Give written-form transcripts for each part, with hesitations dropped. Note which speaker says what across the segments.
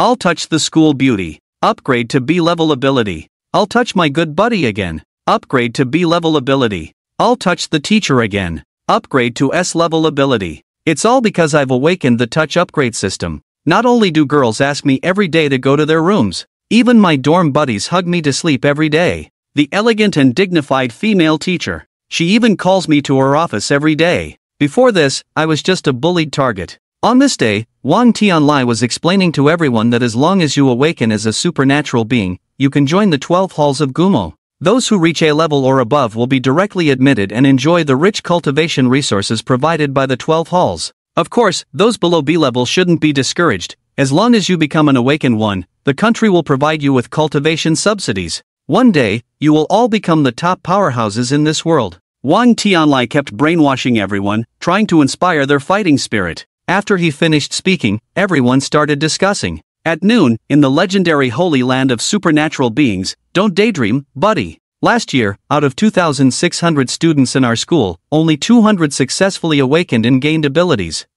Speaker 1: I'll touch the school beauty. Upgrade to B-level ability. I'll touch my good buddy again. Upgrade to B-level ability. I'll touch the teacher again. Upgrade to S-level ability. It's all because I've awakened the touch upgrade system. Not only do girls ask me every day to go to their rooms, even my dorm buddies hug me to sleep every day. The elegant and dignified female teacher. She even calls me to her office every day. Before this, I was just a bullied target. On this day, Wang Tianlai was explaining to everyone that as long as you awaken as a supernatural being, you can join the 12 halls of Gumo. Those who reach A level or above will be directly admitted and enjoy the rich cultivation resources provided by the 12 halls. Of course, those below B level shouldn't be discouraged. As long as you become an awakened one, the country will provide you with cultivation subsidies. One day, you will all become the top powerhouses in this world. Wang Tianlai kept brainwashing everyone, trying to inspire their fighting spirit. After he finished speaking, everyone started discussing. At noon, in the legendary holy land of supernatural beings, don't daydream, buddy. Last year, out of 2,600 students in our school, only 200 successfully awakened and gained abilities.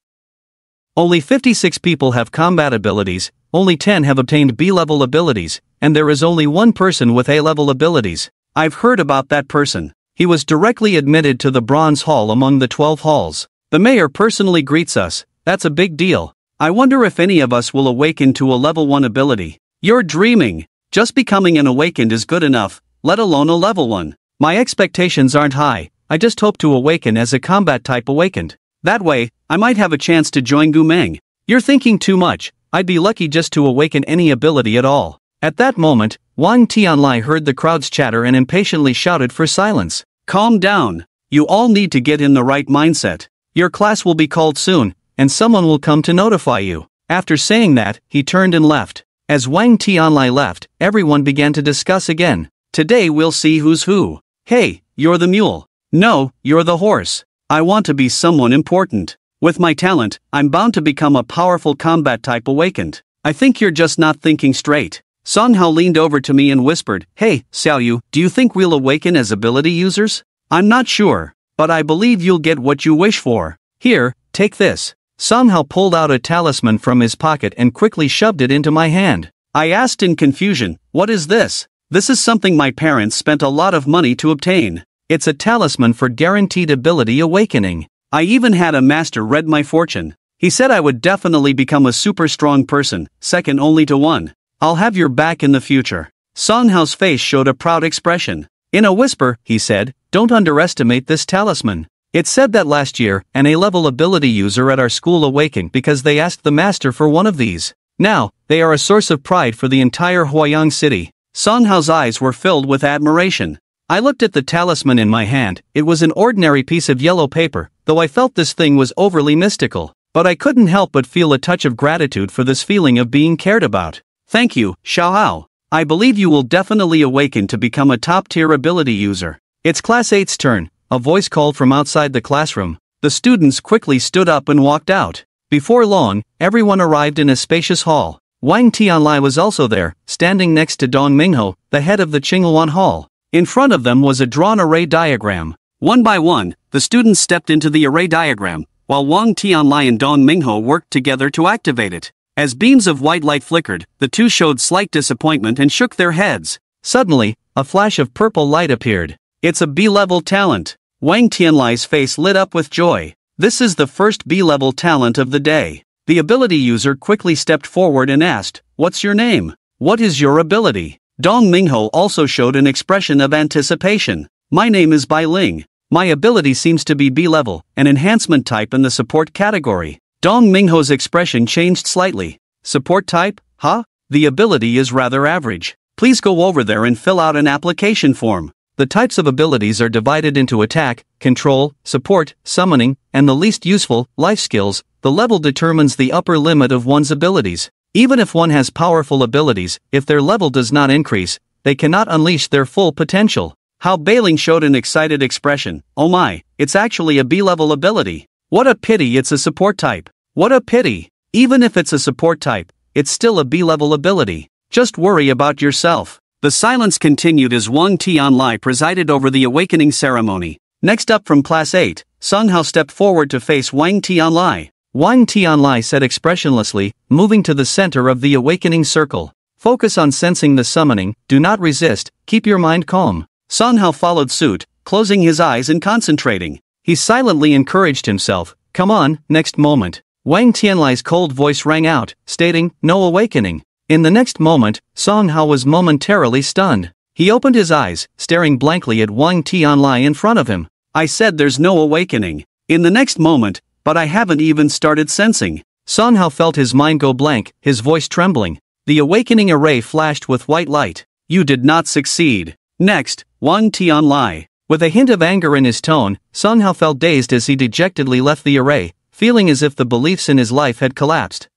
Speaker 1: Only 56 people have combat abilities, only 10 have obtained B-level abilities, and there is only one person with A-level abilities. I've heard about that person. He was directly admitted to the Bronze Hall among the 12 halls. The mayor personally greets us. That's a big deal. I wonder if any of us will awaken to a level 1 ability. You're dreaming. Just becoming an awakened is good enough, let alone a level 1. My expectations aren't high. I just hope to awaken as a combat type awakened. That way, I might have a chance to join Gumeng. You're thinking too much. I'd be lucky just to awaken any ability at all. At that moment, Wang Tianlai heard the crowd's chatter and impatiently shouted for silence. Calm down. You all need to get in the right mindset. Your class will be called soon, and someone will come to notify you. After saying that, he turned and left. As Wang Tianlai left, everyone began to discuss again. Today we'll see who's who. Hey, you're the mule. No, you're the horse. I want to be someone important. With my talent, I'm bound to become a powerful combat type awakened. I think you're just not thinking straight. Song Hao leaned over to me and whispered, Hey, Xiaoyu, do you think we'll awaken as ability users? I'm not sure, but I believe you'll get what you wish for. Here, take this. Song Hao pulled out a talisman from his pocket and quickly shoved it into my hand. I asked in confusion, what is this? This is something my parents spent a lot of money to obtain. It's a talisman for guaranteed ability awakening. I even had a master read my fortune. He said I would definitely become a super strong person, second only to one. I'll have your back in the future. Song Hao's face showed a proud expression. In a whisper, he said, don't underestimate this talisman. It said that last year, an A-level ability user at our school awakened because they asked the master for one of these. Now, they are a source of pride for the entire Huayang city. Song Hao's eyes were filled with admiration. I looked at the talisman in my hand. It was an ordinary piece of yellow paper, though I felt this thing was overly mystical. But I couldn't help but feel a touch of gratitude for this feeling of being cared about. Thank you, Xiao Hao. I believe you will definitely awaken to become a top-tier ability user. It's Class 8's turn. A voice called from outside the classroom. The students quickly stood up and walked out. Before long, everyone arrived in a spacious hall. Wang Tianlai was also there, standing next to Dong Mingho, the head of the Qingluan Hall. In front of them was a drawn array diagram. One by one, the students stepped into the array diagram, while Wang Tianlai and Dong Mingho worked together to activate it. As beams of white light flickered, the two showed slight disappointment and shook their heads. Suddenly, a flash of purple light appeared. It's a B-level talent. Wang Tianlai's face lit up with joy. This is the first B-level talent of the day. The ability user quickly stepped forward and asked, What's your name? What is your ability? Dong Mingho also showed an expression of anticipation. My name is Bai Ling. My ability seems to be B-level, an enhancement type in the support category. Dong Mingho's expression changed slightly. Support type? Huh? The ability is rather average. Please go over there and fill out an application form. The types of abilities are divided into attack, control, support, summoning, and the least useful, life skills. The level determines the upper limit of one's abilities. Even if one has powerful abilities, if their level does not increase, they cannot unleash their full potential. Hao Bailing showed an excited expression. Oh my, it's actually a B-level ability. What a pity it's a support type. What a pity. Even if it's a support type, it's still a B-level ability. Just worry about yourself. The silence continued as Wang Tianlai presided over the awakening ceremony. Next up from Class 8, Song Hao stepped forward to face Wang Tianlai. Wang Tianlai said expressionlessly, moving to the center of the awakening circle. Focus on sensing the summoning, do not resist, keep your mind calm. Song Hao followed suit, closing his eyes and concentrating. He silently encouraged himself, come on, next moment. Wang Tianlai's cold voice rang out, stating, no awakening. In the next moment, Song Hao was momentarily stunned. He opened his eyes, staring blankly at Wang Tianlai in front of him. I said there's no awakening. In the next moment, but I haven't even started sensing. Song Hao felt his mind go blank, his voice trembling. The awakening array flashed with white light. You did not succeed. Next, Wang Tianlai. With a hint of anger in his tone, Song Hao felt dazed as he dejectedly left the array, feeling as if the beliefs in his life had collapsed.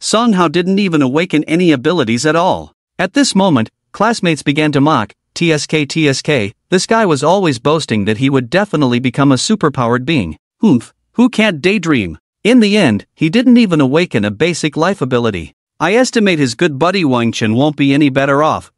Speaker 1: Song Hao didn't even awaken any abilities at all. At this moment, classmates began to mock, TSK, this guy was always boasting that he would definitely become a superpowered being. Humph, who can't daydream? In the end, he didn't even awaken a basic life ability. I estimate his good buddy Wang Chen won't be any better off.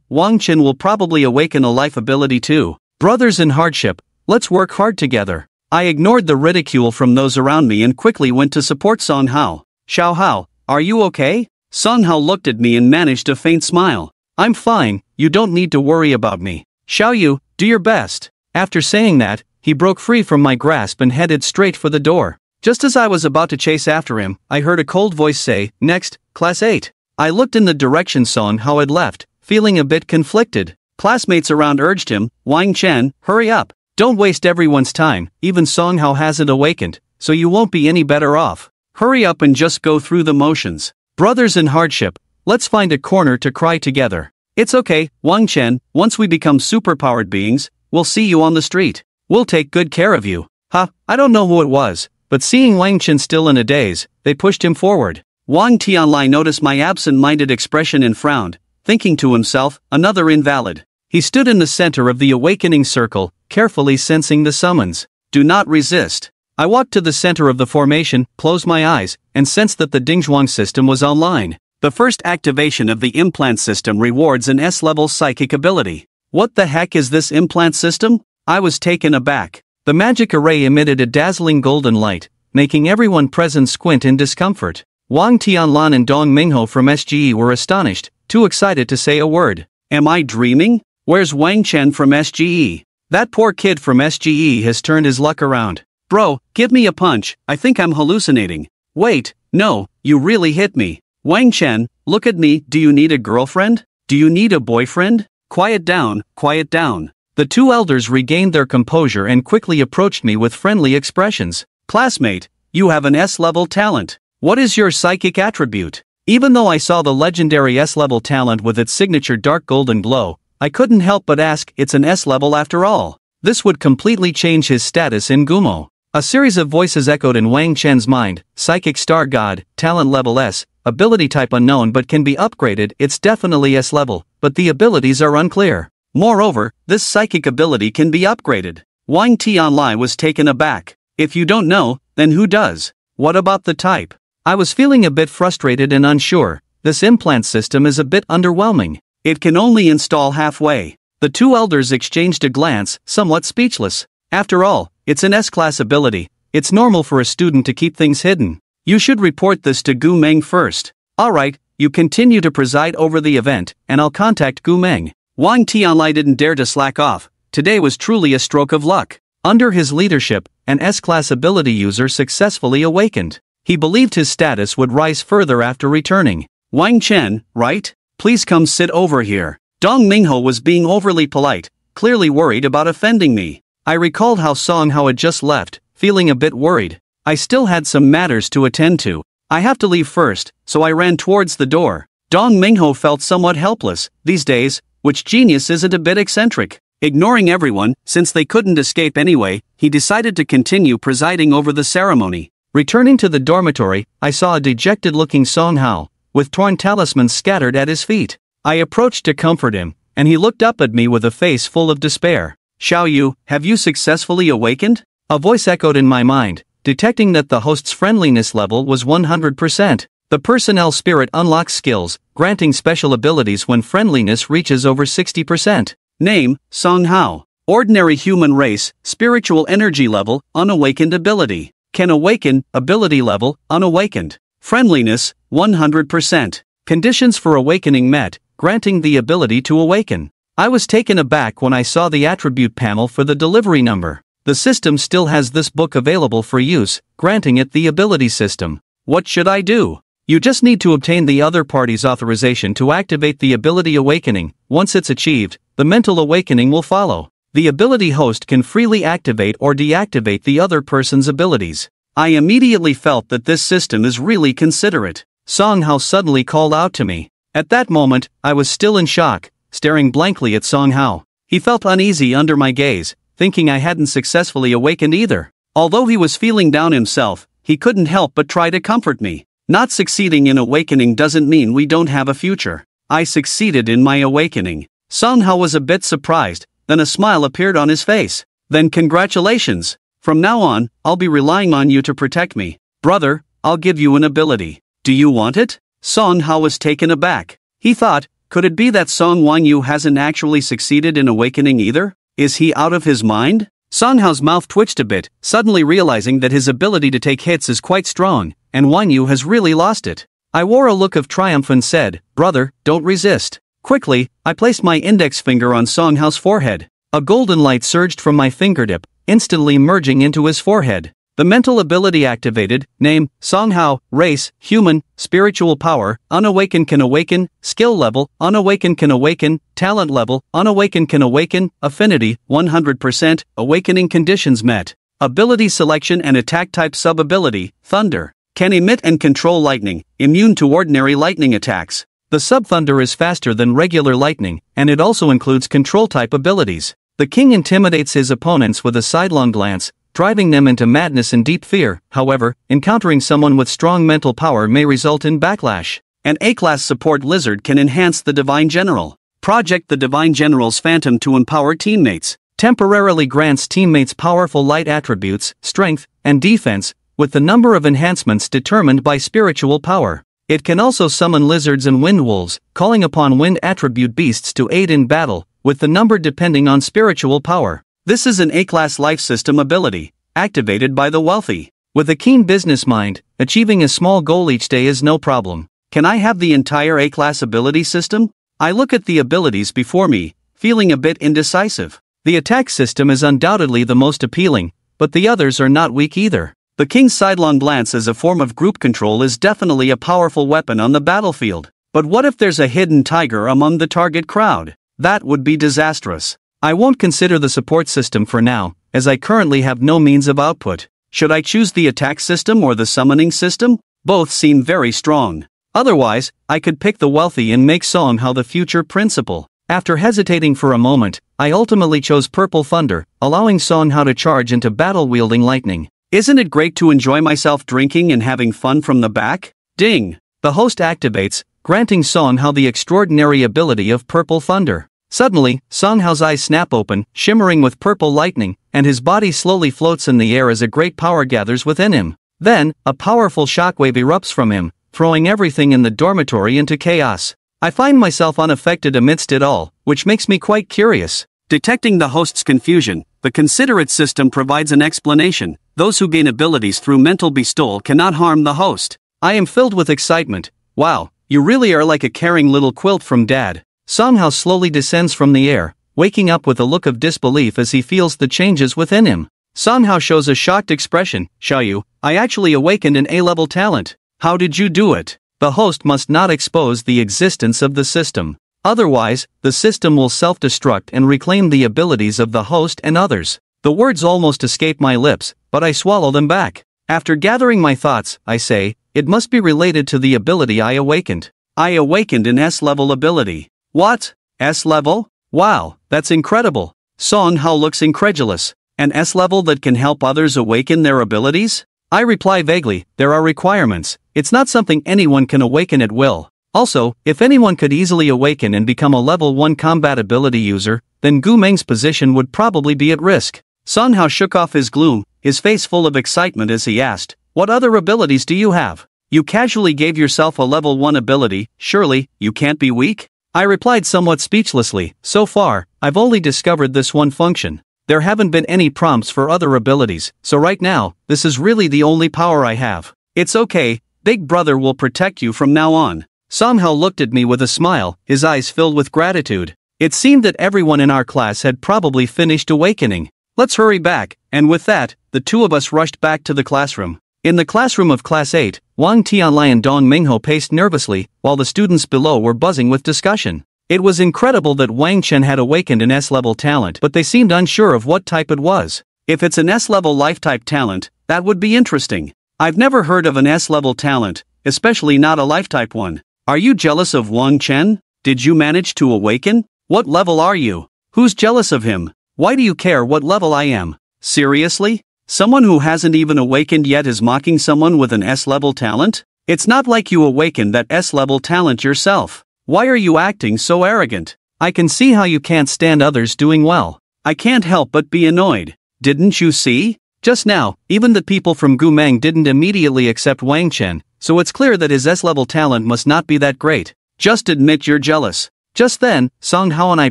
Speaker 1: Wang Chen will probably awaken a life ability too. Brothers in hardship, let's work hard together. I ignored the ridicule from those around me and quickly went to support Song Hao. Xiao Hao, are you okay? Song Hao looked at me and managed a faint smile. I'm fine, you don't need to worry about me. Xiao Yu, do your best. After saying that, he broke free from my grasp and headed straight for the door. Just as I was about to chase after him, I heard a cold voice say, next, Class 8. I looked in the direction Song Hao had left, feeling a bit conflicted. Classmates around urged him, Wang Chen, hurry up. Don't waste everyone's time, even Song Hao hasn't awakened, so you won't be any better off. Hurry up and just go through the motions. Brothers in hardship, let's find a corner to cry together. It's okay, Wang Chen, once we become superpowered beings, we'll see you on the street. We'll take good care of you. I don't know who it was, but seeing Wang Chen still in a daze, they pushed him forward. Wang Tianlai noticed my absent-minded expression and frowned, thinking to himself, another invalid. He stood in the center of the awakening circle, carefully sensing the summons. Do not resist. I walked to the center of the formation, closed my eyes, and sensed that the Dingzhuang system was online. The first activation of the implant system rewards an S-level psychic ability. What the heck is this implant system? I was taken aback. The magic array emitted a dazzling golden light, making everyone present squint in discomfort. Wang Tianlan and Dong Mingho from SGE were astonished, too excited to say a word. Am I dreaming? Where's Wang Chen from SGE? That poor kid from SGE has turned his luck around. Bro, give me a punch, I think I'm hallucinating. Wait, no, you really hit me. Wang Chen, look at me, do you need a girlfriend? Do you need a boyfriend? Quiet down, quiet down. The two elders regained their composure and quickly approached me with friendly expressions. Classmate, you have an S-level talent. What is your psychic attribute? Even though I saw the legendary S-level talent with its signature dark golden glow, I couldn't help but ask, it's an S-level after all. This would completely change his status in Gumo. A series of voices echoed in Wang Chen's mind, Psychic Star God, Talent Level S, Ability Type Unknown but can be upgraded, it's definitely S-level, but the abilities are unclear. Moreover, this psychic ability can be upgraded. Wang Tianlai was taken aback. If you don't know, then who does? What about the type? I was feeling a bit frustrated and unsure. This implant system is a bit underwhelming. It can only install halfway. The two elders exchanged a glance, somewhat speechless. After all, it's an S-class ability. It's normal for a student to keep things hidden. You should report this to Gu Meng first. Alright, you continue to preside over the event, and I'll contact Gu Meng. Wang Tianlai didn't dare to slack off. Today was truly a stroke of luck. Under his leadership, an S-class ability user successfully awakened. He believed his status would rise further after returning. Wang Chen, right? Please come sit over here. Dong Mingho was being overly polite, clearly worried about offending me. I recalled how Song Hao had just left, feeling a bit worried. I still had some matters to attend to. I have to leave first, so I ran towards the door. Dong Mingho felt somewhat helpless. These days, which genius isn't a bit eccentric? Ignoring everyone, since they couldn't escape anyway, he decided to continue presiding over the ceremony. Returning to the dormitory, I saw a dejected-looking Song Hao, with torn talismans scattered at his feet. I approached to comfort him, and he looked up at me with a face full of despair. Xiao Yu, have you successfully awakened? A voice echoed in my mind, detecting that the host's friendliness level was 100%. The personnel spirit unlocks skills, granting special abilities when friendliness reaches over 60%. Name, Song Hao. Ordinary human race, spiritual energy level, unawakened ability. Can awaken, ability level, unawakened. Friendliness, 100%. Conditions for awakening met, granting the ability to awaken. I was taken aback when I saw the attribute panel for the delivery number. The system still has this book available for use, granting it the ability system. What should I do? You just need to obtain the other party's authorization to activate the ability awakening. Once it's achieved, the mental awakening will follow. The ability host can freely activate or deactivate the other person's abilities. I immediately felt that this system is really considerate. Song Hao suddenly called out to me. At that moment, I was still in shock, staring blankly at Song Hao. He felt uneasy under my gaze, thinking I hadn't successfully awakened either. Although he was feeling down himself, he couldn't help but try to comfort me. Not succeeding in awakening doesn't mean we don't have a future. I succeeded in my awakening. Song Hao was a bit surprised, then a smile appeared on his face. Then congratulations. From now on, I'll be relying on you to protect me. Brother, I'll give you an ability. Do you want it? Song Hao was taken aback. He thought, could it be that Song Wanyu hasn't actually succeeded in awakening either? Is he out of his mind? Song Hao's mouth twitched a bit, suddenly realizing that his ability to take hits is quite strong, and Wanyu has really lost it. I wore a look of triumph and said, brother, don't resist. Quickly, I placed my index finger on Song Hao's forehead. A golden light surged from my fingertip, instantly merging into his forehead. The mental ability activated, name, Song Hao, race, human, spiritual power, unawakened can awaken, skill level, unawakened can awaken, talent level, unawakened can awaken, affinity, 100%, awakening conditions met. Ability selection and attack type sub-ability, thunder. Can emit and control lightning, immune to ordinary lightning attacks. The sub-thunder is faster than regular lightning, and it also includes control-type abilities. The king intimidates his opponents with a sidelong glance, driving them into madness and deep fear. However, encountering someone with strong mental power may result in backlash. An A-class support lizard can enhance the Divine General. Project the Divine General's Phantom to empower teammates. Temporarily grants teammates powerful light attributes, strength, and defense, with the number of enhancements determined by spiritual power. It can also summon lizards and wind wolves, calling upon wind attribute beasts to aid in battle, with the number depending on spiritual power. This is an A-class life system ability, activated by the wealthy. With a keen business mind, achieving a small goal each day is no problem. Can I have the entire A-class ability system? I look at the abilities before me, feeling a bit indecisive. The attack system is undoubtedly the most appealing, but the others are not weak either. The king's sidelong glance as a form of group control is definitely a powerful weapon on the battlefield. But what if there's a hidden tiger among the target crowd? That would be disastrous. I won't consider the support system for now, as I currently have no means of output. Should I choose the attack system or the summoning system? Both seem very strong. Otherwise, I could pick the wealthy and make Song Hao the future principal. After hesitating for a moment, I ultimately chose Purple Thunder, allowing Song Hao to charge into battle wielding lightning. Isn't it great to enjoy myself drinking and having fun from the back? Ding! The host activates, granting Song Hao the extraordinary ability of Purple Thunder. Suddenly, Song Hao's eyes snap open, shimmering with purple lightning, and his body slowly floats in the air as a great power gathers within him. Then, a powerful shockwave erupts from him, throwing everything in the dormitory into chaos. I find myself unaffected amidst it all, which makes me quite curious. Detecting the host's confusion, the considerate system provides an explanation. Those who gain abilities through mental bestowal cannot harm the host. I am filled with excitement. Wow, you really are like a caring little quilt from Dad. Song Hao slowly descends from the air, waking up with a look of disbelief as he feels the changes within him. Song Hao shows a shocked expression. Xiaoyu, I actually awakened an A-level talent. How did you do it? The host must not expose the existence of the system. Otherwise, the system will self-destruct and reclaim the abilities of the host and others. The words almost escape my lips, but I swallow them back. After gathering my thoughts, I say, it must be related to the ability I awakened. I awakened an S-level ability. What? S-level? Wow, that's incredible. Song Hao looks incredulous. An S-level that can help others awaken their abilities? I reply vaguely, there are requirements. It's not something anyone can awaken at will. Also, if anyone could easily awaken and become a level 1 combat ability user, then Gu Meng's position would probably be at risk. Song Hao shook off his gloom, his face full of excitement as he asked, what other abilities do you have? You casually gave yourself a level 1 ability, surely, you can't be weak? I replied somewhat speechlessly, so far, I've only discovered this one function. There haven't been any prompts for other abilities, so right now, this is really the only power I have. It's okay, Big Brother will protect you from now on. Song Hao looked at me with a smile, his eyes filled with gratitude. It seemed that everyone in our class had probably finished awakening. Let's hurry back, and with that, the two of us rushed back to the classroom. In the classroom of Class 8, Wang Tianlai and Dong Mingho paced nervously, while the students below were buzzing with discussion. It was incredible that Wang Chen had awakened an S-level talent, but they seemed unsure of what type it was. If it's an S-level life-type talent, that would be interesting. I've never heard of an S-level talent, especially not a life-type one. Are you jealous of Wang Chen? Did you manage to awaken? What level are you? Who's jealous of him? Why do you care what level I am? Seriously? Someone who hasn't even awakened yet is mocking someone with an S-level talent? It's not like you awakened that S-level talent yourself. Why are you acting so arrogant? I can see how you can't stand others doing well. I can't help but be annoyed. Didn't you see? Just now, even the people from Gumeng didn't immediately accept Wang Chen, so it's clear that his S-level talent must not be that great. Just admit you're jealous. Just then, Song Hao and I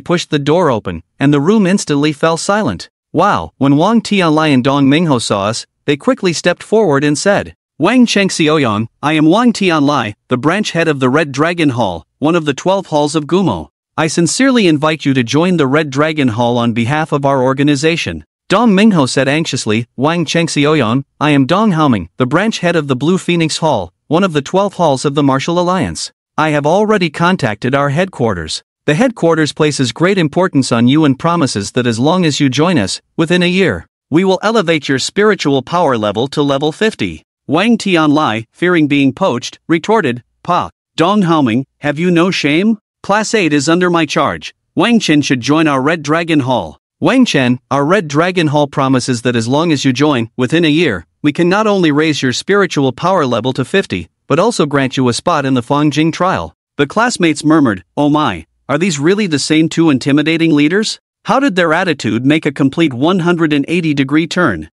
Speaker 1: pushed the door open, and the room instantly fell silent. Wow! When Wang Tianlai and Dong Mingho saw us, they quickly stepped forward and said, Wang Cheng Xiaoyang, I am Wang Tianlai, the branch head of the Red Dragon Hall, one of the 12 halls of Gumo. I sincerely invite you to join the Red Dragon Hall on behalf of our organization. Dong Mingho said anxiously, Wang Cheng Xiaoyang, I am Dong Haoming, the branch head of the Blue Phoenix Hall, one of the 12 halls of the Martial Alliance. I have already contacted our headquarters. The headquarters places great importance on you and promises that as long as you join us, within a year, we will elevate your spiritual power level to level 50. Wang Tianlai, fearing being poached, retorted, Pa, Dong Haoming, have you no shame? Class 8 is under my charge. Wang Chen should join our Red Dragon Hall. Wang Chen, our Red Dragon Hall promises that as long as you join, within a year, we can not only raise your spiritual power level to 50, but also grant you a spot in the Fangjing trial. The classmates murmured, oh my, are these really the same two intimidating leaders? How did their attitude make a complete 180-degree turn?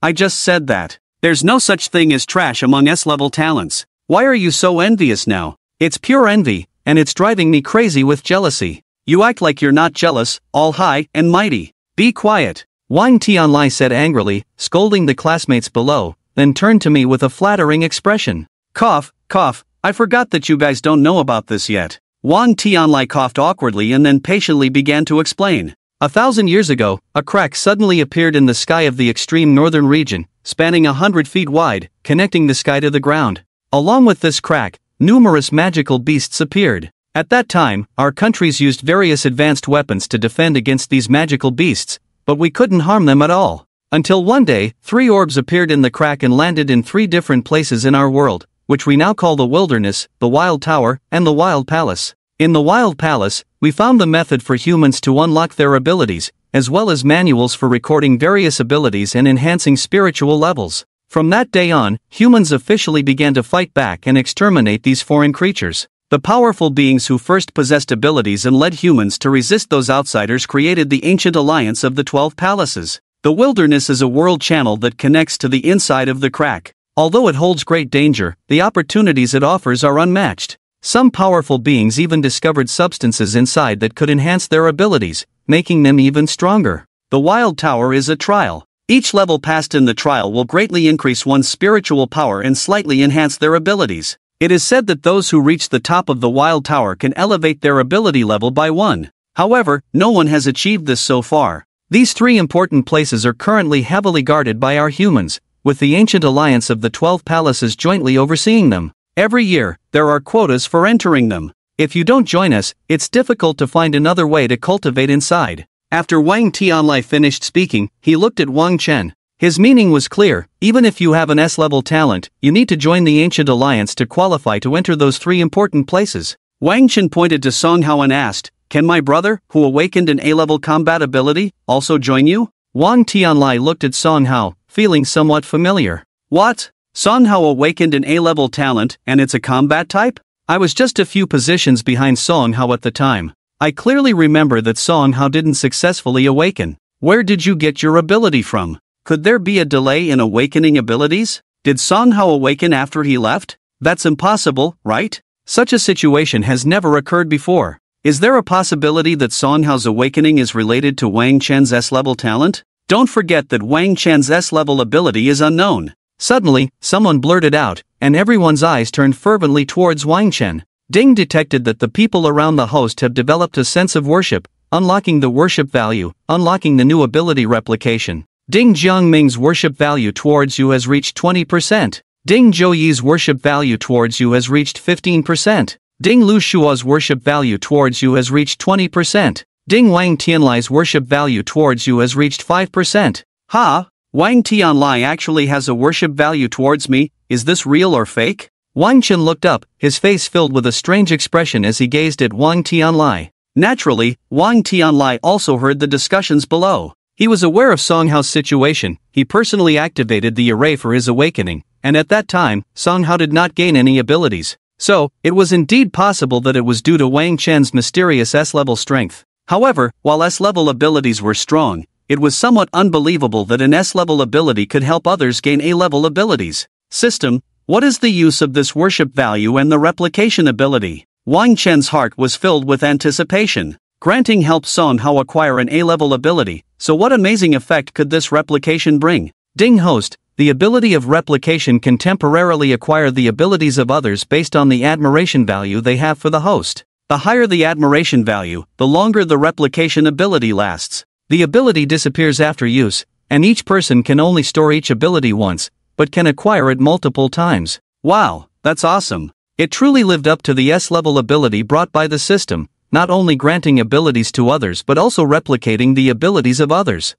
Speaker 1: I just said that. There's no such thing as trash among S-level talents. Why are you so envious now? It's pure envy, and it's driving me crazy with jealousy. You act like you're not jealous, all high and mighty. Be quiet. Wang Tianlai said angrily, scolding the classmates below, then turned to me with a flattering expression. Cough, cough, I forgot that you guys don't know about this yet. Wang Tianlai coughed awkwardly and then patiently began to explain. 1,000 years ago, a crack suddenly appeared in the sky of the extreme northern region, spanning 100 feet wide, connecting the sky to the ground. Along with this crack, numerous magical beasts appeared. At that time, our countries used various advanced weapons to defend against these magical beasts, but we couldn't harm them at all. Until one day, 3 orbs appeared in the crack and landed in 3 different places in our world, which we now call the Wilderness, the Wild Tower, and the Wild Palace. In the Wild Palace, we found the method for humans to unlock their abilities, as well as manuals for recording various abilities and enhancing spiritual levels. From that day on, humans officially began to fight back and exterminate these foreign creatures. The powerful beings who first possessed abilities and led humans to resist those outsiders created the ancient alliance of the 12 palaces. The Wilderness is a world channel that connects to the inside of the crack. Although it holds great danger, the opportunities it offers are unmatched. Some powerful beings even discovered substances inside that could enhance their abilities, making them even stronger. The Wild Tower is a trial. Each level passed in the trial will greatly increase one's spiritual power and slightly enhance their abilities. It is said that those who reach the top of the Wild Tower can elevate their ability level by 1. However, no one has achieved this so far. These 3 important places are currently heavily guarded by our humans, with the ancient alliance of the 12 palaces jointly overseeing them. Every year, there are quotas for entering them. If you don't join us, it's difficult to find another way to cultivate inside. After Wang Tianlai finished speaking, he looked at Wang Chen. His meaning was clear: even if you have an S-level talent, you need to join the ancient alliance to qualify to enter those 3 important places. Wang Chen pointed to Song Hao and asked, can my brother, who awakened an A-level combat ability, also join you? Wang Tianlai looked at Song Hao, feeling somewhat familiar. What? Song Hao awakened an A-level talent, and it's a combat type? I was just a few positions behind Song Hao at the time. I clearly remember that Song Hao didn't successfully awaken. Where did you get your ability from? Could there be a delay in awakening abilities? Did Song Hao awaken after he left? That's impossible, right? Such a situation has never occurred before. Is there a possibility that Song Hao's awakening is related to Wang Chen's S-level talent? Don't forget that Wang Chen's S-level ability is unknown. Suddenly, someone blurted out, and everyone's eyes turned fervently towards Wang Chen. Ding detected that the people around the host have developed a sense of worship, unlocking the worship value, unlocking the new ability replication. Ding Jiangming's worship value towards you has reached 20%. Ding Zhouyi's worship value towards you has reached 15%. Ding Lu Shua's worship value towards you has reached 20%. Ding Wang Tianlai's worship value towards you has reached 5%. Ha! Wang Tianlai actually has a worship value towards me, is this real or fake? Wang Chen looked up, his face filled with a strange expression as he gazed at Wang Tianlai. Naturally, Wang Tianlai also heard the discussions below. He was aware of Song Hao's situation, he personally activated the array for his awakening, and at that time, Song Hao did not gain any abilities. So, it was indeed possible that it was due to Wang Chen's mysterious S-level strength. However, while S-level abilities were strong, it was somewhat unbelievable that an S-level ability could help others gain A-level abilities. System, what is the use of this worship value and the replication ability? Wang Chen's heart was filled with anticipation. Granting helped Song Hao acquire an A-level ability, so what amazing effect could this replication bring? Ding host, the ability of replication can temporarily acquire the abilities of others based on the admiration value they have for the host. The higher the admiration value, the longer the replication ability lasts. The ability disappears after use, and each person can only store each ability once, but can acquire it multiple times. Wow, that's awesome. It truly lived up to the S-level ability brought by the system, not only granting abilities to others but also replicating the abilities of others.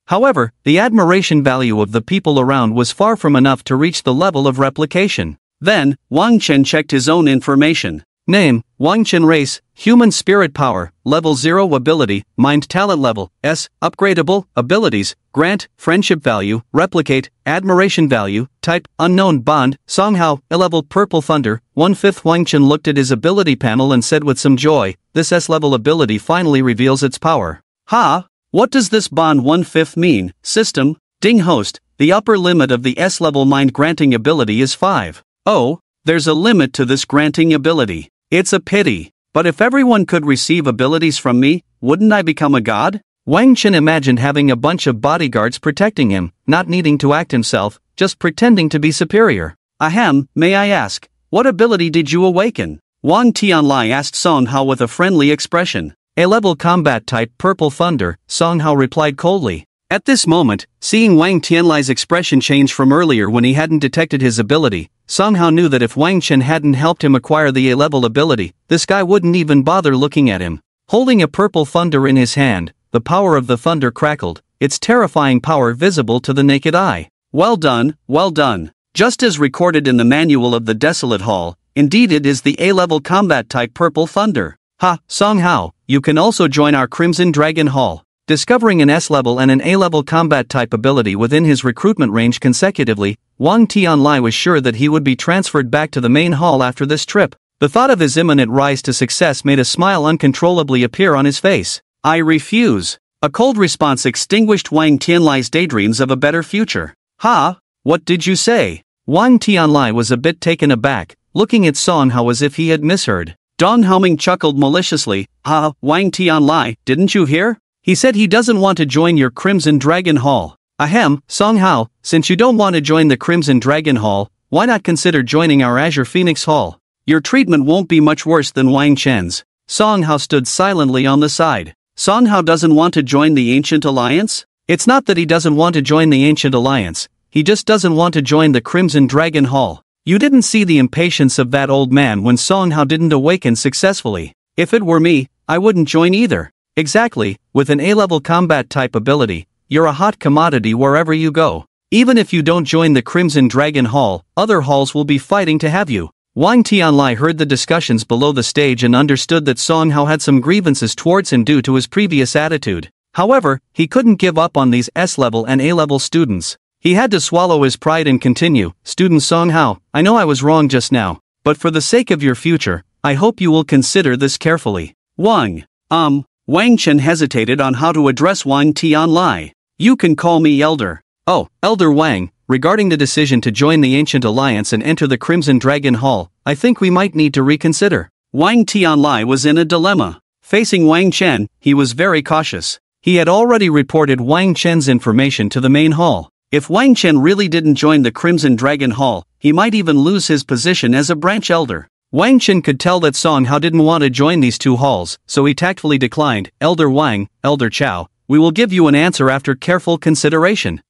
Speaker 1: However, the admiration value of the people around was far from enough to reach the level of replication. Then, Wang Chen checked his own information. Name, Wang Chen race, human spirit power, level 0 ability, mind talent level, S, upgradable, abilities, grant, friendship value, replicate, admiration value, type, unknown bond, Song Hao, A-level purple thunder, 1/5 Wang Chen looked at his ability panel and said with some joy, this S-level ability finally reveals its power. Ha! What does this bond 1/5 mean? System, Ding host, the upper limit of the S-level mind granting ability is 5. Oh, there's a limit to this granting ability. It's a pity. But if everyone could receive abilities from me, wouldn't I become a god? Wang Chen imagined having a bunch of bodyguards protecting him, not needing to act himself, just pretending to be superior. Ahem, may I ask, what ability did you awaken? Wang Tianlai asked Song Hao with a friendly expression. A-level combat type purple thunder, Song Hao replied coldly. At this moment, seeing Wang Tianlai's expression change from earlier when he hadn't detected his ability, Song Hao knew that if Wang Chen hadn't helped him acquire the A-level ability, this guy wouldn't even bother looking at him. Holding a purple thunder in his hand, the power of the thunder crackled, its terrifying power visible to the naked eye. Well done, well done. Just as recorded in the manual of the Desolate Hall, indeed it is the A-level combat type purple thunder. Ha, Song Hao, you can also join our Crimson Dragon Hall. Discovering an S-level and an A-level combat type ability within his recruitment range consecutively, Wang Tianlai was sure that he would be transferred back to the main hall after this trip. The thought of his imminent rise to success made a smile uncontrollably appear on his face. I refuse. A cold response extinguished Wang Tianlai's daydreams of a better future. Ha? What did you say? Wang Tianlai was a bit taken aback, looking at Song Hao as if he had misheard. Dong Haoming chuckled maliciously. Ha, Wang Tianlai, didn't you hear? He said he doesn't want to join your Crimson Dragon Hall. Ahem, Song Hao, since you don't want to join the Crimson Dragon Hall, why not consider joining our Azure Phoenix Hall? Your treatment won't be much worse than Wang Chen's. Song Hao stood silently on the side. Song Hao doesn't want to join the Ancient Alliance? It's not that he doesn't want to join the Ancient Alliance, he just doesn't want to join the Crimson Dragon Hall. You didn't see the impatience of that old man when Song Hao didn't awaken successfully. If it were me, I wouldn't join either. Exactly, with an A-level combat type ability, you're a hot commodity wherever you go. Even if you don't join the Crimson Dragon Hall, other halls will be fighting to have you. Wang Tianlai heard the discussions below the stage and understood that Song Hao had some grievances towards him due to his previous attitude. However, he couldn't give up on these S-level and A-level students. He had to swallow his pride and continue. Student Song Hao, I know I was wrong just now, but for the sake of your future, I hope you will consider this carefully. Wang Chen hesitated on how to address Wang Tianlai. You can call me Elder. Oh, Elder Wang, regarding the decision to join the Ancient Alliance and enter the Crimson Dragon Hall, I think we might need to reconsider. Wang Tianlai was in a dilemma. Facing Wang Chen, he was very cautious. He had already reported Wang Chen's information to the main hall. If Wang Chen really didn't join the Crimson Dragon Hall, he might even lose his position as a branch elder. Wang Chen could tell that Song Hao didn't want to join these two halls, so he tactfully declined. Elder Wang, Elder Chao, we will give you an answer after careful consideration.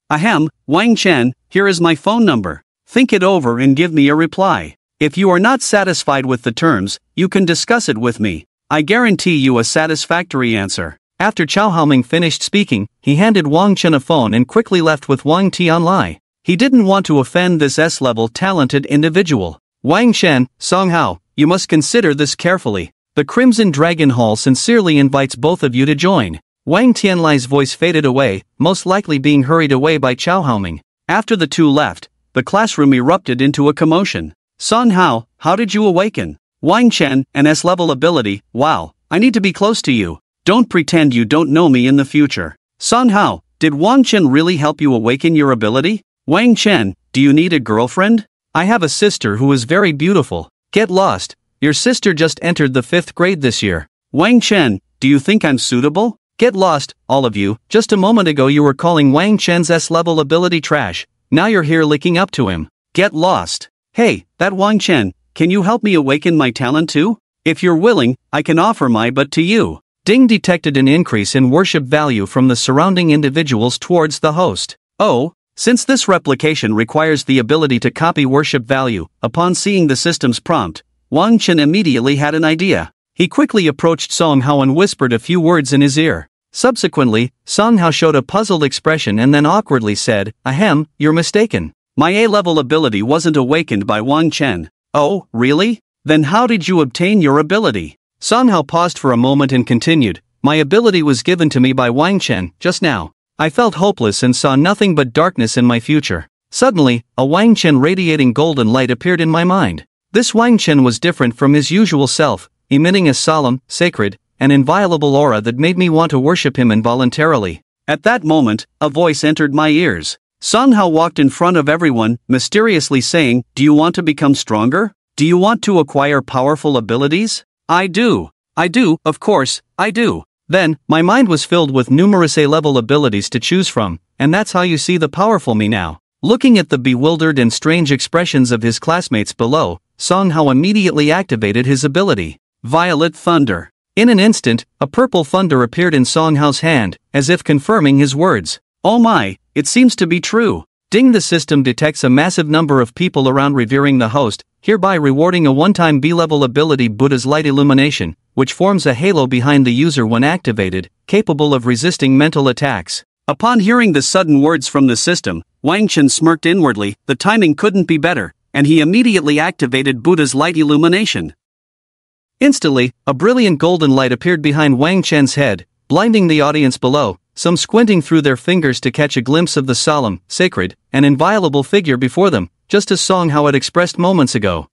Speaker 1: Ahem, Wang Chen, here is my phone number. Think it over and give me a reply. If you are not satisfied with the terms, you can discuss it with me. I guarantee you a satisfactory answer. After Chao Haoming finished speaking, he handed Wang Chen a phone and quickly left with Wang Tianlai. He didn't want to offend this S-level talented individual. Wang Chen, Song Hao, you must consider this carefully. The Crimson Dragon Hall sincerely invites both of you to join. Wang Tianlai's voice faded away, most likely being hurried away by Chao Haoming. After the two left, the classroom erupted into a commotion. Song Hao, how did you awaken? Wang Chen, an S-level ability, wow, I need to be close to you. Don't pretend you don't know me in the future. Song Hao, did Wang Chen really help you awaken your ability? Wang Chen, do you need a girlfriend? I have a sister who is very beautiful. Get lost, your sister just entered the 5th grade this year. Wang Chen, do you think I'm suitable? Get lost, all of you. Just a moment ago you were calling Wang Chen's S-level ability trash. Now you're here licking up to him. Get lost. Hey, that Wang Chen, can you help me awaken my talent too? If you're willing, I can offer my butt to you. Ding detected an increase in worship value from the surrounding individuals towards the host. Oh, since this replication requires the ability to copy worship value, upon seeing the system's prompt, Wang Chen immediately had an idea. He quickly approached Song Hao and whispered a few words in his ear. Subsequently, Song Hao showed a puzzled expression and then awkwardly said, ahem, you're mistaken. My A-level ability wasn't awakened by Wang Chen. Oh, really? Then how did you obtain your ability? Song Hao paused for a moment and continued, my ability was given to me by Wang Chen, just now. I felt hopeless and saw nothing but darkness in my future. Suddenly, a Wang Chen radiating golden light appeared in my mind. This Wang Chen was different from his usual self, emitting a solemn, sacred, and inviolable aura that made me want to worship him involuntarily. At that moment, a voice entered my ears. Song Hao walked in front of everyone, mysteriously saying, do you want to become stronger? Do you want to acquire powerful abilities? I do, of course, I do. Then, my mind was filled with numerous A-level abilities to choose from, and that's how you see the powerful me now. Looking at the bewildered and strange expressions of his classmates below, Song Hao immediately activated his ability, Violet Thunder. In an instant, a purple thunder appeared in Song Hao's hand, as if confirming his words. Oh my, it seems to be true. Ding, the system detects a massive number of people around revering the host, hereby rewarding a one-time B-level ability Buddha's Light Illumination, which forms a halo behind the user when activated, capable of resisting mental attacks. Upon hearing the sudden words from the system, Wang Chen smirked inwardly, the timing couldn't be better, and he immediately activated Buddha's Light Illumination. Instantly, a brilliant golden light appeared behind Wang Chen's head, blinding the audience below, some squinting through their fingers to catch a glimpse of the solemn, sacred, and inviolable figure before them, just as Song Hao had expressed moments ago.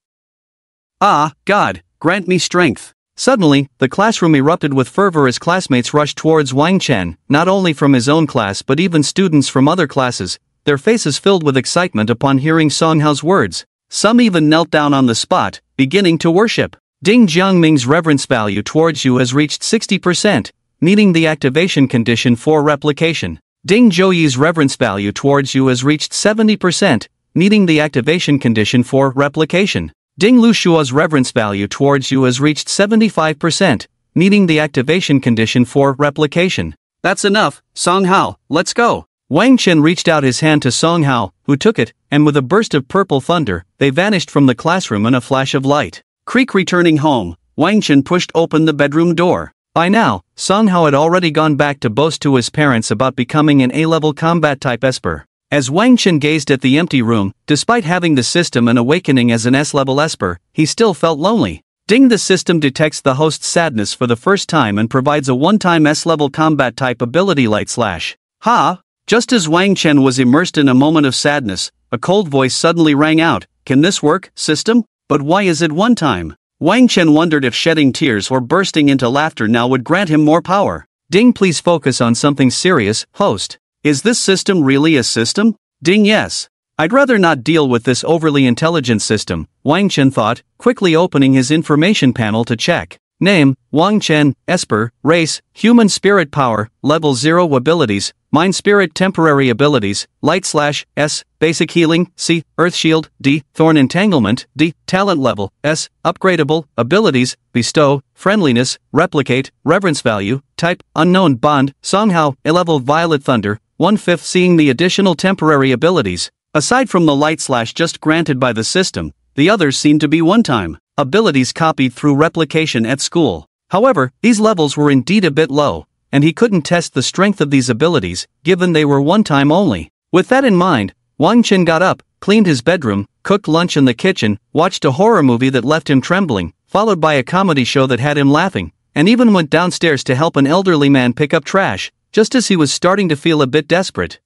Speaker 1: Ah, God, grant me strength. Suddenly, the classroom erupted with fervor as classmates rushed towards Wang Chen, not only from his own class but even students from other classes, their faces filled with excitement upon hearing Song Hao's words. Some even knelt down on the spot, beginning to worship. Ding Jiangming's reverence value towards you has reached 60%, needing the activation condition for replication. Ding Zhouyi's reverence value towards you has reached 70%, needing the activation condition for replication. Ding Lushua's reverence value towards you has reached 75%, needing the activation condition for replication. That's enough, Song Hao, let's go. Wang Chen reached out his hand to Song Hao, who took it, and with a burst of purple thunder, they vanished from the classroom in a flash of light. Creak returning home, Wang Chen pushed open the bedroom door. By now, Song Hao had already gone back to boast to his parents about becoming an A-level combat type Esper. As Wang Chen gazed at the empty room, despite having the system and awakening as an S-level Esper, he still felt lonely. Ding, the system detects the host's sadness for the first time and provides a one-time S-level combat type ability Light Slash. Ha! Just as Wang Chen was immersed in a moment of sadness, a cold voice suddenly rang out, can this work, system? But why is it one time? Wang Chen wondered if shedding tears or bursting into laughter now would grant him more power. Ding, please focus on something serious, host. Is this system really a system? Ding, yes. I'd rather not deal with this overly intelligent system, Wang Chen thought, quickly opening his information panel to check. Name, Wang Chen, Esper, race, human spirit power, level 0 abilities, mind spirit temporary abilities, light/S, basic healing, C, earth shield, D, thorn entanglement, D, talent level, S, upgradable, abilities, bestow, friendliness, replicate, reverence value, type, unknown bond, Songhao, a level violet thunder, 1/5 seeing the additional temporary abilities. Aside from the light/ just granted by the system, the others seem to be one-time abilities copied through replication at school. However, these levels were indeed a bit low, and he couldn't test the strength of these abilities, given they were one-time only. With that in mind, Wang Chen got up, cleaned his bedroom, cooked lunch in the kitchen, watched a horror movie that left him trembling, followed by a comedy show that had him laughing, and even went downstairs to help an elderly man pick up trash, just as he was starting to feel a bit desperate.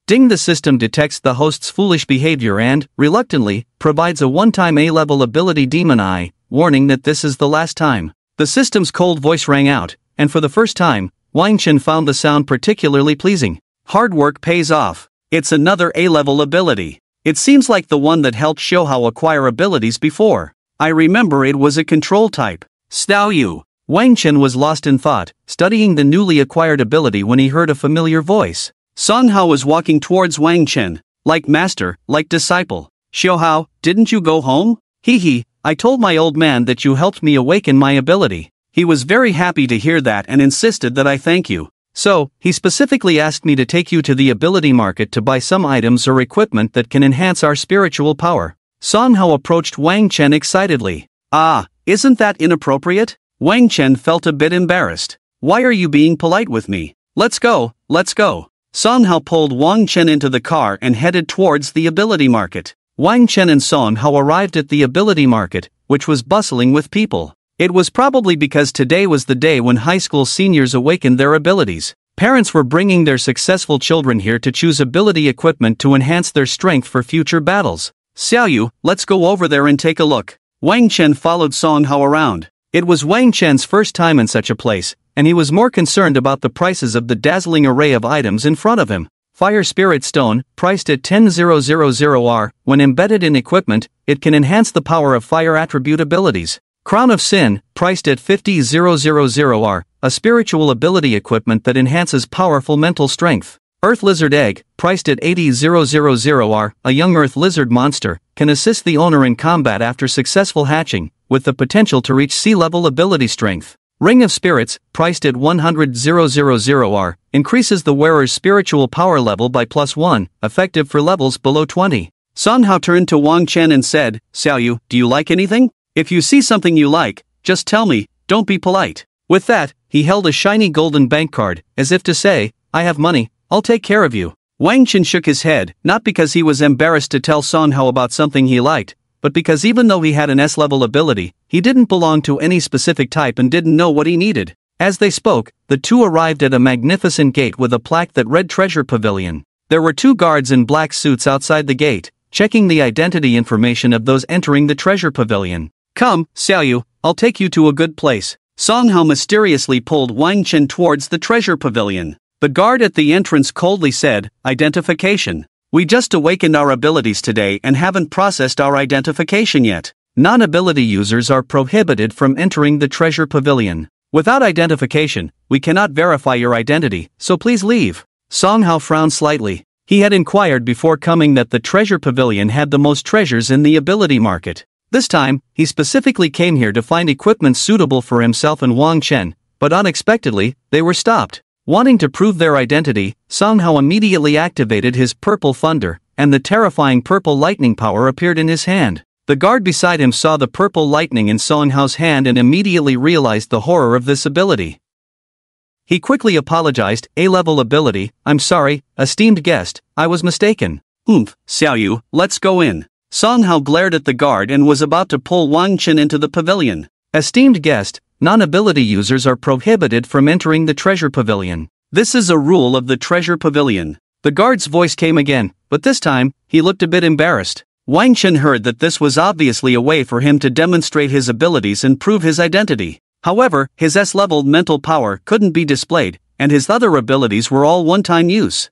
Speaker 1: Ding! The system detects the host's foolish behavior and, reluctantly, provides a one-time A-level ability Demon Eye, warning that this is the last time. The system's cold voice rang out, and for the first time, Wang Chen found the sound particularly pleasing. Hard work pays off. It's another A-level ability. It seems like the one that helped Xiaohao acquire abilities before. I remember it was a control type. Stao Yu. Wang Chen was lost in thought, studying the newly acquired ability when he heard a familiar voice. Songhao was walking towards Wang Chen, like master, like disciple. Xiaohao, didn't you go home? Hee, I told my old man that you helped me awaken my ability. He was very happy to hear that and insisted that I thank you. So, he specifically asked me to take you to the ability market to buy some items or equipment that can enhance our spiritual power. Songhao approached Wang Chen excitedly. Ah, isn't that inappropriate? Wang Chen felt a bit embarrassed. Why are you being polite with me? Let's go, let's go. Songhao pulled Wang Chen into the car and headed towards the ability market. Wang Chen and Songhao arrived at the ability market, which was bustling with people. It was probably because today was the day when high school seniors awakened their abilities. Parents were bringing their successful children here to choose ability equipment to enhance their strength for future battles. Xiaoyu, let's go over there and take a look. Wang Chen followed Songhao around. It was Wang Chen's first time in such a place, and he was more concerned about the prices of the dazzling array of items in front of him. Fire Spirit Stone, priced at 10,000 R, when embedded in equipment, it can enhance the power of fire attribute abilities. Crown of Sin, priced at 50,000 R, a spiritual ability equipment that enhances powerful mental strength. Earth Lizard Egg, priced at 80,000 R, a young Earth Lizard monster, can assist the owner in combat after successful hatching, with the potential to reach sea-level ability strength. Ring of Spirits, priced at 100,000 R, increases the wearer's spiritual power level by +1, effective for levels below 20. Songhao turned to Wang Chen and said, Xiaoyu, do you like anything? If you see something you like, just tell me, don't be polite. With that, he held a shiny golden bank card, as if to say, I have money, I'll take care of you. Wang Chen shook his head, not because he was embarrassed to tell Songhao about something he liked, but because even though he had an S-level ability, he didn't belong to any specific type and didn't know what he needed. As they spoke, the two arrived at a magnificent gate with a plaque that read Treasure Pavilion. There were two guards in black suits outside the gate, checking the identity information of those entering the Treasure Pavilion. Come, Xiaoyu, I'll take you to a good place. Songhao mysteriously pulled Wang Chen towards the Treasure Pavilion. The guard at the entrance coldly said, Identification. We just awakened our abilities today and haven't processed our identification yet. Non-ability users are prohibited from entering the Treasure Pavilion. Without identification, we cannot verify your identity, so please leave. Songhao frowned slightly. He had inquired before coming that the Treasure Pavilion had the most treasures in the ability market. This time, he specifically came here to find equipment suitable for himself and Wang Chen, but unexpectedly, they were stopped. Wanting to prove their identity, Songhao immediately activated his Purple Thunder, and the terrifying purple lightning power appeared in his hand. The guard beside him saw the purple lightning in Songhao's hand and immediately realized the horror of this ability. He quickly apologized, A-level ability, I'm sorry, esteemed guest, I was mistaken. Xiaoyu, let's go in. Songhao glared at the guard and was about to pull Wang Chen into the pavilion. Esteemed guest, non-ability users are prohibited from entering the Treasure Pavilion. This is a rule of the Treasure Pavilion. The guard's voice came again, but this time, he looked a bit embarrassed. Wang Chen heard that this was obviously a way for him to demonstrate his abilities and prove his identity. However, his S-level mental power couldn't be displayed, and his other abilities were all one-time use.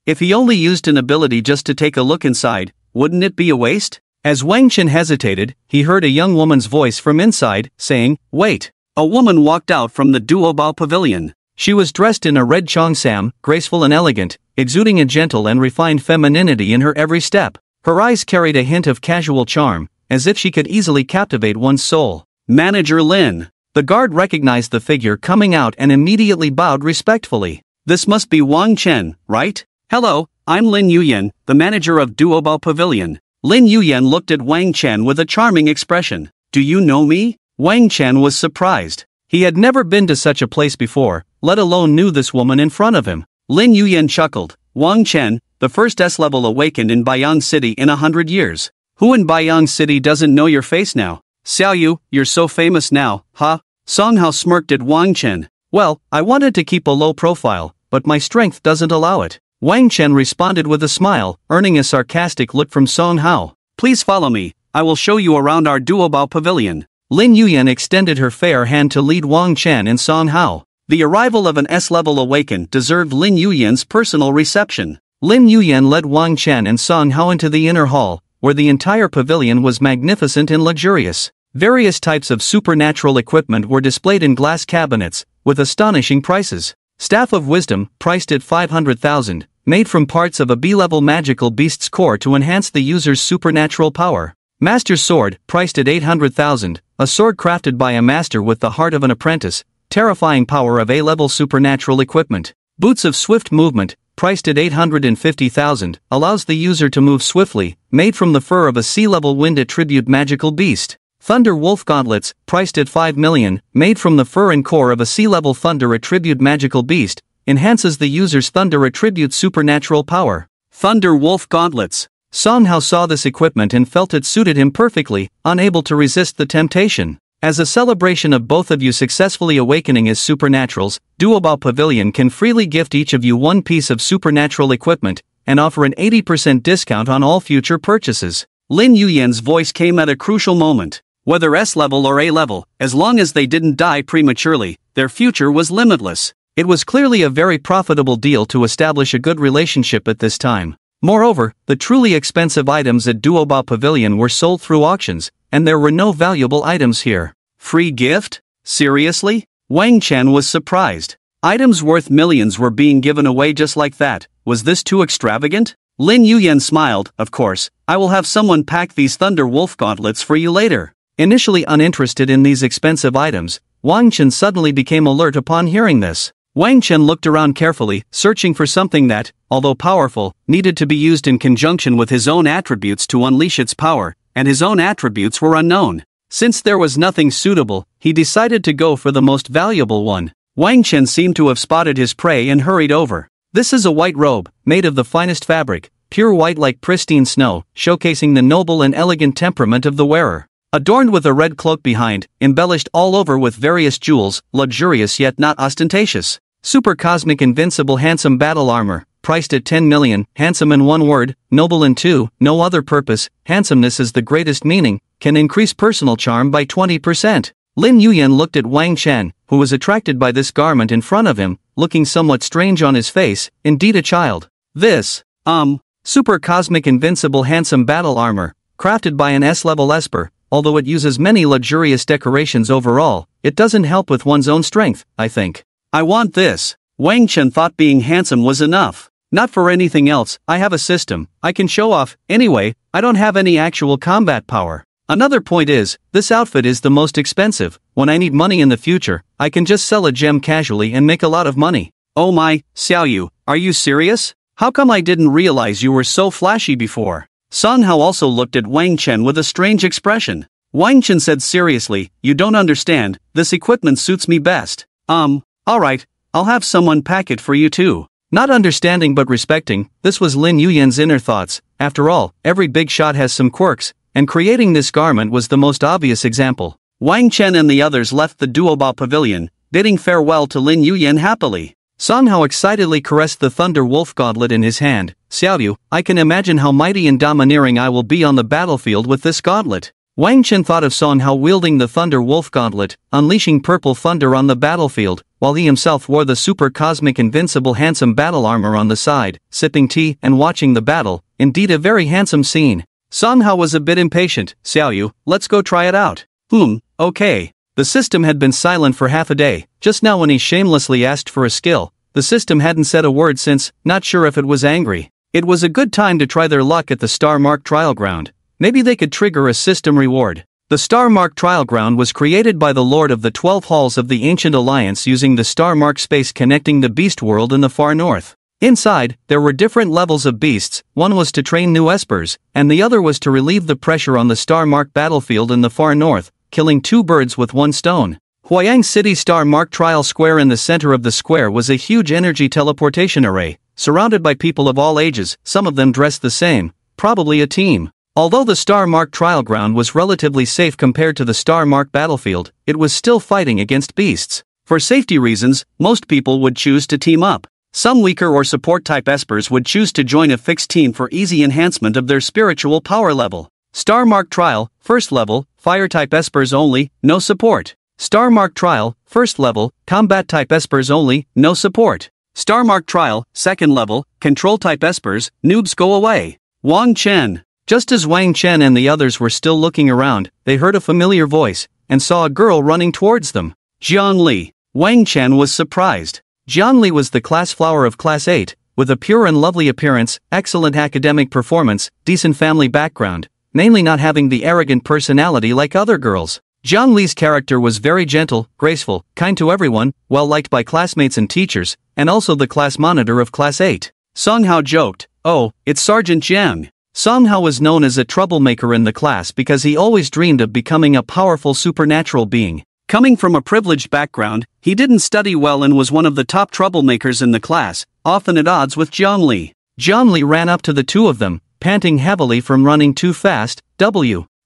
Speaker 1: If he only used an ability just to take a look inside, wouldn't it be a waste? As Wang Chen hesitated, he heard a young woman's voice from inside, saying, "Wait." A woman walked out from the Duobao pavilion. She was dressed in a red cheongsam, graceful and elegant, exuding a gentle and refined femininity in her every step. Her eyes carried a hint of casual charm, as if she could easily captivate one's soul. Manager Lin. The guard recognized the figure coming out and immediately bowed respectfully. "This must be Wang Chen, right? Hello, I'm Lin Yuyan, the manager of Duobao Pavilion." Lin Yuyan looked at Wang Chen with a charming expression. "Do you know me?" Wang Chen was surprised. He had never been to such a place before, let alone knew this woman in front of him. Lin Yuyan chuckled. "Wang Chen, the first S-level awakened in Baiyang City in 100 years. Who in Baiyang City doesn't know your face now? Xiaoyu, you're so famous now, huh?" Song Hao smirked at Wang Chen. "Well, I wanted to keep a low profile, but my strength doesn't allow it." Wang Chen responded with a smile, earning a sarcastic look from Song Hao. "Please follow me, I will show you around our Duobao pavilion." Lin Yuyan extended her fair hand to lead Wang Chen and Song Hao. The arrival of an S-level awakened deserved Lin Yuyan's personal reception. Lin Yuyan led Wang Chen and Song Hao into the inner hall, where the entire pavilion was magnificent and luxurious. Various types of supernatural equipment were displayed in glass cabinets, with astonishing prices. Staff of Wisdom, priced at 500,000, made from parts of a B-level magical beast's core to enhance the user's supernatural power. Master's Sword, priced at 800,000, a sword crafted by a master with the heart of an apprentice, terrifying power of A-level supernatural equipment. Boots of Swift Movement, priced at 850,000, allows the user to move swiftly, made from the fur of a sea-level wind attribute magical beast. Thunder Wolf Gauntlets, priced at 5 million, made from the fur and core of a sea-level thunder attribute magical beast, enhances the user's thunder attribute supernatural power. Thunder Wolf Gauntlets. Song Hao saw this equipment and felt it suited him perfectly, unable to resist the temptation. As a celebration of both of you successfully awakening as supernaturals, Duobao Pavilion can freely gift each of you one piece of supernatural equipment, and offer an 80% discount on all future purchases. Lin Yuyan's voice came at a crucial moment. Whether S-level or A-level, as long as they didn't die prematurely, their future was limitless. It was clearly a very profitable deal to establish a good relationship at this time. Moreover, the truly expensive items at Duobao Pavilion were sold through auctions, and there were no valuable items here. Free gift? Seriously? Wang Chen was surprised. Items worth millions were being given away just like that. Was this too extravagant? Lin Yuyan smiled. "Of course, I will have someone pack these Thunder Wolf Gauntlets for you later." Initially uninterested in these expensive items, Wang Chen suddenly became alert upon hearing this. Wang Chen looked around carefully, searching for something that, although powerful, needed to be used in conjunction with his own attributes to unleash its power, and his own attributes were unknown. Since there was nothing suitable, he decided to go for the most valuable one. Wang Chen seemed to have spotted his prey and hurried over. This is a white robe, made of the finest fabric, pure white like pristine snow, showcasing the noble and elegant temperament of the wearer. Adorned with a red cloak behind, embellished all over with various jewels, luxurious yet not ostentatious. Super Cosmic Invincible Handsome Battle Armor, priced at 10 million, handsome in one word, noble in two, no other purpose, handsomeness is the greatest meaning, can increase personal charm by 20%. Lin Yuyan looked at Wang Chen, who was attracted by this garment in front of him, looking somewhat strange on his face, indeed a child. This, Super Cosmic Invincible Handsome Battle Armor, crafted by an S-level Esper, although it uses many luxurious decorations overall, it doesn't help with one's own strength, I think. I want this. Wang Chen thought being handsome was enough. Not for anything else, I have a system I can show off. Anyway, I don't have any actual combat power. Another point is, this outfit is the most expensive. When I need money in the future, I can just sell a gem casually and make a lot of money. Oh my, Xiaoyu, are you serious? How come I didn't realize you were so flashy before? Song Hao also looked at Wang Chen with a strange expression. Wang Chen said seriously, "You don't understand, this equipment suits me best." Alright, I'll have someone pack it for you too. Not understanding but respecting, this was Lin Yuyan's inner thoughts. After all, every big shot has some quirks, and creating this garment was the most obvious example. Wang Chen and the others left the Duobao Pavilion, bidding farewell to Lin Yuyan happily. Song Hao excitedly caressed the Thunder Wolf Gauntlet in his hand. "Xiaoyu, I can imagine how mighty and domineering I will be on the battlefield with this gauntlet." Wang Chen thought of Song Hao wielding the Thunder Wolf Gauntlet, unleashing purple thunder on the battlefield, while he himself wore the super cosmic invincible handsome battle armor on the side, sipping tea and watching the battle. Indeed a very handsome scene. Song Hao was a bit impatient. Xiaoyu, let's go try it out. Okay. The system had been silent for half a day. Just now when he shamelessly asked for a skill, the system hadn't said a word since, not sure if it was angry. It was a good time to try their luck at the Star Mark trial ground. Maybe they could trigger a system reward. The Star Mark trial ground was created by the Lord of the 12 Halls of the Ancient Alliance using the Star Mark space connecting the Beast World in the far north. Inside, there were different levels of beasts. One was to train new espers, and the other was to relieve the pressure on the Star Mark battlefield in the far north, killing two birds with one stone. Huayang City Star Mark Trial Square. In the center of the square was a huge energy teleportation array, surrounded by people of all ages, some of them dressed the same, probably a team. Although the Star Mark trial ground was relatively safe compared to the Star Mark battlefield, it was still fighting against beasts. For safety reasons, most people would choose to team up. Some weaker or support type espers would choose to join a fixed team for easy enhancement of their spiritual power level. Star Mark Trial, first level, fire type espers only, no support. Star Mark Trial, first level, combat type espers only, no support. Star Mark Trial, second level, control type espers, noobs go away. Wang Chen. Just as Wang Chen and the others were still looking around, they heard a familiar voice, and saw a girl running towards them. Jiangli. Wang Chen was surprised. Jiangli was the class flower of Class 8, with a pure and lovely appearance, excellent academic performance, decent family background, mainly not having the arrogant personality like other girls. Jiangli's character was very gentle, graceful, kind to everyone, well liked by classmates and teachers, and also the class monitor of Class 8. Song Hao joked, "Oh, it's Sergeant Jiang." Song Hao was known as a troublemaker in the class because he always dreamed of becoming a powerful supernatural being. Coming from a privileged background, he didn't study well and was one of the top troublemakers in the class, often at odds with Jiangli. Jiangli ran up to the two of them, panting heavily from running too fast.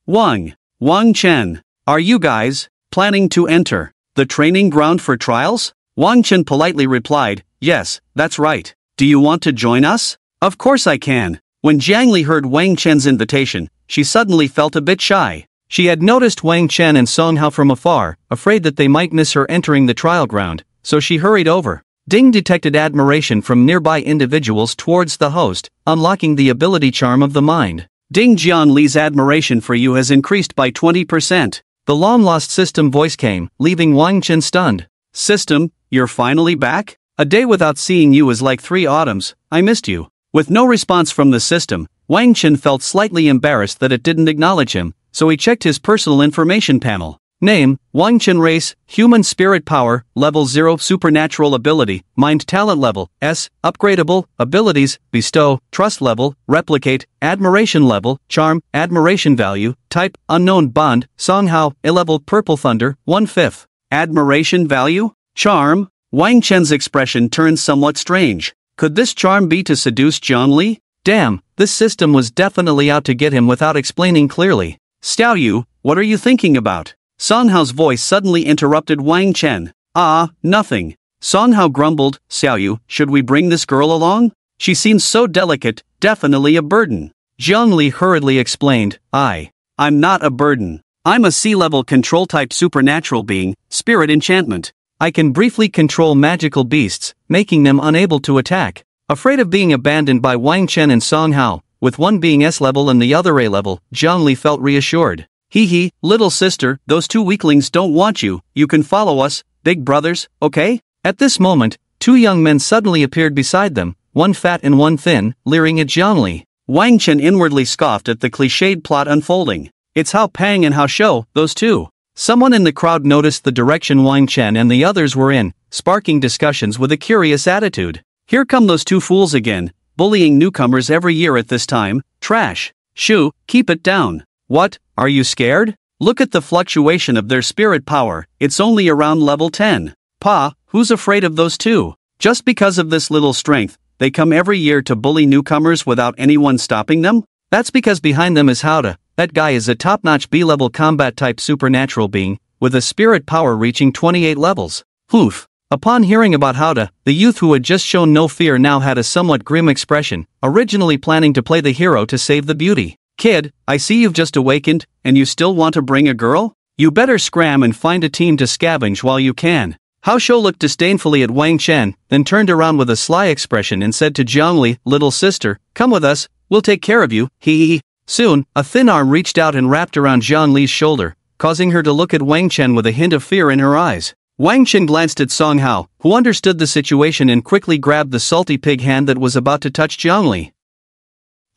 Speaker 1: Wang Chen. Are you guys planning to enter the training ground for trials? Wang Chen politely replied, yes, that's right. Do you want to join us? Of course I can. When Jiangli heard Wang Chen's invitation, she suddenly felt a bit shy. She had noticed Wang Chen and Song Hao from afar, afraid that they might miss her entering the trial ground, so she hurried over. Ding detected admiration from nearby individuals towards the host, unlocking the ability charm of the mind. Ding, Jianli's admiration for you has increased by 20%. The long-lost system voice came, leaving Wang Chen stunned. System, you're finally back? A day without seeing you is like 3 autumns, I missed you. With no response from the system, Wang Chen felt slightly embarrassed that it didn't acknowledge him, so he checked his personal information panel. Name, Wang Chen. Race, Human Spirit Power, Level 0 Supernatural Ability, Mind Talent Level, S, Upgradable, Abilities, Bestow, Trust Level, Replicate, Admiration Level, Charm, Admiration Value, Type, Unknown. Bond, Song Hao, A-Level. Purple Thunder, 1/5. Admiration Value? Charm? Wang Chen's expression turned somewhat strange. Could this charm be to seduce Jiangli? Damn, this system was definitely out to get him without explaining clearly. Xiaoyu, what are you thinking about? Song Hao's voice suddenly interrupted Wang Chen. Nothing. Song Hao grumbled, Xiaoyu, should we bring this girl along? She seems so delicate, definitely a burden. Jiangli hurriedly explained, I'm not a burden. I'm a sea-level control-type supernatural being, spirit enchantment. I can briefly control magical beasts, making them unable to attack. Afraid of being abandoned by Wang Chen and Song Hao, with one being S-level and the other A-level, Jiangli felt reassured. Hee, little sister, those 2 weaklings don't want you, you can follow us, big brothers, okay? At this moment, 2 young men suddenly appeared beside them, one fat and one thin, leering at Jiangli. Wang Chen inwardly scoffed at the cliched plot unfolding. It's Hao Pang and Hao Shou, those two. Someone in the crowd noticed the direction Wang Chen and the others were in, sparking discussions with a curious attitude. Here come those 2 fools again, bullying newcomers every year at this time, trash. Shu, keep it down. What, are you scared? Look at the fluctuation of their spirit power, it's only around level 10. Pa, who's afraid of those 2? Just because of this little strength, they come every year to bully newcomers without anyone stopping them? That's because behind them is Howda. That guy is a top-notch B-level combat-type supernatural being, with a spirit power reaching 28 levels. Oof. Upon hearing about Howda, the youth who had just shown no fear now had a somewhat grim expression, originally planning to play the hero to save the beauty. Kid, I see you've just awakened, and you still want to bring a girl? You better scram and find a team to scavenge while you can. Hao Shou looked disdainfully at Wang Chen, then turned around with a sly expression and said to Zhongli, "Little sister, come with us, we'll take care of you, hee." Soon, a thin arm reached out and wrapped around Zhongli's shoulder, causing her to look at Wang Chen with a hint of fear in her eyes. Wang Chen glanced at Song Hao, who understood the situation and quickly grabbed the salty pig hand that was about to touch Zhongli.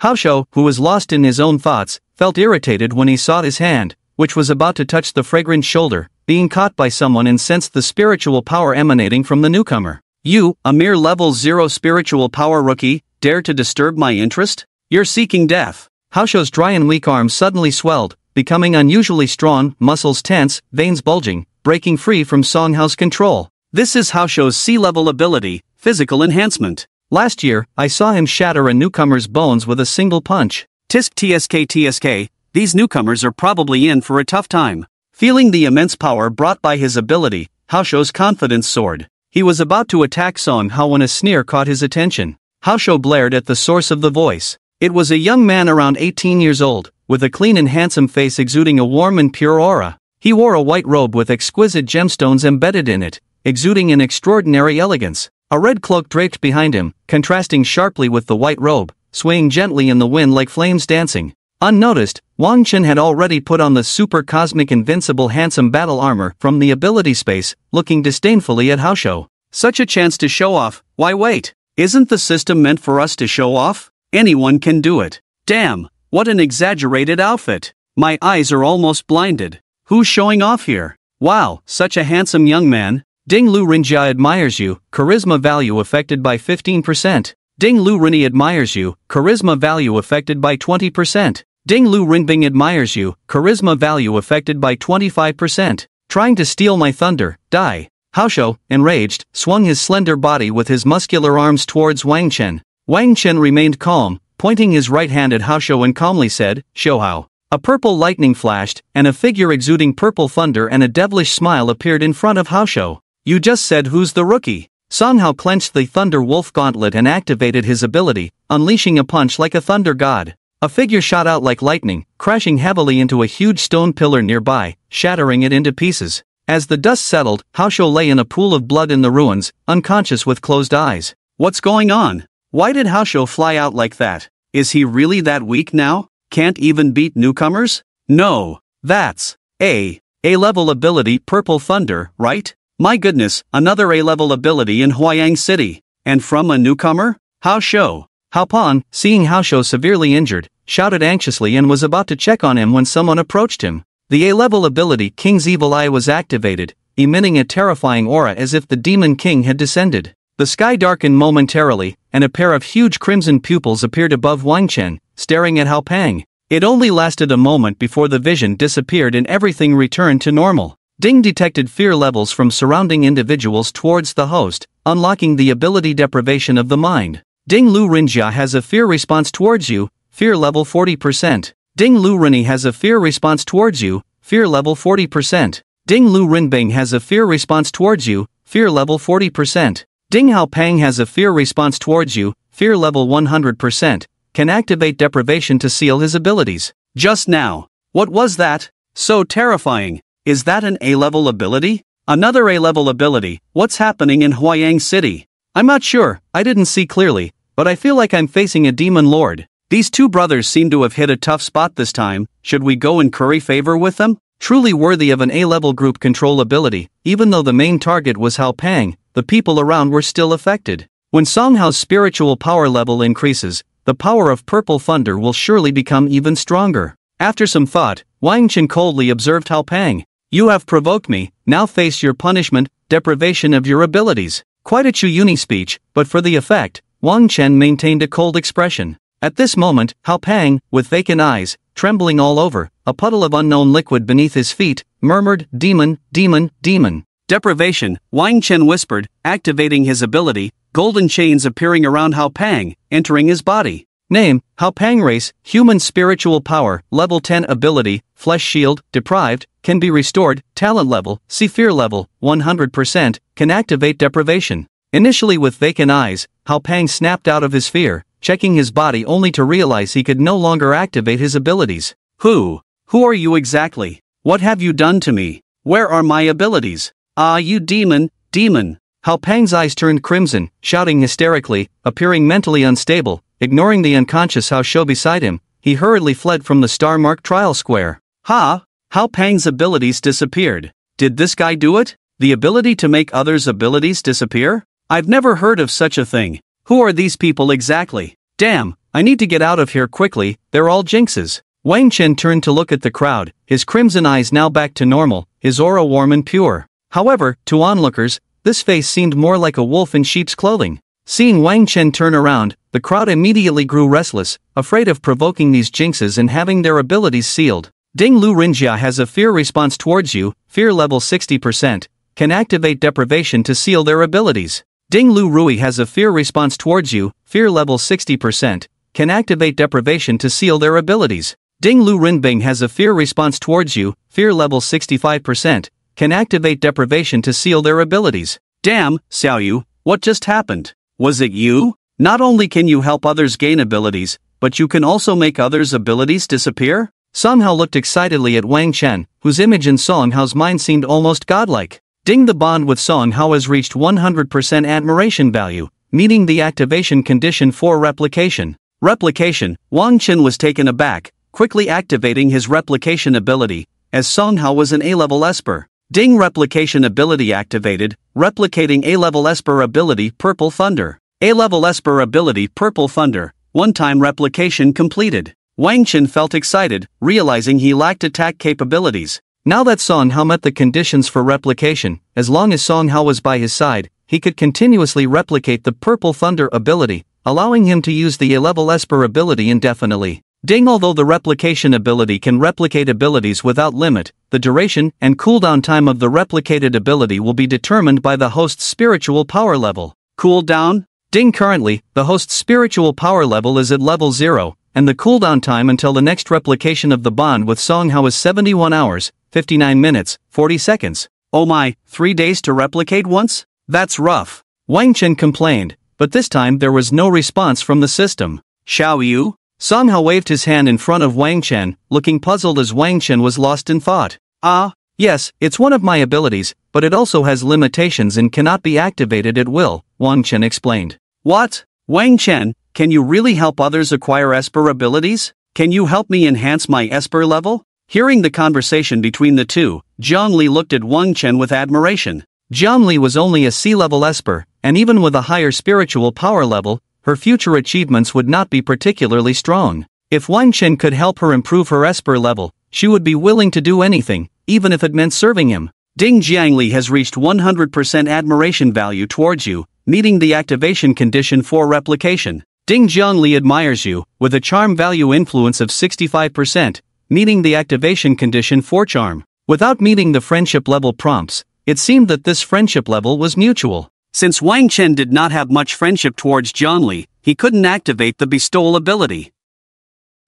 Speaker 1: Hao Shou, who was lost in his own thoughts, felt irritated when he saw his hand, which was about to touch the fragrant shoulder, being caught by someone, and sensed the spiritual power emanating from the newcomer. "You, a mere level 0 spiritual power rookie, dare to disturb my interest? You're seeking death." Hao Shou's dry and weak arms suddenly swelled, becoming unusually strong, muscles tense, veins bulging, breaking free from Song Hao's control. This is Hao Shou's C-level ability, physical enhancement. Last year, I saw him shatter a newcomer's bones with a single punch. TSK, these newcomers are probably in for a tough time. Feeling the immense power brought by his ability, Hao Shou's confidence soared. He was about to attack Song Hao when a sneer caught his attention. Hao Shou blared at the source of the voice. It was a young man around 18 years old, with a clean and handsome face exuding a warm and pure aura. He wore a white robe with exquisite gemstones embedded in it, exuding an extraordinary elegance. A red cloak draped behind him, contrasting sharply with the white robe, swaying gently in the wind like flames dancing. Unnoticed, Wang Chen had already put on the super cosmic invincible handsome battle armor from the ability space, looking disdainfully at Hao Shou. Such a chance to show off, why wait? Isn't the system meant for us to show off? Anyone can do it. Damn, what an exaggerated outfit. My eyes are almost blinded. Who's showing off here? Wow, such a handsome young man. Ding Lu Rinjia admires you, charisma value affected by 15%. Ding Lu Rini admires you, charisma value affected by 20%. Ding Lu Rinbing admires you, charisma value affected by 25%. Trying to steal my thunder, die. Hao Shou, enraged, swung his slender body with his muscular arms towards Wang Chen. Wang Chen remained calm, pointing his right hand at Hao Shou and calmly said, "Shou Hao." A purple lightning flashed, and a figure exuding purple thunder and a devilish smile appeared in front of Hao Shou. "You just said who's the rookie?" Song Hao clenched the Thunder Wolf gauntlet and activated his ability, unleashing a punch like a thunder god. A figure shot out like lightning, crashing heavily into a huge stone pillar nearby, shattering it into pieces. As the dust settled, Hao Shou lay in a pool of blood in the ruins, unconscious with closed eyes. What's going on? Why did Hao Shou fly out like that? Is he really that weak now? Can't even beat newcomers? No, that's A-level ability Purple Thunder, right? My goodness, another A-level ability in Huayang City. And from a newcomer? Hao Shou. Hao Pan, seeing Hao Shou severely injured, shouted anxiously and was about to check on him when someone approached him. The A-level ability King's Evil Eye was activated, emitting a terrifying aura as if the Demon King had descended. The sky darkened momentarily, and a pair of huge crimson pupils appeared above Wang Chen, staring at Hao Pang. It only lasted a moment before the vision disappeared and everything returned to normal. Ding detected fear levels from surrounding individuals towards the host, unlocking the ability deprivation of the mind. Ding Lu Rinjia has a fear response towards you, fear level 40%. Ding Lu Rini has a fear response towards you, fear level 40%. Ding Lu Rinbing has a fear response towards you, fear level 40%. Ding Hao Pang has a fear response towards you, fear level 100%. Can activate deprivation to seal his abilities. Just now. What was that? So terrifying. Is that an A-level ability? Another A-level ability. What's happening in Huayang City? I'm not sure, I didn't see clearly, but I feel like I'm facing a demon lord. These two brothers seem to have hit a tough spot this time. Should we go and curry favor with them? Truly worthy of an A-level group control ability. Even though the main target was Hao Pang, the people around were still affected. When Song Hao's spiritual power level increases, the power of Purple Thunder will surely become even stronger. After some thought, Wang Chen coldly observed Hao Pang. You have provoked me, now face your punishment, deprivation of your abilities. Quite a Chuyuni speech, but for the effect, Wang Chen maintained a cold expression. At this moment, Hao Pang, with vacant eyes, trembling all over, a puddle of unknown liquid beneath his feet, murmured, "Demon, demon, demon." Deprivation, Wang Chen whispered, activating his ability, golden chains appearing around Hao Pang, entering his body. Name, Hao Pang race, human spiritual power, level 10 ability, flesh shield, deprived, can be restored, talent level, see fear level, 100%, can activate deprivation. Initially with vacant eyes, Hao Pang snapped out of his fear, checking his body only to realize he could no longer activate his abilities. Who are you exactly? What have you done to me? Where are my abilities? Ah, you demon, Demon! How Pang's eyes turned crimson, shouting hysterically, appearing mentally unstable, ignoring the unconscious Hao Shou beside him, he hurriedly fled from the star-marked trial square. Ha! How Pang's abilities disappeared. Did this guy do it? The ability to make others' abilities disappear? I've never heard of such a thing. Who are these people exactly? Damn, I need to get out of here quickly, they're all jinxes. Wang Chen turned to look at the crowd, his crimson eyes now back to normal, his aura warm and pure. However, to onlookers, this face seemed more like a wolf in sheep's clothing. Seeing Wang Chen turn around, the crowd immediately grew restless, afraid of provoking these jinxes and having their abilities sealed. Ding Lu Rinjia has a fear response towards you, fear level 60%, can activate deprivation to seal their abilities. Ding Lu Rui has a fear response towards you, fear level 60%, can activate deprivation to seal their abilities. Ding Lu Rinbing has a fear response towards you, fear level 65%, can activate deprivation to seal their abilities. Damn, Xiaoyu, what just happened? Was it you? Not only can you help others gain abilities, but you can also make others' abilities disappear? Song Hao looked excitedly at Wang Chen, whose image in Song Hao's mind seemed almost godlike. Ding, the bond with Song Hao has reached 100% admiration value, meeting the activation condition for replication. Replication. Wang Chen was taken aback, quickly activating his replication ability, as Song Hao was an A-level Esper. Ding, replication ability activated, replicating A-level Esper ability Purple Thunder. A-level Esper ability Purple Thunder, one-time replication completed. Wang Chen felt excited, realizing he lacked attack capabilities. Now that Song Hao met the conditions for replication, as long as Song Hao was by his side, he could continuously replicate the Purple Thunder ability, allowing him to use the A-level Esper ability indefinitely. Ding, although the replication ability can replicate abilities without limit, the duration and cooldown time of the replicated ability will be determined by the host's spiritual power level. Cooldown? Ding, currently, the host's spiritual power level is at level 0, and the cooldown time until the next replication of the bond with Song Hao is 71 hours, 59 minutes, 40 seconds. Oh my, 3 days to replicate once? That's rough. Wang Chen complained, but this time there was no response from the system. Xiaoyu? Song Hao waved his hand in front of Wang Chen, looking puzzled as Wang Chen was lost in thought. Ah, yes, it's one of my abilities, but it also has limitations and cannot be activated at will, Wang Chen explained. What? Wang Chen, can you really help others acquire Esper abilities? Can you help me enhance my Esper level? Hearing the conversation between the two, Zhongli looked at Wang Chen with admiration. Zhongli was only a C-level Esper, and even with a higher spiritual power level, her future achievements would not be particularly strong. If Wang Chen could help her improve her Esper level, she would be willing to do anything, even if it meant serving him. Ding Jiangli has reached 100% admiration value towards you, meeting the activation condition for replication. Ding Jiangli admires you, with a charm value influence of 65%, meeting the activation condition for charm. Without meeting the friendship level prompts, it seemed that this friendship level was mutual. Since Wang Chen did not have much friendship towards Zhongli, he couldn't activate the bestowal ability.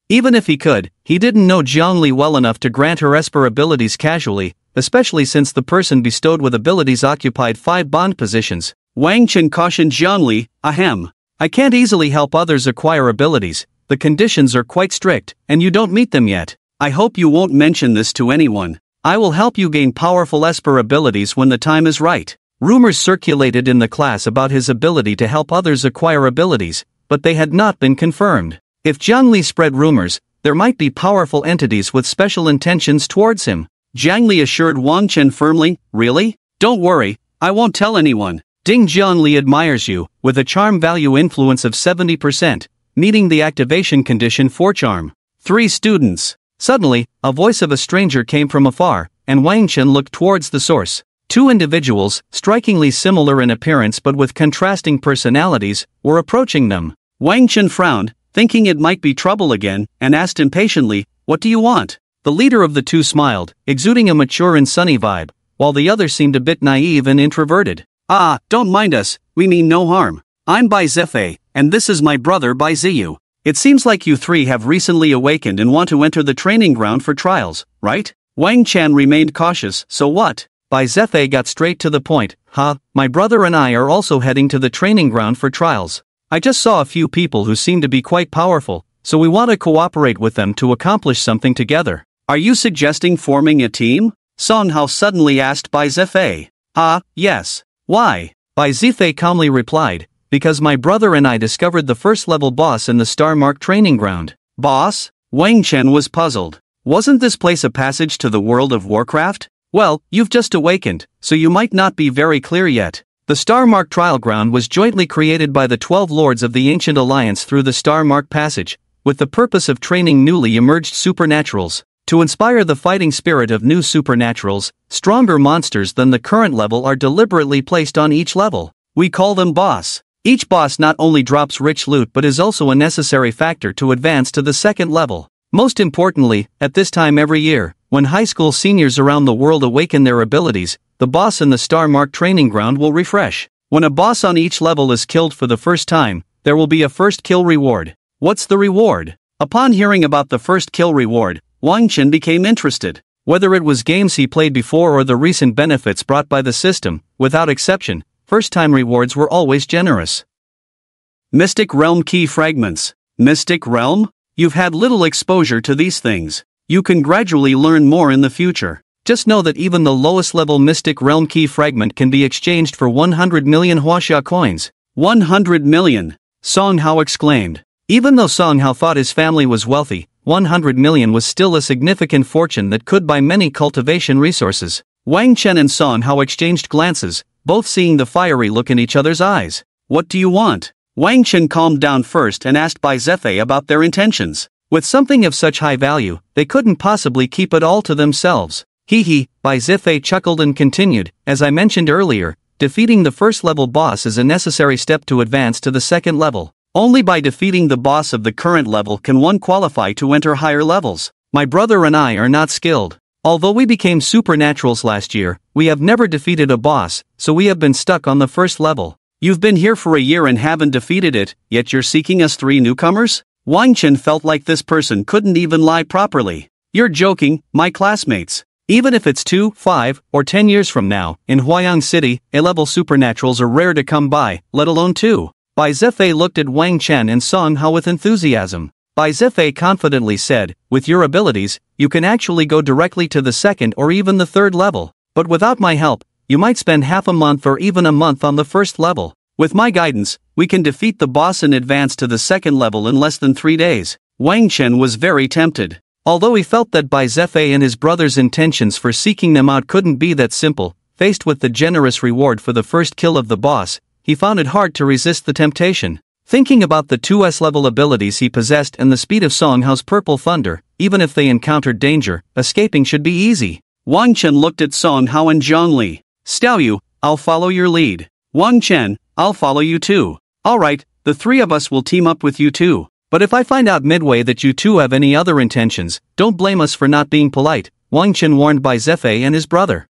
Speaker 1: Even if he could, he didn't know Zhongli well enough to grant her Esper abilities casually, especially since the person bestowed with abilities occupied 5 bond positions. Wang Chen cautioned Zhongli, ahem. I can't easily help others acquire abilities, the conditions are quite strict, and you don't meet them yet. I hope you won't mention this to anyone. I will help you gain powerful Esper abilities when the time is right. Rumors circulated in the class about his ability to help others acquire abilities, but they had not been confirmed. If Jiang Li spread rumors, there might be powerful entities with special intentions towards him. Jiang Li assured Wang Chen firmly, really? Don't worry, I won't tell anyone. Ding Jiang Li admires you, with a charm value influence of 70%, meeting the activation condition for charm. 3 students. Suddenly, a voice of a stranger came from afar, and Wang Chen looked towards the source. 2 individuals, strikingly similar in appearance but with contrasting personalities, were approaching them. Wang Chen frowned, thinking it might be trouble again, and asked impatiently, "What do you want?" The leader of the 2 smiled, exuding a mature and sunny vibe, while the other seemed a bit naive and introverted. "Ah, don't mind us, we mean no harm. I'm Bai Zefei, and this is my brother Bai Ziyu. It seems like you 3 have recently awakened and want to enter the training ground for trials, right?" Wang Chen remained cautious, "So what?" Bai Zefei got straight to the point. My brother and I are also heading to the training ground for trials. I just saw a few people who seem to be quite powerful, so we want to cooperate with them to accomplish something together." "Are you suggesting forming a team?" Song Hao suddenly asked Bai Zefei. Yes. Why? Bai Zifei calmly replied, because my brother and I discovered the first level boss in the Star Mark training ground. Boss? Wang Chen was puzzled. Wasn't this place a passage to the world of Warcraft? Well, you've just awakened, so you might not be very clear yet. The Star Mark trial ground was jointly created by the 12 lords of the Ancient Alliance through the Star Mark passage, with the purpose of training newly emerged supernaturals. To inspire the fighting spirit of new supernaturals, stronger monsters than the current level are deliberately placed on each level. We call them boss. Each boss not only drops rich loot but is also a necessary factor to advance to the second level. Most importantly, at this time every year, when high school seniors around the world awaken their abilities, the boss in the Star Mark training ground will refresh. When a boss on each level is killed for the first time, there will be a first kill reward. What's the reward? Upon hearing about the first kill reward, Wang Chen became interested. Whether it was games he played before or the recent benefits brought by the system, without exception, first-time rewards were always generous. Mystic Realm Key Fragments. Mystic Realm? You've had little exposure to these things. You can gradually learn more in the future. Just know that even the lowest level Mystic Realm Key Fragment can be exchanged for 100 million Huaxia coins. 100 million! Song Hao exclaimed. Even though Song Hao thought his family was wealthy, 100 million was still a significant fortune that could buy many cultivation resources. Wang Chen and Song Hao exchanged glances, both seeing the fiery look in each other's eyes. What do you want? Wang Chen calmed down first and asked Bai Zifei about their intentions. With something of such high value, they couldn't possibly keep it all to themselves. Hee, Bai Zifei chuckled and continued, as I mentioned earlier, defeating the first level boss is a necessary step to advance to the second level. Only by defeating the boss of the current level can one qualify to enter higher levels. My brother and I are not skilled. Although we became supernaturals last year, we have never defeated a boss, so we have been stuck on the first level. You've been here for a year and haven't defeated it, yet you're seeking us 3 newcomers? Wang Chen felt like this person couldn't even lie properly. You're joking, my classmates. Even if it's 2, 5, or 10 years from now, in Huayang City, A-level supernaturals are rare to come by, let alone 2. Bai Zifei looked at Wang Chen and Song Hao with enthusiasm. Bai Zifei confidently said, with your abilities, you can actually go directly to the second or even the third level. But without my help, you might spend half a month or even a month on the first level. With my guidance, we can defeat the boss and advance to the second level in less than 3 days. Wang Chen was very tempted. Although he felt that Bai Zifei and his brother's intentions for seeking them out couldn't be that simple, faced with the generous reward for the first kill of the boss, he found it hard to resist the temptation. Thinking about the 2S level abilities he possessed and the speed of Song Hao's Purple Thunder, even if they encountered danger, escaping should be easy. Wang Chen looked at Song Hao and Zhang Li. Xiao Yu, I'll follow your lead. Wang Chen, I'll follow you too. Alright, the 3 of us will team up with you too. But if I find out midway that you two have any other intentions, don't blame us for not being polite, Wang Chen warned Bai Zifei and his brother.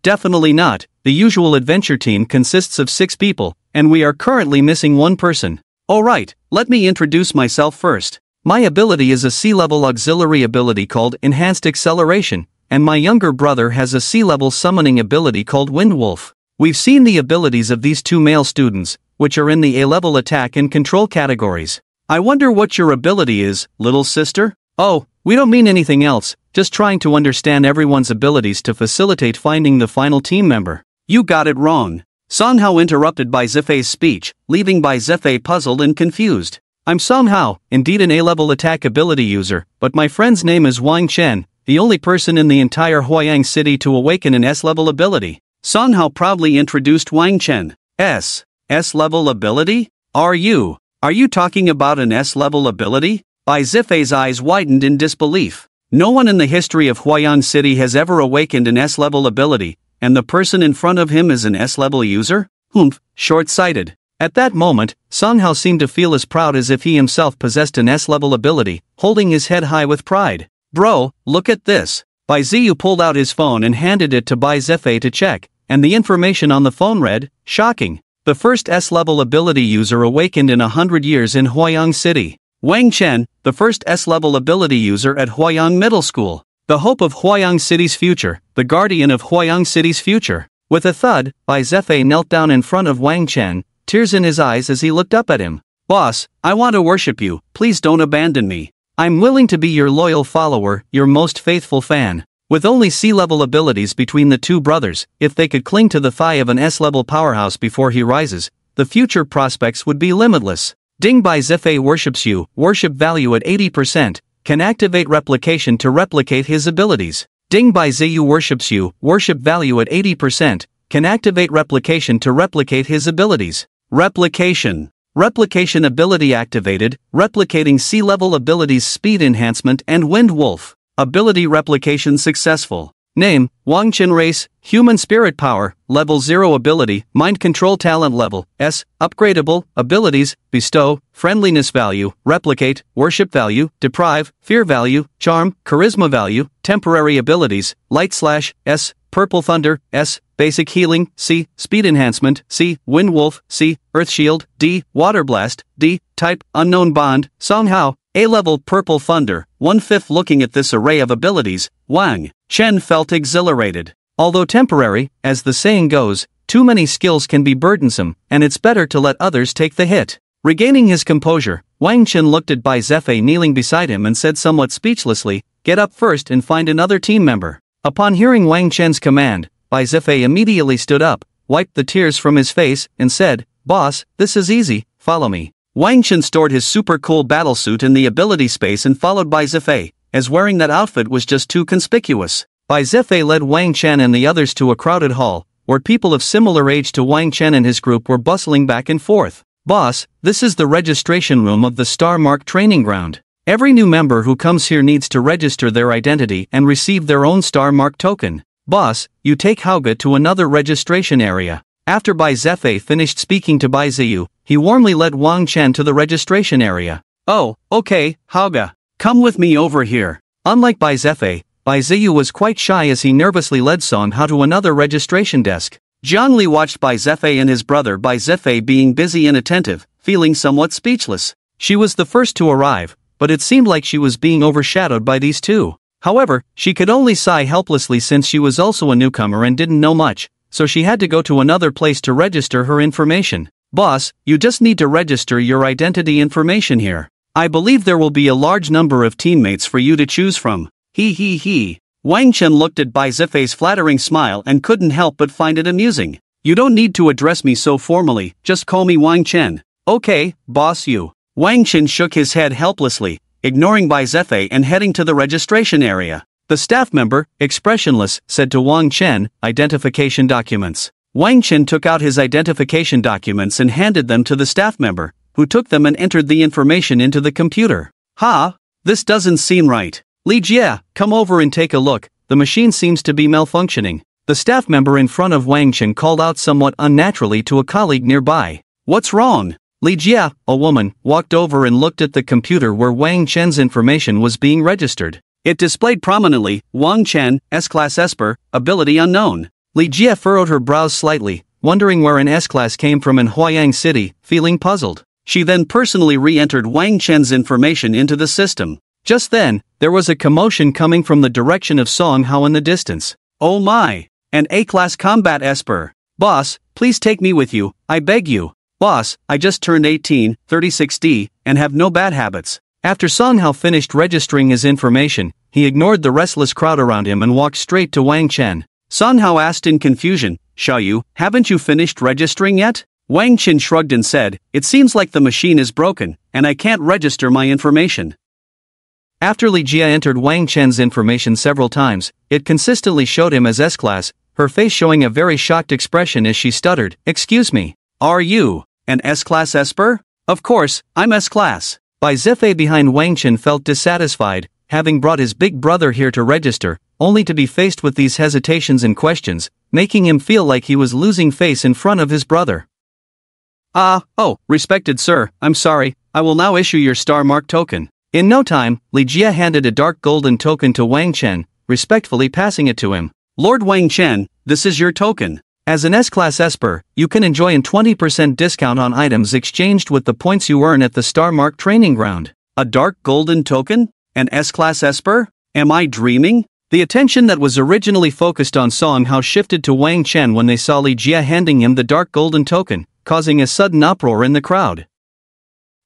Speaker 1: Definitely not. The usual adventure team consists of 6 people, and we are currently missing 1 person. Alright, let me introduce myself first. My ability is a C-level auxiliary ability called Enhanced Acceleration, and my younger brother has a C-level summoning ability called Wind Wolf. We've seen the abilities of these 2 male students, which are in the A-level attack and control categories. I wonder what your ability is, little sister? Oh, we don't mean anything else, just trying to understand everyone's abilities to facilitate finding the final team member. You got it wrong. Song Hao interrupted Bai Zifei's speech, leaving Bai Zifei puzzled and confused. I'm Song Hao, indeed an A-level attack ability user, but my friend's name is Wang Chen, the only person in the entire Huayang City to awaken an S-level ability. Song Hao proudly introduced Wang Chen. S-level ability? Are you talking about an S-level ability? Bai Zifei's eyes widened in disbelief. No one in the history of Huayang City has ever awakened an S-level ability, and the person in front of him is an S-level user? Humph, short-sighted. At that moment, Song Hao seemed to feel as proud as if he himself possessed an S-level ability, holding his head high with pride. Bro, look at this. Bai Ziyu pulled out his phone and handed it to Bai Zifei to check, and the information on the phone read, shocking. The first S-level ability user awakened in 100 years in Huayang City. Wang Chen, the first S-level ability user at Huayang Middle School. The hope of Huayang City's future, the guardian of Huayang City's future. With a thud, Bai Zifei knelt down in front of Wang Chen, tears in his eyes as he looked up at him. Boss, I want to worship you, please don't abandon me. I'm willing to be your loyal follower, your most faithful fan. With only C-level abilities between the two brothers, if they could cling to the thigh of an S-level powerhouse before he rises, the future prospects would be limitless. Ding Bai Zifei worships you, worship value at 80%, can activate replication to replicate his abilities. Ding Bai Ziyu worships you, worship value at 80%, can activate replication to replicate his abilities. Replication. Replication ability activated, replicating C-level abilities speed enhancement and Wind Wolf. Ability replication successful. Name, Wang Qin race, human spirit power, level 0 ability, mind control talent level, S, upgradable, abilities, bestow, friendliness value, replicate, worship value, deprive, fear value, charm, charisma value, temporary abilities, light slash, S, purple thunder, S, basic healing, C, speed enhancement, C, wind wolf, C, earth shield, D, water blast, D, type, unknown bond, Songhao, A-level purple thunder. 1/5 looking at this array of abilities, Wang Chen felt exhilarated. Although temporary, as the saying goes, too many skills can be burdensome, and it's better to let others take the hit. Regaining his composure, Wang Chen looked at Bai Zifei kneeling beside him and said somewhat speechlessly, "Get up first and find another team member." Upon hearing Wang Chen's command, Bai Zifei immediately stood up, wiped the tears from his face, and said, "Boss, this is easy, follow me." Wang Chen stored his super cool battlesuit in the ability space and followed Bai Zifei, as wearing that outfit was just too conspicuous. Bai Zifei led Wang Chen and the others to a crowded hall, where people of similar age to Wang Chen and his group were bustling back and forth. "Boss, this is the registration room of the Star Mark training ground. Every new member who comes here needs to register their identity and receive their own Star Mark token. Boss, you take Hauga to another registration area." After Bai Zifei finished speaking to Bai Ziyu, he warmly led Wang Chen to the registration area. "Oh, okay, Hauga. Come with me over here." Unlike Bai Zifei, Bai Ziyu was quite shy as he nervously led Song Hao to another registration desk. Jiang Li watched Bai Zifei and his brother Bai Zifei being busy and attentive, feeling somewhat speechless. She was the first to arrive, but it seemed like she was being overshadowed by these two. However, she could only sigh helplessly since she was also a newcomer and didn't know much, so she had to go to another place to register her information. "Boss, you just need to register your identity information here. I believe there will be a large number of teammates for you to choose from." He. Wang Chen looked at Bai Zifei's flattering smile and couldn't help but find it amusing. "You don't need to address me so formally, just call me Wang Chen." "Okay, boss you." Wang Chen shook his head helplessly, ignoring Bai Zifei and heading to the registration area. The staff member, expressionless, said to Wang Chen, "Identification documents." Wang Chen took out his identification documents and handed them to the staff member, who took them and entered the information into the computer. "Ha! This doesn't seem right. Li Jie, come over and take a look, the machine seems to be malfunctioning." The staff member in front of Wang Chen called out somewhat unnaturally to a colleague nearby. "What's wrong?" Li Jie, a woman, walked over and looked at the computer where Wang Chen's information was being registered. It displayed prominently, Wang Chen, S-Class Esper, ability unknown. Li Jie furrowed her brows slightly, wondering where an S-Class came from in Huayang City, feeling puzzled. She then personally re-entered Wang Chen's information into the system. Just then, there was a commotion coming from the direction of Song Hao in the distance. "Oh my! An A-Class Combat Esper! Boss, please take me with you, I beg you." "Boss, I just turned 18, 36D, and have no bad habits." After Song Hao finished registering his information, he ignored the restless crowd around him and walked straight to Wang Chen. Song Hao asked in confusion, "Xiaoyu, haven't you finished registering yet?" Wang Chen shrugged and said, "It seems like the machine is broken, and I can't register my information." After Li Jie entered Wang Chen's information several times, it consistently showed him as S-Class, her face showing a very shocked expression as she stuttered, "Excuse me, are you an S-Class Esper?" "Of course, I'm S-Class." Bai Zifei behind Wang Chen felt dissatisfied, having brought his big brother here to register, only to be faced with these hesitations and questions, making him feel like he was losing face in front of his brother. Respected sir, I'm sorry, I will now issue your Star Mark token." In no time, Li Jie handed a dark golden token to Wang Chen, respectfully passing it to him. "Lord Wang Chen, this is your token. As an S-Class Esper, you can enjoy a 20% discount on items exchanged with the points you earn at the Star Mark training ground." A dark golden token? An S-Class Esper? Am I dreaming? The attention that was originally focused on Song Hao shifted to Wang Chen when they saw Li Jie handing him the dark golden token, causing a sudden uproar in the crowd.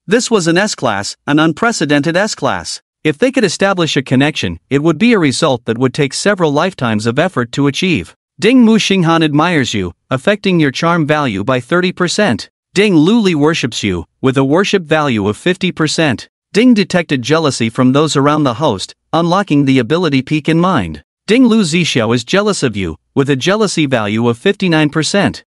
Speaker 1: This was an S-Class, an unprecedented S-Class. If they could establish a connection, it would be a result that would take several lifetimes of effort to achieve. Ding Mu Xinghan admires you, affecting your charm value by 30%. Ding Lu Li worships you, with a worship value of 50%. Ding detected jealousy from those around the host, unlocking the ability peak in mind. Ding Lu Zixiao is jealous of you, with a jealousy value of 59%.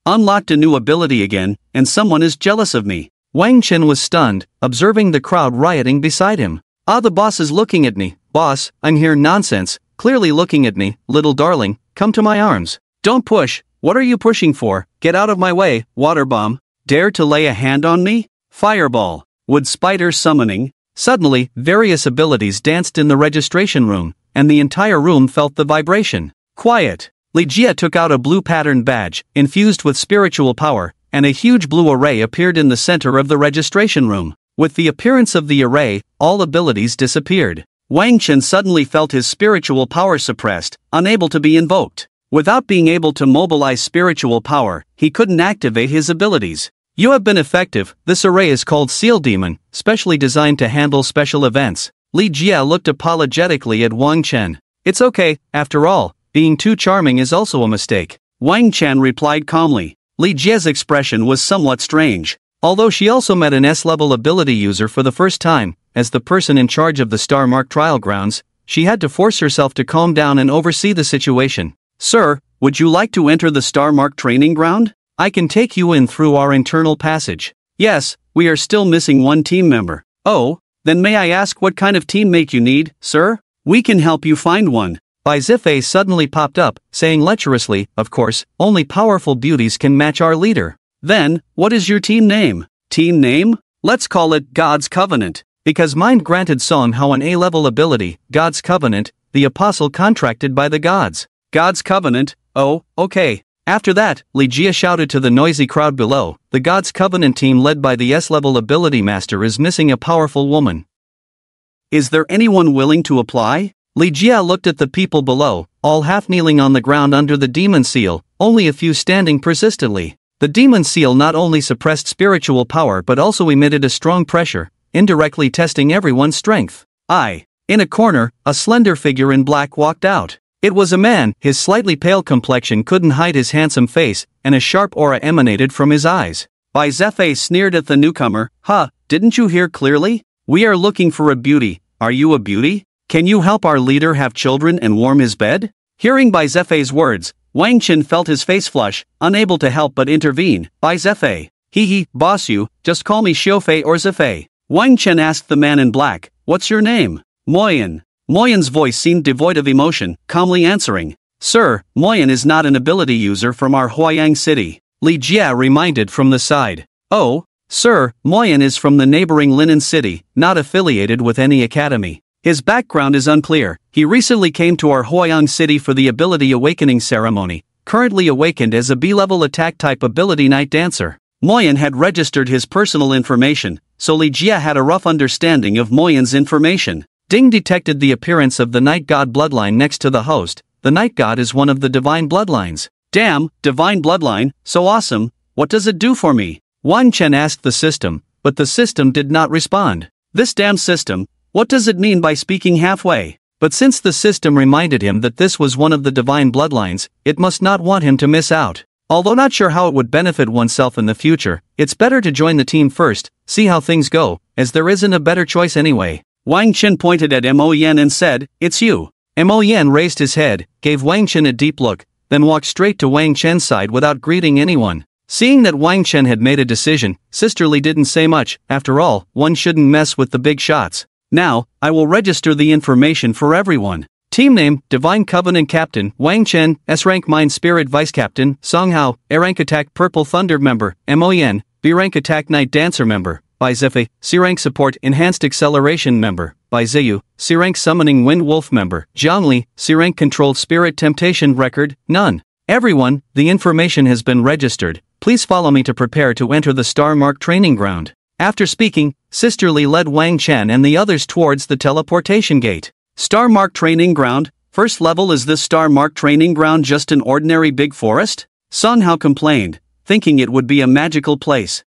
Speaker 1: Unlocked a new ability again, and someone is jealous of me. Wang Chen was stunned, observing the crowd rioting beside him. The boss is looking at me. Boss, I'm here. Nonsense, clearly looking at me. Little darling, come to my arms. Don't push. What are you pushing for? Get out of my way. Water bomb. Dare to lay a hand on me? Fireball. Wood spider summoning. Suddenly, various abilities danced in the registration room, and the entire room felt the vibration. Quiet. Li Jia took out a blue patterned badge, infused with spiritual power, and a huge blue array appeared in the center of the registration room. With the appearance of the array, all abilities disappeared. Wang Chen suddenly felt his spiritual power suppressed, unable to be invoked. Without being able to mobilize spiritual power, he couldn't activate his abilities. You have been effective. This array is called Seal Demon, specially designed to handle special events. Li Jia looked apologetically at Wang Chen. It's okay, after all, being too charming is also a mistake. Wang Chen replied calmly. Li Jia's expression was somewhat strange. Although she also met an S-level ability user for the first time, as the person in charge of the Star Mark trial grounds, she had to force herself to calm down and oversee the situation. Sir, would you like to enter the Star Mark training ground? I can take you in through our internal passage. Yes, we are still missing one team member. Oh, then may I ask what kind of teammate you need, sir? We can help you find one. Bai Zifei suddenly popped up, saying lecherously, of course, only powerful beauties can match our leader. Then, what is your team name? Team name? Let's call it God's Covenant. Because mind granted Song Hao an A-level ability, God's Covenant, the apostle contracted by the gods. God's Covenant, oh, okay. After that, Li Jia shouted to the noisy crowd below, the God's Covenant team led by the S-level ability master is missing a powerful woman. Is there anyone willing to apply? Li Jia looked at the people below, all half kneeling on the ground under the demon seal, only a few standing persistently. The demon seal not only suppressed spiritual power but also emitted a strong pressure, indirectly testing everyone's strength. In a corner, a slender figure in black walked out. It was a man. His slightly pale complexion couldn't hide his handsome face, and a sharp aura emanated from his eyes. Bai Zefei sneered at the newcomer. Didn't you hear clearly? We are looking for a beauty. Are you a beauty? Can you help our leader have children and warm his bed? Hearing Bai Zefei's words, Wang Chen felt his face flush, unable to help but intervene. Bai Zefei. Boss you, just call me Xiufei or Zefei. Wang Chen asked the man in black, what's your name? Moyan. Moyan's voice seemed devoid of emotion, calmly answering. Sir, Moyan is not an ability user from our Huayang city. Li Jia reminded from the side. Oh, sir, Moyan is from the neighboring Linen city, not affiliated with any academy. His background is unclear. He recently came to our Huayang city for the ability awakening ceremony, currently awakened as a B-level attack type ability night dancer. Moyan had registered his personal information, so Li Jia had a rough understanding of Moyan's information. Ding detected the appearance of the night god bloodline next to the host. The night god is one of the divine bloodlines. Damn, divine bloodline, so awesome. What does it do for me? Wang Chen asked the system, but the system did not respond. This damn system. What does it mean by speaking halfway? But since the system reminded him that this was one of the divine bloodlines, it must not want him to miss out. Although not sure how it would benefit oneself in the future, it's better to join the team first, see how things go, as there isn't a better choice anyway. Wang Chen pointed at Mo Yan and said, it's you. Mo Yan raised his head, gave Wang Chen a deep look, then walked straight to Wang Chen's side without greeting anyone. Seeing that Wang Chen had made a decision, Sister Li didn't say much. After all, one shouldn't mess with the big shots. Now, I will register the information for everyone. Team name, Divine Covenant Captain, Wang Chen, S-Rank Mind Spirit Vice Captain, Song Hao, A-Rank Attack Purple Thunder Member, Mo Yan, B-Rank Attack Night Dancer Member, Bai Zefei, C-Rank Support Enhanced Acceleration Member, Bai Ziyu, C-Rank Summoning Wind Wolf Member, Zhang Li, C-Rank Controlled Spirit Temptation Record, none. Everyone, the information has been registered. Please follow me to prepare to enter the Star Mark training ground. After speaking, Sister Li led Wang Chen and the others towards the teleportation gate. Star Mark training ground? First level. Is this Star Mark training ground just an ordinary big forest? Song Hao complained, thinking it would be a magical place.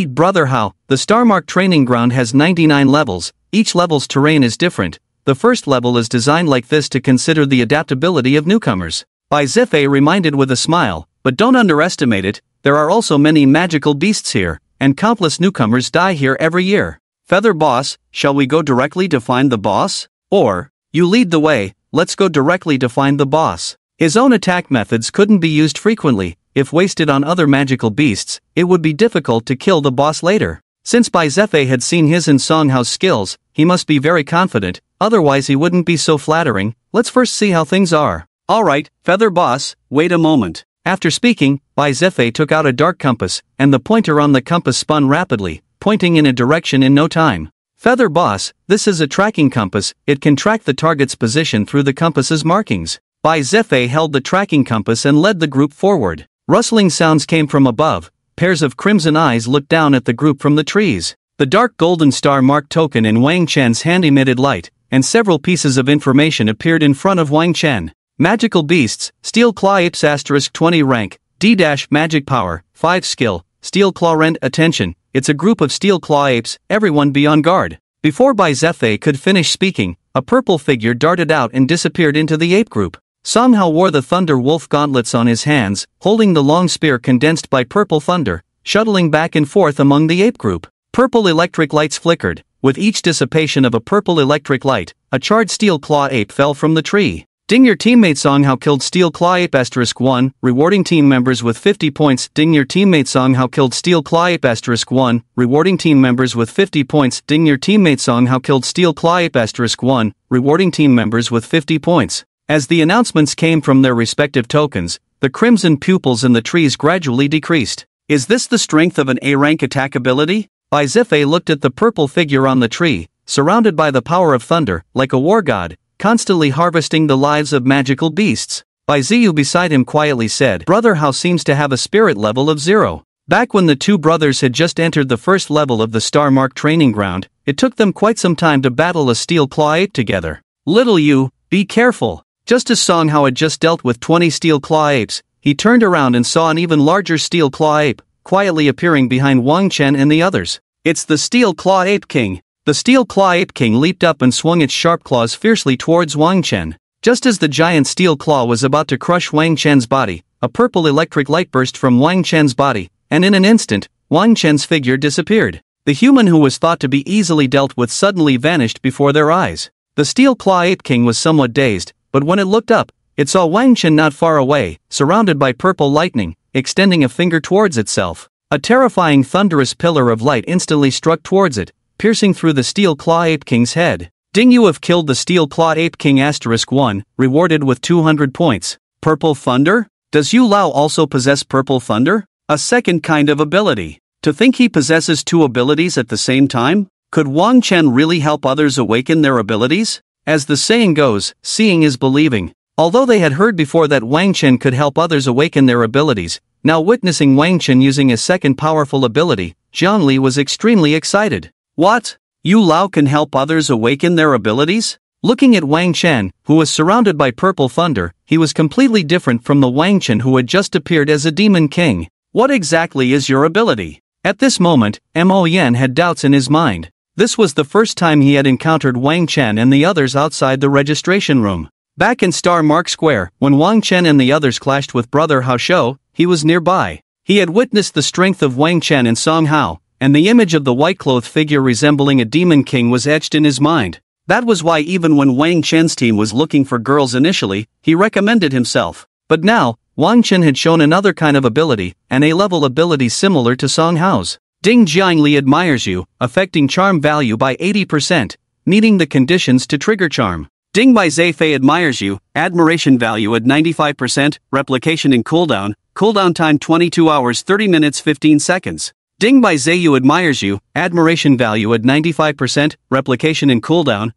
Speaker 1: Brother Hao, the Star Mark training ground has 99 levels, each level's terrain is different. The first level is designed like this to consider the adaptability of newcomers. Bai Zifei reminded with a smile, but don't underestimate it, there are also many magical beasts here, and countless newcomers die here every year. Feather Boss, shall we go directly to find the boss? Or, you lead the way, let's go directly to find the boss. His own attack methods couldn't be used frequently. If wasted on other magical beasts, it would be difficult to kill the boss later. Since Bai Zifei had seen his and Song Hao's skills, he must be very confident, otherwise he wouldn't be so flattering. Let's first see how things are. Alright, Feather Boss, wait a moment. After speaking, Bai Zifei took out a dark compass, and the pointer on the compass spun rapidly, pointing in a direction in no time. Feather Boss, this is a tracking compass, it can track the target's position through the compass's markings. Bai Zifei held the tracking compass and led the group forward. Rustling sounds came from above, pairs of crimson eyes looked down at the group from the trees. The dark golden star marked token in Wang Chen's hand emitted light, and several pieces of information appeared in front of Wang Chen. Magical beasts, Steel Claw Apes *20 rank, D-magic power, 5 skill, Steel Claw Rend attention, it's a group of Steel Claw Apes, everyone be on guard. Before Bai Zifei could finish speaking, a purple figure darted out and disappeared into the ape group. Song Hao wore the Thunder Wolf gauntlets on his hands, holding the long spear condensed by purple thunder, shuttling back and forth among the ape group. Purple electric lights flickered. With each dissipation of a purple electric light, a charred Steel Claw Ape fell from the tree. Ding, your teammate Song Hao killed Steel Claw Ape *1, rewarding team members with 50 points. Ding, your teammate Song Hao killed Steel Claw Ape *1, rewarding team members with 50 points. Ding, your teammate Song Hao killed Steel Claw Ape *1, rewarding team members with 50 points. As the announcements came from their respective tokens, the crimson pupils in the trees gradually decreased. Is this the strength of an A-rank attack ability? Bai Zifei looked at the purple figure on the tree, surrounded by the power of thunder, like a war god, constantly harvesting the lives of magical beasts. Bai Ziyu beside him quietly said, Brother Hao seems to have a spirit level of 0. Back when the two brothers had just entered the first level of the Star Mark training ground, it took them quite some time to battle a Steel Claw Ape together. Little you, be careful. Just as Song Hao had just dealt with 20 Steel Claw Apes, he turned around and saw an even larger Steel Claw Ape, quietly appearing behind Wang Chen and the others. It's the Steel Claw Ape King. The Steel Claw Ape King leaped up and swung its sharp claws fiercely towards Wang Chen. Just as the giant steel claw was about to crush Wang Chen's body, a purple electric light burst from Wang Chen's body, and in an instant, Wang Chen's figure disappeared. The human who was thought to be easily dealt with suddenly vanished before their eyes. The Steel Claw Ape King was somewhat dazed, but when it looked up, it saw Wang Chen not far away, surrounded by purple lightning, extending a finger towards itself. A terrifying thunderous pillar of light instantly struck towards it, piercing through the Steel Claw Ape King's head. Ding, you have killed the Steel Claw Ape King *1, rewarded with 200 points. Purple Thunder? Does Yu Lao also possess Purple Thunder? A second kind of ability. To think he possesses two abilities at the same time? Could Wang Chen really help others awaken their abilities? As the saying goes, seeing is believing. Although they had heard before that Wang Chen could help others awaken their abilities, now witnessing Wang Chen using a second powerful ability, Zhangli was extremely excited. What? Yu Lao can help others awaken their abilities? Looking at Wang Chen, who was surrounded by purple thunder, he was completely different from the Wang Chen who had just appeared as a demon king. What exactly is your ability? At this moment, Mo Yan had doubts in his mind. This was the first time he had encountered Wang Chen and the others outside the registration room. Back in Star Mark Square, when Wang Chen and the others clashed with Brother Hao Shou, he was nearby. He had witnessed the strength of Wang Chen and Song Hao, and the image of the white-clothed figure resembling a demon king was etched in his mind. That was why even when Wang Chen's team was looking for girls initially, he recommended himself. But now, Wang Chen had shown another kind of ability, an A-level ability similar to Song Hao's. Ding Jiangli admires you, affecting charm value by 80%, needing the conditions to trigger charm. Ding Bai Zifei admires you, admiration value at 95%, replication in cooldown time 22 hours 30 minutes 15 seconds. Ding Bai Ziyu admires you, admiration value at 95%, replication in cooldown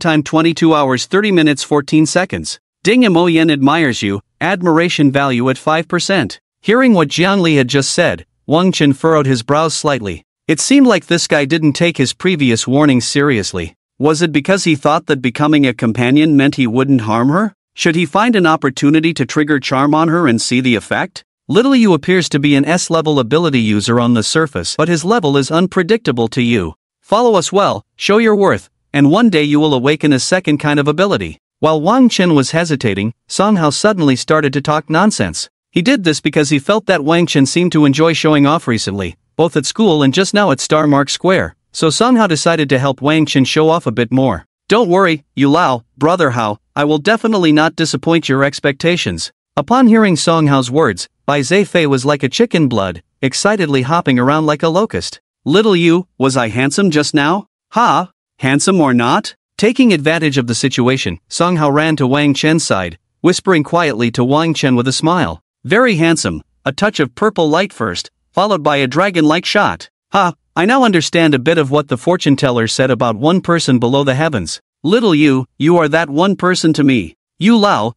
Speaker 1: time 22 hours 30 minutes 14 seconds. Ding Mo Yan admires you, admiration value at 5%. Hearing what Jiangli had just said, Wang Chen furrowed his brows slightly. It seemed like this guy didn't take his previous warnings seriously. Was it because he thought that becoming a companion meant he wouldn't harm her? Should he find an opportunity to trigger charm on her and see the effect? Little Yu appears to be an S-level ability user on the surface, but his level is unpredictable to you. Follow us well, show your worth, and one day you will awaken a second kind of ability. While Wang Chen was hesitating, Song Hao suddenly started to talk nonsense. He did this because he felt that Wang Chen seemed to enjoy showing off recently, both at school and just now at Star Mark Square, so Song Hao decided to help Wang Chen show off a bit more. Don't worry, Yu Lao, brother Hao, I will definitely not disappoint your expectations. Upon hearing Song Hao's words, Bai Zefei was like a chicken blood, excitedly hopping around like a locust. Little you, was I handsome just now? Ha! Handsome or not? Taking advantage of the situation, Song Hao ran to Wang Chen's side, whispering quietly to Wang Chen with a smile. Very handsome, a touch of purple light first, followed by a dragon-like shot. Ha! I now understand a bit of what the fortune teller said about one person below the heavens. Little you are that one person to me. Yu Lao.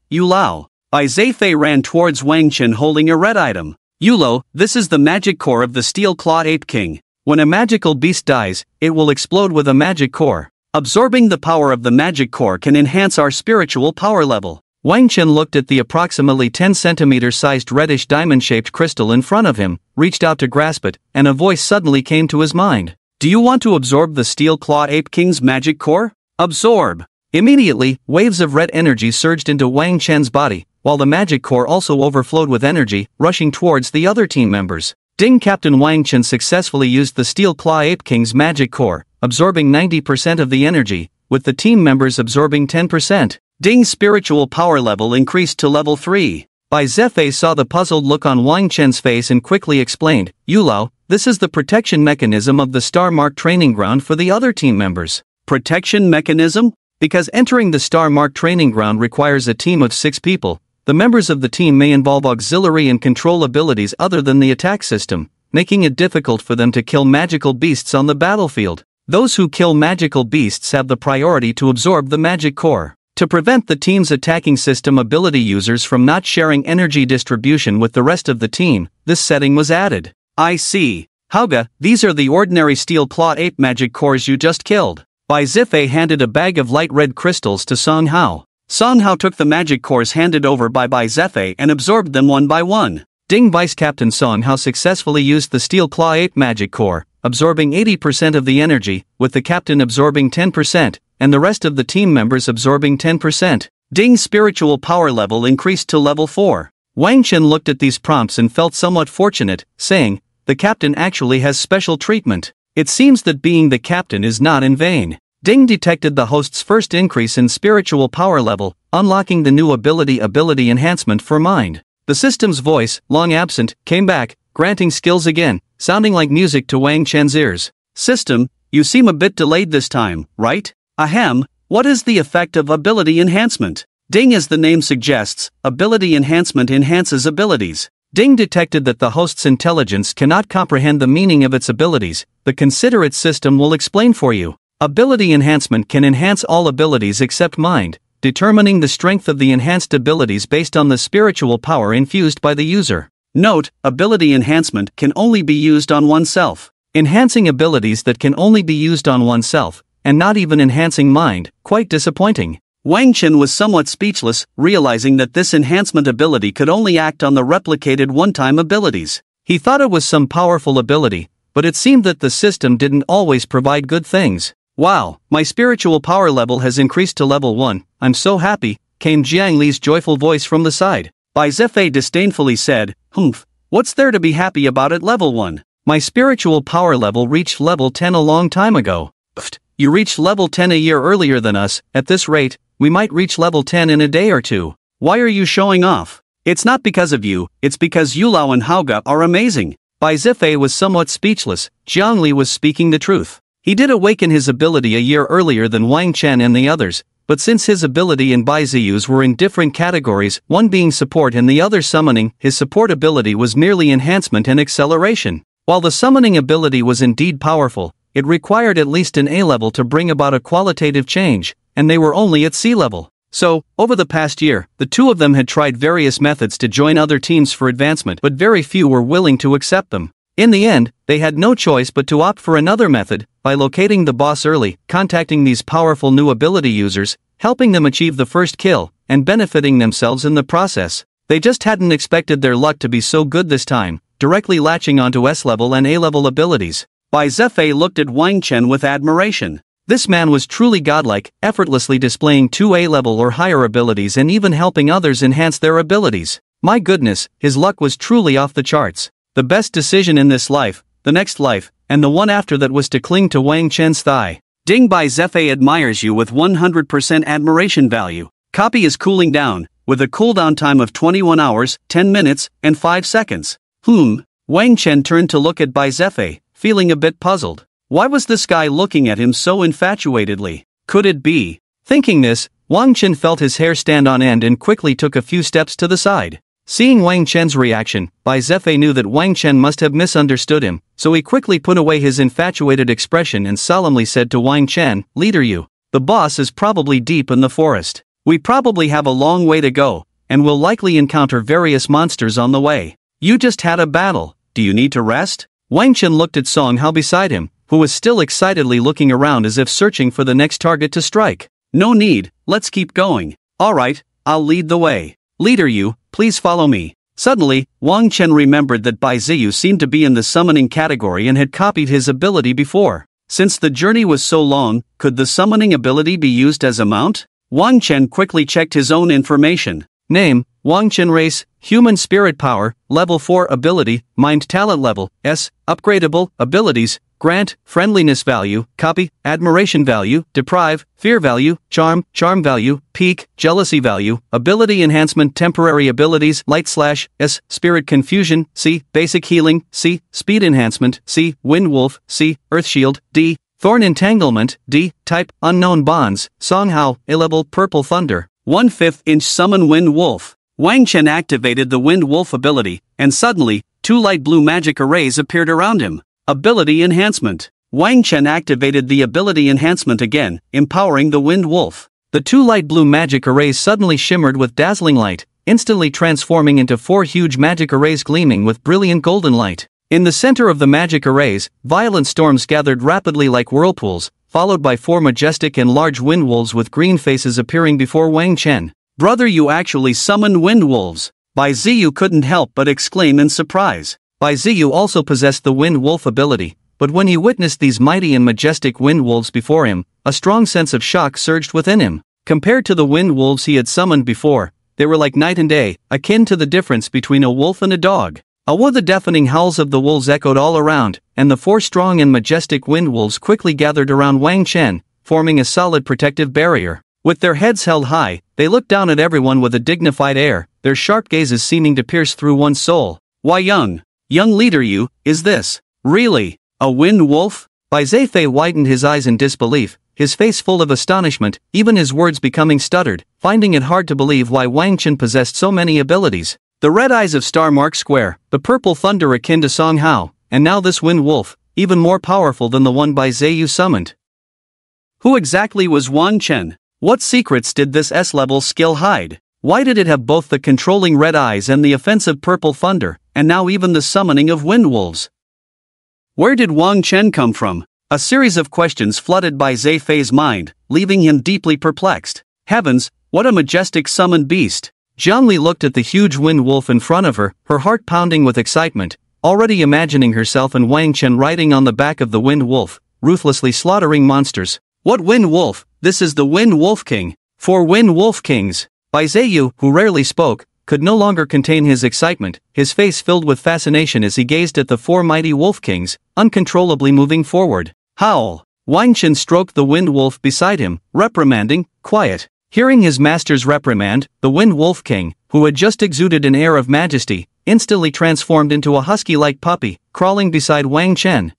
Speaker 1: Bai Zefei ran towards Wang Chen holding a red item. Yulo, this is the magic core of the steel-clawed ape king. When a magical beast dies, it will explode with a magic core. Absorbing the power of the magic core can enhance our spiritual power level. Wang Chen looked at the approximately 10 cm sized reddish diamond-shaped crystal in front of him, reached out to grasp it, and a voice suddenly came to his mind. Do you want to absorb the steel-clawed ape king's magic core? Absorb! Immediately, waves of red energy surged into Wang Chen's body, while the magic core also overflowed with energy, rushing towards the other team members. Ding! Captain Wang Chen successfully used the Steel Claw Ape King's magic core, absorbing 90% of the energy, with the team members absorbing 10%. Ding's spiritual power level increased to level 3. Bai Zefei saw the puzzled look on Wang Chen's face and quickly explained, Yulao, this is the protection mechanism of the Star Mark training ground for the other team members. Protection mechanism? Because entering the Star Mark training ground requires a team of 6 people, the members of the team may involve auxiliary and control abilities other than the attack system, making it difficult for them to kill magical beasts on the battlefield. Those who kill magical beasts have the priority to absorb the magic core. To prevent the team's attacking system ability users from not sharing energy distribution with the rest of the team, this setting was added. I see. Hauga, these are the ordinary steel-clawed ape magic cores you just killed. Bai Zefei handed a bag of light red crystals to Song Hao. Song Hao took the magic cores handed over by Bai Zefei and absorbed them one by one. Ding! Vice Captain Song Hao successfully used the Steel Claw Ape magic core, absorbing 80% of the energy, with the captain absorbing 10%, and the rest of the team members absorbing 10%. Ding's spiritual power level increased to level 4. Wang Chen looked at these prompts and felt somewhat fortunate, saying, the captain actually has special treatment. It seems that being the captain is not in vain. Ding detected the host's first increase in spiritual power level, unlocking the new ability enhancement for mind. The system's voice, long absent, came back, granting skills again, sounding like music to Wang Chen's ears. System, you seem a bit delayed this time, right? Ahem, what is the effect of ability enhancement? Ding, as the name suggests, ability enhancement enhances abilities. Ding detected that the host's intelligence cannot comprehend the meaning of its abilities. The considerate system will explain for you. Ability enhancement can enhance all abilities except mind, determining the strength of the enhanced abilities based on the spiritual power infused by the user. Note, ability enhancement can only be used on oneself. Enhancing abilities that can only be used on oneself, and not even enhancing mind, quite disappointing. Wang Chen was somewhat speechless, realizing that this enhancement ability could only act on the replicated one-time abilities. He thought it was some powerful ability, but it seemed that the system didn't always provide good things. Wow, my spiritual power level has increased to level 1, I'm so happy, came Jiang Li's joyful voice from the side. Bai Zefei disdainfully said, humph, what's there to be happy about at level 1? My spiritual power level reached level 10 a long time ago. Pfft, you reached level 10 a year earlier than us. At this rate, we might reach level 10 in a day or two. Why are you showing off? It's not because of you, it's because Yulao and Hauga are amazing. Bai Zefei was somewhat speechless. Jiang Li was speaking the truth. He did awaken his ability a year earlier than Wang Chen and the others, but since his ability and Bai Ziyu's were in different categories, one being support and the other summoning, his support ability was merely enhancement and acceleration. While the summoning ability was indeed powerful, it required at least an A level to bring about a qualitative change, and they were only at C level. So, over the past year, the two of them had tried various methods to join other teams for advancement, but very few were willing to accept them. In the end, they had no choice but to opt for another method, by locating the boss early, contacting these powerful new ability users, helping them achieve the first kill, and benefiting themselves in the process. They just hadn't expected their luck to be so good this time, directly latching onto S-level and A-level abilities. Bai Zefei looked at Wang Chen with admiration. This man was truly godlike, effortlessly displaying 2A level or higher abilities and even helping others enhance their abilities. My goodness, his luck was truly off the charts. The best decision in this life, the next life, and the one after that was to cling to Wang Chen's thigh. Ding Bai Zefei admires you with 100% admiration value. Copy is cooling down, with a cooldown time of 21 hours, 10 minutes, and 5 seconds. Wang Chen turned to look at Bai Zefei, feeling a bit puzzled. Why was this guy looking at him so infatuatedly? Could it be? Thinking this, Wang Chen felt his hair stand on end and quickly took a few steps to the side. Seeing Wang Chen's reaction, Bai Zefei knew that Wang Chen must have misunderstood him, so he quickly put away his infatuated expression and solemnly said to Wang Chen, "Leader you. The boss is probably deep in the forest. We probably have a long way to go, and will likely encounter various monsters on the way. You just had a battle, do you need to rest?" Wang Chen looked at Song Hao beside him, who was still excitedly looking around as if searching for the next target to strike. "No need, let's keep going. Alright, I'll lead the way. Leader you, please follow me." Suddenly, Wang Chen remembered that Bai Ziyu seemed to be in the summoning category and had copied his ability before. Since the journey was so long, could the summoning ability be used as a mount? Wang Chen quickly checked his own information. Name, Wang Chen. Race, Human Spirit Power, Level 4 Ability, Mind Talent Level, S, Upgradable, Abilities, Grant, Friendliness Value, Copy, Admiration Value, Deprive, Fear Value, Charm Value, Peak, Jealousy Value, Ability Enhancement. Temporary Abilities, Light Slash, S, Spirit Confusion, C, Basic Healing, C, Speed Enhancement, C, Wind Wolf, C, Earth Shield, D, Thorn Entanglement, D, Type, Unknown Bonds, Song Hao, A-Level Purple Thunder, 1/5 inch Summon Wind Wolf. Wang Chen activated the Wind Wolf ability, and suddenly, 2 light blue magic arrays appeared around him. Ability Enhancement. Wang Chen activated the ability enhancement again, empowering the Wind Wolf. The 2 light blue magic arrays suddenly shimmered with dazzling light, instantly transforming into 4 huge magic arrays gleaming with brilliant golden light. In the center of the magic arrays, violent storms gathered rapidly like whirlpools, followed by 4 majestic and large wind wolves with green faces appearing before Wang Chen. "Brother, you actually summoned wind wolves!" Bai Ziyu couldn't help but exclaim in surprise. Bai Ziyu also possessed the Wind Wolf ability, but when he witnessed these mighty and majestic wind wolves before him, a strong sense of shock surged within him. Compared to the wind wolves he had summoned before, they were like night and day, akin to the difference between a wolf and a dog. The deafening howls of the wolves echoed all around, and the 4 strong and majestic wind wolves quickly gathered around Wang Chen, forming a solid protective barrier. With their heads held high, they looked down at everyone with a dignified air, their sharp gazes seeming to pierce through one's soul. "Why young leader, you, is this really a wind wolf?" Bai Zefei widened his eyes in disbelief, his face full of astonishment, even his words becoming stuttered, finding it hard to believe why Wang Chen possessed so many abilities. The red eyes of Star Mark Square, the purple thunder akin to Song Hao, and now this wind wolf, even more powerful than the one Bai Ziyu summoned. Who exactly was Wang Chen? What secrets did this S-level skill hide? Why did it have both the controlling red eyes and the offensive purple thunder, and now even the summoning of wind wolves? Where did Wang Chen come from? A series of questions flooded Bai Zefei's mind, leaving him deeply perplexed. Heavens, what a majestic summoned beast! Jiangli looked at the huge wind wolf in front of her, her heart pounding with excitement, already imagining herself and Wang Chen riding on the back of the wind wolf, ruthlessly slaughtering monsters. What wind wolf? This is the Wind Wolf King. 4 Wind Wolf Kings. Bai Ziyu, who rarely spoke, could no longer contain his excitement, his face filled with fascination as he gazed at the 4 mighty wolf kings, uncontrollably moving forward. Howl! Wang Chen stroked the wind wolf beside him, reprimanding, "Quiet." Hearing his master's reprimand, the Wind Wolf King, who had just exuded an air of majesty, instantly transformed into a husky-like puppy, crawling beside Wang Chen.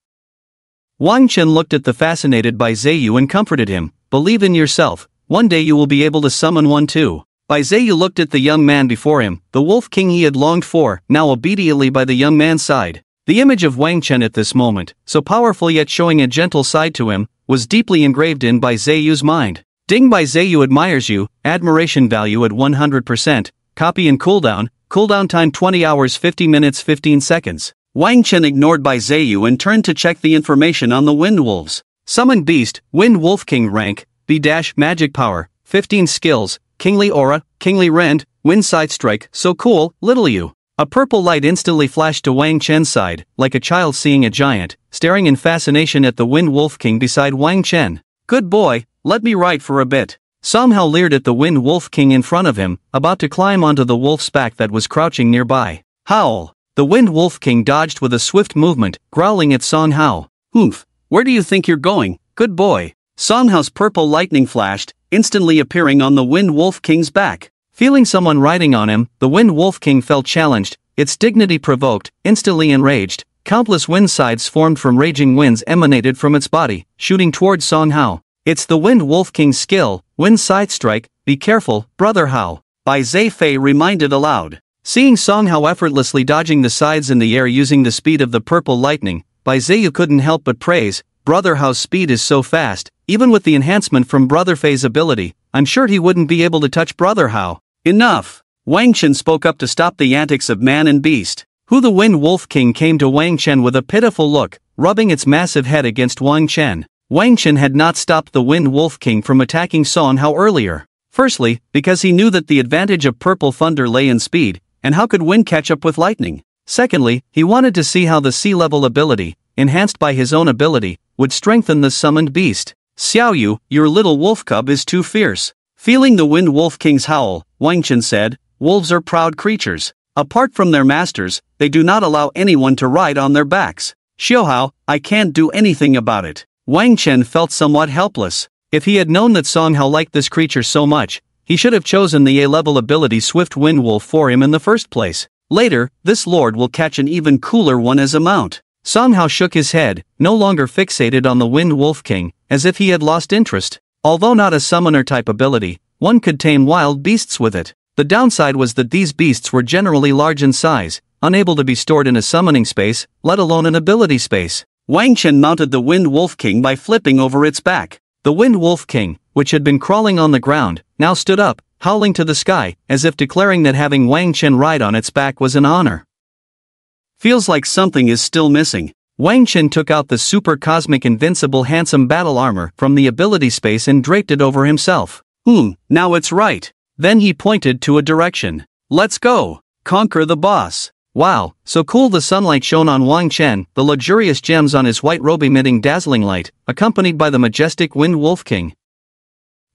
Speaker 1: Wang Chen looked at the fascinated Bai Ziyu and comforted him, "Believe in yourself, one day you will be able to summon one too." Bai Ziyu looked at the young man before him, the wolf king he had longed for, now obediently by the young man's side. The image of Wang Chen at this moment, so powerful yet showing a gentle side to him, was deeply engraved in Bai Ziyu's mind. Ding Bai Ziyu admires you, admiration value at 100%, copy and cooldown time 20 hours 50 minutes 15 seconds. Wang Chen ignored Bai Ziyu and turned to check the information on the wind wolves. Summoned Beast, Wind Wolf King rank, B- Magic Power, 15 skills, Kingly Aura, Kingly Rend, Wind Side Strike, So Cool, Little You. A purple light instantly flashed to Wang Chen's side, like a child seeing a giant, staring in fascination at the Wind Wolf King beside Wang Chen. "Good boy, let me ride for a bit." Song Hao leered at the Wind Wolf King in front of him, about to climb onto the wolf's back that was crouching nearby. "Howl!" The Wind Wolf King dodged with a swift movement, growling at Song Hao. "Oomph, where do you think you're going, good boy?" Song Hao's purple lightning flashed, instantly appearing on the Wind Wolf King's back. Feeling someone riding on him, the Wind Wolf King felt challenged, its dignity provoked, instantly enraged. Countless wind sides formed from raging winds emanated from its body, shooting towards Song Hao. "It's the Wind Wolf King's skill, wind side strike, be careful, brother Hao," Bai Zefei reminded aloud. Seeing Song Hao effortlessly dodging the sides in the air using the speed of the purple lightning, Bai Zeu couldn't help but praise, "Brother Hao's speed is so fast, even with the enhancement from Brother Fei's ability, I'm sure he wouldn't be able to touch Brother Hao." "Enough!" Wang Chen spoke up to stop the antics of man and beast. Who the Wind Wolf King came to Wang Chen with a pitiful look, rubbing its massive head against Wang Chen. Wang Chen had not stopped the Wind Wolf King from attacking Song Hao earlier. Firstly, because he knew that the advantage of purple thunder lay in speed, and how could wind catch up with lightning? Secondly, he wanted to see how the sea-level ability, enhanced by his own ability, would strengthen the summoned beast. "Xiao Yu, your little wolf cub is too fierce." Feeling the Wind Wolf King's howl, Wang Chen said, "Wolves are proud creatures. Apart from their masters, they do not allow anyone to ride on their backs. Xiaohao, I can't do anything about it." Wang Chen felt somewhat helpless. If he had known that Song Hao liked this creature so much, he should have chosen the A-level ability Swift Wind Wolf for him in the first place. Later, this lord will catch an even cooler one as a mount. Song Hao shook his head, no longer fixated on the Wind Wolf King, as if he had lost interest. Although not a summoner-type ability, one could tame wild beasts with it. The downside was that these beasts were generally large in size, unable to be stored in a summoning space, let alone an ability space. Wang Chen mounted the Wind Wolf King by flipping over its back. The Wind Wolf King, which had been crawling on the ground, now stood up, howling to the sky, as if declaring that having Wang Chen ride on its back was an honor. "Feels like something is still missing." Wang Chen took out the super cosmic invincible handsome battle armor from the ability space and draped it over himself. Now it's right." Then he pointed to a direction. "Let's go. Conquer the boss." Wow, so cool. The sunlight shone on Wang Chen, the luxurious gems on his white robe emitting dazzling light, accompanied by the majestic Wind Wolf King.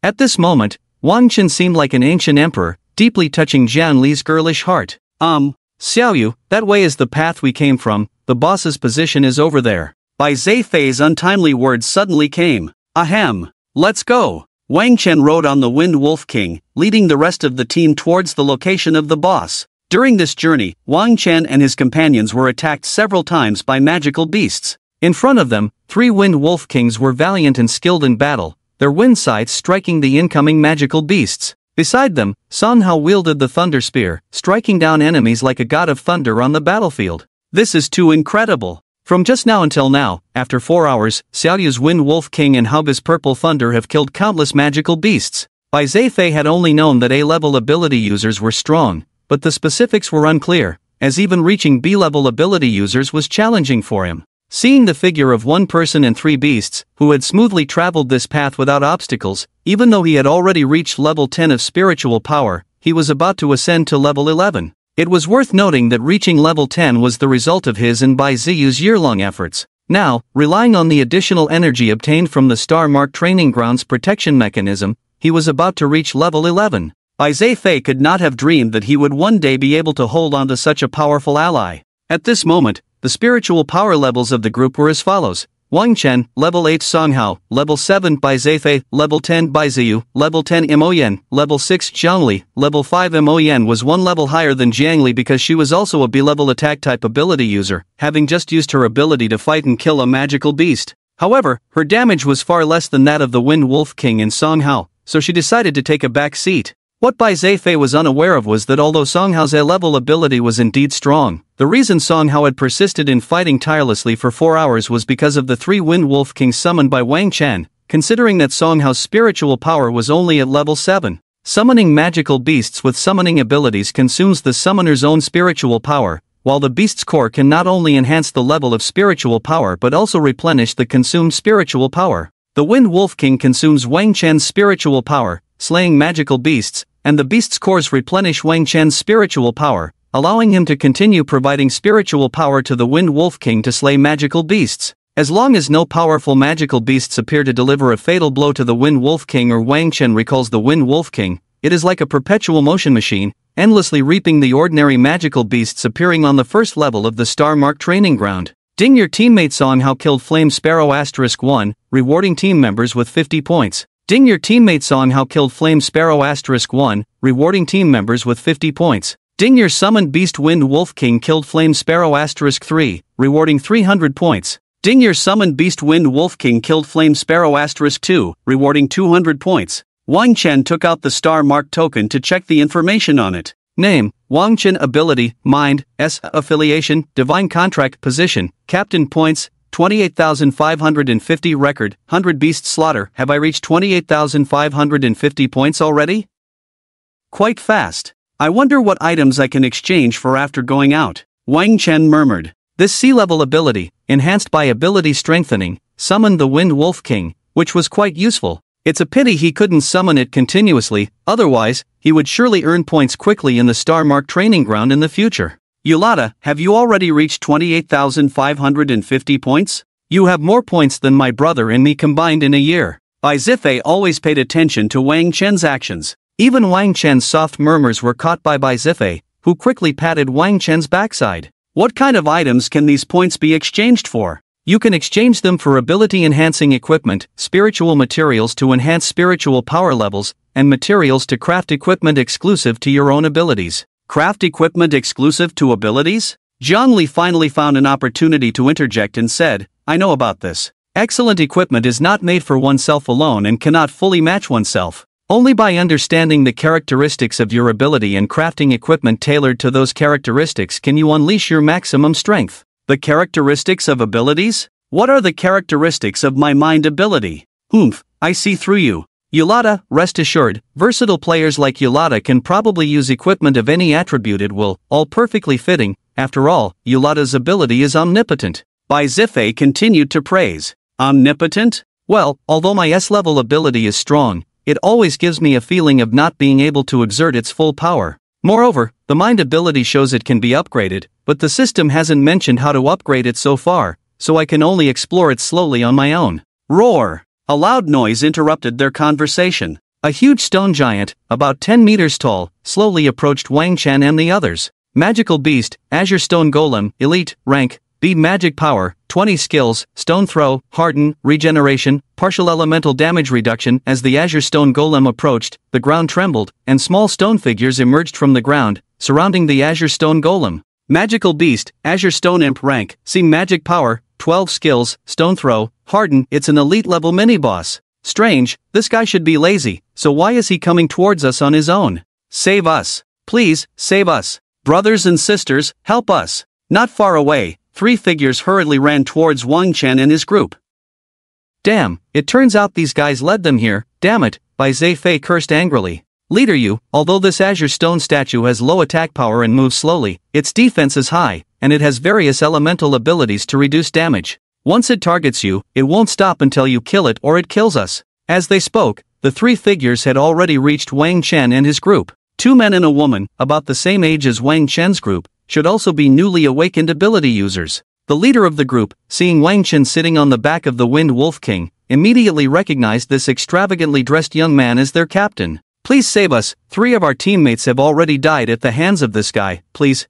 Speaker 1: At this moment, Wang Chen seemed like an ancient emperor, deeply touching Jian Li's girlish heart. Xiao Yu, that way is the path we came from, the boss's position is over there." Bai Zefei's untimely words suddenly came. "Ahem. Let's go." Wang Chen rode on the Wind Wolf King, leading the rest of the team towards the location of the boss. During this journey, Wang Chen and his companions were attacked several times by magical beasts. In front of them, 3 Wind Wolf Kings were valiant and skilled in battle, their wind scythes striking the incoming magical beasts. Beside them, Song Hao wielded the Thunder Spear, striking down enemies like a god of thunder on the battlefield. This is too incredible. From just now until now, after 4 hours, Xiao Yu's Wind Wolf King and Hub's Purple Thunder have killed countless magical beasts. Bai Zefei had only known that A-level ability users were strong, but the specifics were unclear, as even reaching B-level ability users was challenging for him. Seeing the figure of 1 person and 3 beasts, who had smoothly traveled this path without obstacles, even though he had already reached level 10 of spiritual power, he was about to ascend to level 11. It was worth noting that reaching level 10 was the result of his and Bai Ziyu's year-long efforts. Now, relying on the additional energy obtained from the Star Mark Training Grounds protection mechanism, he was about to reach level 11. Bai Zefei could not have dreamed that he would one day be able to hold on to such a powerful ally. At this moment, the spiritual power levels of the group were as follows: Wang Chen, level 8 Song Hao, level 7 Bai Zefei, level 10 Bai Ziyu, level 10 Mo Yen, level 6 Jiangli, level 5 Mo Yen was 1 level higher than Jiangli because she was also a B-level attack-type ability user, having just used her ability to fight and kill a magical beast. However, her damage was far less than that of the Wind Wolf King and Song Hao, so she decided to take a back seat. What Bai Zefei was unaware of was that although Song Hao's A-level ability was indeed strong, the reason Song Hao had persisted in fighting tirelessly for 4 hours was because of the 3 Wind Wolf Kings summoned by Wang Chen, considering that Song Hao's spiritual power was only at level 7. Summoning magical beasts with summoning abilities consumes the summoner's own spiritual power, while the beast's core can not only enhance the level of spiritual power but also replenish the consumed spiritual power. The Wind Wolf King consumes Wang Chen's spiritual power, slaying magical beasts, and the beast's cores replenish Wang Chen's spiritual power, allowing him to continue providing spiritual power to the Wind Wolf King to slay magical beasts. As long as no powerful magical beasts appear to deliver a fatal blow to the Wind Wolf King, or Wang Chen recalls the Wind Wolf King, it is like a perpetual motion machine, endlessly reaping the ordinary magical beasts appearing on the first level of the Star Mark training ground. Ding, your teammate Song Hao killed Flame Sparrow *1, rewarding team members with 50 points. Ding, your teammate Song Hao killed Flame Sparrow *1, rewarding team members with 50 points. Ding, your summoned beast Wind Wolf King killed Flame Sparrow *3, rewarding 300 points. Ding, your summoned beast Wind Wolf King killed Flame Sparrow *2, rewarding 200 points. Wang Chen took out the Star Mark token to check the information on it. Name: Wang Chen. Ability: Mind, S. Affiliation: Divine Contract. Position: Captain. Points: 28,550. Record: 100 Beast Slaughter. Have I reached 28,550 points already? Quite fast. I wonder what items I can exchange for after going out, Wang Chen murmured. This sea-level ability, enhanced by ability strengthening, summoned the Wind Wolf King, which was quite useful. It's a pity he couldn't summon it continuously, otherwise, he would surely earn points quickly in the Star Mark training ground in the future. Yulata, have you already reached 28,550 points? You have more points than my brother and me combined in a year. Bai Zifei always paid attention to Wang Chen's actions. Even Wang Chen's soft murmurs were caught by Bai Zifei, who quickly patted Wang Chen's backside. What kind of items can these points be exchanged for? You can exchange them for ability-enhancing equipment, spiritual materials to enhance spiritual power levels, and materials to craft equipment exclusive to your own abilities. Craft equipment exclusive to abilities? Zhang Li finally found an opportunity to interject and said, I know about this. Excellent equipment is not made for oneself alone and cannot fully match oneself. Only by understanding the characteristics of your ability and crafting equipment tailored to those characteristics can you unleash your maximum strength. The characteristics of abilities? What are the characteristics of my mind ability? Oomph, I see through you. Yulata, rest assured, versatile players like Yulata can probably use equipment of any attribute it will, all perfectly fitting. After all, Yulata's ability is omnipotent. Bai Zifei continued to praise. Omnipotent? Well, although my S-level ability is strong, it always gives me a feeling of not being able to exert its full power. Moreover, the mind ability shows it can be upgraded, but the system hasn't mentioned how to upgrade it so far, so I can only explore it slowly on my own. Roar! A loud noise interrupted their conversation. A huge stone giant, about 10 meters tall, slowly approached Wang Chen and the others. Magical Beast, Azure Stone Golem, Elite, Rank, B. Magic Power, 20 Skills, Stone Throw, Harden, Regeneration, Partial Elemental Damage Reduction. As the Azure Stone Golem approached, the ground trembled, and small stone figures emerged from the ground, surrounding the Azure Stone Golem. Magical Beast, Azure Stone Imp. Rank, C. Magic Power, 12 Skills, Stone Throw, Harden. It's an elite-level mini-boss. Strange, this guy should be lazy, so why is he coming towards us on his own? Save us. Please, save us. Brothers and sisters, help us. Not far away, 3 figures hurriedly ran towards Wang Chen and his group. Damn, it turns out these guys led them here, damn it, Bai Zifei cursed angrily. Leader you, although this Azure Stone statue has low attack power and moves slowly, its defense is high, and it has various elemental abilities to reduce damage. Once it targets you, it won't stop until you kill it or it kills us. As they spoke, the 3 figures had already reached Wang Chen and his group. 2 men and a woman, about the same age as Wang Chen's group, should also be newly awakened ability users. The leader of the group, seeing Wang Chen sitting on the back of the Wind Wolf King, immediately recognized this extravagantly dressed young man as their captain. Please save us, 3 of our teammates have already died at the hands of this guy, please.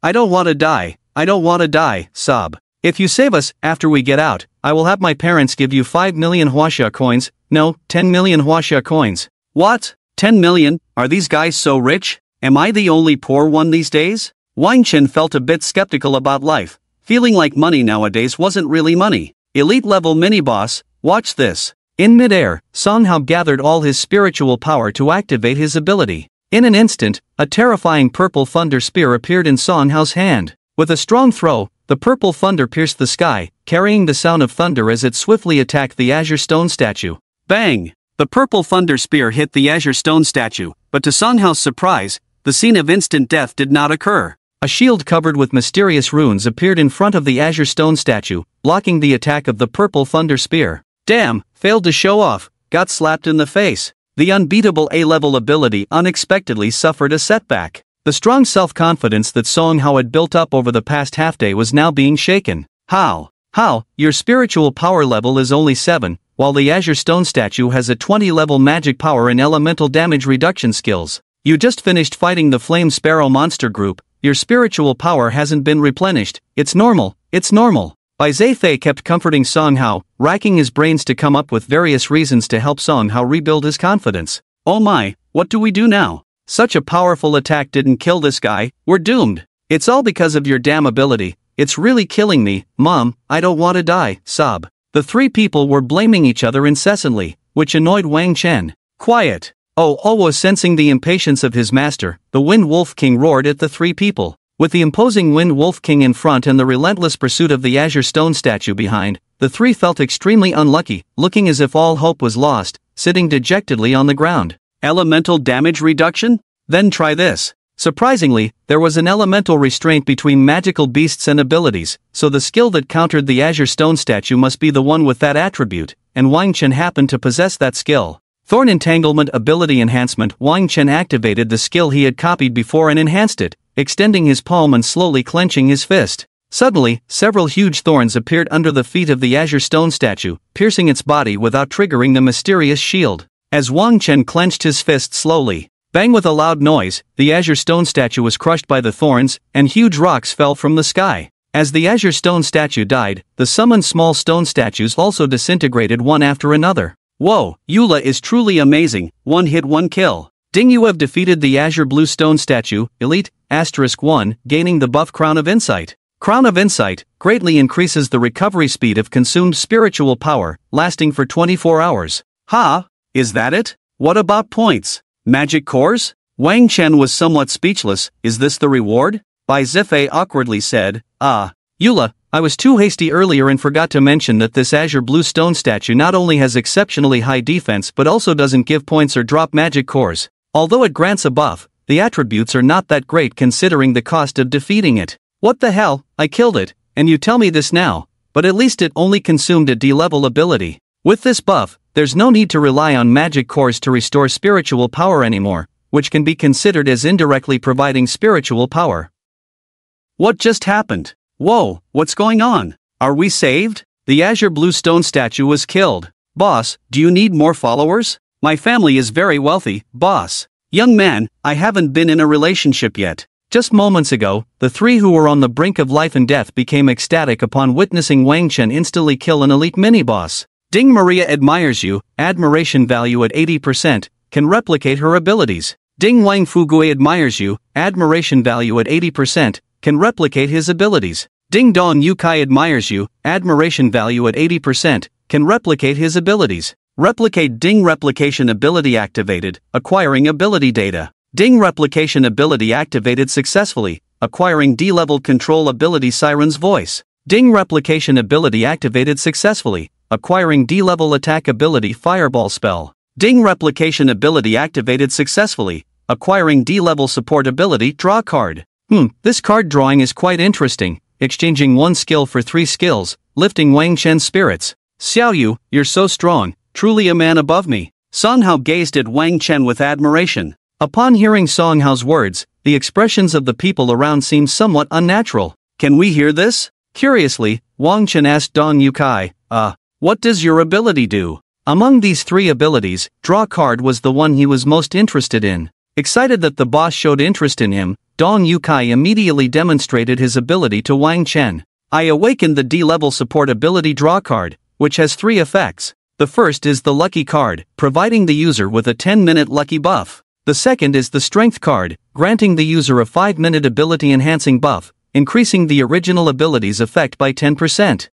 Speaker 1: I don't want to die, I don't want to die, sob. If you save us, after we get out, I will have my parents give you 5 million Huaxia coins, no, 10 million Huaxia coins. What? 10 million? Are these guys so rich? Am I the only poor one these days? Wang Chen felt a bit skeptical about life, feeling like money nowadays wasn't really money. Elite-level mini-boss, watch this. In mid-air, Song Hao gathered all his spiritual power to activate his ability. In an instant, a terrifying purple thunder spear appeared in Song Hao's hand. With a strong throw, the purple thunder pierced the sky, carrying the sound of thunder as it swiftly attacked the Azure Stone statue. Bang! The purple thunder spear hit the Azure Stone statue, but to Song Hao's surprise, the scene of instant death did not occur. A shield covered with mysterious runes appeared in front of the Azure Stone statue, blocking the attack of the purple thunder spear. Damn, failed to show off, got slapped in the face. The unbeatable A-level ability unexpectedly suffered a setback. The strong self-confidence that Song Hao had built up over the past half-day was now being shaken. How? Your spiritual power level is only 7, while the Azure Stone statue has a 20-level magic power and elemental damage reduction skills. You just finished fighting the Flame Sparrow monster group, your spiritual power hasn't been replenished, it's normal. Bai Zefei kept comforting Song Hao, racking his brains to come up with various reasons to help Song Hao rebuild his confidence. Oh my, what do we do now? Such a powerful attack didn't kill this guy, we're doomed. It's all because of your damn ability, it's really killing me, Mom, I don't want to die, sob. The three people were blaming each other incessantly, which annoyed Wang Chen. Quiet. Oh, was sensing the impatience of his master, the Wind Wolf King roared at the three people. With the imposing Wind Wolf King in front and the relentless pursuit of the Azure Stone statue behind, the three felt extremely unlucky, looking as if all hope was lost, sitting dejectedly on the ground. Elemental damage reduction? Then try this. Surprisingly, there was an elemental restraint between magical beasts and abilities, so the skill that countered the Azure Stone statue must be the one with that attribute, and Wang Chen happened to possess that skill. Thorn Entanglement Ability Enhancement. Wang Chen activated the skill he had copied before and enhanced it, extending his palm and slowly clenching his fist. Suddenly, several huge thorns appeared under the feet of the Azure Stone statue, piercing its body without triggering the mysterious shield. As Wang Chen clenched his fist slowly, bang, with a loud noise, the Azure Stone statue was crushed by the thorns, and huge rocks fell from the sky. As the Azure Stone statue died, the summoned small stone statues also disintegrated one after another. Whoa, Eula is truly amazing, one hit one kill. Ding, you have defeated the Azure Blue Stone statue, Elite, *1, gaining the buff Crown of Insight. Crown of Insight greatly increases the recovery speed of consumed spiritual power, lasting for 24 hours. Is that it? What about points? Magic cores? Wang Chen was somewhat speechless. Is this the reward? Bai Zefei awkwardly said, Eula, I was too hasty earlier and forgot to mention that this Azure Blue Stone statue not only has exceptionally high defense but also doesn't give points or drop magic cores. Although it grants a buff, the attributes are not that great considering the cost of defeating it. What the hell, I killed it, and you tell me this now, but at least it only consumed a D-level ability. With this buff, there's no need to rely on magic cores to restore spiritual power anymore, which can be considered as indirectly providing spiritual power. What just happened? Whoa, what's going on? Are we saved? The Azure Blue Stone statue was killed. Boss, do you need more followers? My family is very wealthy, boss. Young man, I haven't been in a relationship yet. Just moments ago, the three who were on the brink of life and death became ecstatic upon witnessing Wang Chen instantly kill an elite mini-boss. Ding, Maria admires you, admiration value at 80%, can replicate her abilities. Ding, Wang Fugui admires you, admiration value at 80%, can replicate his abilities. Ding Dong Yukai admires you, admiration value at 80%, can replicate his abilities. Replicate. Ding, replication ability activated, acquiring ability data. Ding, replication ability activated successfully, acquiring D-level control ability Siren's voice. Ding, replication ability activated successfully, acquiring D-level attack ability Fireball spell. Ding, replication ability activated successfully, acquiring D-level support ability Draw card. This card drawing is quite interesting, exchanging one skill for 3 skills, lifting Wang Chen's spirits. Xiao Yu, you're so strong, truly a man above me. Song Hao gazed at Wang Chen with admiration. Upon hearing Song Hao's words, the expressions of the people around seemed somewhat unnatural. Can we hear this? Curiously, Wang Chen asked Dong Yukai, what does your ability do? Among these 3 abilities, Draw card was the one he was most interested in. Excited that the boss showed interest in him, Dong Yukai immediately demonstrated his ability to Wang Chen. I awakened the D-level support ability Draw card, which has 3 effects. The first is the Lucky card, providing the user with a 10-minute lucky buff. The second is the Strength card, granting the user a 5-minute ability enhancing buff, increasing the original ability's effect by 10%.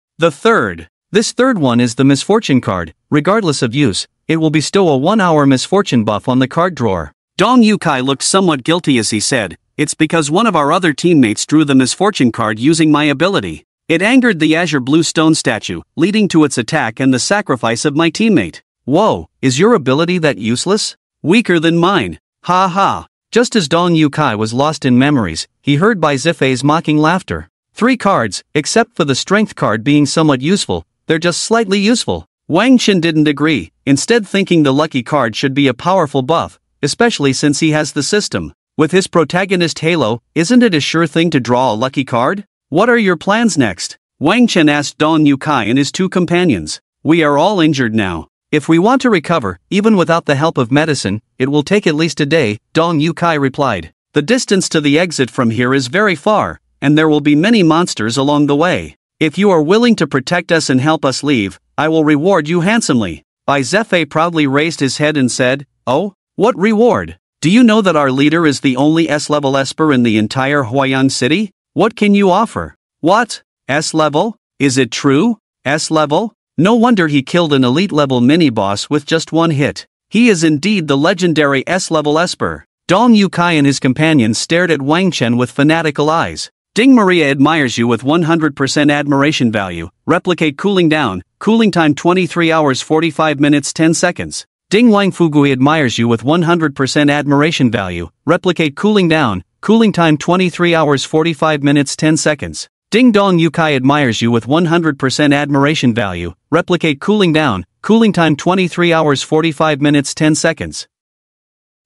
Speaker 1: This third one is the Misfortune card. Regardless of use, it will bestow a 1-hour misfortune buff on the card drawer. Dong Yukai looked somewhat guilty as he said, it's because one of our other teammates drew the Misfortune card using my ability. It angered the Azure Blue Stone statue, leading to its attack and the sacrifice of my teammate. Whoa, is your ability that useless? Weaker than mine. Ha ha. Just as Dong Yukai was lost in memories, he heard Bai Zefei's mocking laughter. 3 cards, except for the Strength card being somewhat useful, they're just slightly useful. Wang Chen didn't agree, instead thinking the Lucky card should be a powerful buff, especially since he has the system. With his protagonist halo, isn't it a sure thing to draw a lucky card? What are your plans next? Wang Chen asked Dong Yukai and his two companions. We are all injured now. If we want to recover, even without the help of medicine, it will take at least a day, Dong Yukai replied. The distance to the exit from here is very far, and there will be many monsters along the way. If you are willing to protect us and help us leave, I will reward you handsomely. Bai Zefei proudly raised his head and said, Oh, what reward? Do you know that our leader is the only S-level esper in the entire Huayang city? What can you offer? What? S-level? Is it true? S-level? No wonder he killed an elite-level mini-boss with just one hit. He is indeed the legendary S-level esper. Dong Yukai and his companions stared at Wang Chen with fanatical eyes. Ding Maria admires you with 100% admiration value. Replicate cooling down. Cooling time 23 hours 45 minutes 10 seconds. Ding Wang Fugui admires you with 100% admiration value. Replicate cooling down. Cooling time 23 hours 45 minutes 10 seconds. Ding Dong Yukai admires you with 100% admiration value. Replicate cooling down. Cooling time 23 hours 45 minutes 10 seconds.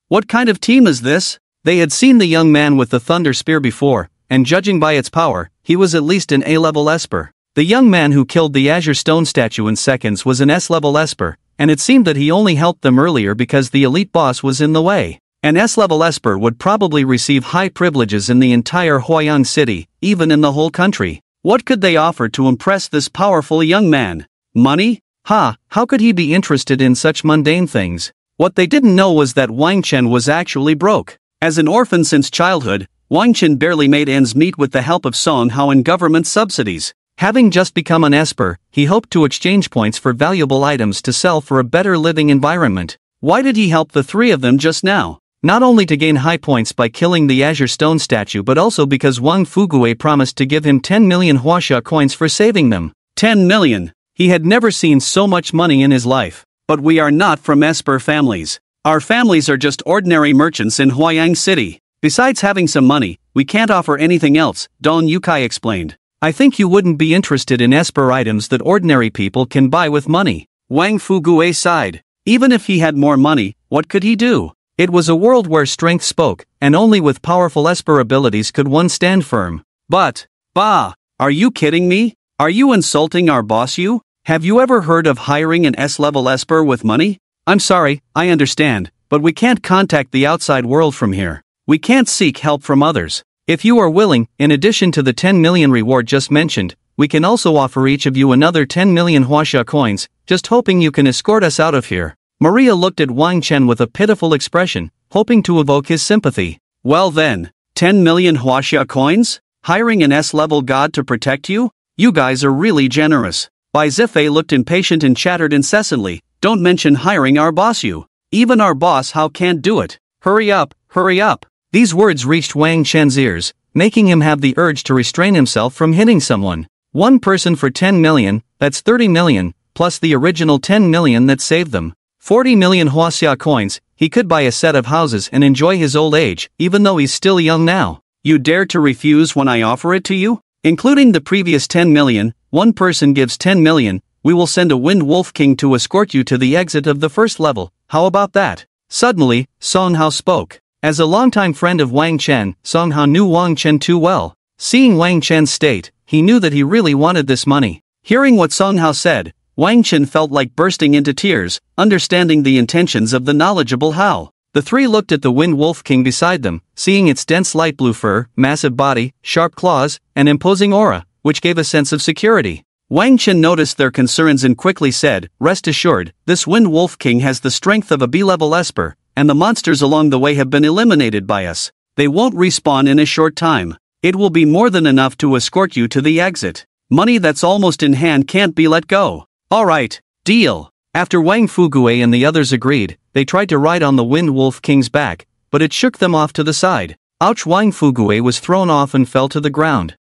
Speaker 1: What kind of team is this? They had seen the young man with the thunder spear before, and judging by its power, he was at least an A-level esper. The young man who killed the Azure Stone statue in seconds was an S-level esper, and it seemed that he only helped them earlier because the elite boss was in the way. An S-level esper would probably receive high privileges in the entire Huayang city, even in the whole country. What could they offer to impress this powerful young man? Money? How could he be interested in such mundane things? What they didn't know was that Wang Chen was actually broke. As an orphan since childhood, Wang Chen barely made ends meet with the help of Song Hao and government subsidies. Having just become an esper, he hoped to exchange points for valuable items to sell for a better living environment. Why did he help the three of them just now? Not only to gain high points by killing the Azure Stone statue but also because Wang Fugue promised to give him 10 million Huaxia coins for saving them. 10 million! He had never seen so much money in his life. But we are not from esper families. Our families are just ordinary merchants in Huayang City. Besides having some money, we can't offer anything else, Dong Yukai explained. I think you wouldn't be interested in esper items that ordinary people can buy with money. Wang Fugue sighed. Even if he had more money, what could he do? It was a world where strength spoke, and only with powerful esper abilities could one stand firm. But, are you kidding me? Are you insulting our boss you? Have you ever heard of hiring an S-level esper with money? I'm sorry, I understand, but we can't contact the outside world from here. We can't seek help from others. If you are willing, in addition to the 10 million reward just mentioned, we can also offer each of you another 10 million Huaxia coins, just hoping you can escort us out of here. Maria looked at Wang Chen with a pitiful expression, hoping to evoke his sympathy. Well then, 10 million Huaxia coins? Hiring an S-level god to protect you? You guys are really generous. Bai Zefei looked impatient and chattered incessantly. Don't mention hiring our boss you. Even our boss Hao can't do it. Hurry up, hurry up. These words reached Wang Chen's ears, making him have the urge to restrain himself from hitting someone. One person for 10 million, that's 30 million, plus the original 10 million that saved them. 40 million Huaxia coins, he could buy a set of houses and enjoy his old age, even though he's still young now. You dare to refuse when I offer it to you? Including the previous 10 million, one person gives 10 million, we will send a Wind Wolf King to escort you to the exit of the first level. How about that? Suddenly, Song Hao spoke. As a longtime friend of Wang Chen, Song Hao knew Wang Chen too well. Seeing Wang Chen's state, he knew that he really wanted this money. Hearing what Song Hao said, Wang Chen felt like bursting into tears, understanding the intentions of the knowledgeable Hao. The three looked at the Wind Wolf King beside them, seeing its dense light blue fur, massive body, sharp claws, and imposing aura, which gave a sense of security. Wang Chen noticed their concerns and quickly said, Rest assured, this Wind Wolf King has the strength of a B-level esper, and the monsters along the way have been eliminated by us. They won't respawn in a short time. It will be more than enough to escort you to the exit. Money that's almost in hand can't be let go. Alright, deal. After Wang Fugue and the others agreed, they tried to ride on the Wind Wolf King's back, but it shook them off to the side. Ouch! Wang Fugue was thrown off and fell to the ground.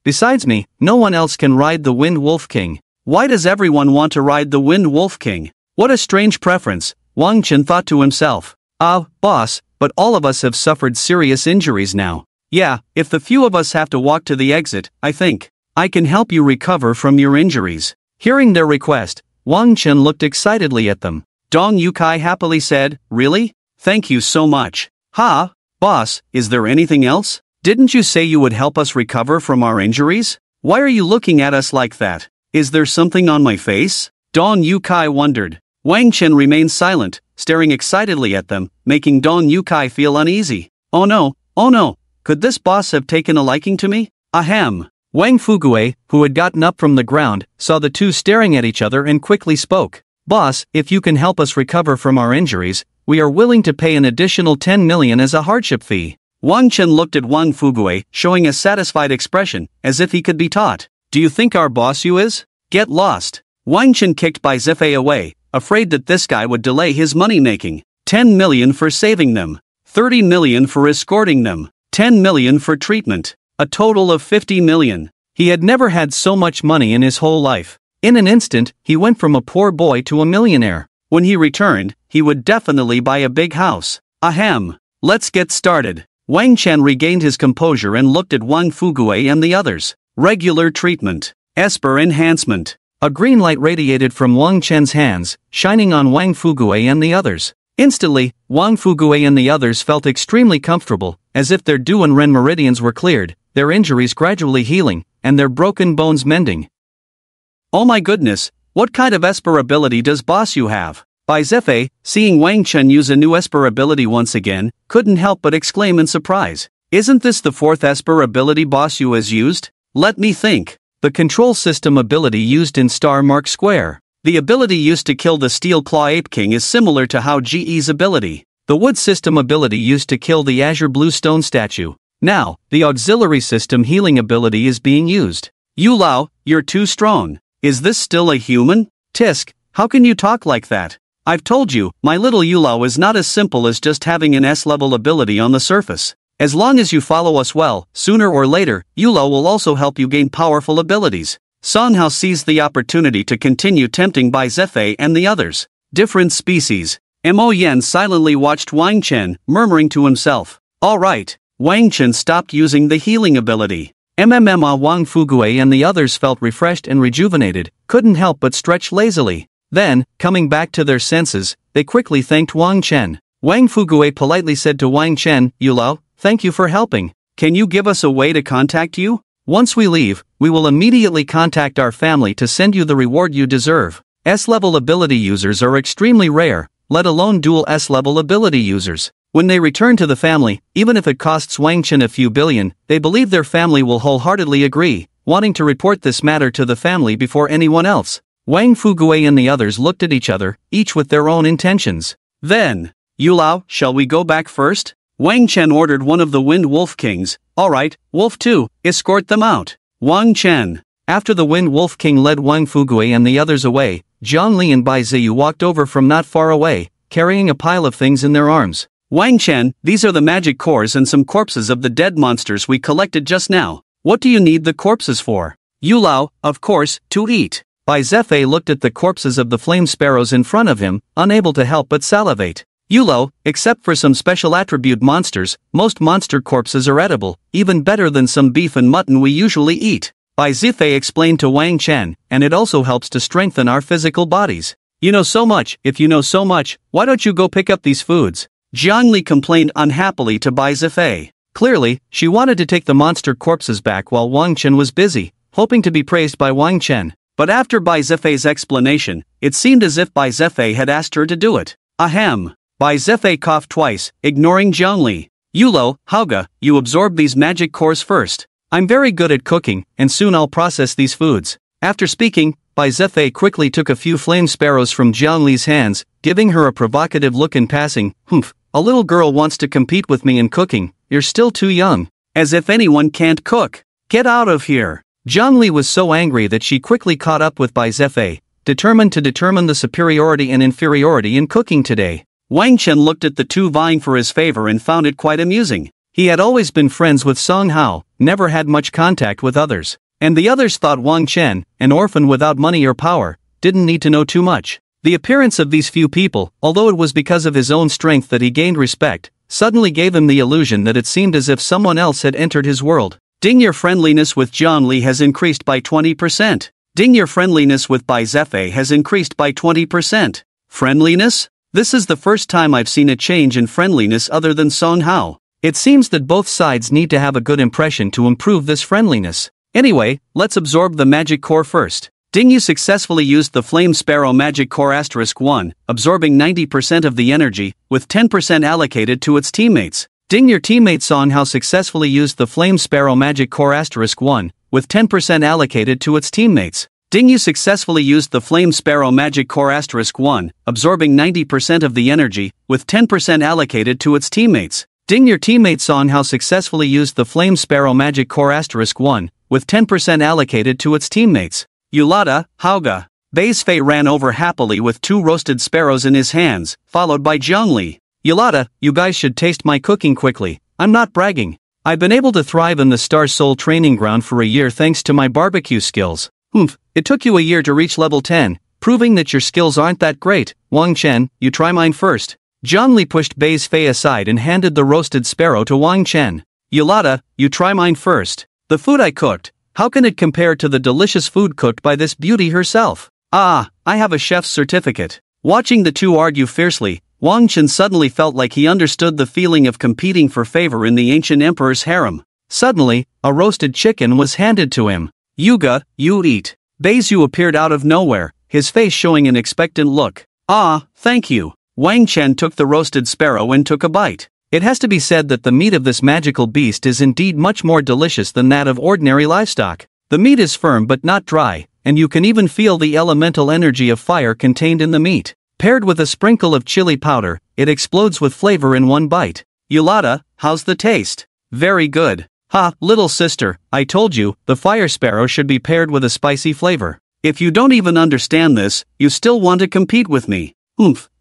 Speaker 1: Besides me, no one else can ride the Wind Wolf King. Why does everyone want to ride the Wind Wolf King? What a strange preference, Wang Chen thought to himself. Boss, but all of us have suffered serious injuries now. Yeah, if the few of us have to walk to the exit, I think I can help you recover from your injuries. Hearing their request, Wang Chen looked excitedly at them. Dong Yukai happily said, Really? Thank you so much. Boss, is there anything else? Didn't you say you would help us recover from our injuries? Why are you looking at us like that? Is there something on my face? Dong Yukai wondered. Wang Chen remained silent, staring excitedly at them, making Dong Yukai feel uneasy. Oh no, could this boss have taken a liking to me? Ahem. Wang Fugue, who had gotten up from the ground, saw the two staring at each other and quickly spoke. Boss, if you can help us recover from our injuries, we are willing to pay an additional 10 million as a hardship fee. Wang Chen looked at Wang Fugue, showing a satisfied expression, as if he could be taught. Do you think our boss you is? Get lost. Wang Chen kicked Bai Zifei away, afraid that this guy would delay his money-making. 10 million for saving them. 30 million for escorting them. 10 million for treatment. A total of 50 million. He had never had so much money in his whole life. In an instant, he went from a poor boy to a millionaire. When he returned, he would definitely buy a big house. Ahem. Let's get started. Wang Chen regained his composure and looked at Wang Fugue and the others. Regular treatment. Esper enhancement. A green light radiated from Wang Chen's hands, shining on Wang Fugue and the others. Instantly, Wang Fugue and the others felt extremely comfortable, as if their Du and Ren meridians were cleared, their injuries gradually healing, and their broken bones mending. Oh my goodness, what kind of Esper ability does boss you have? Bai Zifei, seeing Wang Chen use a new Esper ability once again, couldn't help but exclaim in surprise. Isn't this the fourth Esper ability boss you has used? Let me think. The control system ability used in Star Mark Square. The ability used to kill the Steel Claw Ape King is similar to Hao Ge's ability. The wood system ability used to kill the Azure Blue Stone statue. Now, the auxiliary system healing ability is being used. Yu Lao, you're too strong. Is this still a human? Tisk, how can you talk like that? I've told you, my little Yu Lao is not as simple as just having an S-level ability on the surface. As long as you follow us well, sooner or later, Yu Lao will also help you gain powerful abilities. Song Hao seized the opportunity to continue tempting Bai Zifei and the others. Different species. Mo Yen silently watched Wang Chen, murmuring to himself. Alright. Wang Chen stopped using the healing ability. Wang Fugue and the others felt refreshed and rejuvenated, couldn't help but stretch lazily. Then, coming back to their senses, they quickly thanked Wang Chen. Wang Fugue politely said to Wang Chen, Yu Lao, thank you for helping. Can you give us a way to contact you? Once we leave, we will immediately contact our family to send you the reward you deserve. S-level ability users are extremely rare, let alone dual S-level ability users. When they return to the family, even if it costs Wang Chen a few billion, they believe their family will wholeheartedly agree, wanting to report this matter to the family before anyone else. Wang Fugue and the others looked at each other, each with their own intentions. Then, Yu Lao, shall we go back first? Wang Chen ordered one of the Wind Wolf Kings. Alright, Wolf 2, escort them out. Wang Chen. After the Wind Wolf King led Wang Fugue and the others away, Zhang Li and Bai Ziyu walked over from not far away, carrying a pile of things in their arms. Wang Chen, these are the magic cores and some corpses of the dead monsters we collected just now. What do you need the corpses for? Yu Lao, of course, to eat. Bai Zifei looked at the corpses of the flame sparrows in front of him, unable to help but salivate. Yu Lao, except for some special attribute monsters, most monster corpses are edible, even better than some beef and mutton we usually eat. Bai Zifei explained to Wang Chen, and it also helps to strengthen our physical bodies. You know so much, if you know so much, why don't you go pick up these foods? Jiang Li complained unhappily to Bai Zifei. Clearly, she wanted to take the monster corpses back while Wang Chen was busy, hoping to be praised by Wang Chen. But after Bai Zifei's explanation, it seemed as if Bai Zifei had asked her to do it. Ahem. Bai Zifei coughed twice, ignoring Jiang Li. Yu Lao, Hauge, you absorb these magic cores first. I'm very good at cooking, and soon I'll process these foods. After speaking, Bai Zifei quickly took a few flame sparrows from Jiang Li's hands, giving her a provocative look in passing. Humph, a little girl wants to compete with me in cooking, you're still too young. As if anyone can't cook. Get out of here. Jiang Li was so angry that she quickly caught up with Bai Zifei, determined to determine the superiority and inferiority in cooking today. Wang Chen looked at the two vying for his favor and found it quite amusing. He had always been friends with Song Hao, never had much contact with others. And the others thought Wang Chen, an orphan without money or power, didn't need to know too much. The appearance of these few people, although it was because of his own strength that he gained respect, suddenly gave him the illusion that it seemed as if someone else had entered his world. Ding, your friendliness with Jiang Li has increased by 20%. Ding, your friendliness with Bai Zifei has increased by 20%. Friendliness? This is the first time I've seen a change in friendliness other than Song Hao. It seems that both sides need to have a good impression to improve this friendliness. Anyway, let's absorb the magic core first. Ding, you successfully used the Flame Sparrow Magic Core *1, absorbing 90% of the energy, with 10% allocated to its teammates. Ding, your teammate Songhao successfully used the Flame Sparrow Magic Core *1, with 10% allocated to its teammates. Ding, you successfully used the Flame Sparrow Magic Core *1, absorbing 90% of the energy, with 10% allocated to its teammates. Ding, your teammate Songhao successfully used the Flame Sparrow Magic Core *1, with 10% allocated to its teammates. Yulata, Hauga. Bei's Fei ran over happily with 2 roasted sparrows in his hands, followed by Zhongli. Yulata, you guys should taste my cooking quickly. I'm not bragging. I've been able to thrive in the Star Soul training ground for a year thanks to my barbecue skills. It took you a year to reach level 10, proving that your skills aren't that great. Wang Chen, you try mine first. Zhongli pushed Bei's Fei aside and handed the roasted sparrow to Wang Chen. Yulata, you try mine first. The food I cooked, how can it compare to the delicious food cooked by this beauty herself? Ah, I have a chef's certificate. Watching the two argue fiercely, Wang Chen suddenly felt like he understood the feeling of competing for favor in the ancient emperor's harem. Suddenly, a roasted chicken was handed to him. Yuga, you eat. Beizu appeared out of nowhere, his face showing an expectant look. Ah, thank you. Wang Chen took the roasted sparrow and took a bite. It has to be said that the meat of this magical beast is indeed much more delicious than that of ordinary livestock. The meat is firm but not dry, and you can even feel the elemental energy of fire contained in the meat. Paired with a sprinkle of chili powder, it explodes with flavor in one bite. Yulata, how's the taste? Very good. Ha, little sister, I told you, the fire sparrow should be paired with a spicy flavor. If you don't even understand this, you still want to compete with me.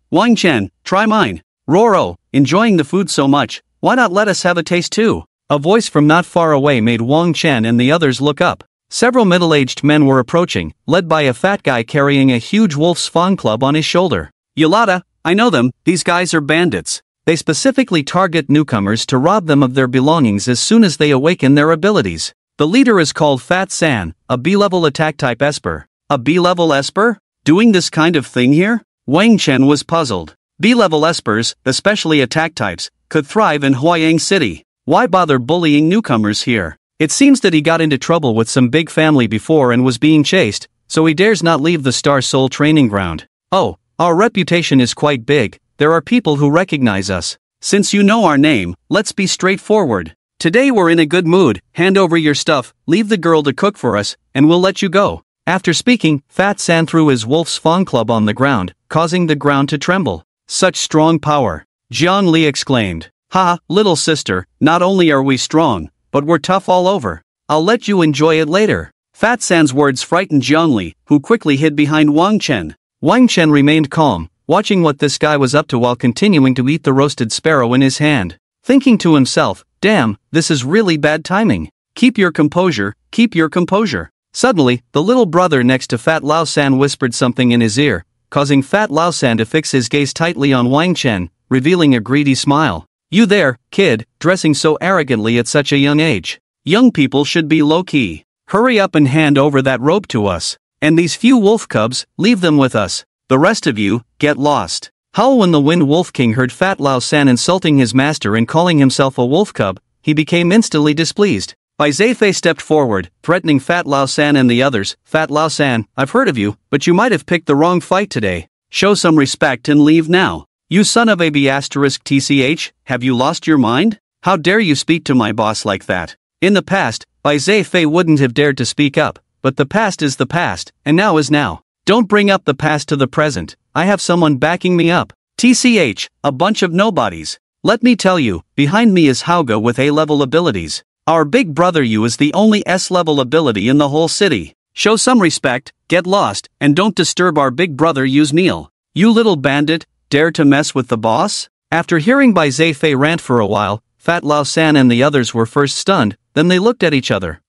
Speaker 1: Wang Chen, try mine. Roro, enjoying the food so much, why not let us have a taste too? A voice from not far away made Wang Chen and the others look up. Several middle-aged men were approaching, led by a fat guy carrying a huge wolf's fawn club on his shoulder. Yulata, I know them, these guys are bandits. They specifically target newcomers to rob them of their belongings as soon as they awaken their abilities. The leader is called Fat San, a B-level attack-type Esper. A B-level Esper? Doing this kind of thing here? Wang Chen was puzzled. B-level Espers, especially attack types, could thrive in Huayang City. Why bother bullying newcomers here? It seems that he got into trouble with some big family before and was being chased, so he dares not leave the Star Soul training ground. Oh, our reputation is quite big, there are people who recognize us. Since you know our name, let's be straightforward. Today we're in a good mood, hand over your stuff, leave the girl to cook for us, and we'll let you go. After speaking, Fat San threw his wolf's fawn club on the ground, causing the ground to tremble. Such strong power. Jiang Li exclaimed. Ha, little sister, not only are we strong, but we're tough all over. I'll let you enjoy it later. Fat San's words frightened Jiang Li, who quickly hid behind Wang Chen. Wang Chen remained calm, watching what this guy was up to while continuing to eat the roasted sparrow in his hand. Thinking to himself, damn, this is really bad timing. Keep your composure, keep your composure. Suddenly, the little brother next to Fat Lao San whispered something in his ear, causing Fat Lao San to fix his gaze tightly on Wang Chen, revealing a greedy smile. You there, kid, dressing so arrogantly at such a young age. Young people should be low-key. Hurry up and hand over that rope to us. And these few wolf cubs, leave them with us. The rest of you, get lost. Howl. When the Wind Wolf King heard Fat Lao San insulting his master and calling himself a wolf cub, he became instantly displeased. Bai Zeifei stepped forward, threatening Fat Lao San and the others. Fat Lao San, I've heard of you, but you might have picked the wrong fight today. Show some respect and leave now. You son of a B***TCH, have you lost your mind? How dare you speak to my boss like that? In the past, Bai Zeifei wouldn't have dared to speak up, but the past is the past, and now is now. Don't bring up the past to the present, I have someone backing me up. TCH, a bunch of nobodies. Let me tell you, behind me is Hauga with A-level abilities. Our big brother Yu is the only S-level ability in the whole city. Show some respect, get lost, and don't disturb our big brother Yu's meal. You little bandit, dare to mess with the boss? After hearing Bai Zeifei rant for a while, Fat Lao San and the others were first stunned, then they looked at each other.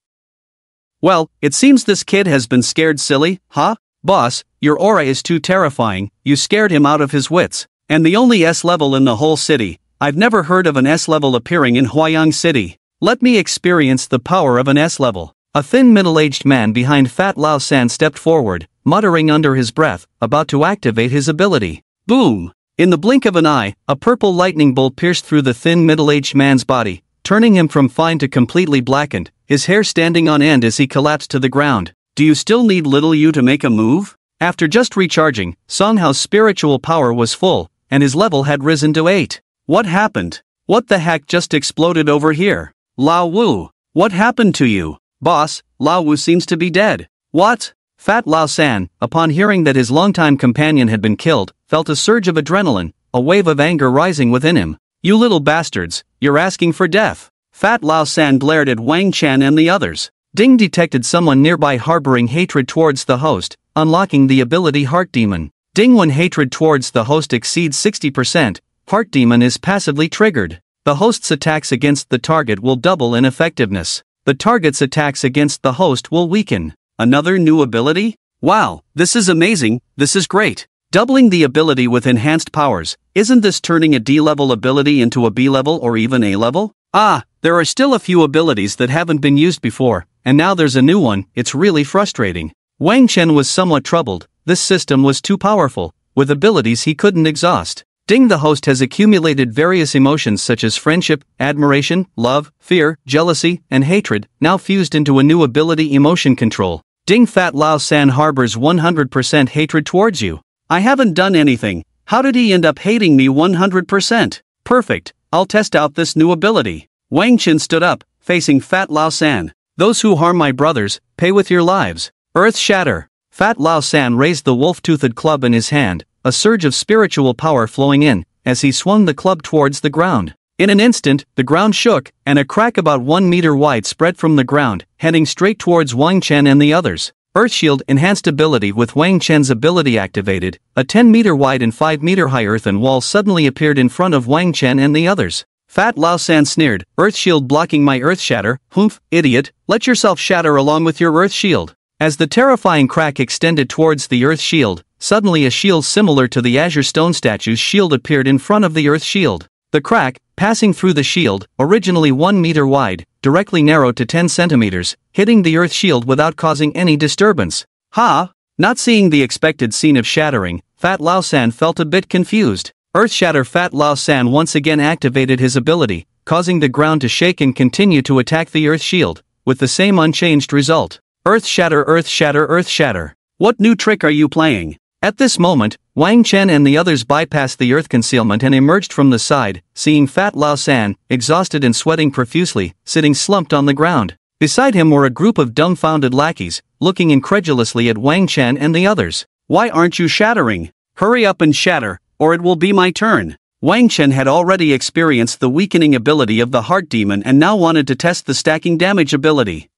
Speaker 1: Well, it seems this kid has been scared silly, huh? Boss, your aura is too terrifying, you scared him out of his wits. And the only S-level in the whole city, I've never heard of an S-level appearing in Huayang City. Let me experience the power of an S-level. A thin middle-aged man behind Fat Lao San stepped forward, muttering under his breath, about to activate his ability. Boom! In the blink of an eye, a purple lightning bolt pierced through the thin middle-aged man's body, turning him from fine to completely blackened, his hair standing on end as he collapsed to the ground. Do you still need little you to make a move? After just recharging, Songhao's spiritual power was full, and his level had risen to 8. What happened? What the heck just exploded over here? Lao Wu, what happened to you? Boss, Lao Wu seems to be dead. What? Fat Lao San, upon hearing that his longtime companion had been killed, felt a surge of adrenaline, a wave of anger rising within him. You little bastards, you're asking for death. Fat Lao San glared at Wang Chen and the others. Ding detected someone nearby harboring hatred towards the host, unlocking the ability Heart Demon. Ding, when hatred towards the host exceeds 60%, Heart Demon is passively triggered. The host's attacks against the target will double in effectiveness. The target's attacks against the host will weaken. Another new ability? Wow, this is amazing, this is great. Doubling the ability with enhanced powers, isn't this turning a D-level ability into a B-level or even A-level? Ah, there are still a few abilities that haven't been used before, and now there's a new one. It's really frustrating. Wang Chen was somewhat troubled. This system was too powerful, with abilities he couldn't exhaust. Ding, the host has accumulated various emotions such as friendship, admiration, love, fear, jealousy, and hatred, now fused into a new ability, emotion control. Ding, Fat Lao San harbors 100% hatred towards you. I haven't done anything. How did he end up hating me 100%? Perfect, I'll test out this new ability. Wang Chen stood up, facing Fat Lao San. Those who harm my brothers, pay with your lives. Earth Shatter. Fat Lao San raised the wolf-toothed club in his hand, a surge of spiritual power flowing in, as he swung the club towards the ground. In an instant, the ground shook, and a crack about 1 meter wide spread from the ground, heading straight towards Wang Chen and the others. Earthshield enhanced ability. With Wang Chen's ability activated, a 10 meter wide and 5 meter high earthen wall suddenly appeared in front of Wang Chen and the others. Fat Lao San sneered, Earthshield blocking my Earth Shatter? Humph, idiot, let yourself shatter along with your Earth Shield. As the terrifying crack extended towards the Earth Shield, suddenly a shield similar to the Azure Stone statue's shield appeared in front of the Earth Shield. The crack, passing through the shield, originally 1 meter wide, directly narrowed to 10 centimeters, hitting the Earth Shield without causing any disturbance. Ha! Not seeing the expected scene of shattering, Fat Lao San felt a bit confused. Earth Shatter. Fat Lao San once again activated his ability, causing the ground to shake and continue to attack the Earth Shield, with the same unchanged result. Earth Shatter, Earth Shatter, Earth Shatter. What new trick are you playing? At this moment, Wang Chen and the others bypassed the earth concealment and emerged from the side, seeing Fat Lao San, exhausted and sweating profusely, sitting slumped on the ground. Beside him were a group of dumbfounded lackeys, looking incredulously at Wang Chen and the others. Why aren't you shattering? Hurry up and shatter, or it will be my turn. Wang Chen had already experienced the weakening ability of the Heart Demon and now wanted to test the stacking damage ability.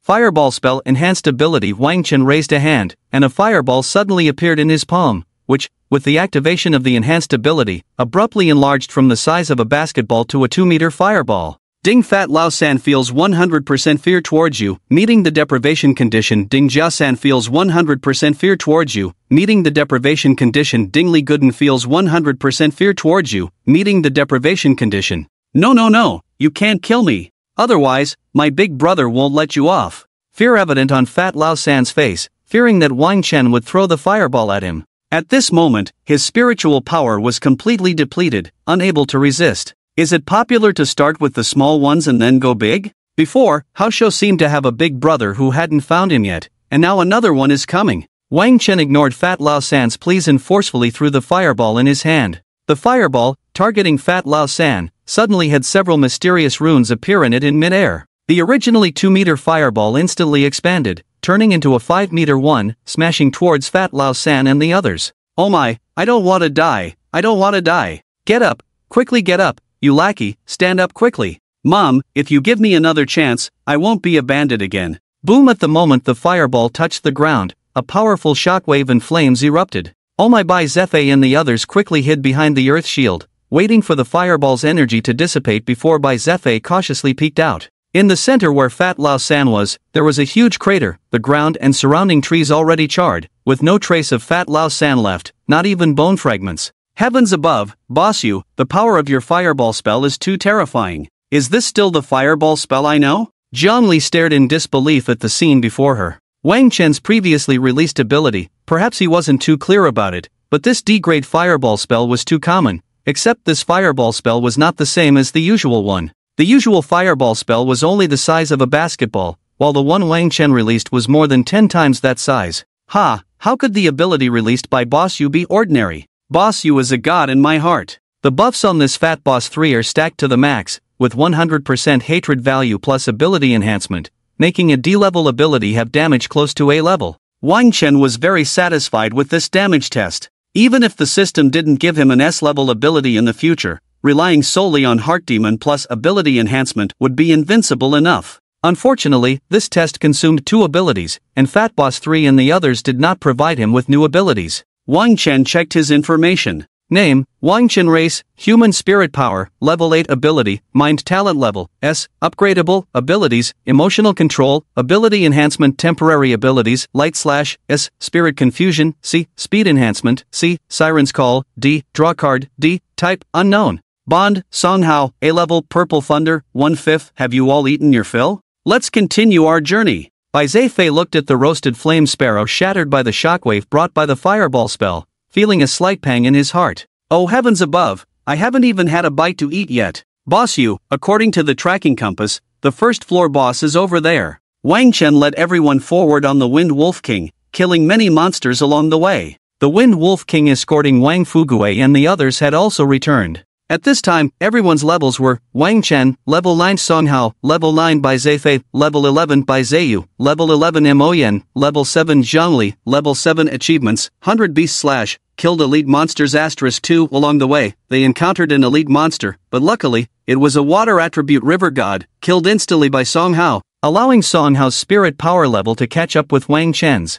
Speaker 1: Fireball spell enhanced ability. Wang Chen raised a hand, and a fireball suddenly appeared in his palm, which, with the activation of the enhanced ability, abruptly enlarged from the size of a basketball to a 2-meter fireball. Ding, Fat Lao San feels 100% fear towards you, meeting the deprivation condition. Ding Jia San feels 100% fear towards you, meeting the deprivation condition. Ding Li Gooden feels 100% fear towards you, meeting the deprivation condition. No, you can't kill me. Otherwise, my big brother won't let you off. Fear evident on Fat Lao San's face, fearing that Wang Chen would throw the fireball at him. At this moment, his spiritual power was completely depleted, unable to resist. Is it popular to start with the small ones and then go big? Before, Hao Shou seemed to have a big brother who hadn't found him yet, and now another one is coming. Wang Chen ignored Fat Lao San's pleas and forcefully threw the fireball in his hand. The fireball, targeting Fat Lao San, suddenly had several mysterious runes appear in it in midair. The originally 2-meter fireball instantly expanded, turning into a 5-meter one, smashing towards Fat Lao San and the others. Oh my, I don't want to die, I don't want to die. Get up, quickly get up, you lackey, stand up quickly. Mom, if you give me another chance, I won't be a bandit again. Boom! At the moment the fireball touched the ground, a powerful shockwave and flames erupted. Oh my! Bai Zefei and the others quickly hid behind the earth shield, waiting for the fireball's energy to dissipate before Bai Zefei cautiously peeked out. In the center where Fat Lao San was, there was a huge crater, the ground and surrounding trees already charred, with no trace of Fat Lao San left, not even bone fragments. Heavens above, boss you, the power of your fireball spell is too terrifying. Is this still the fireball spell I know? Jiang Li stared in disbelief at the scene before her. Wang Chen's previously released ability, perhaps he wasn't too clear about it, but this D-grade fireball spell was too common, except this fireball spell was not the same as the usual one. The usual fireball spell was only the size of a basketball, while the one Wang Chen released was more than 10 times that size. How could the ability released by Boss Yu be ordinary? Boss Yu is a god in my heart. The buffs on this Fat Boss 3 are stacked to the max, with 100% hatred value plus ability enhancement, making a D-level ability have damage close to A level. Wang Chen was very satisfied with this damage test. Even if the system didn't give him an S-level ability in the future, relying solely on Heart Demon plus ability enhancement would be invincible enough. Unfortunately, this test consumed 2 abilities, and Fat Boss 3 and the others did not provide him with new abilities. Wang Chen checked his information. Name, Wang Chen Race, Human Spirit Power, Level 8 Ability, Mind Talent Level, S, Upgradable, Abilities, Emotional Control, Ability Enhancement Temporary Abilities, Light Slash, S, Spirit Confusion, C, Speed Enhancement, C, Siren's Call, D, Draw Card, D, Type, Unknown. Bond, Songhao, A-Level, Purple Thunder, 1/5, have you all eaten your fill? Let's continue our journey. Bai Zefei looked at the roasted flame sparrow shattered by the shockwave brought by the fireball spell, feeling a slight pang in his heart. Oh heavens above, I haven't even had a bite to eat yet. Boss Yu, according to the tracking compass, the first floor boss is over there. Wang Chen led everyone forward on the Wind Wolf King, killing many monsters along the way. The Wind Wolf King escorting Wang Fugue and the others had also returned. At this time, everyone's levels were Wang Chen, level 9 Songhao, level 9 Bai Zefei, level 11 Bai Zheyu, level 11 Moyen, level 7 Zhongli, level 7 achievements, 100 Beast Slash, killed elite monsters *2. Along the way, they encountered an elite monster, but luckily, it was a water attribute river god, killed instantly by Songhao, allowing Songhao's spirit power level to catch up with Wang Chen's.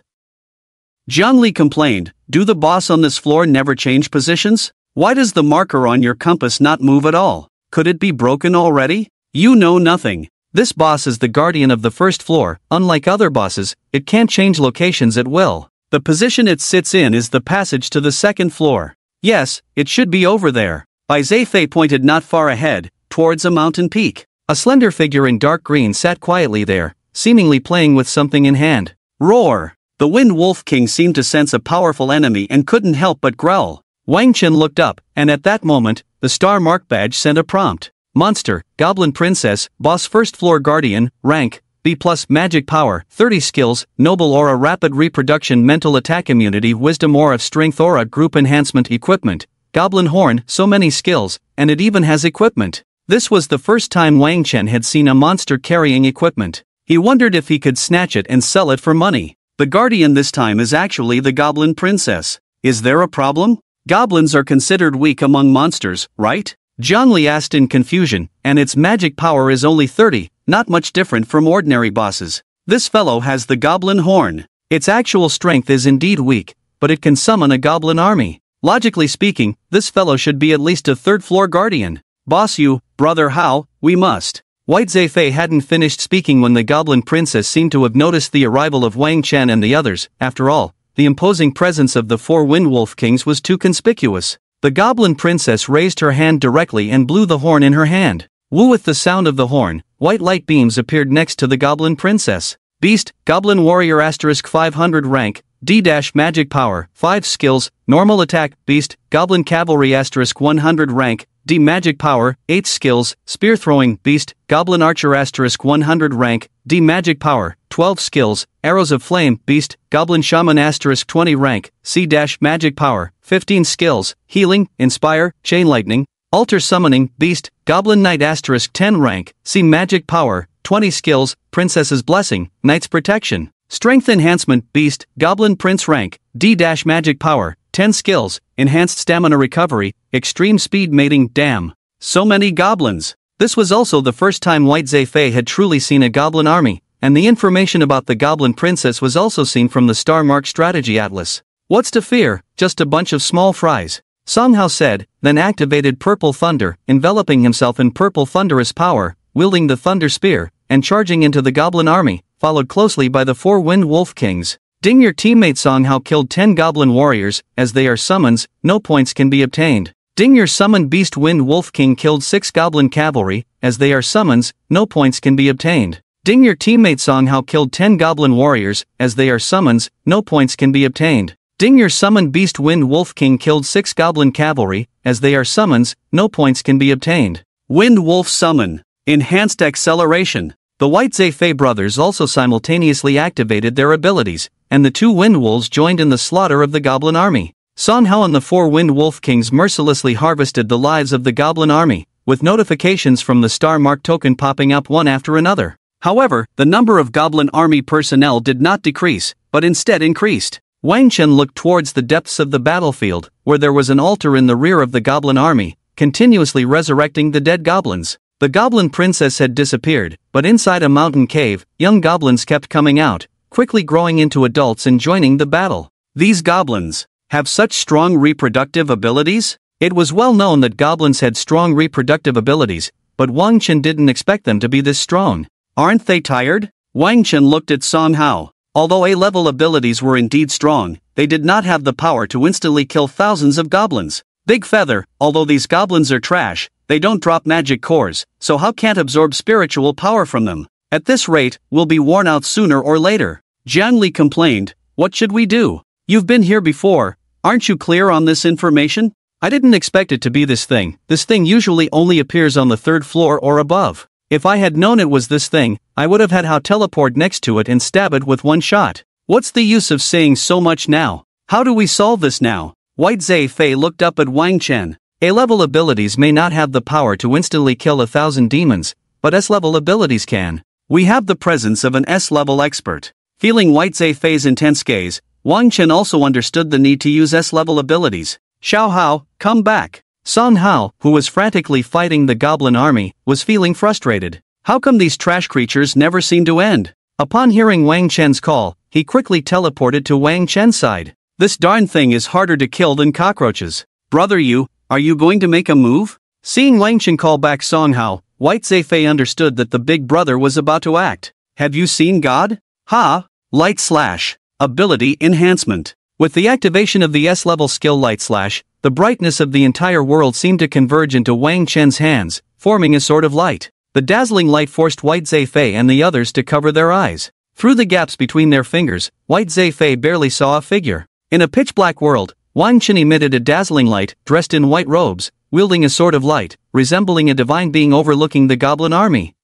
Speaker 1: Zhongli complained, do the boss on this floor never change positions? Why does the marker on your compass not move at all? Could it be broken already? You know nothing. This boss is the guardian of the first floor. Unlike other bosses, it can't change locations at will. The position it sits in is the passage to the second floor. Yes, it should be over there. Bai Zefei pointed not far ahead, towards a mountain peak. A slender figure in dark green sat quietly there, seemingly playing with something in hand. Roar! The Wind Wolf King seemed to sense a powerful enemy and couldn't help but growl. Wang Chen looked up, and at that moment, the star mark badge sent a prompt. Monster, Goblin Princess, Boss First Floor Guardian, Rank, B+, Magic Power, 30 Skills, Noble Aura Rapid Reproduction Mental Attack Immunity Wisdom Aura Strength Aura Group Enhancement Equipment, Goblin Horn, so many skills, and it even has equipment. This was the first time Wang Chen had seen a monster carrying equipment. He wondered if he could snatch it and sell it for money. The Guardian this time is actually the Goblin Princess. Is there a problem? Goblins are considered weak among monsters, right? Zhongli asked in confusion, and its magic power is only 30, not much different from ordinary bosses. This fellow has the Goblin Horn. Its actual strength is indeed weak, but it can summon a goblin army. Logically speaking, this fellow should be at least a third-floor guardian. Boss Yu, brother Hao, we must. White Zefei hadn't finished speaking when the Goblin Princess seemed to have noticed the arrival of Wang Chen and the others. After all, the imposing presence of the 4 Wind Wolf Kings was too conspicuous. The Goblin Princess raised her hand directly and blew the horn in her hand. Woo! With the sound of the horn, white light beams appeared next to the Goblin Princess. Beast, Goblin Warrior *500 rank, D- Magic Power, 5 skills, Normal Attack, Beast, Goblin Cavalry *100 rank, D Magic Power, 8 skills, Spear Throwing, Beast, Goblin Archer *100 rank, D Magic Power, 12 skills, Arrows of Flame, Beast, Goblin Shaman *20 rank, C- Magic Power, 15 skills, Healing, Inspire, Chain Lightning, Altar Summoning, Beast, Goblin Knight *10 rank, C Magic Power, 20 skills, Princess's Blessing, Knight's Protection, Strength Enhancement, Beast, Goblin Prince rank, D- Magic Power, 10 skills, Enhanced Stamina Recovery, Extreme Speed Mating. Damn. So many goblins. This was also the first time White Zefei had truly seen a goblin army, and the information about the Goblin Princess was also seen from the Star Mark Strategy Atlas. What's to fear, just a bunch of small fries. Songhao said, then activated Purple Thunder, enveloping himself in purple thunderous power, wielding the Thunder Spear, and charging into the goblin army, followed closely by the 4 Wind Wolf Kings. Ding, your teammate Songhao killed 10 goblin warriors. As they are summons, no points can be obtained. Ding, your summoned Beast Wind Wolf King killed 6 goblin cavalry. As they are summons, no points can be obtained. Ding, your teammate Songhao killed 10 goblin warriors. As they are summons, no points can be obtained. Ding, your summoned beast Wind Wolf King killed 6 goblin cavalry. As they are summons, no points can be obtained. Wind Wolf Summon. Enhanced Acceleration. The White Zefei brothers also simultaneously activated their abilities, and the 2 Wind Wolves joined in the slaughter of the goblin army. Song Hao and the 4 Wind Wolf Kings mercilessly harvested the lives of the goblin army, with notifications from the star mark token popping up one after another. However, the number of goblin army personnel did not decrease, but instead increased. Wang Chen looked towards the depths of the battlefield, where there was an altar in the rear of the goblin army, continuously resurrecting the dead goblins. The goblin princess had disappeared, but inside a mountain cave, young goblins kept coming out, quickly growing into adults and joining the battle. These goblins have such strong reproductive abilities? It was well known that goblins had strong reproductive abilities, but Wang Chen didn't expect them to be this strong. Aren't they tired? Wang Chen looked at Song Hao. Although A-level abilities were indeed strong, they did not have the power to instantly kill thousands of goblins. Big Feather, although these goblins are trash, they don't drop magic cores, so how can't absorb spiritual power from them? At this rate, we'll be worn out sooner or later. Jiang Li complained, what should we do? You've been here before, aren't you clear on this information? I didn't expect it to be this thing. This thing usually only appears on the 3rd floor or above. If I had known it was this thing, I would have had Hao teleport next to it and stab it with one shot. What's the use of saying so much now? How do we solve this now? White Zefei looked up at Wang Chen. A-level abilities may not have the power to instantly kill 1,000 demons, but S-level abilities can. We have the presence of an S-level expert. Feeling White Zefei's intense gaze, Wang Chen also understood the need to use S-level abilities. Xiao Hao, come back. Song Hao, who was frantically fighting the goblin army, was feeling frustrated. How come these trash creatures never seem to end? Upon hearing Wang Chen's call, he quickly teleported to Wang Chen's side. This darn thing is harder to kill than cockroaches. Brother Yu, are you going to make a move? Seeing Wang Chen call back Song Hao, White Zefei understood that the big brother was about to act. Have you seen God? Ha! Light Slash. Ability Enhancement. With the activation of the S-level skill Light Slash, the brightness of the entire world seemed to converge into Wang Chen's hands, forming a sword of light. The dazzling light forced White Zefei and the others to cover their eyes. Through the gaps between their fingers, White Zefei barely saw a figure. In a pitch-black world, Wang Chen emitted a dazzling light, dressed in white robes, wielding a sword of light, resembling a divine being overlooking the goblin army.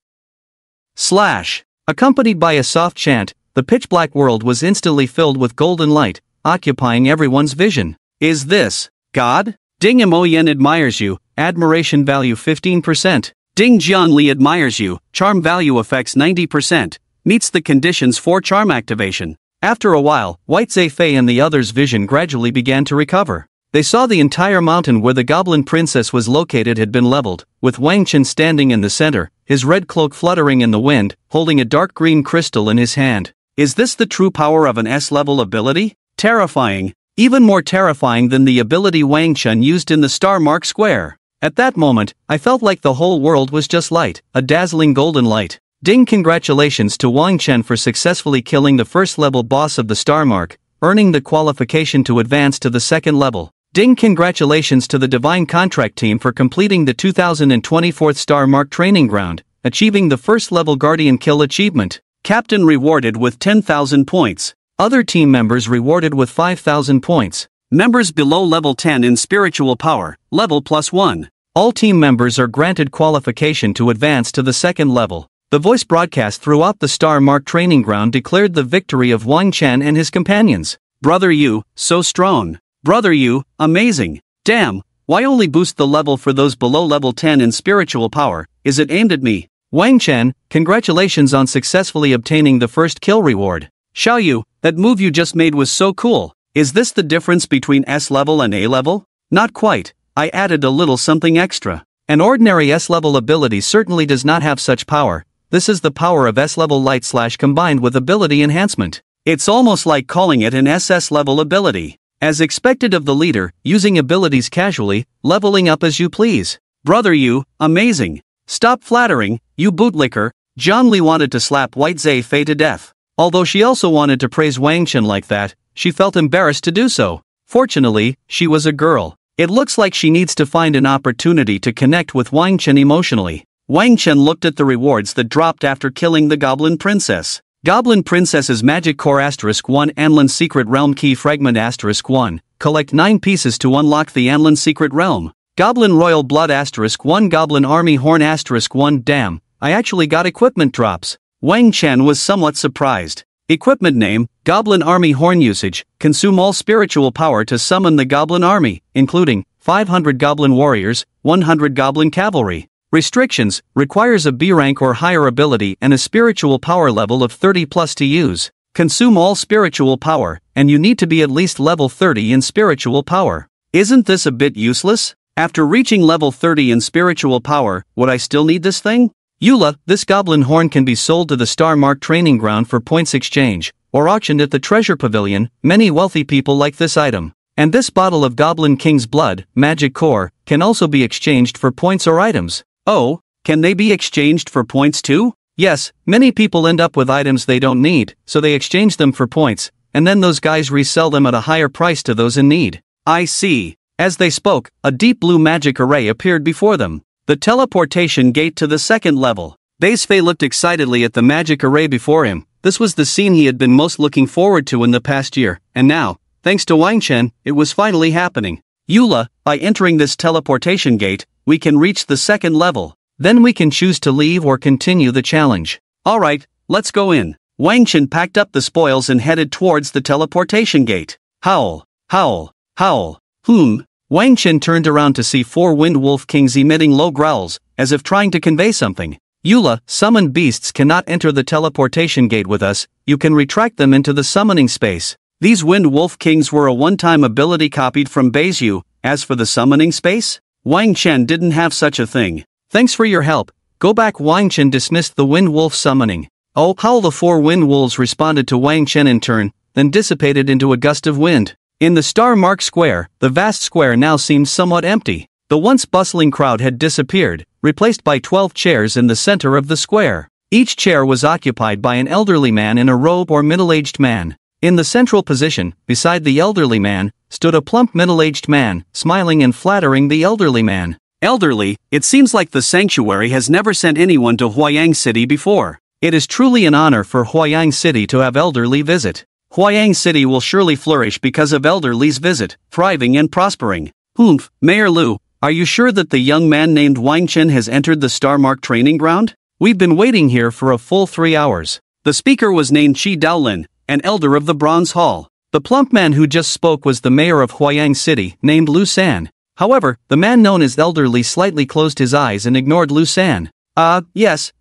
Speaker 1: Slash! Accompanied by a soft chant, the pitch-black world was instantly filled with golden light, occupying everyone's vision. Is this God? Ding Moyen admires you, admiration value 15%. Ding Jiang Li admires you, charm value affects 90%. Meets the conditions for charm activation. After a while, White Zefei and the others' vision gradually began to recover. They saw the entire mountain where the goblin princess was located had been leveled, with Wang Chen standing in the center, his red cloak fluttering in the wind, holding a dark green crystal in his hand. Is this the true power of an S-level ability? Terrifying. Even more terrifying than the ability Wang Chen used in the Star Mark Square. At that moment, I felt like the whole world was just light, a dazzling golden light. Ding, congratulations to Wang Chen for successfully killing the first-level boss of the Star Mark, earning the qualification to advance to the second level. Ding, congratulations to the Divine Contract team for completing the 2024 Star Mark Training Ground, achieving the first-level Guardian Kill achievement. Captain rewarded with 10,000 points. Other team members rewarded with 5,000 points. Members below level 10 in spiritual power, level +1. All team members are granted qualification to advance to the second level. The voice broadcast throughout the Star Mark Training Ground declared the victory of Wang Chen and his companions. Brother Yu, so strong. Brother Yu, amazing. Damn, why only boost the level for those below level 10 in spiritual power? Is it aimed at me? Wang Chen, congratulations on successfully obtaining the first kill reward. Xiao Yu, that move you just made was so cool. Is this the difference between S-level and A-level? Not quite, I added a little something extra. An ordinary S-level ability certainly does not have such power. This is the power of S-level Light Slash combined with ability enhancement. It's almost like calling it an SS-level ability. As expected of the leader, using abilities casually, leveling up as you please. Brother Yu, amazing. Stop flattering, you bootlicker. Jiang Li wanted to slap White Zefei to death. Although she also wanted to praise Wang Chen like that, she felt embarrassed to do so. Fortunately, she was a girl. It looks like she needs to find an opportunity to connect with Wang Chen emotionally. Wang Chen looked at the rewards that dropped after killing the goblin princess. Goblin Princess's Magic Core *1 Anlin's Secret Realm Key Fragment *1. Collect 9 pieces to unlock the Anlin Secret Realm. Goblin Royal Blood *1 Goblin Army Horn *1 Damn, I actually got equipment drops. Wang Chen was somewhat surprised. Equipment name, Goblin Army Horn usage, consume all spiritual power to summon the Goblin Army, including 500 Goblin Warriors, 100 Goblin Cavalry. Restrictions, requires a B rank or higher ability and a spiritual power level of 30 plus to use. Consume all spiritual power, and you need to be at least level 30 in spiritual power. Isn't this a bit useless? After reaching level 30 in spiritual power, would I still need this thing? Eula, this goblin horn can be sold to the Star Mark training ground for points exchange, or auctioned at the treasure pavilion. Many wealthy people like this item. And this bottle of Goblin King's Blood, Magic Core, can also be exchanged for points or items. Oh, can they be exchanged for points too? Yes, many people end up with items they don't need, so they exchange them for points, and then those guys resell them at a higher price to those in need. I see. As they spoke, a deep blue magic array appeared before them. The teleportation gate to the second level. Baizfei looked excitedly at the magic array before him. This was the scene he had been most looking forward to in the past year, and now, thanks to Wang Chen, it was finally happening. Eula, by entering this teleportation gate, we can reach the second level. Then we can choose to leave or continue the challenge. Alright, let's go in. Wang Chen packed up the spoils and headed towards the teleportation gate. Howl, howl, howl. Wang Chen turned around to see 4 wind wolf kings emitting low growls, as if trying to convey something. Eula, summoned beasts cannot enter the teleportation gate with us, you can retract them into the summoning space. These wind wolf kings were a one-time ability copied from Beizu. As for the summoning space, Wang Chen didn't have such a thing. Thanks for your help. Go back. Wang Chen dismissed the wind wolf summoning. Oh, how the 4 wind wolves responded to Wang Chen in turn, then dissipated into a gust of wind. In the Star Mark Square, the vast square now seemed somewhat empty. The once bustling crowd had disappeared, replaced by 12 chairs in the center of the square. Each chair was occupied by an elderly man in a robe or middle-aged man. In the central position, beside the elderly man, stood a plump middle-aged man, smiling and flattering the elderly man. Elderly, it seems like the sanctuary has never sent anyone to Huayang City before. It is truly an honor for Huayang City to have elderly visit. Huayang City will surely flourish because of elderly's visit, thriving and prospering. Mayor Lu, are you sure that the young man named Wang Chen has entered the Star Mark training ground? We've been waiting here for a full 3 hours. The speaker was named Chi Daolin, an elder of the Bronze Hall. The plump man who just spoke was the mayor of Huayang City, named Lu San. However, the man known as elderly slightly closed his eyes and ignored Lu San. Yes,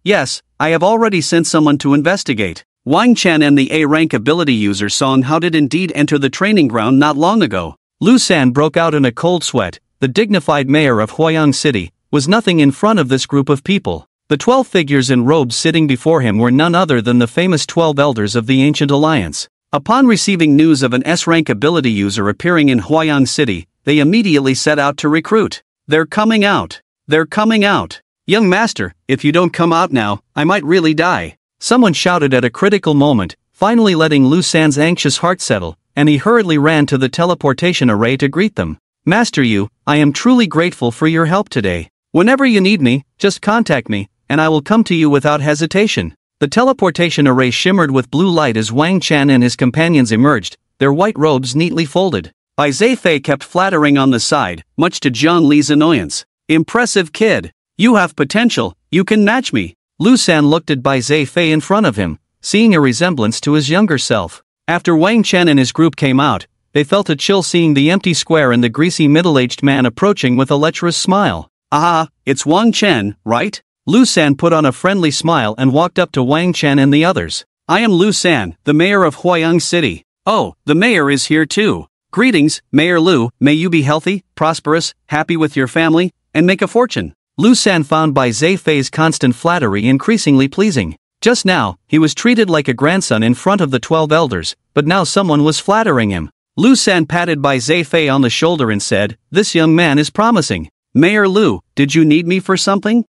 Speaker 1: I have already sent someone to investigate. Wang Chen and the A-rank ability user Song Hao did indeed enter the training ground not long ago. Lu San broke out in a cold sweat. The dignified mayor of Huayang City was nothing in front of this group of people. The 12 figures in robes sitting before him were none other than the famous 12 elders of the Ancient Alliance. Upon receiving news of an S-rank ability user appearing in Huayang City, they immediately set out to recruit. They're coming out. They're coming out. Young master, if you don't come out now, I might really die. Someone shouted at a critical moment, finally letting Lu San's anxious heart settle, and he hurriedly ran to the teleportation array to greet them. Master Yu, I am truly grateful for your help today. Whenever you need me, just contact me, and I will come to you without hesitation. The teleportation array shimmered with blue light as Wang Chen and his companions emerged, their white robes neatly folded. Baizfei kept flattering on the side, much to Zhang Li's annoyance. Impressive kid. You have potential, you can match me. Lu San looked at Baizfei in front of him, seeing a resemblance to his younger self. After Wang Chen and his group came out, they felt a chill seeing the empty square and the greasy middle-aged man approaching with a lecherous smile. Ah, it's Wang Chen, right? Lu San put on a friendly smile and walked up to Wang Chen and the others. I am Lu San, the mayor of Huayang City. Oh, the mayor is here too. Greetings, Mayor Lu, may you be healthy, prosperous, happy with your family, and make a fortune. Lu San found Baizfei's constant flattery increasingly pleasing. Just now, he was treated like a grandson in front of the 12 elders, but now someone was flattering him. Lu San patted Baizfei on the shoulder and said, "This young man is promising. Mayor Lu, did you need me for something?"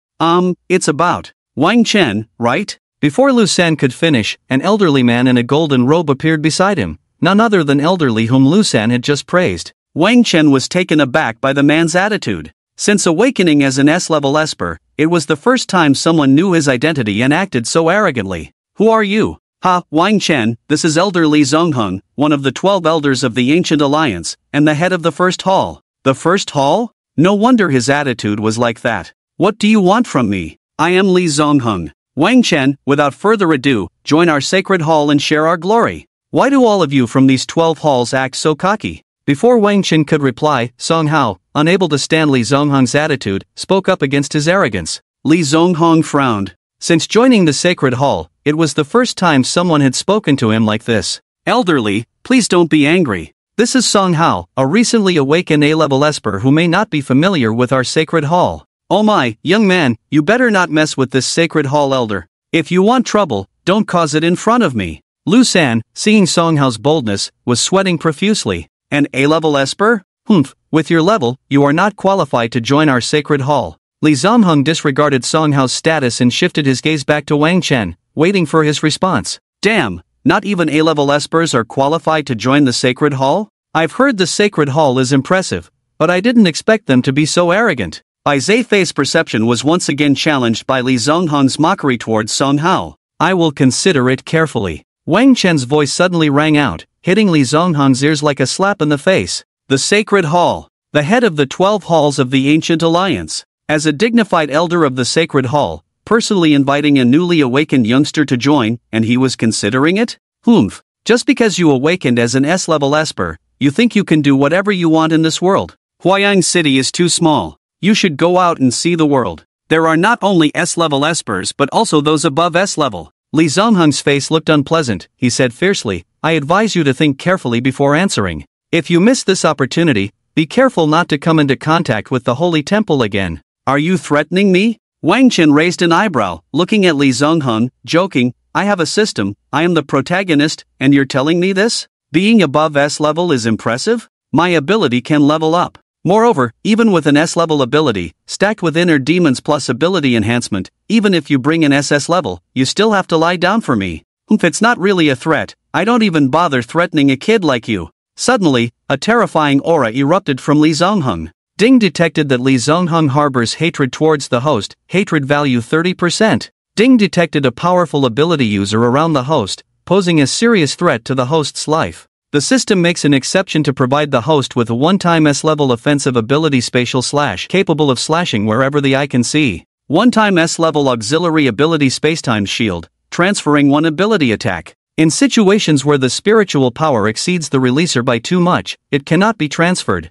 Speaker 1: It's about Wang Chen, right? Before Lu San could finish, an elderly man in a golden robe appeared beside him, none other than elderly whom Lu San had just praised. Wang Chen was taken aback by the man's attitude. Since awakening as an S-level Esper, it was the first time someone knew his identity and acted so arrogantly. Who are you? Ha, Wang Chen, this is Elder Li Zongheng, one of the 12 elders of the Ancient Alliance, and the head of the first hall. The first hall? No wonder his attitude was like that. What do you want from me? I am Li Zongheng. Wang Chen, without further ado, join our sacred hall and share our glory. Why do all of you from these 12 halls act so cocky? Before Wang Chen could reply, Song Hao, unable to stand Li Zongheng's attitude, spoke up against his arrogance. Li Zongheng frowned. Since joining the sacred hall, it was the first time someone had spoken to him like this. Elderly, please don't be angry. This is Song Hao, a recently awakened A-level Esper who may not be familiar with our sacred hall. Oh my, young man, you better not mess with this sacred hall elder. If you want trouble, don't cause it in front of me. Lu San, seeing Song Hao's boldness, was sweating profusely. An A-level Esper? Humph, with your level, you are not qualified to join our sacred hall. Li Zongheng disregarded Song Hao's status and shifted his gaze back to Wang Chen, waiting for his response. Damn, not even A-level Espers are qualified to join the sacred hall? I've heard the sacred hall is impressive, but I didn't expect them to be so arrogant. Bai Zeifei's perception was once again challenged by Li Zongheng's mockery towards Song Hao. I will consider it carefully. Wang Chen's voice suddenly rang out, hitting Li Zongheng's ears like a slap in the face. The sacred hall. The head of the 12 halls of the Ancient Alliance. As a dignified elder of the sacred hall, personally inviting a newly awakened youngster to join, and he was considering it? Humph. Just because you awakened as an S-level Esper, you think you can do whatever you want in this world. Huayang City is too small. You should go out and see the world. There are not only S-level Espers but also those above S-level. Li Zongheng's face looked unpleasant. He said fiercely, I advise you to think carefully before answering. If you miss this opportunity, be careful not to come into contact with the Holy Temple again. Are you threatening me? Wang Chen raised an eyebrow, looking at Li Zongheng, joking, I have a system, I am the protagonist, and you're telling me this? Being above S-level is impressive? My ability can level up. Moreover, even with an S-level ability, stacked with inner demons plus ability enhancement, even if you bring an SS level, you still have to lie down for me. If it's not really a threat, I don't even bother threatening a kid like you. Suddenly, a terrifying aura erupted from Li Zongheng. Ding detected that Li Zongheng harbors hatred towards the host, hatred value 30%. Ding detected a powerful ability user around the host, posing a serious threat to the host's life. The system makes an exception to provide the host with a one-time S-level offensive ability spatial slash capable of slashing wherever the eye can see. One-time S-level auxiliary ability spacetime shield, transferring one ability attack. In situations where the spiritual power exceeds the releaser by too much, it cannot be transferred.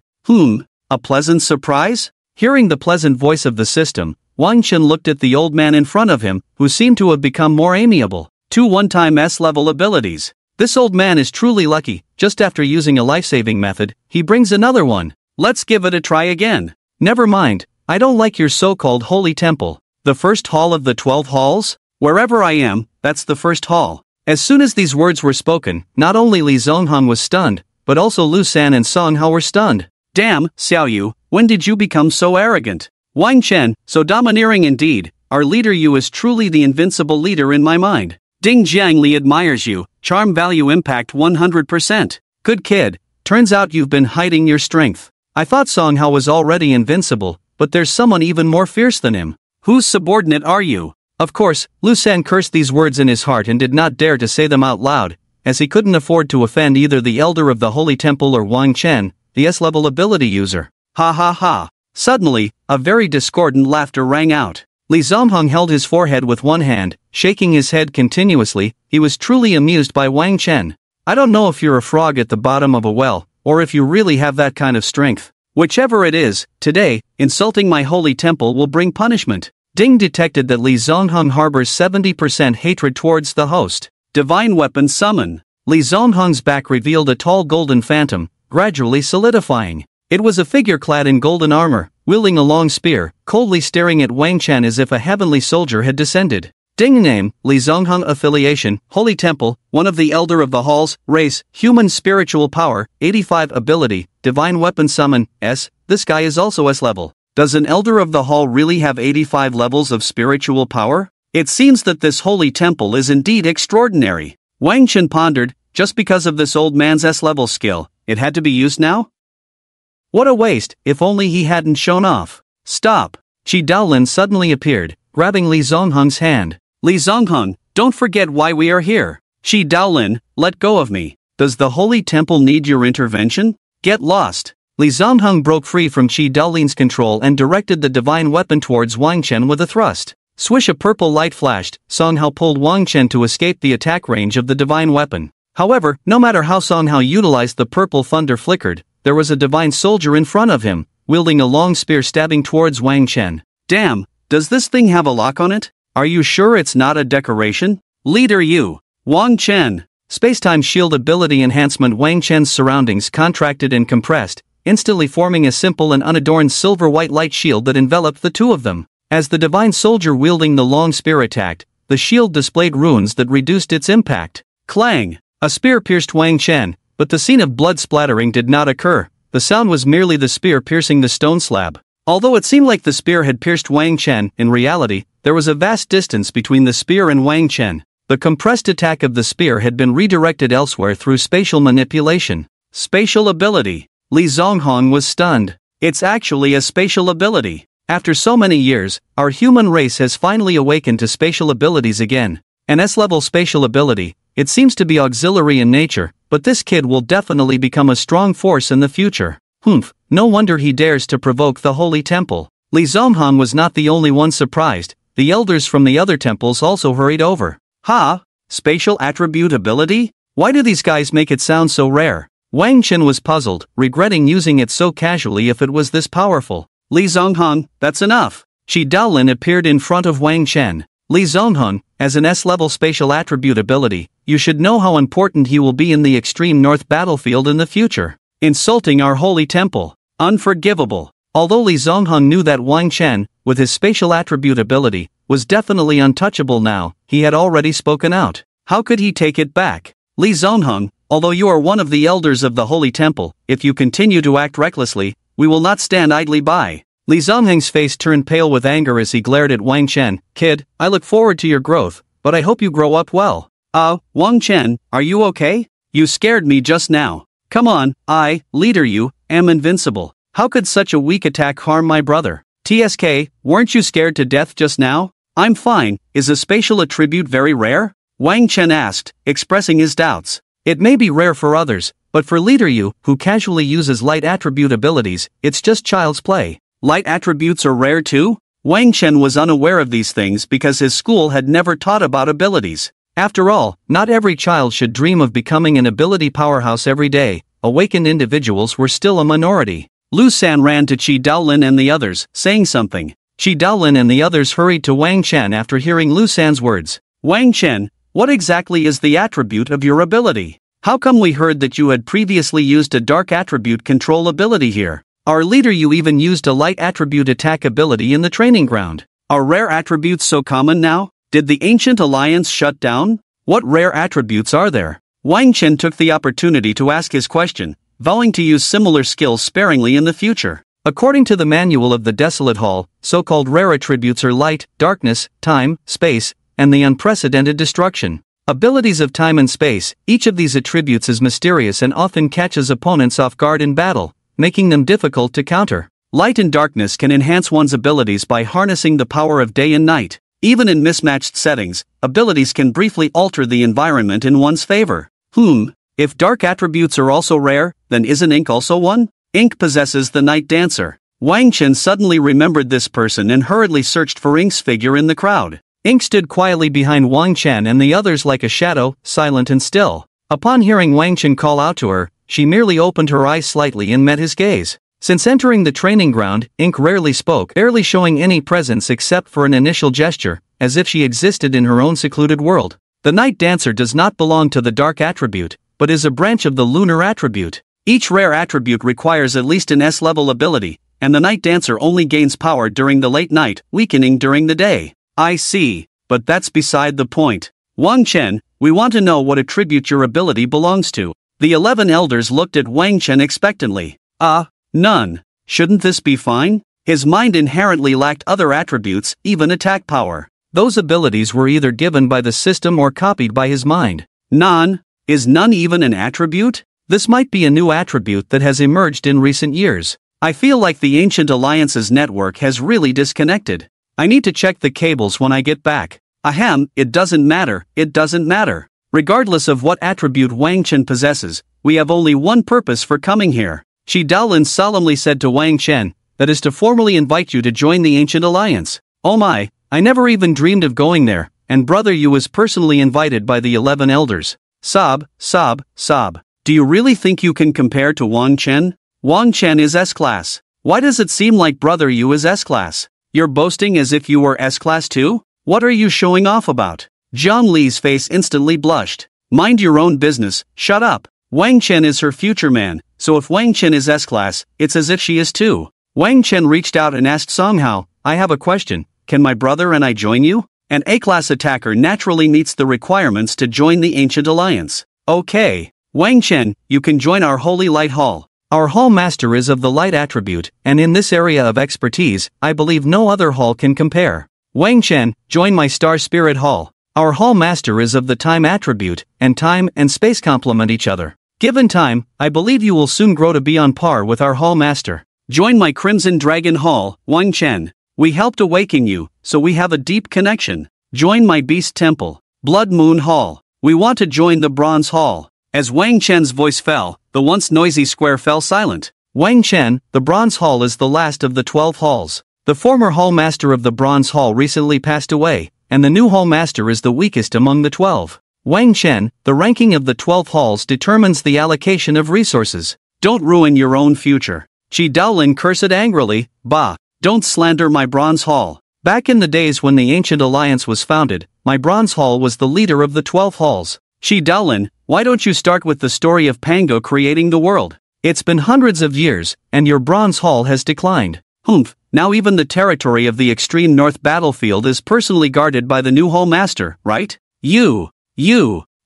Speaker 1: A pleasant surprise? Hearing the pleasant voice of the system, Wang Chen looked at the old man in front of him, who seemed to have become more amiable. 2 one-time S-level abilities. This old man is truly lucky. Just after using a life-saving method, he brings another one. Let's give it a try again. Never mind, I don't like your so-called holy temple. The first hall of the 12 halls? Wherever I am, that's the first hall. As soon as these words were spoken, not only Li Zongheng was stunned, but also Lu San and Song Hao were stunned. Damn, Xiaoyu, when did you become so arrogant? Wang Chen, so domineering indeed. Our leader Yu is truly the invincible leader in my mind. Ding Jiangli admires you, charm value impact 100%. Good kid, turns out you've been hiding your strength. I thought Song Hao was already invincible, but there's someone even more fierce than him. Whose subordinate are you? Of course, Lu San cursed these words in his heart and did not dare to say them out loud, as he couldn't afford to offend either the elder of the Holy Temple or Wang Chen, the S-level ability user. Ha ha ha. Suddenly, a very discordant laughter rang out. Li Zongheng held his forehead with one hand, shaking his head continuously. He was truly amused by Wang Chen. I don't know if you're a frog at the bottom of a well, or if you really have that kind of strength. Whichever it is, today, insulting my holy temple will bring punishment. Ding detected that Li Zongheng harbors 70% hatred towards the host. Divine weapon summon. Li Zongheng's back revealed a tall golden phantom, gradually solidifying. It was a figure clad in golden armor, wielding a long spear, coldly staring at Wang Chen as if a heavenly soldier had descended. Ding name, Li Zongheng affiliation, Holy Temple, one of the elder of the halls, race, human spiritual power, 85 ability, divine weapon summon, S. This guy is also S level. Does an elder of the hall really have 85 levels of spiritual power? It seems that this holy temple is indeed extraordinary. Wang Chen pondered, just because of this old man's S-level skill, it had to be used now? What a waste, if only he hadn't shown off. Stop! Chi Daolin suddenly appeared, grabbing Li Zongheng's hand. Li Zongheng, don't forget why we are here. Shi Daolin, let go of me. Does the Holy Temple need your intervention? Get lost. Li Zongheng broke free from Shi Daolin's control and directed the divine weapon towards Wang Chen with a thrust. Swish, a purple light flashed. Song Hao pulled Wang Chen to escape the attack range of the divine weapon. However, no matter how Song Hao utilized the purple thunder flickered, there was a divine soldier in front of him, wielding a long spear stabbing towards Wang Chen. Damn, does this thing have a lock on it? Are you sure it's not a decoration? Leader Yu. Wang Chen. Spacetime shield ability enhancement. Wang Chen's surroundings contracted and compressed, instantly forming a simple and unadorned silver-white light shield that enveloped the two of them. As the divine soldier wielding the long spear attacked, the shield displayed runes that reduced its impact. Clang! A spear pierced Wang Chen, but the scene of blood splattering did not occur. The sound was merely the spear piercing the stone slab. Although it seemed like the spear had pierced Wang Chen, in reality, there was a vast distance between the spear and Wang Chen. The compressed attack of the spear had been redirected elsewhere through spatial manipulation. Spatial ability. Li Zongheng was stunned. It's actually a spatial ability. After so many years, our human race has finally awakened to spatial abilities again. An S-level spatial ability, it seems to be auxiliary in nature, but this kid will definitely become a strong force in the future. Humph, no wonder he dares to provoke the Holy Temple. Li Zongheng was not the only one surprised. The elders from the other temples also hurried over. Ha! Spatial attribute ability? Why do these guys make it sound so rare? Wang Chen was puzzled, regretting using it so casually if it was this powerful. Li Zongheng, that's enough. Shi Daolin appeared in front of Wang Chen. Li Zongheng, as an S-level spatial attribute ability, you should know how important he will be in the extreme north battlefield in the future. Insulting our holy temple. Unforgivable. Although Li Zongheng knew that Wang Chen, with his spatial attribute ability, was definitely untouchable now, he had already spoken out. How could he take it back? Li Zongheng, although you are one of the elders of the holy temple, if you continue to act recklessly, we will not stand idly by. Li Zongheng's face turned pale with anger as he glared at Wang Chen. Kid, I look forward to your growth, but I hope you grow up well. Wang Chen, are you okay? You scared me just now. Come on, leader Yu, am invincible. How could such a weak attack harm my brother? TSK, weren't you scared to death just now? I'm fine. Is a spatial attribute very rare? Wang Chen asked, expressing his doubts. It may be rare for others, but for Leader Yu, who casually uses light attribute abilities, it's just child's play. Light attributes are rare too? Wang Chen was unaware of these things because his school had never taught about abilities. After all, not every child should dream of becoming an ability powerhouse every day. Awakened individuals were still a minority. Lu San ran to Chi Daolin and the others, saying something. Chi Daolin and the others hurried to Wang Chen after hearing Lu San's words. Wang Chen, what exactly is the attribute of your ability? How come we heard that you had previously used a dark attribute control ability here? Our leader you even used a light attribute attack ability in the training ground. Are rare attributes so common now? Did the ancient alliance shut down? What rare attributes are there? Wang Chen took the opportunity to ask his question, vowing to use similar skills sparingly in the future. According to the manual of the Desolate Hall, so-called rare attributes are light, darkness, time, space, and the unprecedented destruction. Abilities of time and space, each of these attributes is mysterious and often catches opponents off guard in battle, making them difficult to counter. Light and darkness can enhance one's abilities by harnessing the power of day and night. Even in mismatched settings, abilities can briefly alter the environment in one's favor. If dark attributes are also rare, then isn't ink also one? Ink possesses the Night Dancer. Wang Chen suddenly remembered this person and hurriedly searched for Ink's figure in the crowd. Ink stood quietly behind Wang Chen and the others like a shadow, silent and still. Upon hearing Wang Chen call out to her, she merely opened her eyes slightly and met his gaze. Since entering the training ground, Ink rarely spoke, barely showing any presence except for an initial gesture, as if she existed in her own secluded world. The Night Dancer does not belong to the dark attribute, but is a branch of the lunar attribute. Each rare attribute requires at least an S-level ability, and the Night Dancer only gains power during the late night, weakening during the day. I see, but that's beside the point. Wang Chen, we want to know what attribute your ability belongs to. The 11 elders looked at Wang Chen expectantly. None. Shouldn't this be fine? His mind inherently lacked other attributes, even attack power. Those abilities were either given by the system or copied by his mind. None? Is none even an attribute? This might be a new attribute that has emerged in recent years. I feel like the Ancient Alliance's network has really disconnected. I need to check the cables when I get back. It doesn't matter. Regardless of what attribute Wang Chen possesses, we have only one purpose for coming here. Shi Daolin solemnly said to Wang Chen, that is to formally invite you to join the Ancient Alliance. Oh my, I never even dreamed of going there, and brother you was personally invited by the 11 elders. Sob, sob, sob. Do you really think you can compare to Wang Chen? Wang Chen is S-Class. Why does it seem like brother you is S-Class? You're boasting as if you were S-Class too? What are you showing off about? Zhang Li's face instantly blushed. Mind your own business, shut up. Wang Chen is her future man, so if Wang Chen is S-Class, it's as if she is too. Wang Chen reached out and asked Song Hao, I have a question, can my brother and I join you? An A-Class attacker naturally meets the requirements to join the Ancient Alliance. Okay. Wang Chen, you can join our Holy Light Hall. Our Hall Master is of the Light attribute, and in this area of expertise, I believe no other hall can compare. Wang Chen, join my Star Spirit Hall. Our Hall Master is of the Time attribute, and time and space complement each other. Given time, I believe you will soon grow to be on par with our Hall Master. Join my Crimson Dragon Hall, Wang Chen. We helped awaken you, so we have a deep connection. Join my Beast Temple, Blood Moon Hall. We want to join the Bronze Hall. As Wang Chen's voice fell, the once noisy square fell silent. Wang Chen, the Bronze Hall is the last of the 12 halls. The former Hall Master of the Bronze Hall recently passed away, and the new Hall Master is the weakest among the 12. Wang Chen, the ranking of the 12 halls determines the allocation of resources. Don't ruin your own future. Shi Daolin cursed angrily, bah, don't slander my Bronze Hall. Back in the days when the Ancient Alliance was founded, my Bronze Hall was the leader of the 12 halls. Shi Daolin, why don't you start with the story of Pango creating the world? It's been hundreds of years, and your Bronze Hall has declined. Humph, now even the territory of the extreme north battlefield is personally guarded by the new Hall Master, right? You,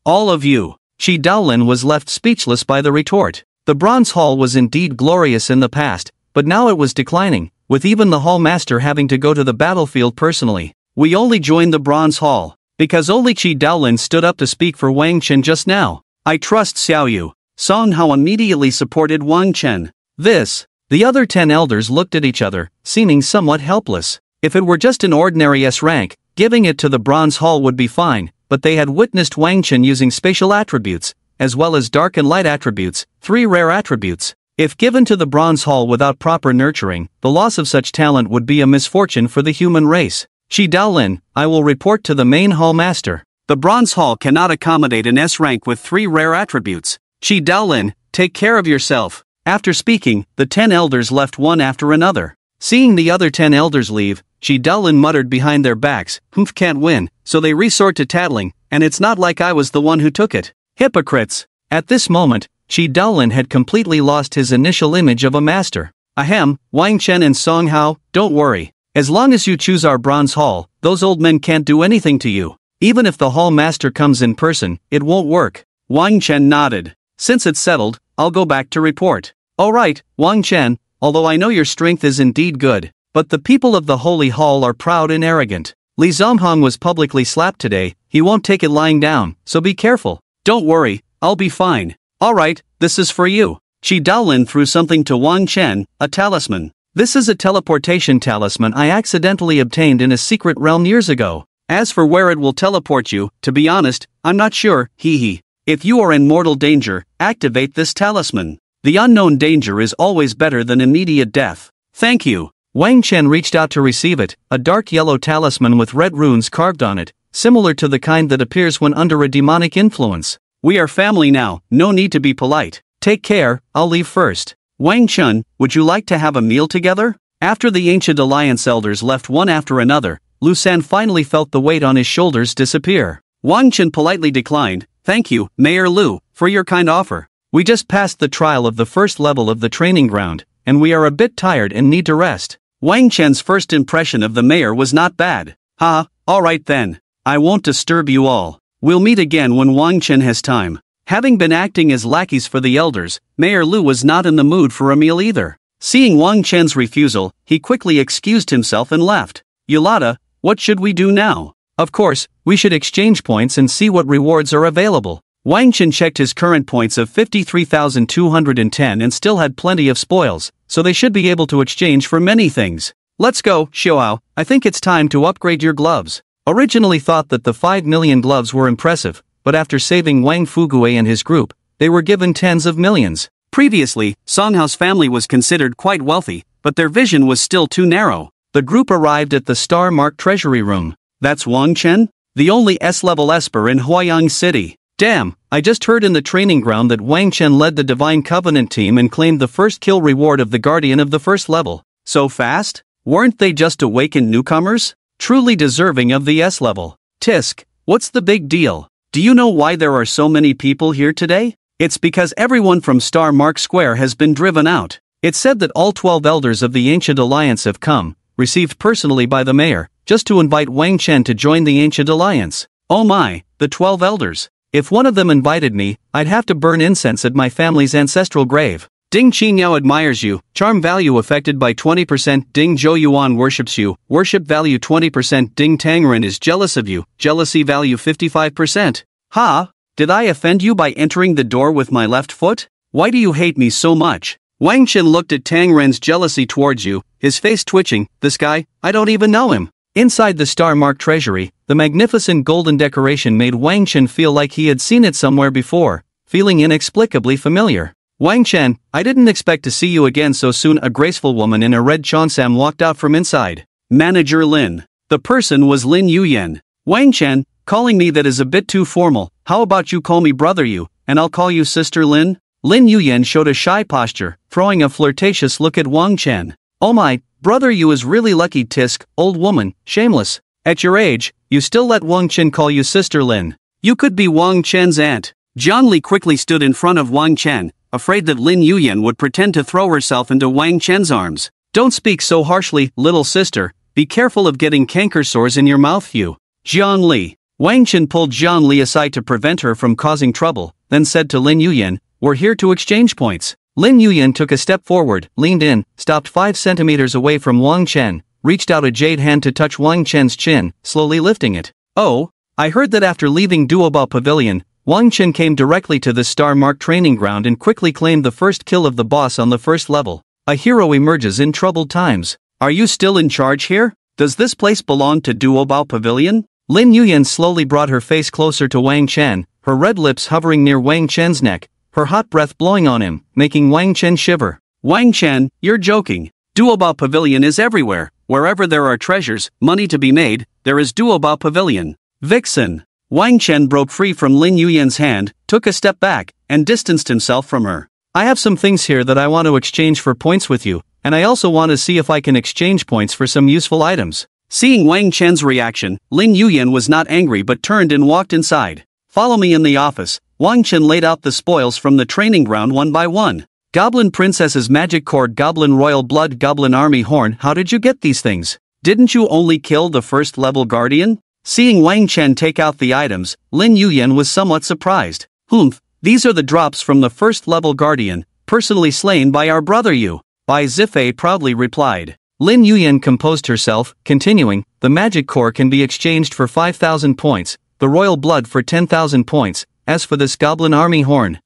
Speaker 1: all of you. Shi Daolin was left speechless by the retort. The Bronze Hall was indeed glorious in the past, but now it was declining, with even the Hall Master having to go to the battlefield personally. We only joined the Bronze Hall because only Shi Daolin stood up to speak for Wang Chen just now. I trust Xiaoyu. Song Hao immediately supported Wang Chen. The other 10 elders looked at each other, seeming somewhat helpless. If it were just an ordinary S-rank, giving it to the Bronze Hall would be fine, but they had witnessed Wang Chen using spatial attributes, as well as dark and light attributes, 3 rare attributes. If given to the Bronze Hall without proper nurturing, the loss of such talent would be a misfortune for the human race. Shi Daolin, I will report to the main Hall Master. The Bronze Hall cannot accommodate an S-rank with 3 rare attributes. Shi Daolin, take care of yourself. After speaking, the 10 elders left one after another. Seeing the other 10 elders leave, Shi Daolin muttered behind their backs, Humph can't win, so they resort to tattling, and it's not like I was the one who took it. Hypocrites! At this moment, Shi Daolin had completely lost his initial image of a master. Ahem, Wang Chen and Song Hao, don't worry. As long as you choose our Bronze Hall, those old men can't do anything to you. Even if the Hall Master comes in person, it won't work. Wang Chen nodded. Since it's settled, I'll go back to report. Alright, Wang Chen, although I know your strength is indeed good, but the people of the Holy Hall are proud and arrogant. Li Zhonghong was publicly slapped today, he won't take it lying down, so be careful. Don't worry, I'll be fine. Alright, this is for you. Shi Daolin threw something to Wang Chen, a talisman. This is a teleportation talisman I accidentally obtained in a secret realm years ago. As for where it will teleport you, to be honest, I'm not sure, hee. If you are in mortal danger, activate this talisman. The unknown danger is always better than immediate death. Thank you. Wang Chen reached out to receive it, a dark yellow talisman with red runes carved on it, similar to the kind that appears when under a demonic influence. We are family now, no need to be polite. Take care, I'll leave first. Wang Chen, would you like to have a meal together? After the Ancient Alliance elders left one after another, Lu San finally felt the weight on his shoulders disappear. Wang Chen politely declined, thank you, Mayor Lu, for your kind offer. We just passed the trial of the first level of the training ground, and we are a bit tired and need to rest. Wang Chen's first impression of the mayor was not bad. Alright then. I won't disturb you all. We'll meet again when Wang Chen has time. Having been acting as lackeys for the elders, Mayor Lu was not in the mood for a meal either. Seeing Wang Chen's refusal, he quickly excused himself and left. Yulata, what should we do now? Of course, we should exchange points and see what rewards are available. Wang Chen checked his current points of 53,210 and still had plenty of spoils, so they should be able to exchange for many things. Let's go, Xiaohao, I think it's time to upgrade your gloves. Originally thought that the 5 million gloves were impressive, but after saving Wang Fugue and his group, they were given tens of millions. Previously, Songhao's family was considered quite wealthy, but their vision was still too narrow. The group arrived at the star-marked treasury room. That's Wang Chen? The only S-level esper in Huayang City. Damn, I just heard in the training ground that Wang Chen led the Divine Covenant team and claimed the first kill reward of the Guardian of the first level. So fast? Weren't they just awakened newcomers? Truly deserving of the S-level. Tisk, what's the big deal? Do you know why there are so many people here today? It's because everyone from Star Mark Square has been driven out. It's said that all 12 elders of the Ancient Alliance have come, received personally by the mayor, just to invite Wang Chen to join the Ancient Alliance. Oh my, the 12 elders. If one of them invited me, I'd have to burn incense at my family's ancestral grave. Ding Qingyao admires you, charm value affected by 20%. Ding Zhou Yuan worships you, worship value 20%. Ding Tangren is jealous of you, jealousy value 55%. Ha? Did I offend you by entering the door with my left foot? Why do you hate me so much? Wang Chen looked at Tang Ren's jealousy towards you, his face twitching. This guy, I don't even know him. Inside the star-marked treasury, the magnificent golden decoration made Wang Chen feel like he had seen it somewhere before, feeling inexplicably familiar. Wang Chen, I didn't expect to see you again so soon. A graceful woman in a red cheongsam walked out from inside. Manager Lin. The person was Lin Yuyan. Wang Chen, calling me that is a bit too formal. How about you call me brother you, and I'll call you sister Lin? Lin Yuyan showed a shy posture, throwing a flirtatious look at Wang Chen. Oh my, brother you is really lucky. Tisk, old woman, shameless. At your age, you still let Wang Chen call you sister Lin. You could be Wang Chen's aunt. Jian Li quickly stood in front of Wang Chen, afraid that Lin Yuyan would pretend to throw herself into Wang Chen's arms. Don't speak so harshly, little sister. Be careful of getting canker sores in your mouth you. Jian Li. Wang Chen pulled Jian Li aside to prevent her from causing trouble, then said to Lin Yuyan, we're here to exchange points. Lin Yuyan took a step forward, leaned in, stopped 5 centimeters away from Wang Chen, reached out a jade hand to touch Wang Chen's chin, slowly lifting it. Oh, I heard that after leaving Duobao Pavilion, Wang Chen came directly to the star-marked training ground and quickly claimed the first kill of the boss on the first level. A hero emerges in troubled times. Are you still in charge here? Does this place belong to Duobao Pavilion? Lin Yuyan slowly brought her face closer to Wang Chen, her red lips hovering near Wang Chen's neck, her hot breath blowing on him, making Wang Chen shiver. Wang Chen, you're joking. Duobao Pavilion is everywhere. Wherever there are treasures, money to be made, there is Duobao Pavilion. Vixen. Wang Chen broke free from Lin Yuyan's hand, took a step back, and distanced himself from her. I have some things here that I want to exchange for points with you, and I also want to see if I can exchange points for some useful items. Seeing Wang Chen's reaction, Lin Yuyan was not angry but turned and walked inside. Follow me in the office. Wang Chen laid out the spoils from the training ground one by one. Goblin Princess's magic cord, Goblin Royal Blood, Goblin Army Horn. How did you get these things? Didn't you only kill the first level guardian? Seeing Wang Chen take out the items, Lin Yuyan was somewhat surprised. Humph, these are the drops from the first level guardian, personally slain by our brother Yu. Bai Zifei proudly replied. Lin Yuyan composed herself, continuing, the magic core can be exchanged for 5,000 points, the royal blood for 10,000 points, as for this goblin army horn.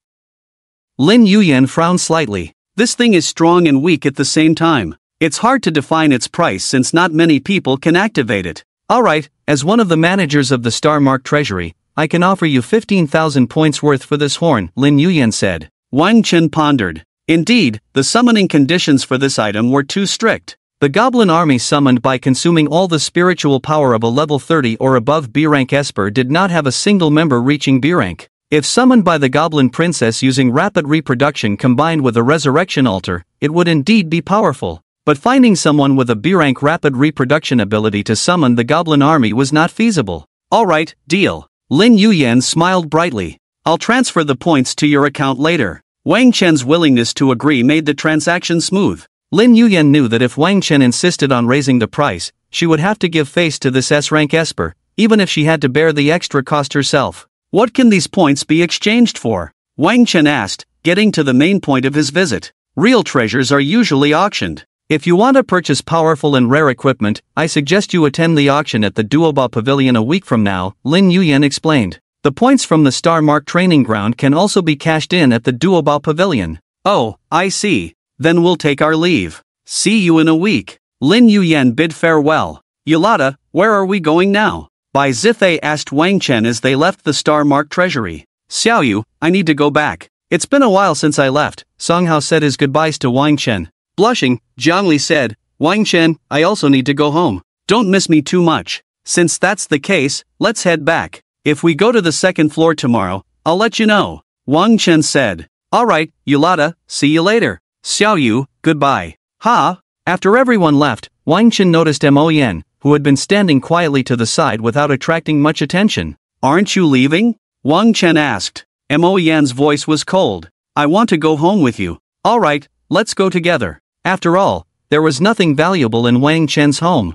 Speaker 1: Lin Yuyan frowned slightly. This thing is strong and weak at the same time. It's hard to define its price since not many people can activate it. Alright, as one of the managers of the star-marked treasury, I can offer you 15,000 points worth for this horn, Lin Yuyan said. Wang Chen pondered. Indeed, the summoning conditions for this item were too strict. The goblin army summoned by consuming all the spiritual power of a level 30 or above B-rank esper did not have a single member reaching B-rank. If summoned by the goblin princess using rapid reproduction combined with a resurrection altar, it would indeed be powerful. But finding someone with a B-rank rapid reproduction ability to summon the goblin army was not feasible. Alright, deal. Lin Yuyan smiled brightly. I'll transfer the points to your account later. Wang Chen's willingness to agree made the transaction smooth. Lin Yuyan knew that if Wang Chen insisted on raising the price, she would have to give face to this S-rank esper, even if she had to bear the extra cost herself. What can these points be exchanged for? Wang Chen asked, getting to the main point of his visit. Real treasures are usually auctioned. If you want to purchase powerful and rare equipment, I suggest you attend the auction at the Duoba Pavilion a week from now, Lin Yuyan explained. The points from the star-marked training ground can also be cashed in at the Duoba Pavilion. Oh, I see. Then we'll take our leave. See you in a week. Lin Yuyan bid farewell. Yulata, where are we going now? Bai Zifei asked Wang Chen as they left the star-marked treasury. Xiaoyu, I need to go back. It's been a while since I left. Song Hao said his goodbyes to Wang Chen. Blushing, Jiang Li said, Wang Chen, I also need to go home. Don't miss me too much. Since that's the case, let's head back. If we go to the second floor tomorrow, I'll let you know. Wang Chen said. Alright, Yulata, see you later. Xiaoyu, goodbye. Ha! After everyone left, Wang Chen noticed Mo Yan, who had been standing quietly to the side without attracting much attention. Aren't you leaving? Wang Chen asked. Mo Yan's voice was cold. I want to go home with you. Alright, let's go together. After all, there was nothing valuable in Wang Chen's home.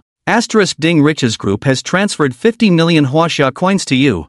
Speaker 1: Ding Riches Group has transferred 50 million Huaxia coins to you.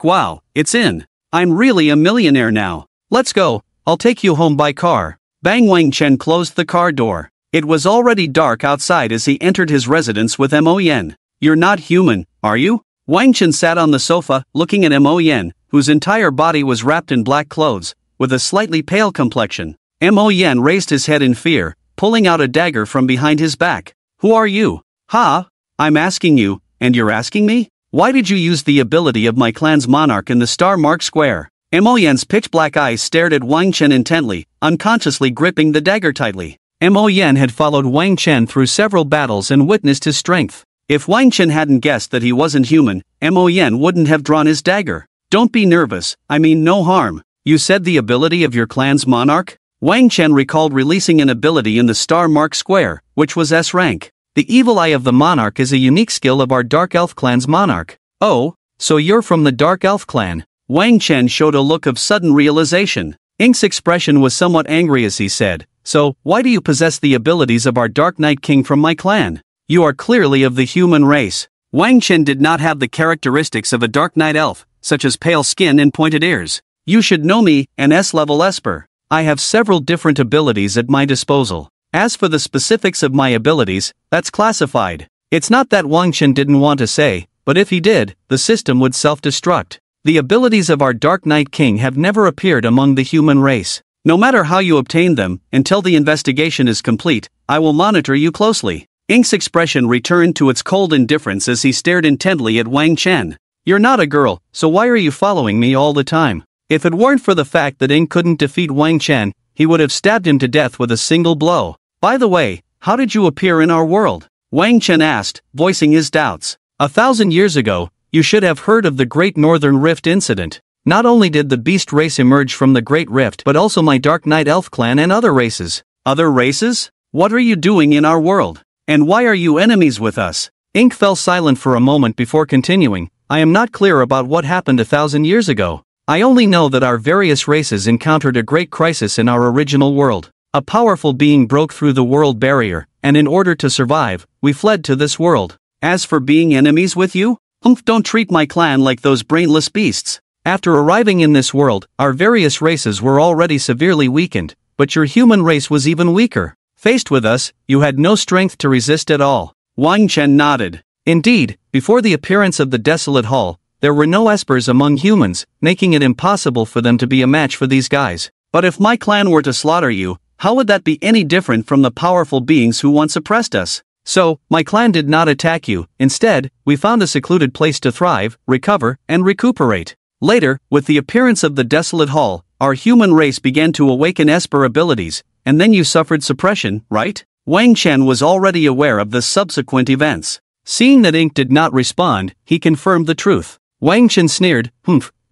Speaker 1: Wow, it's in. I'm really a millionaire now. Let's go, I'll take you home by car. Bang. Wang Chen closed the car door. It was already dark outside as he entered his residence with Mo Yan. You're not human, are you? Wang Chen sat on the sofa, looking at Mo Yan, whose entire body was wrapped in black clothes, with a slightly pale complexion. Mo Yan raised his head in fear, pulling out a dagger from behind his back. Who are you? Ha! I'm asking you, and you're asking me? Why did you use the ability of my clan's monarch in the star-marked square? Mo Yan's pitch-black eyes stared at Wang Chen intently, unconsciously gripping the dagger tightly. Mo Yan had followed Wang Chen through several battles and witnessed his strength. If Wang Chen hadn't guessed that he wasn't human, Mo Yan wouldn't have drawn his dagger. Don't be nervous, I mean no harm. You said the ability of your clan's monarch? Wang Chen recalled releasing an ability in the star-marked square, which was S-Rank. The evil eye of the monarch is a unique skill of our Dark Elf clan's monarch. Oh, so you're from the Dark Elf clan? Wang Chen showed a look of sudden realization. Ink's expression was somewhat angry as he said, so, why do you possess the abilities of our Dark Knight King from my clan? You are clearly of the human race. Wang Chen did not have the characteristics of a Dark Knight Elf, such as pale skin and pointed ears. You should know me, an S-level Esper. I have several different abilities at my disposal. As for the specifics of my abilities, that's classified. It's not that Wang Chen didn't want to say, but if he did, the system would self-destruct. The abilities of our Dark Knight King have never appeared among the human race. No matter how you obtain them, until the investigation is complete, I will monitor you closely. Ink's expression returned to its cold indifference as he stared intently at Wang Chen. You're not a girl, so why are you following me all the time? If it weren't for the fact that Ink couldn't defeat Wang Chen, he would have stabbed him to death with a single blow. By the way, how did you appear in our world? Wang Chen asked, voicing his doubts. 1,000 years ago, you should have heard of the Great Northern Rift incident. Not only did the beast race emerge from the Great Rift but also my Dark Knight Elf clan and other races. Other races? What are you doing in our world? And why are you enemies with us? Ink fell silent for a moment before continuing. I am not clear about what happened 1,000 years ago. I only know that our various races encountered a great crisis in our original world. A powerful being broke through the world barrier, and in order to survive, we fled to this world. As for being enemies with you? Don't treat my clan like those brainless beasts. After arriving in this world, our various races were already severely weakened, but your human race was even weaker. Faced with us, you had no strength to resist at all. Wang Chen nodded. Indeed, before the appearance of the desolate hall, there were no espers among humans, making it impossible for them to be a match for these guys. But if my clan were to slaughter you, how would that be any different from the powerful beings who once oppressed us? So, my clan did not attack you. Instead, we found a secluded place to thrive, recover, and recuperate. Later, with the appearance of the desolate hall, our human race began to awaken Esper abilities, and then you suffered suppression, right? Wang Chen was already aware of the subsequent events. Seeing that Ink did not respond, he confirmed the truth. Wang Chen sneered,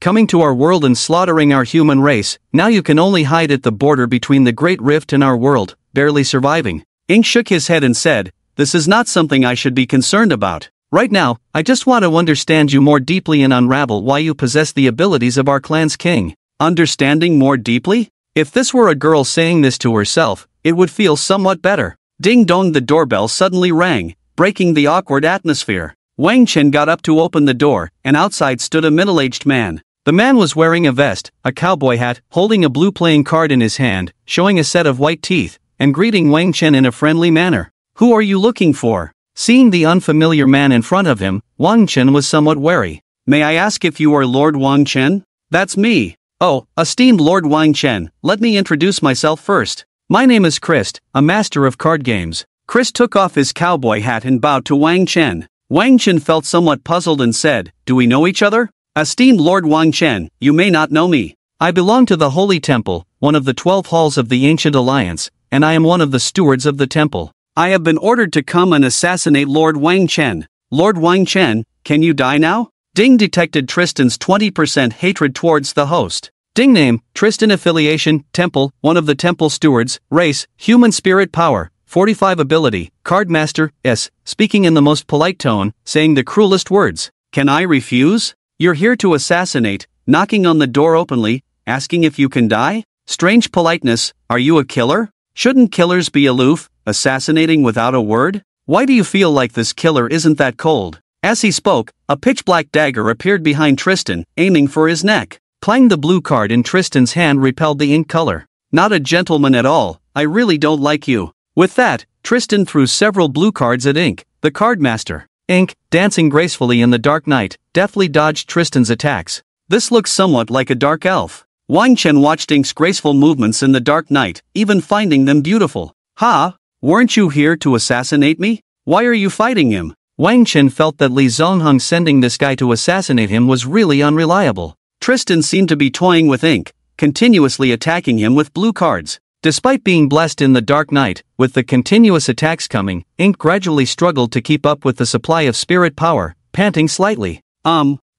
Speaker 1: coming to our world and slaughtering our human race, now you can only hide at the border between the Great Rift and our world, barely surviving. Ink shook his head and said, this is not something I should be concerned about. Right now, I just want to understand you more deeply and unravel why you possess the abilities of our clan's king. Understanding more deeply? If this were a girl saying this to herself, it would feel somewhat better. Ding dong, the doorbell suddenly rang, breaking the awkward atmosphere. Wang Chen got up to open the door, and outside stood a middle-aged man. The man was wearing a vest, a cowboy hat, holding a blue playing card in his hand, showing a set of white teeth, and greeting Wang Chen in a friendly manner. Who are you looking for? Seeing the unfamiliar man in front of him, Wang Chen was somewhat wary. May I ask if you are Lord Wang Chen? That's me. Oh, esteemed Lord Wang Chen, let me introduce myself first. My name is Christ, a master of card games. Chris took off his cowboy hat and bowed to Wang Chen. Wang Chen felt somewhat puzzled and said, "Do we know each other? Esteemed Lord Wang Chen, you may not know me. I belong to the Holy Temple, one of the 12 halls of the Ancient Alliance, and I am one of the stewards of the temple. I have been ordered to come and assassinate Lord Wang Chen. Lord Wang Chen, can you die now?" Ding detected Tristan's 20% hatred towards the host. Ding name, Tristan affiliation, temple, one of the temple stewards, race, human spirit power, 45 ability, card master, S, speaking in the most polite tone, saying the cruelest words. "Can I refuse? You're here to assassinate, knocking on the door openly, asking if you can die? Strange politeness, are you a killer? Shouldn't killers be aloof, assassinating without a word? Why do you feel like this killer isn't that cold?" As he spoke, a pitch-black dagger appeared behind Tristan, aiming for his neck. Clang, the blue card in Tristan's hand repelled the ink color. "Not a gentleman at all, I really don't like you." With that, Tristan threw several blue cards at Ink, the card master. Ink, dancing gracefully in the dark night, deftly dodged Tristan's attacks. This looks somewhat like a dark elf. Wang Chen watched Ink's graceful movements in the dark night, even finding them beautiful. "Ha? Weren't you here to assassinate me? Why are you fighting him?" Wang Chen felt that Li Zongheng sending this guy to assassinate him was really unreliable. Tristan seemed to be toying with Ink, continuously attacking him with blue cards. Despite being blessed in the dark night, with the continuous attacks coming, Ink gradually struggled to keep up with the supply of spirit power, panting slightly.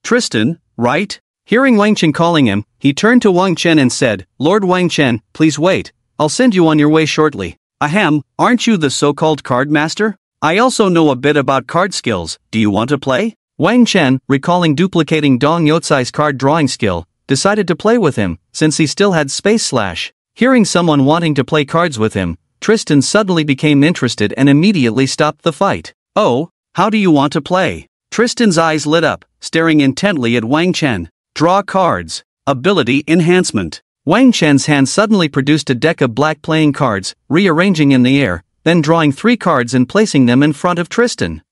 Speaker 1: Tristan, right?" Hearing Wang Chen calling him, he turned to Wang Chen and said, "Lord Wang Chen, please wait. I'll send you on your way shortly." "Ahem, aren't you the so-called card master? I also know a bit about card skills, do you want to play?" Wang Chen, recalling duplicating Dong Yotsai's card drawing skill, decided to play with him, since he still had Space Slash. Hearing someone wanting to play cards with him, Tristan suddenly became interested and immediately stopped the fight. "Oh, how do you want to play?" Tristan's eyes lit up, staring intently at Wang Chen. "Draw cards. Ability enhancement." Wang Chen's hand suddenly produced a deck of black playing cards, rearranging in the air, then drawing 3 cards and placing them in front of Tristan.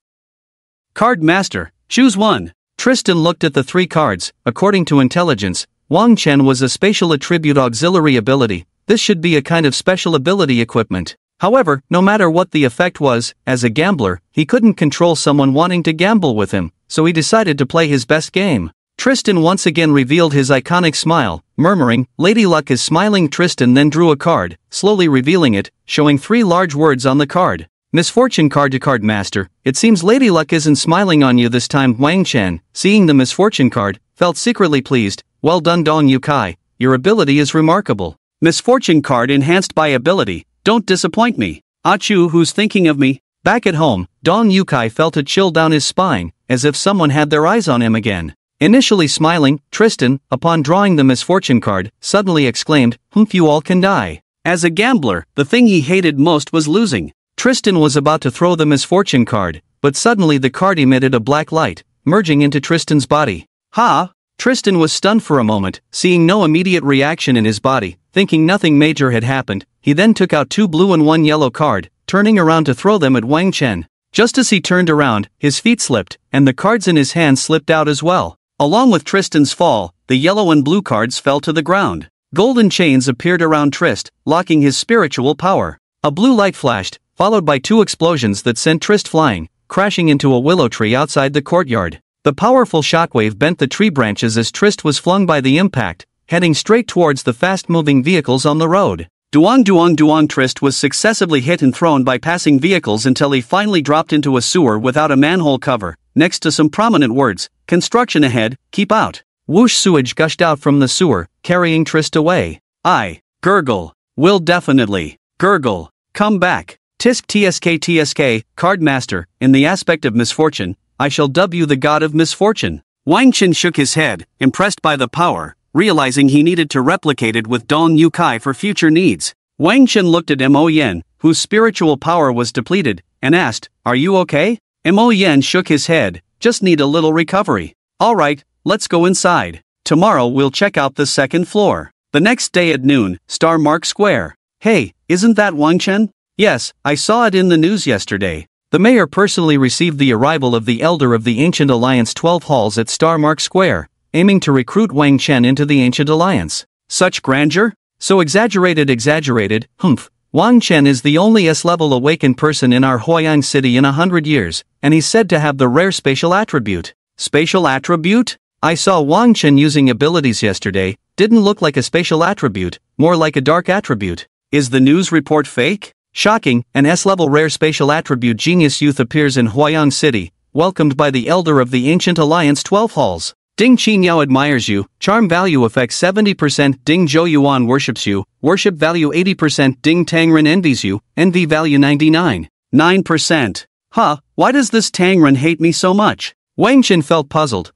Speaker 1: "Card Master, choose one." Tristan looked at the 3 cards. According to intelligence, Wang Chen was a spatial attribute auxiliary ability. This should be a kind of special ability equipment. However, no matter what the effect was, as a gambler, he couldn't control someone wanting to gamble with him, so he decided to play his best game. Tristan once again revealed his iconic smile, murmuring, "Lady Luck is smiling." Tristan then drew a card, slowly revealing it, showing 3 large words on the card. "Misfortune card to card master. It seems Lady Luck isn't smiling on you this time." Wang Chen, seeing the misfortune card, felt secretly pleased. "Well done, Dong Yukai. Your ability is remarkable. Misfortune card enhanced by ability. Don't disappoint me. Achu, who's thinking of me?" Back at home, Dong Yukai felt a chill down his spine, as if someone had their eyes on him again. Initially smiling, Tristan, upon drawing the misfortune card, suddenly exclaimed, "Humph, you all can die." As a gambler, the thing he hated most was losing. Tristan was about to throw the misfortune card, but suddenly the card emitted a black light, merging into Tristan's body. "Ha!" Tristan was stunned for a moment, seeing no immediate reaction in his body. Thinking nothing major had happened, he then took out 2 blue and 1 yellow card, turning around to throw them at Wang Chen. Just as he turned around, his feet slipped, and the cards in his hand slipped out as well. Along with Tristan's fall, the yellow and blue cards fell to the ground. Golden chains appeared around Trist, locking his spiritual power. A blue light flashed, followed by 2 explosions that sent Trist flying, crashing into a willow tree outside the courtyard. The powerful shockwave bent the tree branches as Trist was flung by the impact, heading straight towards the fast-moving vehicles on the road. Duong duong duong. Trist was successively hit and thrown by passing vehicles until he finally dropped into a sewer without a manhole cover, next to some prominent words, "Construction ahead, keep out." Whoosh, sewage gushed out from the sewer, carrying Trist away. "I, gurgle, will definitely, gurgle, come back. Tisk tsk tsk, card master, in the aspect of misfortune, I shall dub you the god of misfortune." Wang Chen shook his head, impressed by the power, realizing he needed to replicate it with Dong Yukai for future needs. Wang Chen looked at Mo Yen, whose spiritual power was depleted, and asked, "Are you okay?" Mo Yen shook his head, "Just need a little recovery." "Alright, let's go inside. Tomorrow we'll check out the 2nd floor." The next day at noon, Star Mark Square. "Hey, isn't that Wang Chen?" "Yes, I saw it in the news yesterday." The mayor personally received the arrival of the Elder of the Ancient Alliance 12 halls at Star Mark Square, aiming to recruit Wang Chen into the Ancient Alliance. Such grandeur? So exaggerated. Humph, Wang Chen is the only S-level awakened person in our Huayang city in 100 years, and he's said to have the rare spatial attribute. Spatial attribute? I saw Wang Chen using abilities yesterday, didn't look like a spatial attribute, more like a dark attribute. Is the news report fake? Shocking, an S-level rare spatial attribute genius youth appears in Huayang City, welcomed by the elder of the Ancient Alliance 12 halls. Ding Qingyao admires you, charm value effect 70%, Ding Zhou Yuan worships you, worship value 80%, Ding Tangren envies you, envy value 99%. Huh, why does this Tangren hate me so much? Wang Chen felt puzzled.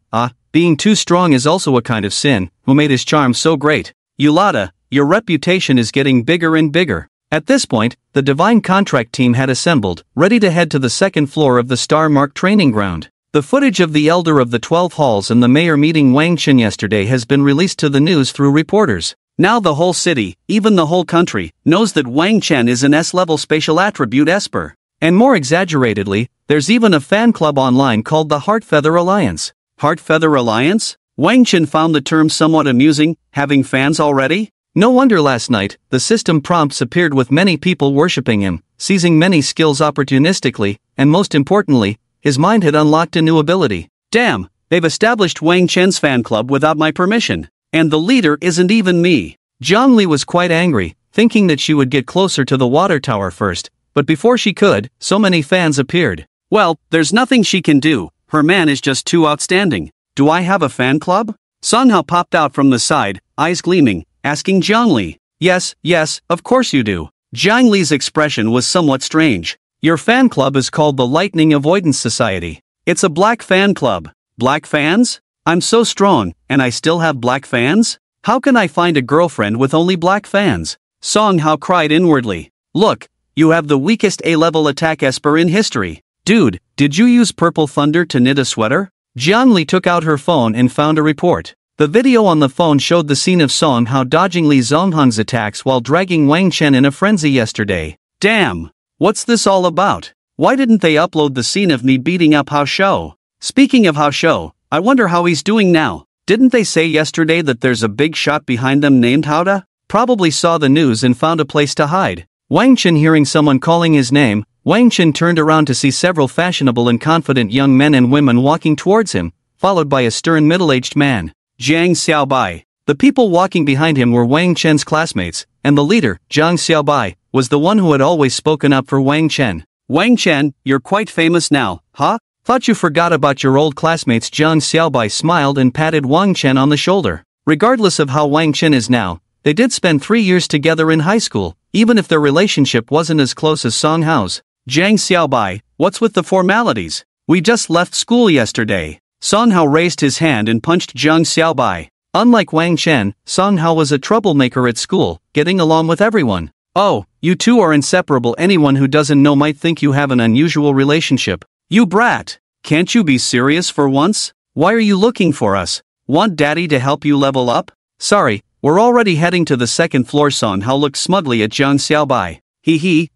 Speaker 1: Being too strong is also a kind of sin, who made his charm so great? Yulata, your reputation is getting bigger and bigger. At this point, the Divine Contract team had assembled, ready to head to the second floor of the Star Mark training ground. The footage of the elder of the 12 halls and the mayor meeting Wang Chen yesterday has been released to the news through reporters. Now the whole city, even the whole country, knows that Wang Chen is an S-level spatial attribute esper. And more exaggeratedly, there's even a fan club online called the Heartfeather Alliance. Heartfeather Alliance? Wang Chen found the term somewhat amusing, having fans already? No wonder last night, the system prompts appeared with many people worshipping him, seizing many skills opportunistically, and most importantly, his mind had unlocked a new ability. Damn, they've established Wang Chen's fan club without my permission. And the leader isn't even me. Zhang Li was quite angry, thinking that she would get closer to the water tower first, but before she could, so many fans appeared. Well, there's nothing she can do, her man is just too outstanding. Do I have a fan club? Song Hao popped out from the side, eyes gleaming, asking Zhang Li. Yes, of course you do. Zhang Li's expression was somewhat strange. Your fan club is called the Lightning Avoidance Society. It's a black fan club. Black fans? I'm so strong, and I still have black fans? How can I find a girlfriend with only black fans? Song Hao cried inwardly. Look, you have the weakest A-level attack esper in history. Dude, did you use purple thunder to knit a sweater? Jiang Li took out her phone and found a report. The video on the phone showed the scene of Song Hao dodging Li Zongheng's attacks while dragging Wang Chen in a frenzy yesterday. Damn! What's this all about? Why didn't they upload the scene of me beating up Hao Shou? Speaking of Hao Shou, I wonder how he's doing now. Didn't they say yesterday that there's a big shot behind them named Haoda? Probably saw the news and found a place to hide. Wang Chen hearing someone calling his name, Wang Chen turned around to see several fashionable and confident young men and women walking towards him, followed by a stern middle-aged man. Jiang Xiaobai. The people walking behind him were Wang Chen's classmates, and the leader, Jiang Xiaobai, was the one who had always spoken up for Wang Chen. Wang Chen, you're quite famous now, huh? Thought you forgot about your old classmates. Jiang Xiaobai smiled and patted Wang Chen on the shoulder. Regardless of how Wang Chen is now, they did spend 3 years together in high school, even if their relationship wasn't as close as Song Hao's. Jiang Xiaobai, what's with the formalities? We just left school yesterday. Song Hao raised his hand and punched Jiang Xiaobai. Unlike Wang Chen, Song Hao was a troublemaker at school, getting along with everyone. Oh, you two are inseparable. Anyone who doesn't know might think you have an unusual relationship. You brat! Can't you be serious for once? Why are you looking for us? Want daddy to help you level up? Sorry, we're already heading to the second floor. Song Hao looked smugly at Jiang Xiaobai.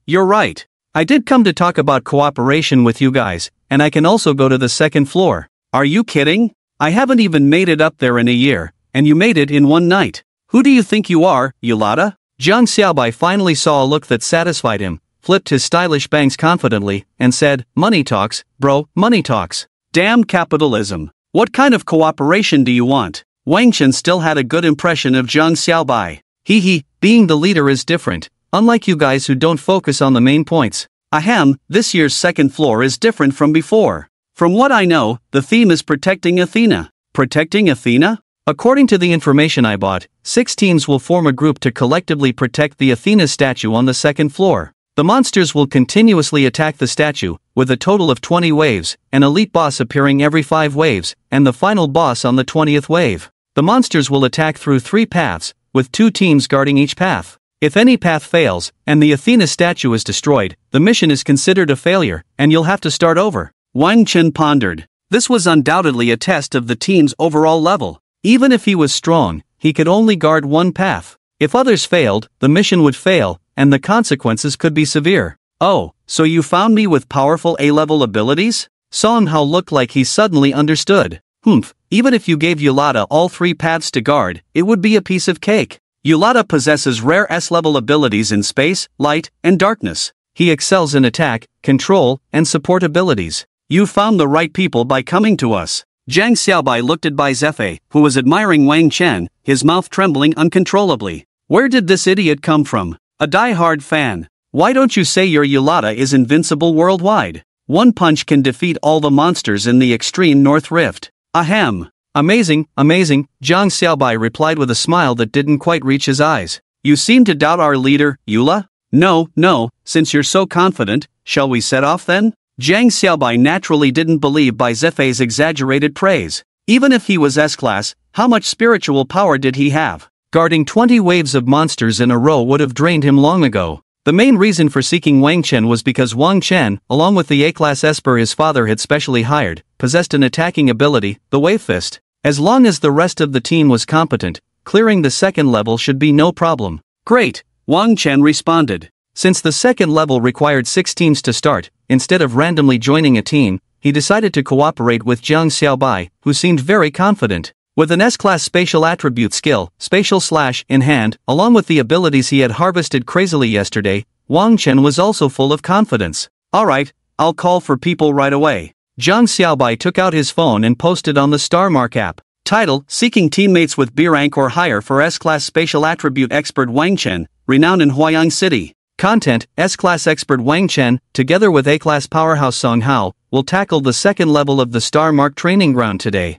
Speaker 1: You're right. I did come to talk about cooperation with you guys, and I can also go to the second floor. Are you kidding? I haven't even made it up there in a year, and you made it in one night. Who do you think you are, Yulata? Jiang Xiaobai finally saw a look that satisfied him, flipped his stylish bangs confidently, and said, Money talks, bro, money talks. Damn capitalism. What kind of cooperation do you want? Wang Chen still had a good impression of Jiang Xiaobai. Being the leader is different, unlike you guys who don't focus on the main points. Ahem, this year's second floor is different from before. From what I know, the theme is protecting Athena. Protecting Athena? According to the information I bought, 6 teams will form a group to collectively protect the Athena statue on the second floor. The monsters will continuously attack the statue, with a total of 20 waves, an elite boss appearing every 5 waves, and the final boss on the 20th wave. The monsters will attack through 3 paths, with 2 teams guarding each path. If any path fails, and the Athena statue is destroyed, the mission is considered a failure, and you'll have to start over. Wang Chen pondered. This was undoubtedly a test of the team's overall level. Even if he was strong, he could only guard one path. If others failed, the mission would fail, and the consequences could be severe. Oh, so you found me with powerful A-level abilities? Song Hao looked like he suddenly understood. Even if you gave Yulata all 3 paths to guard, it would be a piece of cake. Yulata possesses rare S-level abilities in space, light, and darkness. He excels in attack, control, and support abilities. You found the right people by coming to us. Jiang Xiaobai looked at Bai Zefei, who was admiring Wang Chen, his mouth trembling uncontrollably. Where did this idiot come from? A die-hard fan. Why don't you say your Yulata is invincible worldwide? One punch can defeat all the monsters in the extreme North Rift. Ahem. Amazing, amazing, Jiang Xiaobai replied with a smile that didn't quite reach his eyes. You seem to doubt our leader, Yula? No, since you're so confident, shall we set off then? Jiang Xiaobai naturally didn't believe Bai Zefei's exaggerated praise. Even if he was S-class, how much spiritual power did he have? Guarding 20 waves of monsters in a row would have drained him long ago. The main reason for seeking Wang Chen was because Wang Chen, along with the A-class Esper his father had specially hired, possessed an attacking ability, the Wave Fist. As long as the rest of the team was competent, clearing the second level should be no problem. Great, Wang Chen responded. Since the second level required 6 teams to start, instead of randomly joining a team, he decided to cooperate with Jiang Xiaobai, who seemed very confident. With an S-class spatial attribute skill, spatial slash, in hand, along with the abilities he had harvested crazily yesterday, Wang Chen was also full of confidence. Alright, I'll call for people right away. Jiang Xiaobai took out his phone and posted on the Star Mark app. Title, Seeking Teammates with B rank or higher for S-class spatial attribute expert Wang Chen, renowned in Huayang City. Content, S-class expert Wang Chen, together with A-class powerhouse Song Hao, will tackle the second level of the Star Mark training ground today.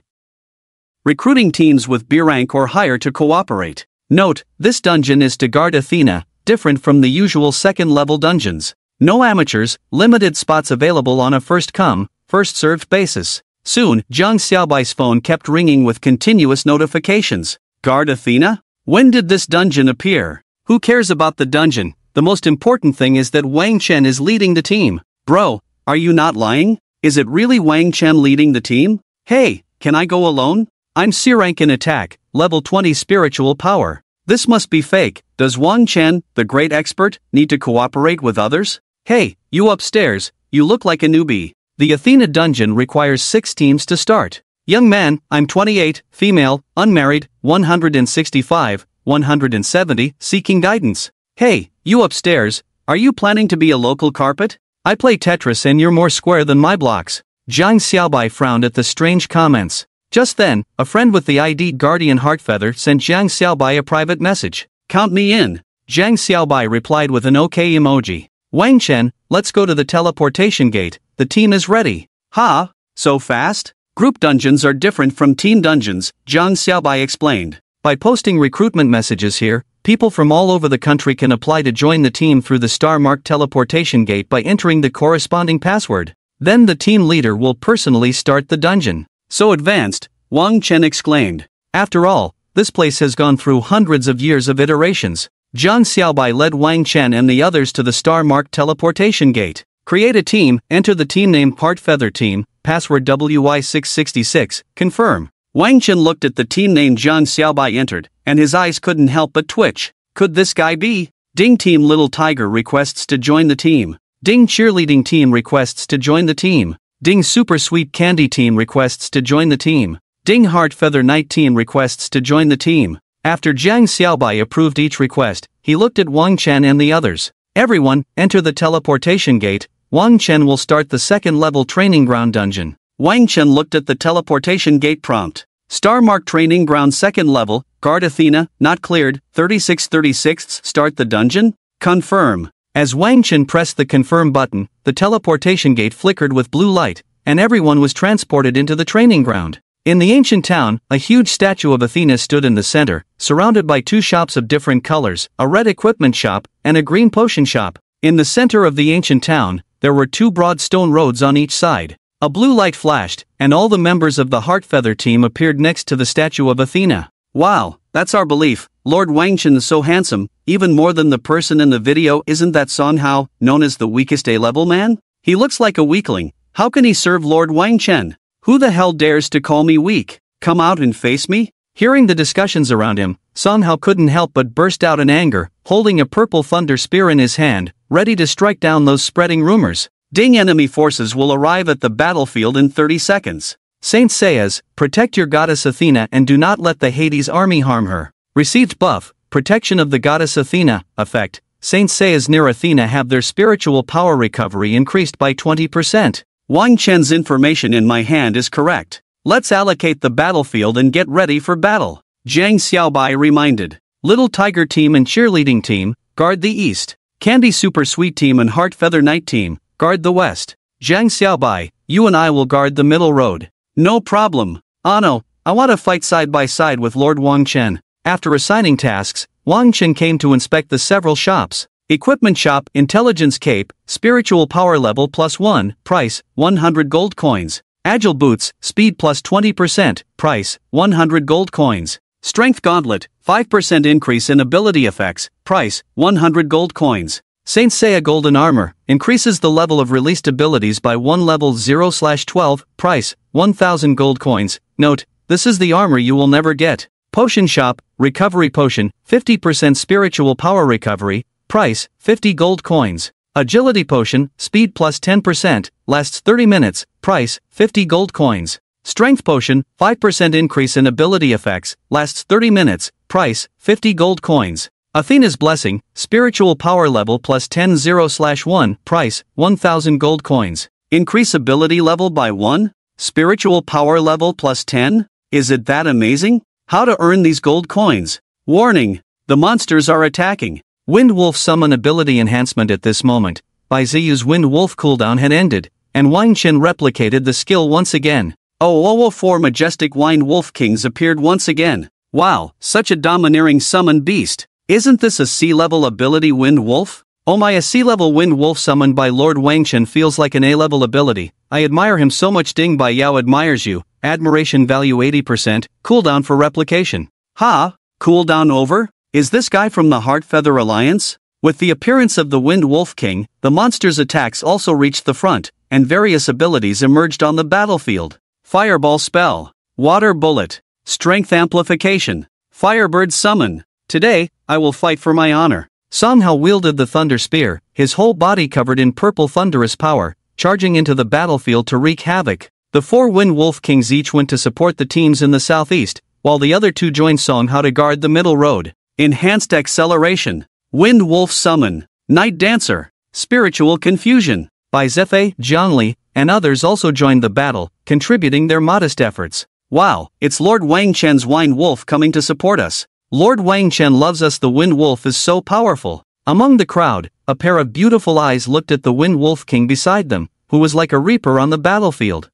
Speaker 1: Recruiting teams with B rank or higher to cooperate. Note, this dungeon is to guard Athena, different from the usual second-level dungeons. No amateurs, limited spots available on a first-come, first-served basis. Soon, Jiang Xiaobai's phone kept ringing with continuous notifications. Guard Athena? When did this dungeon appear? Who cares about the dungeon? The most important thing is that Wang Chen is leading the team. Bro, are you not lying? Is it really Wang Chen leading the team? Hey, can I go alone? I'm C-rank in attack, level 20 spiritual power. This must be fake. Does Wang Chen, the great expert, need to cooperate with others? Hey, you upstairs, you look like a newbie. The Athena dungeon requires 6 teams to start. Young man, I'm 28, female, unmarried, 165, 170, seeking guidance. Hey, you upstairs, are you planning to be a local carpet? I play Tetris and you're more square than my blocks. Jiang Xiaobai frowned at the strange comments. Just then, a friend with the ID Guardian Heartfeather sent Jiang Xiaobai a private message. Count me in. Jiang Xiaobai replied with an OK emoji. Wang Chen, let's go to the teleportation gate, the team is ready. Ha? So fast? Group dungeons are different from team dungeons, Jiang Xiaobai explained. By posting recruitment messages here, people from all over the country can apply to join the team through the star-marked teleportation gate by entering the corresponding password. Then the team leader will personally start the dungeon. So advanced, Wang Chen exclaimed. After all, this place has gone through hundreds of years of iterations. Jiang Xiaobai led Wang Chen and the others to the star-marked teleportation gate. Create a team, enter the team name Heartfeather Team, password WY666, confirm. Wang Chen looked at the team name Jiang Xiaobai entered, and his eyes couldn't help but twitch. Could this guy be? Ding Team Little Tiger requests to join the team. Ding Cheerleading Team requests to join the team. Ding Super Sweet Candy Team requests to join the team. Ding Heart Feather Night Team requests to join the team. After Jiang Xiaobai approved each request, he looked at Wang Chen and the others. Everyone, enter the teleportation gate. Wang Chen will start the second-level training ground dungeon. Wang Chen looked at the teleportation gate prompt. Star-marked training ground second level, guard Athena, not cleared, 3636, start the dungeon? Confirm. As Wang Chen pressed the confirm button, the teleportation gate flickered with blue light, and everyone was transported into the training ground. In the ancient town, a huge statue of Athena stood in the center, surrounded by 2 shops of different colors, a red equipment shop, and a green potion shop. In the center of the ancient town, there were 2 broad stone roads on each side. A blue light flashed, and all the members of the Heartfeather team appeared next to the statue of Athena. Wow, that's our belief. Lord Wang Chen is so handsome, even more than the person in the video. Isn't that Song Hao, known as the weakest A-level man? He looks like a weakling. How can he serve Lord Wang Chen? Who the hell dares to call me weak? Come out and face me? Hearing the discussions around him, Song Hao couldn't help but burst out in anger, holding a purple thunder spear in his hand, ready to strike down those spreading rumors. Ding enemy forces will arrive at the battlefield in 30 seconds. Saint Seiya's, protect your goddess Athena and do not let the Hades army harm her. Received buff, Protection of the goddess Athena. Effect. Saint Seiya's near Athena have their spiritual power recovery increased by 20%. Wang Chen's information in my hand is correct. Let's allocate the battlefield and get ready for battle. Jiang Xiaobai reminded. Little Tiger Team and Cheerleading Team, guard the east. Candy Super Sweet Team and Heart Feather Night Team, guard the west. Jiang Xiaobai, you and I will guard the middle road. No problem. Ano, I want to fight side by side with Lord Wang Chen. After assigning tasks, Wang Chen came to inspect the several shops. Equipment Shop, Intelligence Cape, Spiritual Power Level +1, price, 100 gold coins. Agile Boots, Speed +20%, price, 100 gold coins. Strength Gauntlet, 5% increase in ability effects, price, 100 gold coins. Saint Seiya Golden Armor, increases the level of released abilities by 1 level 0/12, price, 1000 gold coins. Note, this is the armor you will never get. Potion Shop, Recovery Potion, 50% Spiritual Power Recovery, price, 50 gold coins. Agility Potion, Speed +10%, lasts 30 minutes, price, 50 gold coins. Strength Potion, 5% increase in ability effects, lasts 30 minutes, price, 50 gold coins. Athena's Blessing, Spiritual Power Level +10 0/1, price, 1000 gold coins. Increase ability level by 1? Spiritual Power Level +10? Is it that amazing? How to earn these gold coins? Warning! The monsters are attacking. Wind Wolf Summon Ability Enhancement. At this moment, Bai Ziyu's Wind Wolf cooldown had ended, and Wang Chen replicated the skill once again. Oh, 4 majestic Wind Wolf Kings appeared once again. Wow, such a domineering summon beast. Isn't this a C-level ability Wind Wolf? Oh my, a C-level Wind Wolf summoned by Lord Wang Chen feels like an A-level ability. I admire him so much. Ding Bai Yao admires you. Admiration value 80%, cooldown for replication. Ha! Cooldown over? Is this guy from the Heart Feather Alliance? With the appearance of the Wind Wolf King, the monster's attacks also reached the front, and various abilities emerged on the battlefield. Fireball Spell, Water Bullet, Strength Amplification, Firebird Summon. Today, I will fight for my honor. Song Hao wielded the Thunder Spear, his whole body covered in purple thunderous power, charging into the battlefield to wreak havoc. The 4 Wind Wolf Kings each went to support the teams in the southeast, while the other 2 joined Song Hao to guard the middle road. Enhanced Acceleration, Wind Wolf Summon, Night Dancer, Spiritual Confusion. Bai Zefei, Zhangli, and others also joined the battle, contributing their modest efforts. Wow, it's Lord Wang Chen's Wind Wolf coming to support us. Lord Wang Chen loves us. The Wind Wolf is so powerful. Among the crowd, a pair of beautiful eyes looked at the Wind Wolf King beside them, who was like a reaper on the battlefield.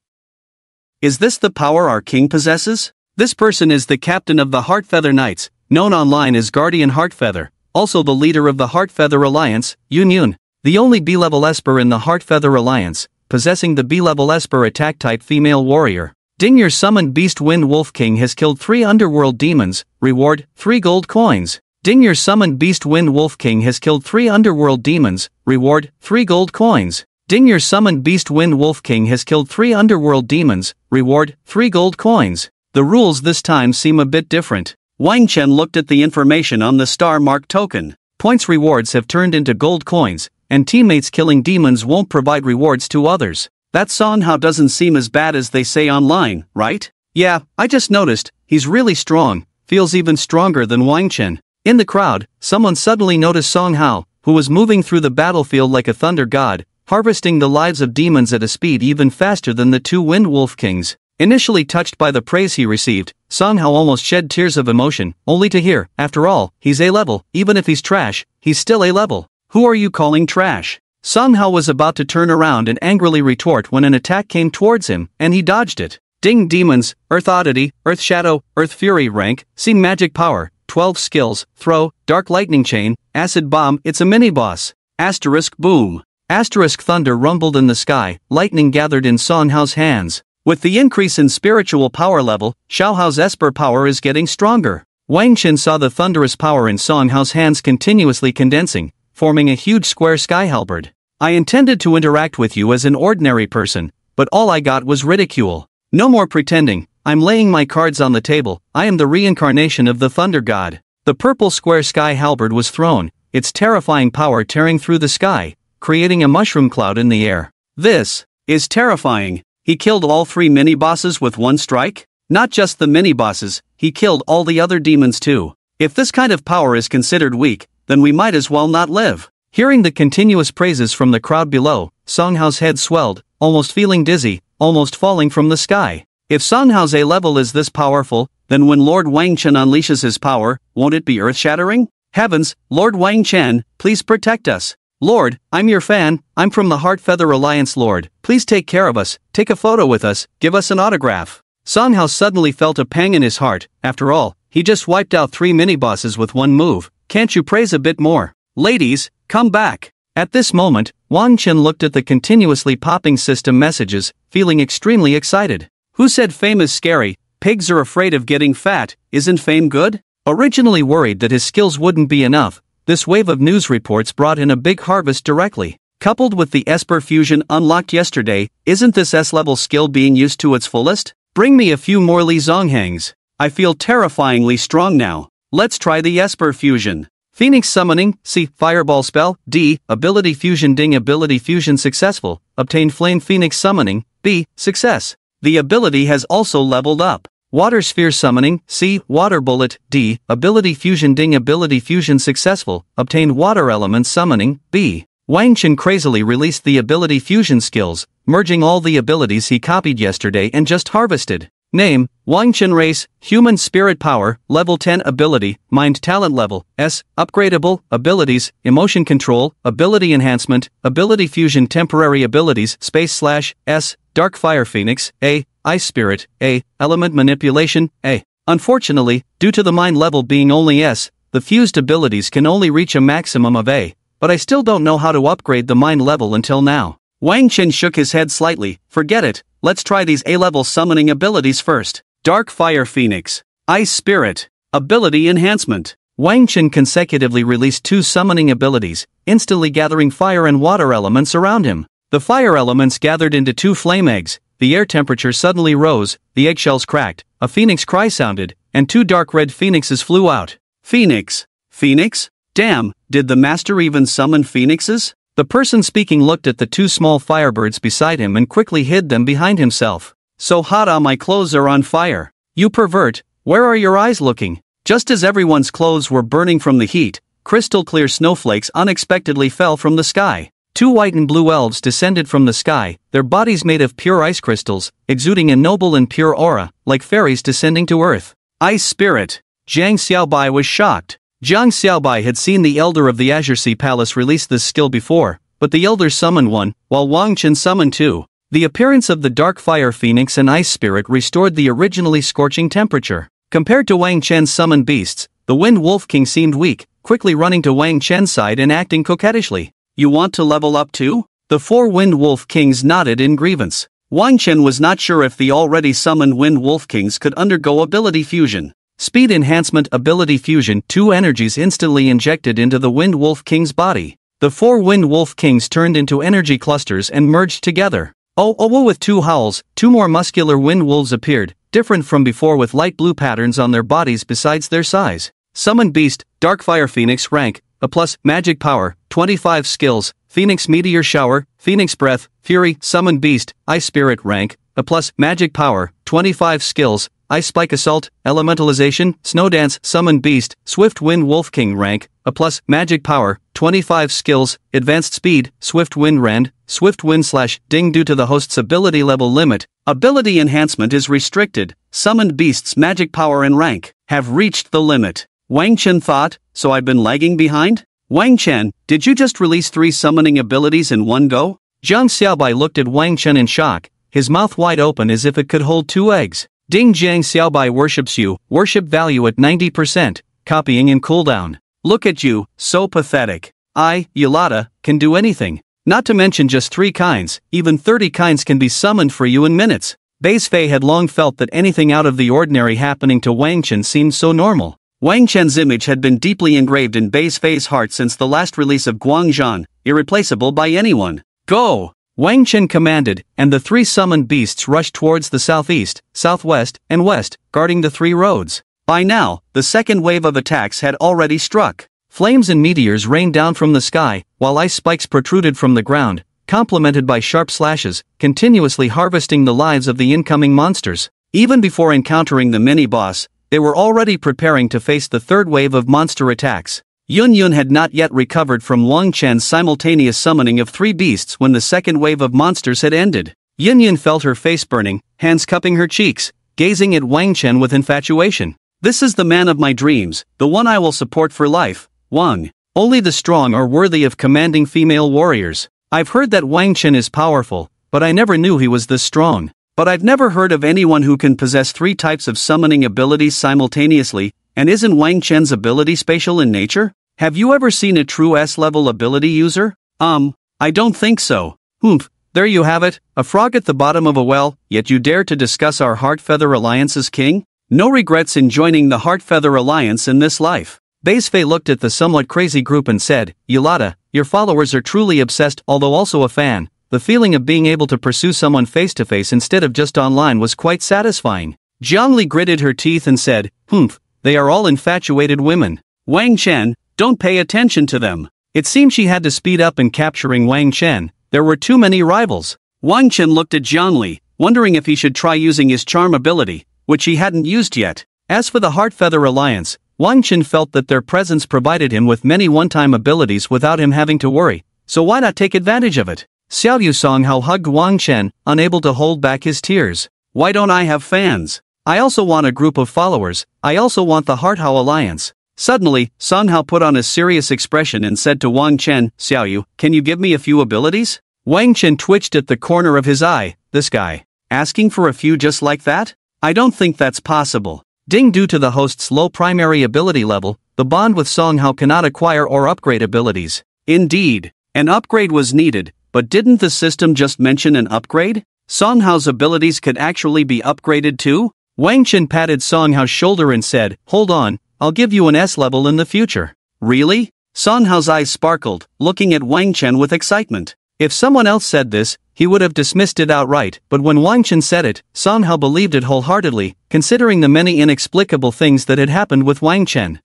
Speaker 1: Is this the power our king possesses? This person is the captain of the Heart Feather Knights, known online as Guardian Heart Feather, also the leader of the Heart Feather Alliance, Yun Yun, the only B-level Esper in the Heart Feather Alliance, possessing the B-level Esper attack type female warrior. Ding, your summoned beast Wind Wolf King has killed 3 underworld demons, reward, 3 gold coins. Ding, your summoned beast Wind Wolf King has killed 3 underworld demons, reward, 3 gold coins. Ding, your summoned beast Wind Wolf King has killed 3 underworld demons, reward, 3 gold coins. The rules this time seem a bit different. Wang Chen looked at the information on the star mark token. Points rewards have turned into gold coins, and teammates killing demons won't provide rewards to others. That Song Hao doesn't seem as bad as they say online, right? Yeah, I just noticed, he's really strong, feels even stronger than Wang Chen. In the crowd, someone suddenly noticed Song Hao, who was moving through the battlefield like a thunder god, harvesting the lives of demons at a speed even faster than the 2 Wind Wolf Kings. Initially touched by the praise he received, Song Hao almost shed tears of emotion, only to hear, after all, he's A-level, even if he's trash, he's still A-level. Who are you calling trash? Song Hao was about to turn around and angrily retort when an attack came towards him, and he dodged it. Ding, demons, Earth Oddity, Earth Shadow, Earth Fury rank, Scene Magic Power, 12 skills, Throw, Dark Lightning Chain, Acid Bomb, it's a mini-boss. Asterisk boom. Asterisk thunder rumbled in the sky, lightning gathered in Song Hao's hands. With the increase in spiritual power level, Xiao Hao's Esper power is getting stronger. Wang Chen saw the thunderous power in Song Hao's hands continuously condensing, forming a huge square sky halberd. I intended to interact with you as an ordinary person, but all I got was ridicule. No more pretending, I'm laying my cards on the table, I am the reincarnation of the thunder god. The purple square sky halberd was thrown, its terrifying power tearing through the sky, creating a mushroom cloud in the air. This is terrifying. He killed all 3 mini-bosses with one strike? Not just the mini-bosses, he killed all the other demons too. If this kind of power is considered weak, then we might as well not live. Hearing the continuous praises from the crowd below, Songhao's head swelled, almost feeling dizzy, almost falling from the sky. If Songhao's A level is this powerful, then when Lord Wang Chen unleashes his power, won't it be earth-shattering? Heavens, Lord Wang Chen, please protect us. Lord, I'm your fan, I'm from the Heart Feather Alliance Lord, please take care of us, take a photo with us, give us an autograph. Songhao suddenly felt a pang in his heart. After all, he just wiped out 3 mini-bosses with one move. Can't you praise a bit more? Ladies, come back. At this moment, Wang Chen looked at the continuously popping system messages, feeling extremely excited. Who said fame is scary? Pigs are afraid of getting fat. Isn't fame good? Originally worried that his skills wouldn't be enough, this wave of news reports brought in a big harvest directly. Coupled with the Esper fusion unlocked yesterday, isn't this S-level skill being used to its fullest? Bring me a few more Li Zonghangs. I feel terrifyingly strong now. Let's try the Esper fusion. Phoenix summoning, C. Fireball spell, D. Ability fusion ding ability fusion successful, obtained flame phoenix summoning, B. Success. The ability has also leveled up. Water sphere summoning, C. Water bullet, D. Ability fusion ding ability fusion successful, obtained water element summoning, B. Wang Chen crazily released the ability fusion skills, merging all the abilities he copied yesterday and just harvested. Name, Wang Chen race, human spirit power, level 10 ability, mind talent level, S, upgradable, abilities, emotion control, ability enhancement, ability fusion temporary abilities, /S, dark fire phoenix, A, ice spirit, A, element manipulation, A. Unfortunately, due to the mind level being only S, the fused abilities can only reach a maximum of A, but I still don't know how to upgrade the mind level until now. Wang Chen shook his head slightly. Forget it, let's try these A-level summoning abilities first. Dark Fire Phoenix. Ice Spirit. Ability Enhancement. Wang Chen consecutively released 2 summoning abilities, instantly gathering fire and water elements around him. The fire elements gathered into 2 flame eggs, the air temperature suddenly rose, the eggshells cracked, a phoenix cry sounded, and 2 dark red phoenixes flew out. Phoenix. Phoenix? Damn, did the master even summon phoenixes? The person speaking looked at the 2 small firebirds beside him and quickly hid them behind himself. So hot, my clothes are on fire. You pervert, where are your eyes looking? Just as everyone's clothes were burning from the heat, crystal clear snowflakes unexpectedly fell from the sky. 2 white and blue elves descended from the sky, their bodies made of pure ice crystals, exuding a noble and pure aura, like fairies descending to earth. Ice Spirit. Zhang Xiaobai was shocked. Zhang Xiaobai had seen the Elder of the Azure Sea Palace release this skill before, but the Elder summoned one, while Wang Chen summoned 2. The appearance of the Dark Fire Phoenix and Ice Spirit restored the originally scorching temperature. Compared to Wang Chen's summoned beasts, the Wind Wolf King seemed weak, quickly running to Wang Chen's side and acting coquettishly. You want to level up too? The 4 Wind Wolf Kings nodded in grievance. Wang Chen was not sure if the already summoned Wind Wolf Kings could undergo ability fusion. Speed Enhancement Ability Fusion 2 energies instantly injected into the Wind Wolf King's body. The 4 Wind Wolf Kings turned into energy clusters and merged together. With 2 howls, 2 more muscular wind wolves appeared, different from before with light blue patterns on their bodies besides their size. Summoned Beast, Dark Fire Phoenix rank, A+, Magic Power, 25 skills, Phoenix Meteor Shower, Phoenix Breath, Fury, Summoned Beast, Ice Spirit rank, A+, Magic Power, 25 skills, Ice Spike Assault, Elementalization, Snow Dance, Summoned Beast, Swift Wind Wolf King rank, A+, Magic Power, 25 skills, Advanced Speed, Swift Wind Rend, Swift Wind / Ding. Due to the host's ability level limit, ability enhancement is restricted. Summoned Beast's magic power and rank have reached the limit. Wang Chen thought, so I've been lagging behind? Wang Chen, did you just release 3 summoning abilities in one go? Zhang Xiaobai looked at Wang Chen in shock, his mouth wide open as if it could hold 2 eggs. Ding. Zhang Xiaobai worships you, worship value at 90%, copying and cooldown. Look at you, so pathetic. Yulata, can do anything. Not to mention just 3 kinds, even 30 kinds can be summoned for you in minutes. Beis Fei had long felt that anything out of the ordinary happening to Wang Chen seemed so normal. Wang Chen's image had been deeply engraved in Beis Fei's heart since the last release of Guangzhan, irreplaceable by anyone. Go! Wang Chen commanded, and the 3 summoned beasts rushed towards the southeast, southwest, and west, guarding the 3 roads. By now, the second wave of attacks had already struck. Flames and meteors rained down from the sky, while ice spikes protruded from the ground, complemented by sharp slashes, continuously harvesting the lives of the incoming monsters. Even before encountering the mini-boss, They were already preparing to face the third wave of monster attacks. Yun Yun had not yet recovered from Wang Chen's simultaneous summoning of 3 beasts when the second wave of monsters had ended. Yun Yun felt her face burning, hands cupping her cheeks, gazing at Wang Chen with infatuation. This is the man of my dreams, the one I will support for life, Wang. Only the strong are worthy of commanding female warriors. I've heard that Wang Chen is powerful, but I never knew he was this strong. But I've never heard of anyone who can possess 3 types of summoning abilities simultaneously, and isn't Wang Chen's ability spatial in nature? Have you ever seen a true S-level ability user? I don't think so. Humph, there you have it, a frog at the bottom of a well, yet you dare to discuss our Heartfeather Alliance's king? No regrets in joining the Heartfeather Alliance in this life. Beizfei looked at the somewhat crazy group and said, Yulata, your followers are truly obsessed, although also a fan. The feeling of being able to pursue someone face-to-face instead of just online was quite satisfying. Zhongli gritted her teeth and said, Humph, they are all infatuated women. Wang Chen, don't pay attention to them. It seemed she had to speed up in capturing Wang Chen. There were too many rivals. Wang Chen looked at Zhongli, wondering if he should try using his charm ability, which he hadn't used yet. As for the Heartfeather Alliance, Wang Chen felt that their presence provided him with many one-time abilities without him having to worry, so why not take advantage of it? Xiao Yu Songhao hugged Wang Chen, unable to hold back his tears. Why don't I have fans? I also want a group of followers. I also want the Hearthao Alliance. Suddenly, Songhao put on a serious expression and said to Wang Chen, Xiao Yu, can you give me a few abilities? Wang Chen twitched at the corner of his eye. This guy. Asking for a few just like that? I don't think that's possible. Ding, due to the host's low primary ability level, the bond with Songhao cannot acquire or upgrade abilities. Indeed, an upgrade was needed, but didn't the system just mention an upgrade? Songhao's abilities could actually be upgraded too? Wang Chen patted Songhao's shoulder and said, hold on, I'll give you an S level in the future. Really? Songhao's eyes sparkled, looking at Wang Chen with excitement. If someone else said this, he would have dismissed it outright, but when Wang Chen said it, Songhao believed it wholeheartedly, considering the many inexplicable things that had happened with Wang Chen.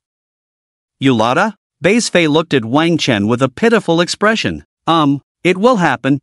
Speaker 1: Yulata? Beizfei looked at Wang Chen with a pitiful expression. It will happen,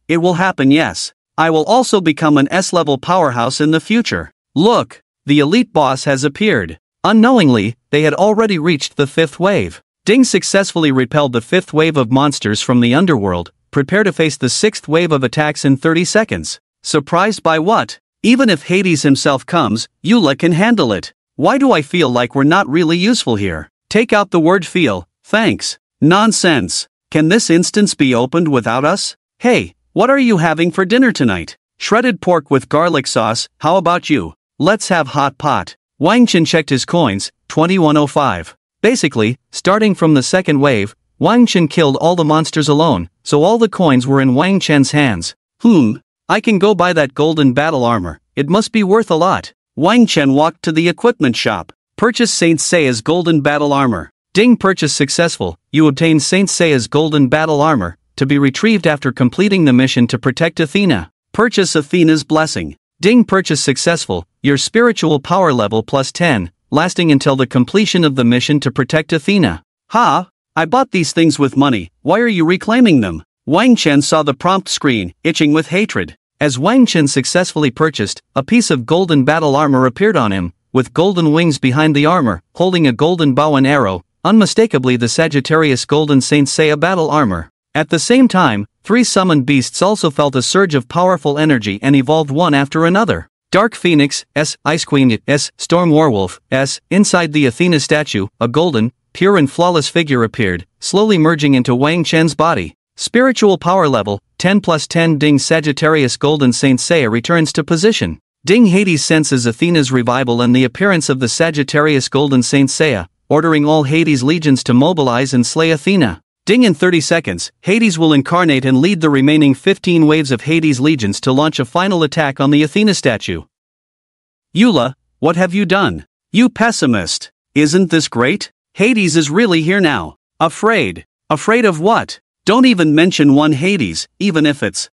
Speaker 1: yes. I will also become an S-level powerhouse in the future. Look, the elite boss has appeared. Unknowingly, they had already reached the 5th wave. Ding successfully repelled the 5th wave of monsters from the underworld. Prepare to face the 6th wave of attacks in 30 seconds. Surprised by what? Even if Hades himself comes, Eula can handle it. Why do I feel like we're not really useful here? Take out the word feel, thanks. Nonsense. Can this instance be opened without us? Hey, what are you having for dinner tonight? Shredded pork with garlic sauce, how about you? Let's have hot pot. Wang Chen checked his coins, 2105. Basically, starting from the 2nd wave, Wang Chen killed all the monsters alone, so all the coins were in Wang Chen's hands. I can go buy that golden battle armor, it must be worth a lot. Wang Chen walked to the equipment shop. Purchase Saint Seiya's golden battle armor. Ding, purchase successful, you obtain Saint Seiya's golden battle armor, to be retrieved after completing the mission to protect Athena. Purchase Athena's blessing. Ding, purchase successful, your spiritual power level plus 10, lasting until the completion of the mission to protect Athena. Ha! I bought these things with money, why are you reclaiming them? Wang Chen saw the prompt screen, itching with hatred. As Wang Chen successfully purchased, a piece of golden battle armor appeared on him, with golden wings behind the armor, holding a golden bow and arrow, unmistakably the Sagittarius Golden Saint Seiya battle armor. At the same time, 3 summoned beasts also felt a surge of powerful energy and evolved one after another. Dark Phoenix, S, Ice Queen, S, Storm Werewolf, S. Inside the Athena statue, a golden, pure and flawless figure appeared, slowly merging into Wang Chen's body. Spiritual power level, 10 plus 10. Ding, Sagittarius Golden Saint Seiya returns to position. Ding, Hades senses Athena's revival and the appearance of the Sagittarius Golden Saint Seiya, ordering all Hades legions to mobilize and slay Athena. Ding, in 30 seconds, Hades will incarnate and lead the remaining 15 waves of Hades legions to launch a final attack on the Athena statue. Eula, what have you done? You pessimist. Isn't this great? Hades is really here now. Afraid. Afraid of what? Don't even mention one Hades, even if it's,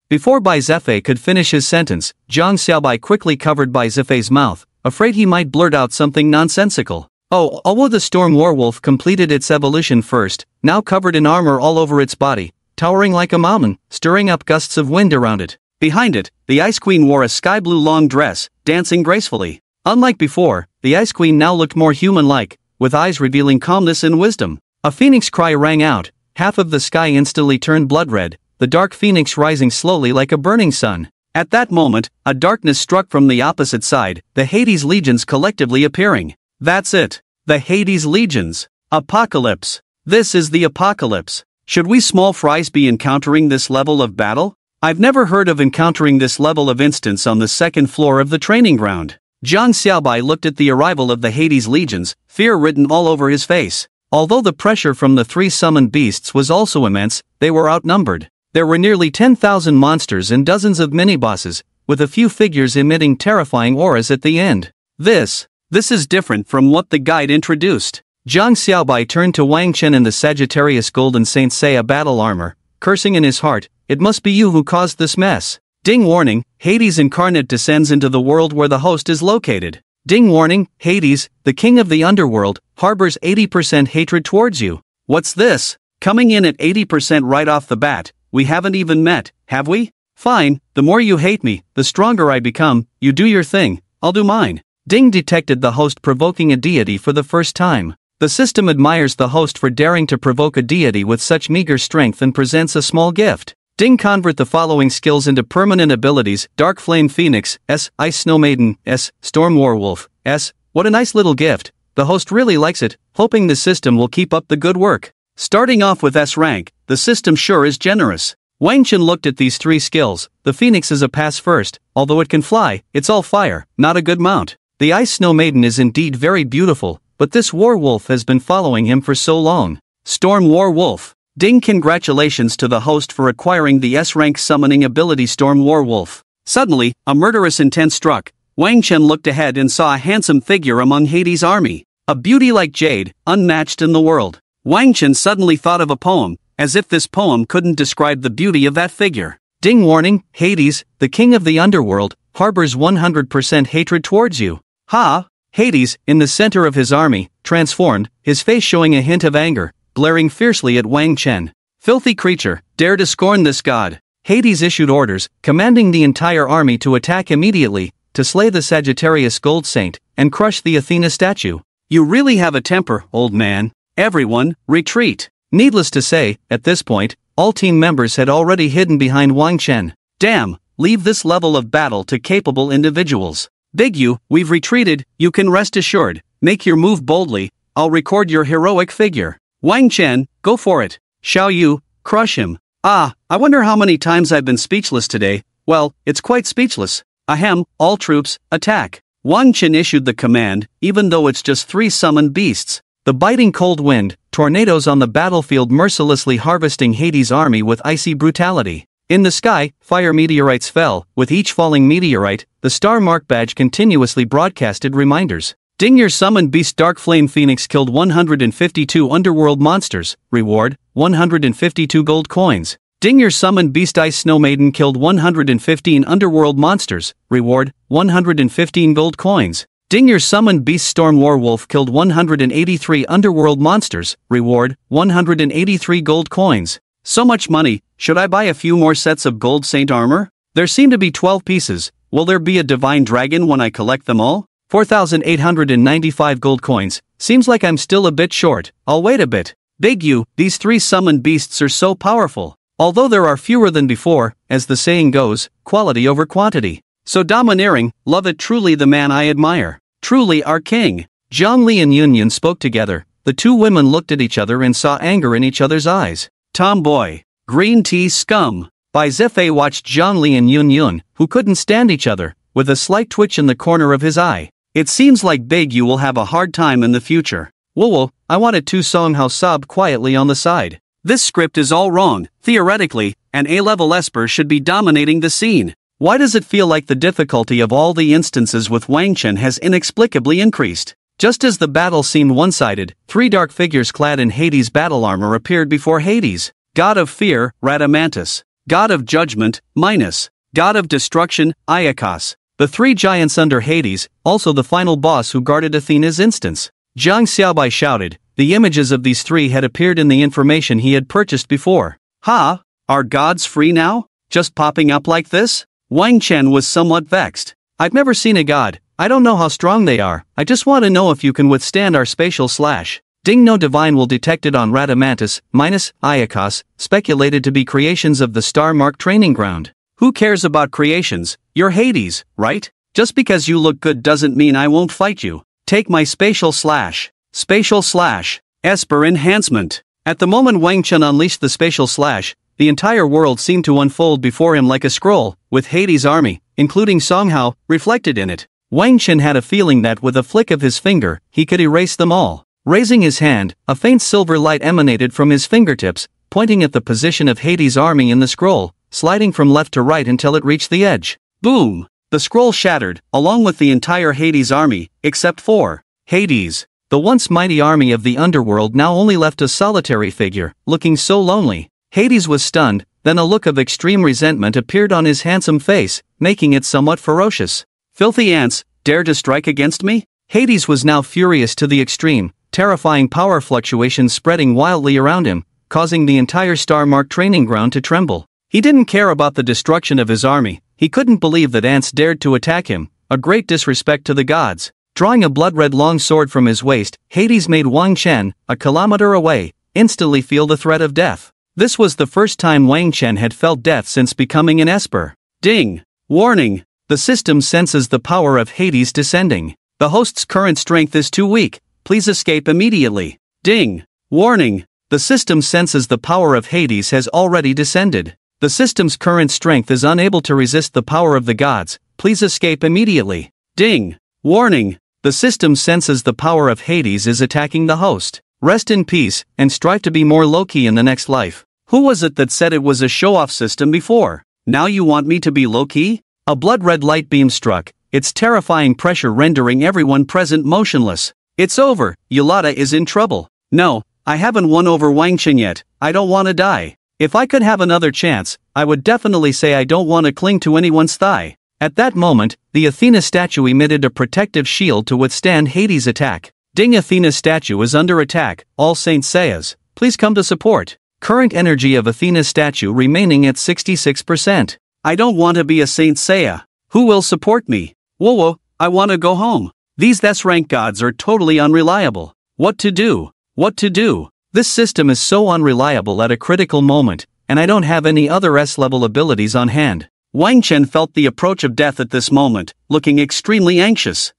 Speaker 1: Before Bai Zefei could finish his sentence, Zhang Xiaobai quickly covered Bai Zefei's mouth, afraid he might blurt out something nonsensical. Although the storm werewolf completed its evolution first, now covered in armor all over its body, towering like a mountain, stirring up gusts of wind around it. Behind it, the Ice Queen wore a sky blue long dress, dancing gracefully. Unlike before, the Ice Queen now looked more human-like, with eyes revealing calmness and wisdom. A phoenix cry rang out, half of the sky instantly turned blood-red, the dark phoenix rising slowly like a burning sun. At that moment, a darkness struck from the opposite side, the Hades legions collectively appearing. That's it. The Hades legions. Apocalypse. This is the apocalypse. Should we small fries be encountering this level of battle? I've never heard of encountering this level of instance on the second floor of the training ground. Zhang Xiaobai looked at the arrival of the Hades legions, fear written all over his face. Although the pressure from the three summoned beasts was also immense, they were outnumbered. There were nearly 10,000 monsters and dozens of mini-bosses, with a few figures emitting terrifying auras at the end. This is different from what the guide introduced. Zhang Xiaobai turned to Wang Chen in the Sagittarius Golden Saint Seiya battle armor, cursing in his heart, "It must be you who caused this mess." Ding warning, Hades incarnate descends into the world where the host is located. Ding warning, Hades, the king of the underworld, harbors 80% hatred towards you. What's this? Coming in at 80% right off the bat, we haven't even met, have we? Fine, the more you hate me, the stronger I become, you do your thing, I'll do mine. Ding detected the host provoking a deity for the first time. The system admires the host for daring to provoke a deity with such meager strength and presents a small gift. Ding convert the following skills into permanent abilities: Dark Flame Phoenix, S, Ice Snow Maiden, S, Storm Warwolf, S. What a nice little gift. The host really likes it, hoping the system will keep up the good work. Starting off with S rank, the system sure is generous. Wang Chen looked at these three skills. The Phoenix is a pass first, although it can fly, it's all fire, not a good mount. The Ice Snow Maiden is indeed very beautiful, but this Warwolf has been following him for so long. Storm Warwolf. Ding, congratulations to the host for acquiring the S-rank summoning ability Storm Warwolf. Suddenly, a murderous intent struck. Wang Chen looked ahead and saw a handsome figure among Hades' army. A beauty like jade, unmatched in the world. Wang Chen suddenly thought of a poem, as if this poem couldn't describe the beauty of that figure. Ding warning, Hades, the king of the underworld, harbors 100% hatred towards you. Ha! Hades, in the center of his army, transformed, his face showing a hint of anger, glaring fiercely at Wang Chen. Filthy creature, dare to scorn this god. Hades issued orders, commanding the entire army to attack immediately, to slay the Sagittarius Gold Saint, and crush the Athena statue. You really have a temper, old man. Everyone, retreat. Needless to say, at this point, all team members had already hidden behind Wang Chen. Damn, leave this level of battle to capable individuals. Big you, we've retreated, you can rest assured. Make your move boldly, I'll record your heroic figure. Wang Chen, go for it. Xiao Yu, crush him. Ah, I wonder how many times I've been speechless today. Well, it's quite speechless. Ahem, all troops, attack. Wang Chen issued the command, even though it's just 3 summoned beasts. The biting cold wind, tornadoes on the battlefield mercilessly harvesting Hades' army with icy brutality. In the sky, fire meteorites fell. With each falling meteorite, the star mark badge continuously broadcasted reminders. Ding, your summoned beast Dark Flame Phoenix killed 152 underworld monsters. Reward, 152 gold coins. Ding, your summoned beast Ice Snow Maiden killed 115 underworld monsters. Reward, 115 gold coins. Ding, your summoned beast Storm Warwolf killed 183 underworld monsters. Reward, 183 gold coins. So much money, should I buy a few more sets of Gold Saint armor? There seem to be 12 pieces. Will there be a divine dragon when I collect them all? 4,895 gold coins. Seems like I'm still a bit short. I'll wait a bit. Big you, these 3 summoned beasts are so powerful. Although there are fewer than before, as the saying goes, quality over quantity. So domineering, love it, truly the man I admire. Truly our king. Zhang Li and Yun Yun spoke together. The 2 women looked at each other and saw anger in each other's eyes. Tomboy. Green tea scum. Bai Zifei watched Zhang Li and Yun Yun, who couldn't stand each other, with a slight twitch in the corner of his eye. It seems like Big you will have a hard time in the future. Whoa, I wanted to somehow sob quietly on the side. This script is all wrong. Theoretically, an A-level Esper should be dominating the scene. Why does it feel like the difficulty of all the instances with Wang Chen has inexplicably increased? Just as the battle seemed one-sided, 3 dark figures clad in Hades' battle armor appeared before Hades. God of Fear, Radamantus. God of Judgment, Minos. God of Destruction, Iacchos. The 3 giants under Hades, also the final boss who guarded Athena's instance. Zhang Xiaobai shouted. The images of these 3 had appeared in the information he had purchased before. Ha! Are gods free now? Just popping up like this? Wang Chen was somewhat vexed. I've never seen a god, I don't know how strong they are, I just want to know if you can withstand our spatial slash. Ding. No divine will detected on Radamantis, minus, Iacos, speculated to be creations of the Star Mark training ground. Who cares about creations? You're Hades, right? Just because you look good doesn't mean I won't fight you. Take my spatial slash. Spatial slash. Esper enhancement. At the moment Wang Chen unleashed the spatial slash, the entire world seemed to unfold before him like a scroll, with Hades' army, including Song Hao, reflected in it. Wang Chen had a feeling that with a flick of his finger, he could erase them all. Raising his hand, a faint silver light emanated from his fingertips, pointing at the position of Hades' army in the scroll, sliding from left to right until it reached the edge. Boom! The scroll shattered, along with the entire Hades' army, except for Hades. The once mighty army of the underworld now only left a solitary figure, looking so lonely. Hades was stunned, then a look of extreme resentment appeared on his handsome face, making it somewhat ferocious. Filthy ants, dare to strike against me? Hades was now furious to the extreme, terrifying power fluctuations spreading wildly around him, causing the entire Star Mark training ground to tremble. He didn't care about the destruction of his army, he couldn't believe that ants dared to attack him, a great disrespect to the gods. Drawing a blood-red long sword from his waist, Hades made Wang Chen, a kilometer away, instantly feel the threat of death. This was the first time Wang Chen had felt death since becoming an Esper. Ding! Warning! The system senses the power of Hades descending. The host's current strength is too weak, please escape immediately. Ding! Warning! The system senses the power of Hades has already descended. The system's current strength is unable to resist the power of the gods, please escape immediately. Ding! Warning! The system senses the power of Hades is attacking the host. Rest in peace, and strive to be more low-key in the next life. Who was it that said it was a show-off system before? Now you want me to be low-key? A blood-red light beam struck, its terrifying pressure rendering everyone present motionless. It's over, Yulata is in trouble. No, I haven't won over Wang Chen yet, I don't want to die. If I could have another chance, I would definitely say I don't want to cling to anyone's thigh. At that moment, the Athena statue emitted a protective shield to withstand Hades' attack. Ding! Athena's statue is under attack, all Saint Seiyas, please come to support. Current energy of Athena's statue remaining at 66%. I don't want to be a Saint Seiya. Who will support me? Whoa, I want to go home. These S-rank gods are totally unreliable. What to do? What to do? This system is so unreliable at a critical moment, and I don't have any other S-level abilities on hand. Wang Chen felt the approach of death at this moment, looking extremely anxious.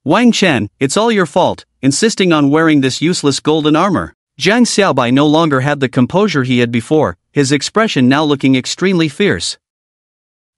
Speaker 1: Wang Chen, it's all your fault, insisting on wearing this useless golden armor. Jiang Xiaobai no longer had the composure he had before, his expression now looking extremely fierce.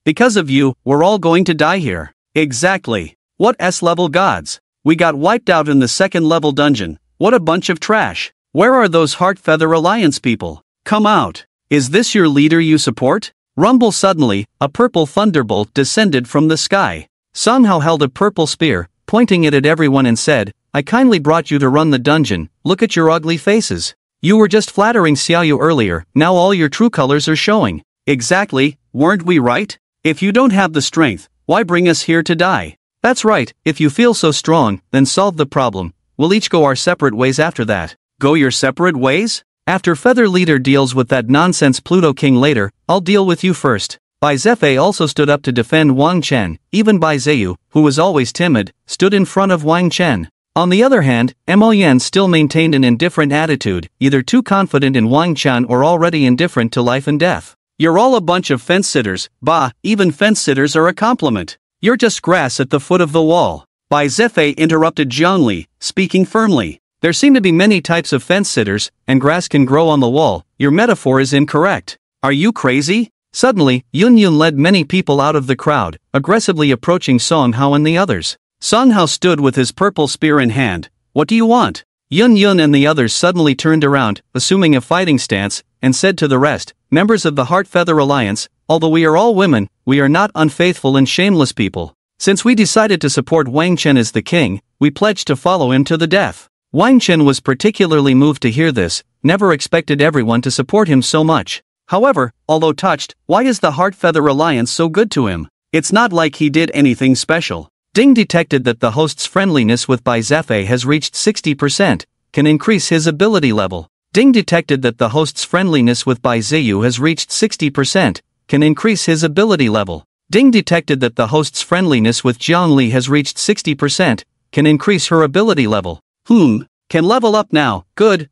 Speaker 1: Because of you, we're all going to die here. Exactly. What S-level gods? We got wiped out in the second-level dungeon. What a bunch of trash. Where are those Heart Feather Alliance people? Come out. Is this your leader you support? Rumble! Suddenly, a purple thunderbolt descended from the sky. Song Hao held a purple spear, pointing it at everyone and said, I kindly brought you to run the dungeon, look at your ugly faces. You were just flattering Xiaoyu earlier, now all your true colors are showing. Exactly, weren't we right? If you don't have the strength, why bring us here to die? That's right, if you feel so strong, then solve the problem. We'll each go our separate ways after that. Go your separate ways? After Feather Leader deals with that nonsense Pluto King later, I'll deal with you first. Bai Zefei also stood up to defend Wang Chen, even Bai Zheyu, who was always timid, stood in front of Wang Chen. On the other hand, Mo Yan still maintained an indifferent attitude, either too confident in Wang Chen or already indifferent to life and death. You're all a bunch of fence-sitters, bah, even fence-sitters are a compliment. You're just grass at the foot of the wall. Bai Zefei interrupted Zhongli, speaking firmly. There seem to be many types of fence-sitters, and grass can grow on the wall, your metaphor is incorrect. Are you crazy? Suddenly, Yun Yun led many people out of the crowd, aggressively approaching Song Hao and the others. Song Hao stood with his purple spear in hand. What do you want? Yun Yun and the others suddenly turned around, assuming a fighting stance, and said to the rest, members of the Heart Feather Alliance, although we are all women, we are not unfaithful and shameless people. Since we decided to support Wang Chen as the king, we pledged to follow him to the death. Wang Chen was particularly moved to hear this, never expected everyone to support him so much. However, although touched, why is the Heart Feather Alliance so good to him? It's not like he did anything special. Ding detected that the host's friendliness with Bai Zefei has reached 60%, can increase his ability level. Ding detected that the host's friendliness with Bai Zheyu has reached 60%, can increase his ability level. Ding detected that the host's friendliness with Jiangli has reached 60%, can increase her ability level. Can level up now, good,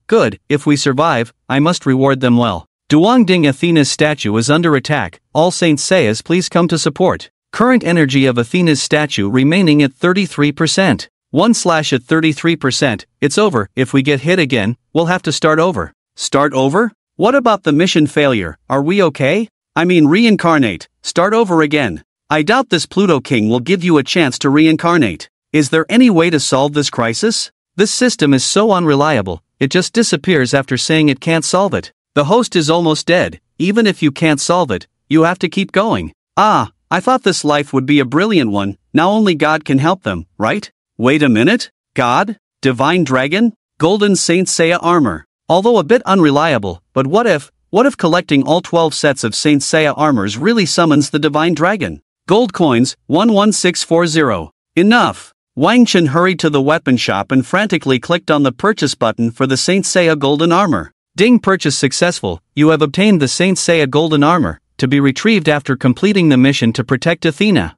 Speaker 1: if we survive, I must reward them well. Duang Ding Athena's statue is under attack, all Saint Seiyas please come to support. Current energy of Athena's statue remaining at 33%. 1/ at 33%, it's over, if we get hit again, we'll have to start over. Start over? What about the mission failure, are we okay? I mean reincarnate, start over again. I doubt this Pluto King will give you a chance to reincarnate. Is there any way to solve this crisis? This system is so unreliable, it just disappears after saying it can't solve it. The host is almost dead, even if you can't solve it, you have to keep going. I thought this life would be a brilliant one, now only God can help them, right? Wait a minute, God? Divine Dragon? Golden Saint Seiya armor. Although a bit unreliable, but what if collecting all 12 sets of Saint Seiya armors really summons the Divine Dragon? Gold coins, 11640. Enough! Wang Chen hurried to the weapon shop and frantically clicked on the purchase button for the Saint Seiya golden armor. Ding, purchase successful, you have obtained the Saint Seiya golden armor, to be retrieved after completing the mission to protect Athena.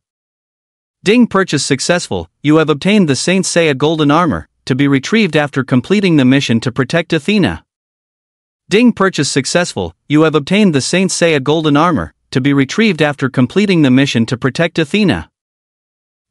Speaker 1: Ding, purchase successful, you have obtained the Saint Seiya golden armor, to be retrieved after completing the mission to protect Athena. Ding, purchase successful, you have obtained the Saint Seiya golden armor, to be retrieved after completing the mission to protect Athena.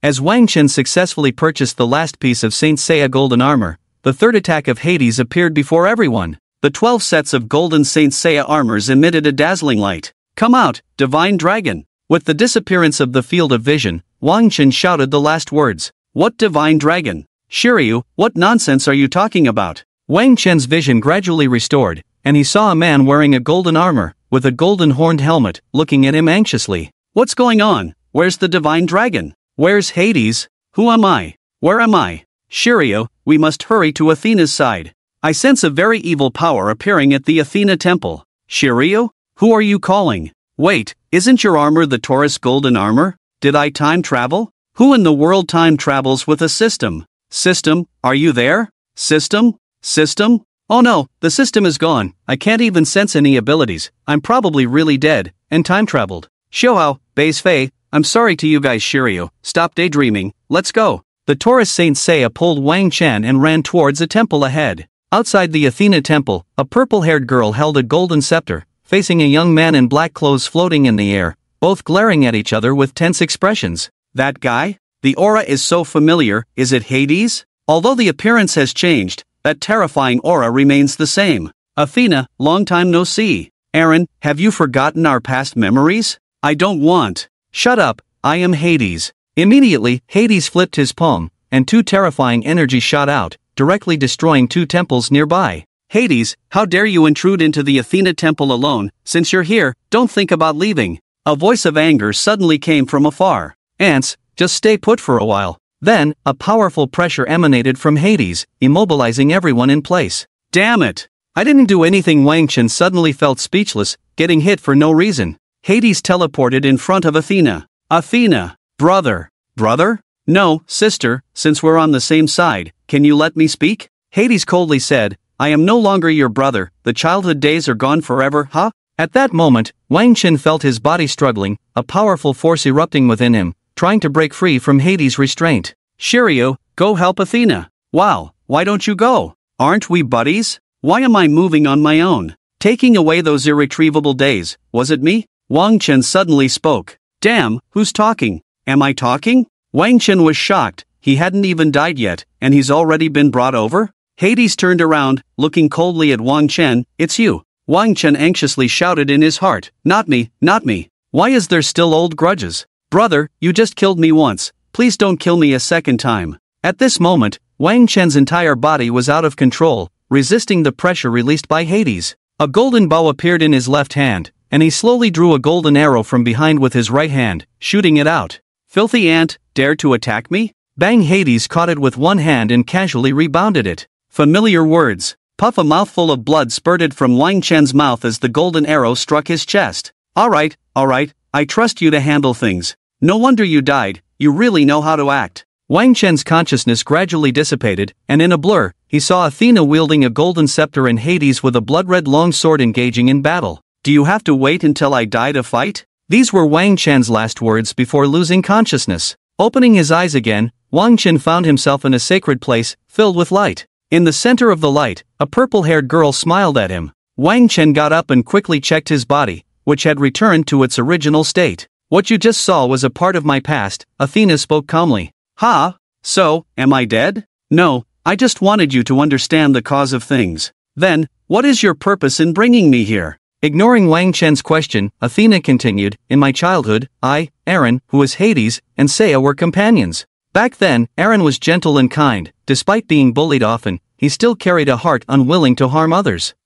Speaker 1: As Wang Chen successfully purchased the last piece of Saint Seiya golden armor, the third attack of Hades appeared before everyone. The 12 sets of golden Saint Seiya armors emitted a dazzling light. Come out, Divine Dragon! With the disappearance of the field of vision, Wang Chen shouted the last words. What Divine Dragon? Shiryu, what nonsense are you talking about? Wang Chen's vision gradually restored, and he saw a man wearing a golden armor, with a golden horned helmet, looking at him anxiously. What's going on? Where's the Divine Dragon? Where's Hades? Who am I? Where am I? Shiryu, we must hurry to Athena's side. I sense a very evil power appearing at the Athena temple. Shiryu? Who are you calling? Wait, isn't your armor the Taurus golden armor? Did I time travel? Who in the world time travels with a system? System, are you there? System? System? Oh no, the system is gone, I can't even sense any abilities, I'm probably really dead, and time traveled. Xiaohao, Base Fei, I'm sorry to you guys. Shiryu, stop daydreaming, let's go. The Taurus Saint Seiya pulled Wang Chen and ran towards a temple ahead. Outside the Athena temple, a purple-haired girl held a golden scepter, facing a young man in black clothes floating in the air, both glaring at each other with tense expressions. That guy? The aura is so familiar, is it Hades? Although the appearance has changed, that terrifying aura remains the same. Athena, long time no see. Aaron, have you forgotten our past memories? I don't want. Shut up, I am Hades. Immediately, Hades flipped his palm, and two terrifying energies shot out, directly destroying two temples nearby. Hades, how dare you intrude into the Athena temple alone? Since you're here, don't think about leaving. A voice of anger suddenly came from afar. Ants, just stay put for a while. Then, a powerful pressure emanated from Hades, immobilizing everyone in place. Damn it! I didn't do anything. Wang Chen suddenly felt speechless, getting hit for no reason. Hades teleported in front of Athena. Athena, brother. Brother? No, sister, since we're on the same side, can you let me speak? Hades coldly said, I am no longer your brother, the childhood days are gone forever, huh? At that moment, Wang Chen felt his body struggling, a powerful force erupting within him, trying to break free from Hades' restraint. Shiryu, go help Athena. Wow, why don't you go? Aren't we buddies? Why am I moving on my own? Taking away those irretrievable days, was it me? Wang Chen suddenly spoke. Damn, who's talking? Am I talking? Wang Chen was shocked, he hadn't even died yet, and he's already been brought over? Hades turned around, looking coldly at Wang Chen. It's you. Wang Chen anxiously shouted in his heart. Not me, not me. Why is there still old grudges? Brother, you just killed me once, please don't kill me a second time. At this moment, Wang Chen's entire body was out of control, resisting the pressure released by Hades. A golden bow appeared in his left hand, and he slowly drew a golden arrow from behind with his right hand, shooting it out. Filthy ant, dare to attack me? Bang! Hades caught it with one hand and casually rebounded it. Familiar words. Puff! A mouthful of blood spurted from Wang Chen's mouth as the golden arrow struck his chest. Alright, I trust you to handle things. No wonder you died, you really know how to act. Wang Chen's consciousness gradually dissipated, and in a blur, he saw Athena wielding a golden scepter and Hades with a blood-red long sword engaging in battle. Do you have to wait until I die to fight? These were Wang Chen's last words before losing consciousness. Opening his eyes again, Wang Chen found himself in a sacred place, filled with light. In the center of the light, a purple-haired girl smiled at him. Wang Chen got up and quickly checked his body, which had returned to its original state. What you just saw was a part of my past, Athena spoke calmly. Ha? So, am I dead? No, I just wanted you to understand the cause of things. Then, what is your purpose in bringing me here? Ignoring Wang Chen's question, Athena continued, in my childhood, I, Aaron, who is Hades, and Saya were companions. Back then, Aaron was gentle and kind. Despite being bullied often, he still carried a heart unwilling to harm others.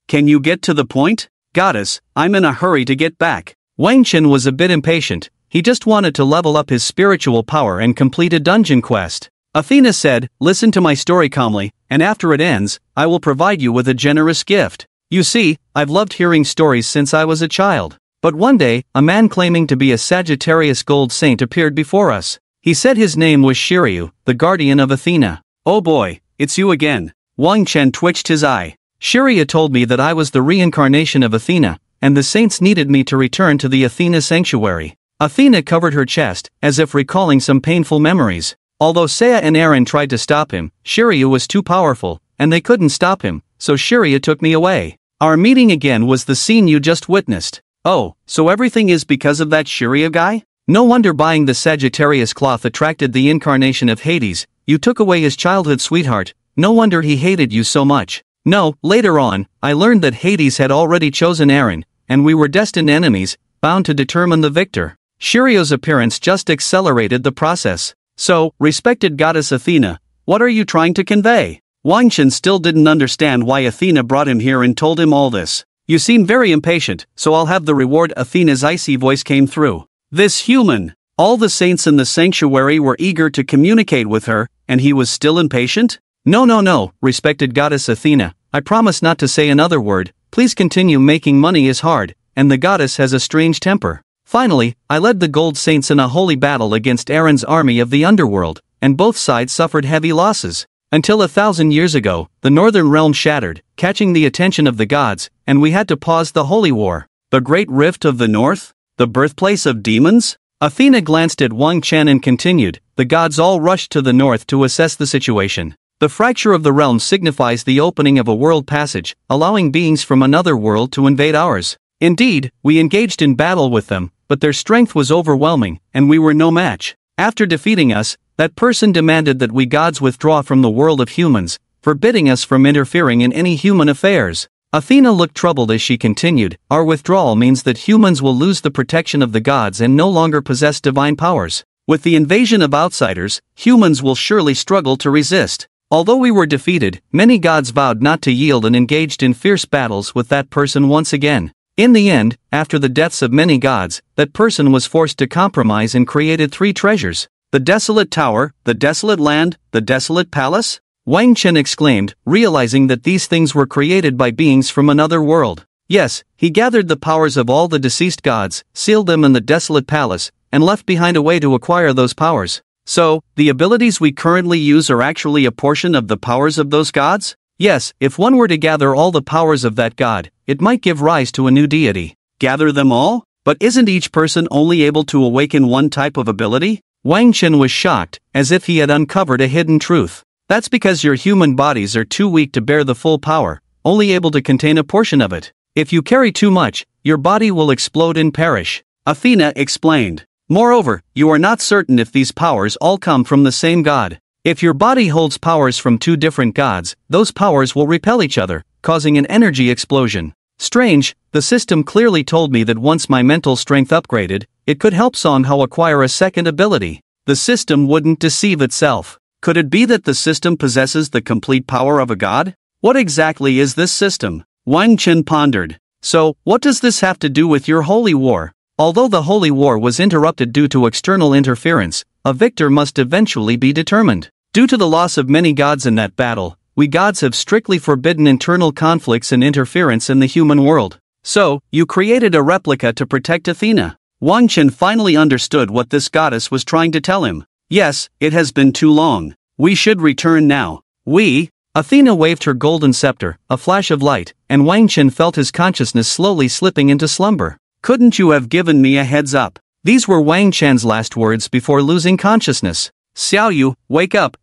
Speaker 1: Can you get to the point? Goddess, I'm in a hurry to get back. Wang Chen was a bit impatient. He just wanted to level up his spiritual power and complete a dungeon quest. Athena said, listen to my story calmly, and after it ends, I will provide you with a generous gift. You see, I've loved hearing stories since I was a child. But one day, a man claiming to be a Sagittarius gold saint appeared before us. He said his name was Shiryu, the guardian of Athena. Oh boy, it's you again. Wang Chen twitched his eye. Shiryu told me that I was the reincarnation of Athena, and the saints needed me to return to the Athena sanctuary. Athena covered her chest, as if recalling some painful memories. Although Saya and Aaron tried to stop him, Shiryu was too powerful, and they couldn't stop him, so Shiryu took me away. Our meeting again was the scene you just witnessed. Oh, so everything is because of that Shiryu guy? No wonder buying the Sagittarius cloth attracted the incarnation of Hades. You took away his childhood sweetheart. No wonder he hated you so much. No, later on, I learned that Hades had already chosen Aaron, and we were destined enemies, bound to determine the victor. Shiryu's appearance just accelerated the process. So, respected goddess Athena, what are you trying to convey? Wang Chen still didn't understand why Athena brought him here and told him all this. You seem very impatient, so I'll have the reward. Athena's icy voice came through. This human! All the saints in the sanctuary were eager to communicate with her, and he was still impatient? No, respected goddess Athena, I promise not to say another word. Please continue. Making money is hard, and the goddess has a strange temper. Finally, I led the gold saints in a holy battle against Aaron's army of the underworld, and both sides suffered heavy losses. Until 1,000 years ago, the northern realm shattered, catching the attention of the gods, and we had to pause the holy war. The Great Rift of the North? The birthplace of demons? Athena glanced at Wang Chen and continued, the gods all rushed to the north to assess the situation. The fracture of the realm signifies the opening of a world passage, allowing beings from another world to invade ours. Indeed, we engaged in battle with them, but their strength was overwhelming, and we were no match. After defeating us, that person demanded that we gods withdraw from the world of humans, forbidding us from interfering in any human affairs. Athena looked troubled as she continued, our withdrawal means that humans will lose the protection of the gods and no longer possess divine powers. With the invasion of outsiders, humans will surely struggle to resist. Although we were defeated, many gods vowed not to yield and engaged in fierce battles with that person once again. In the end, after the deaths of many gods, that person was forced to compromise and created 3 treasures. The desolate tower, the desolate land, the desolate palace? Wang Chen exclaimed, realizing that these things were created by beings from another world. Yes, he gathered the powers of all the deceased gods, sealed them in the desolate palace, and left behind a way to acquire those powers. So, the abilities we currently use are actually a portion of the powers of those gods? Yes, if one were to gather all the powers of that god, it might give rise to a new deity. Gather them all? But isn't each person only able to awaken one type of ability? Wang Chen was shocked, as if he had uncovered a hidden truth. That's because your human bodies are too weak to bear the full power, only able to contain a portion of it. If you carry too much, your body will explode and perish. Athena explained. Moreover, you are not certain if these powers all come from the same god. If your body holds powers from 2 different gods, those powers will repel each other, causing an energy explosion. Strange, the system clearly told me that once my mental strength upgraded, it could help Songhao acquire a second ability. The system wouldn't deceive itself. Could it be that the system possesses the complete power of a god? What exactly is this system? Wang Chen pondered. So, what does this have to do with your holy war? Although the holy war was interrupted due to external interference, a victor must eventually be determined. Due to the loss of many gods in that battle, we gods have strictly forbidden internal conflicts and interference in the human world. So, you created a replica to protect Athena. Wang Chen finally understood what this goddess was trying to tell him. Yes, it has been too long. We should return now. Athena waved her golden scepter, a flash of light, and Wang Chen felt his consciousness slowly slipping into slumber. Couldn't you have given me a heads up? These were Wang Chen's last words before losing consciousness. Xiao Yu, wake up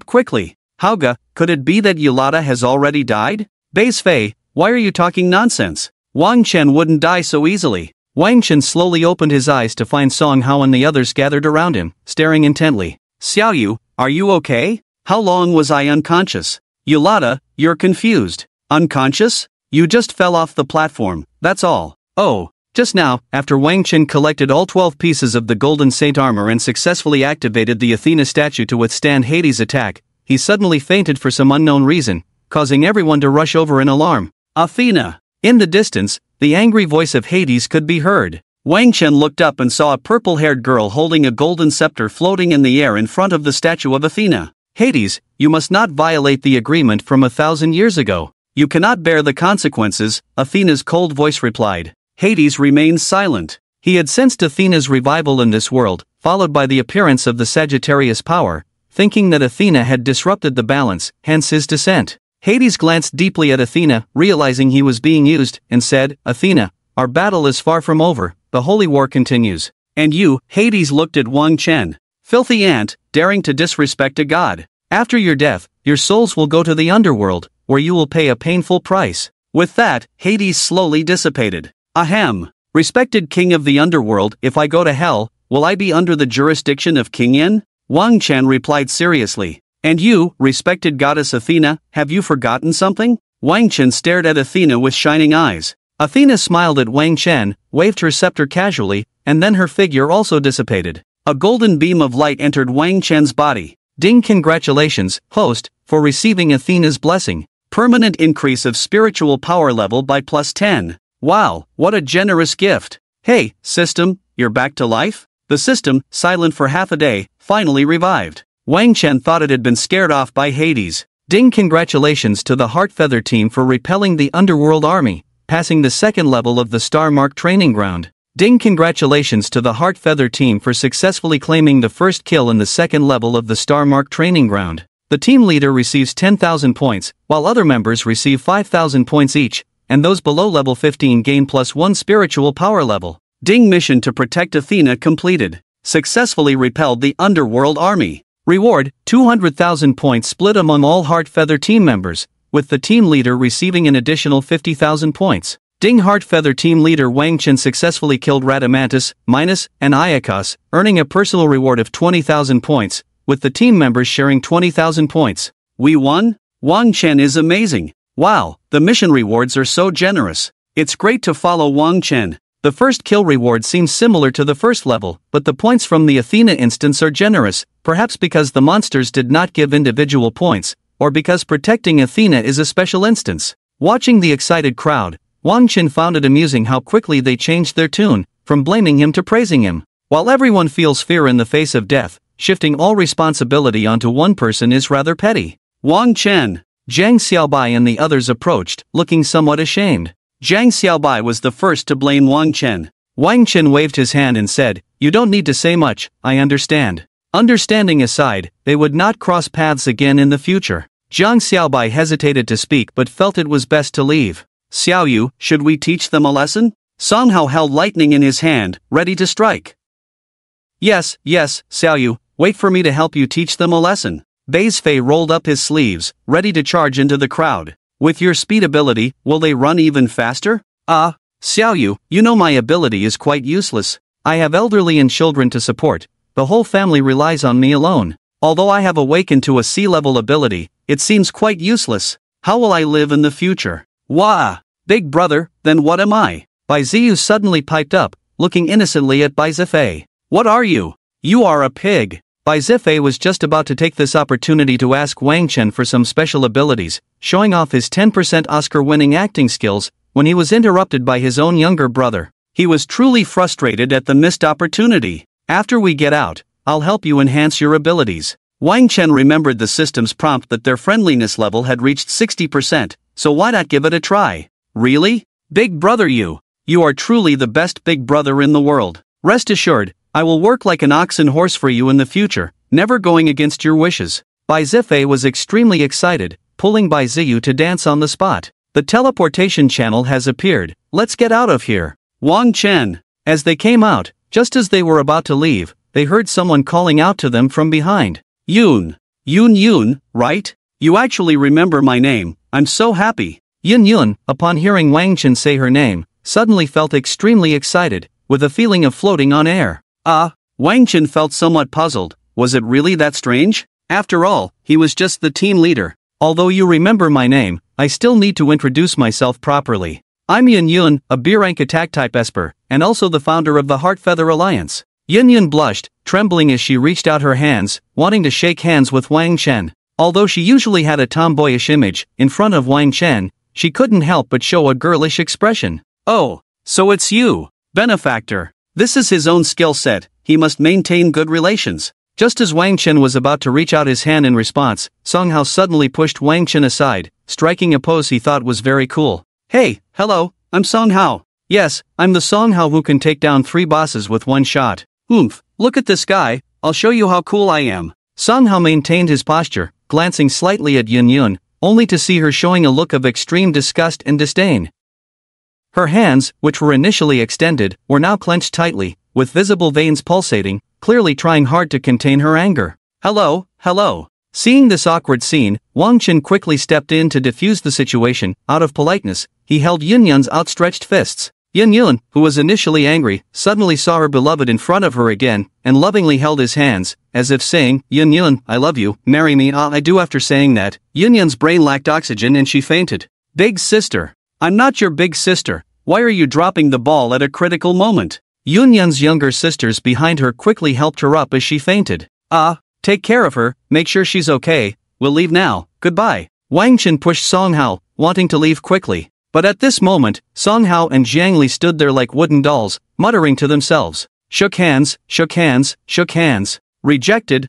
Speaker 1: quickly. Hauga, could it be that Yulata has already died? Base Fei, why are you talking nonsense? Wang Chen wouldn't die so easily. Wang Chen slowly opened his eyes to find Song Hao and the others gathered around him, staring intently. Xiao Yu, are you okay? How long was I unconscious? Yulata, you're confused. Unconscious? You just fell off the platform, that's all. Oh. Just now, after Wang Chen collected all 12 pieces of the Golden Saint armor and successfully activated the Athena statue to withstand Hades' attack, he suddenly fainted for some unknown reason, causing everyone to rush over in alarm. Athena! In the distance, the angry voice of Hades could be heard. Wang Chen looked up and saw a purple-haired girl holding a golden scepter floating in the air in front of the statue of Athena. Hades, you must not violate the agreement from 1,000 years ago. You cannot bear the consequences, Athena's cold voice replied. Hades remained silent. He had sensed Athena's revival in this world, followed by the appearance of the Sagittarius power, thinking that Athena had disrupted the balance, hence his descent. Hades glanced deeply at Athena, realizing he was being used, and said, Athena, our battle is far from over, the holy war continues. And you, Hades looked at Wang Chen. Filthy ant, daring to disrespect a god. After your death, your souls will go to the underworld, where you will pay a painful price. With that, Hades slowly dissipated. Ahem. Respected king of the underworld, if I go to hell, will I be under the jurisdiction of King Yin? Wang Chen replied seriously. And you, respected goddess Athena, have you forgotten something? Wang Chen stared at Athena with shining eyes. Athena smiled at Wang Chen, waved her scepter casually, and then her figure also dissipated. A golden beam of light entered Wang Chen's body. Ding, congratulations, host, for receiving Athena's blessing. Permanent increase of spiritual power level by +10. Wow, what a generous gift. Hey, system, you're back to life? The system, silent for half a day, finally revived. Wang Chen thought it had been scared off by Hades. Ding, congratulations to the Heartfeather team for repelling the Underworld army, passing the second level of the Star Mark training ground. Ding, congratulations to the Heartfeather team for successfully claiming the first kill in the second level of the Star Mark training ground. The team leader receives 10,000 points, while other members receive 5,000 points each, and those below level 15 gain +1 spiritual power level. Ding, mission to protect Athena completed. Successfully repelled the Underworld army. Reward, 200,000 points split among all Heartfeather team members, with the team leader receiving an additional 50,000 points. Ding, Heartfeather team leader Wang Chen successfully killed Radamantis, Minos, and Iacos, earning a personal reward of 20,000 points, with the team members sharing 20,000 points. We won? Wang Chen is amazing. Wow, the mission rewards are so generous. It's great to follow Wang Chen. The first kill reward seems similar to the first level, but the points from the Athena instance are generous, perhaps because the monsters did not give individual points, or because protecting Athena is a special instance. Watching the excited crowd, Wang Chen found it amusing how quickly they changed their tune, from blaming him to praising him. While everyone feels fear in the face of death, shifting all responsibility onto one person is rather petty. Wang Chen. Zhang Xiaobai and the others approached, looking somewhat ashamed. Zhang Xiaobai was the first to blame Wang Chen. Wang Chen waved his hand and said, You don't need to say much, I understand. Understanding aside, they would not cross paths again in the future. Zhang Xiaobai hesitated to speak but felt it was best to leave. Xiao Yu, should we teach them a lesson? Song Hao held lightning in his hand, ready to strike. Yes, Xiao Yu, wait for me to help you teach them a lesson. Base Fei rolled up his sleeves, ready to charge into the crowd. With your speed ability, will they run even faster? Xiao Yu, you know my ability is quite useless. I have elderly and children to support. The whole family relies on me alone. Although I have awakened to a C-level ability, it seems quite useless. How will I live in the future? Wah! Big brother, then what am I? Bai Ziyu suddenly piped up, looking innocently at Bai Zifei. What are you? You are a pig. Bai Zifei was just about to take this opportunity to ask Wang Chen for some special abilities, showing off his 10% Oscar-winning acting skills, when he was interrupted by his own younger brother. He was truly frustrated at the missed opportunity. After we get out, I'll help you enhance your abilities. Wang Chen remembered the system's prompt that their friendliness level had reached 60%, so why not give it a try? Really? Big brother you are truly the best big brother in the world. Rest assured, I will work like an ox and horse for you in the future, never going against your wishes. Bai Zifei was extremely excited, pulling Bai Ziyu to dance on the spot. The teleportation channel has appeared, let's get out of here. Wang Chen. As they came out, just as they were about to leave, they heard someone calling out to them from behind. Yun. Yun, right? You actually remember my name, I'm so happy. Yun, upon hearing Wang Chen say her name, suddenly felt extremely excited, with a feeling of floating on air. Wang Chen felt somewhat puzzled. Was it really that strange? After all, he was just the team leader. Although you remember my name, I still need to introduce myself properly. I'm Yun, a B-rank attack type Esper, and also the founder of the Heart Feather Alliance. Yun blushed, trembling as she reached out her hands, wanting to shake hands with Wang Chen. Although she usually had a tomboyish image, in front of Wang Chen, she couldn't help but show a girlish expression. Oh, so it's you, benefactor. This is his own skill set, he must maintain good relations. Just as Wang Chen was about to reach out his hand in response, Song Hao suddenly pushed Wang Chen aside, striking a pose he thought was very cool. Hey, hello, I'm Song Hao. Yes, I'm the Song Hao who can take down 3 bosses with one shot. Oomph, look at this guy, I'll show you how cool I am. Song Hao maintained his posture, glancing slightly at Yun, only to see her showing a look of extreme disgust and disdain. Her hands, which were initially extended, were now clenched tightly, with visible veins pulsating, clearly trying hard to contain her anger. Hello. Seeing this awkward scene, Wang Chen quickly stepped in to defuse the situation. Out of politeness, he held Yun's outstretched fists. Yun, who was initially angry, suddenly saw her beloved in front of her again, and lovingly held his hands, as if saying, Yun, I love you, marry me. I do. After saying that, Yun's brain lacked oxygen and she fainted. Big sister. I'm not your big sister, why are you dropping the ball at a critical moment? Yun's younger sisters behind her quickly helped her up as she fainted. Take care of her, make sure she's okay, we'll leave now, goodbye. Wang Chen pushed Song Hao, wanting to leave quickly. But at this moment, Song Hao and Jiang Li stood there like wooden dolls, muttering to themselves. Shook hands. Rejected.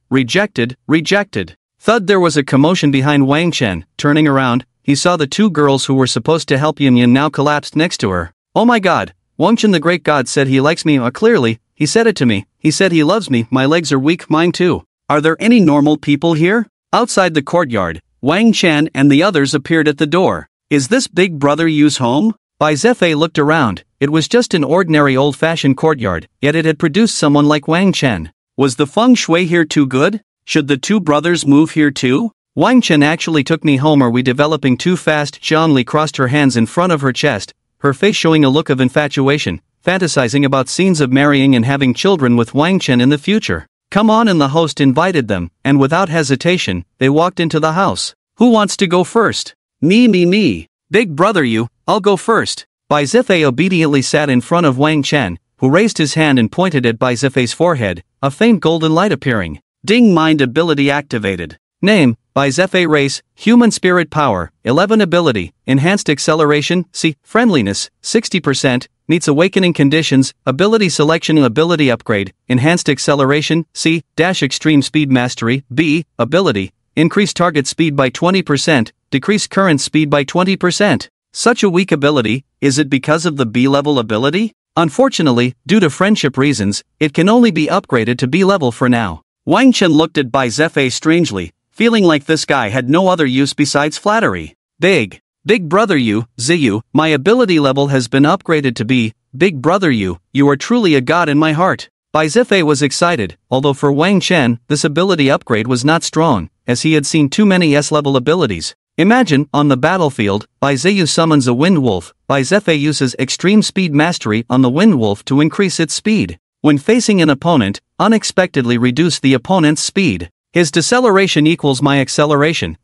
Speaker 1: Thud. There was a commotion behind Wang Chen. Turning around, he saw the 2 girls who were supposed to help Yun now collapsed next to her. Oh my god, Wang Chen the great god said he likes me. Clearly, he said it to me. He said he loves me. My legs are weak, mine too. Are there any normal people here? Outside the courtyard, Wang Chen and the others appeared at the door. Is this big brother Yu's home? Bai Zefei looked around. It was just an ordinary old-fashioned courtyard, yet it had produced someone like Wang Chen. Was the feng shui here too good? Should the 2 brothers move here too? Wang Chen actually took me home. Are we developing too fast? Jiang Li crossed her hands in front of her chest, her face showing a look of infatuation, fantasizing about scenes of marrying and having children with Wang Chen in the future. Come on, and the host invited them, and without hesitation, they walked into the house. Who wants to go first? Me. Big brother Yu, I'll go first. Bai Zefei obediently sat in front of Wang Chen, who raised his hand and pointed at Bai Zefei's forehead, a faint golden light appearing. Ding. Mind ability activated. Name, Bai Zefei. Race, Human Spirit Power, 11 Ability, Enhanced Acceleration, C, Friendliness, 60%, Meets Awakening Conditions, Ability Selection. Ability Upgrade, Enhanced Acceleration, C, Extreme Speed Mastery, B, Ability, Increase Target Speed by 20%, Decrease Current Speed by 20%. Such a weak ability, is it because of the B-level ability? Unfortunately, due to friendship reasons, it can only be upgraded to B-level for now. Wang Chen looked at Bai Zefei strangely, feeling like this guy had no other use besides flattery. Big brother Yu, Ziyu, my ability level has been upgraded to B. Big brother Yu, you are truly a god in my heart. Bai Zefei was excited, although for Wang Chen, this ability upgrade was not strong, as he had seen too many S-level abilities. Imagine, on the battlefield, Bai Ziyu summons a wind wolf. Bai Zefei uses extreme speed mastery on the wind wolf to increase its speed. When facing an opponent, unexpectedly reduce the opponent's speed. His deceleration equals my acceleration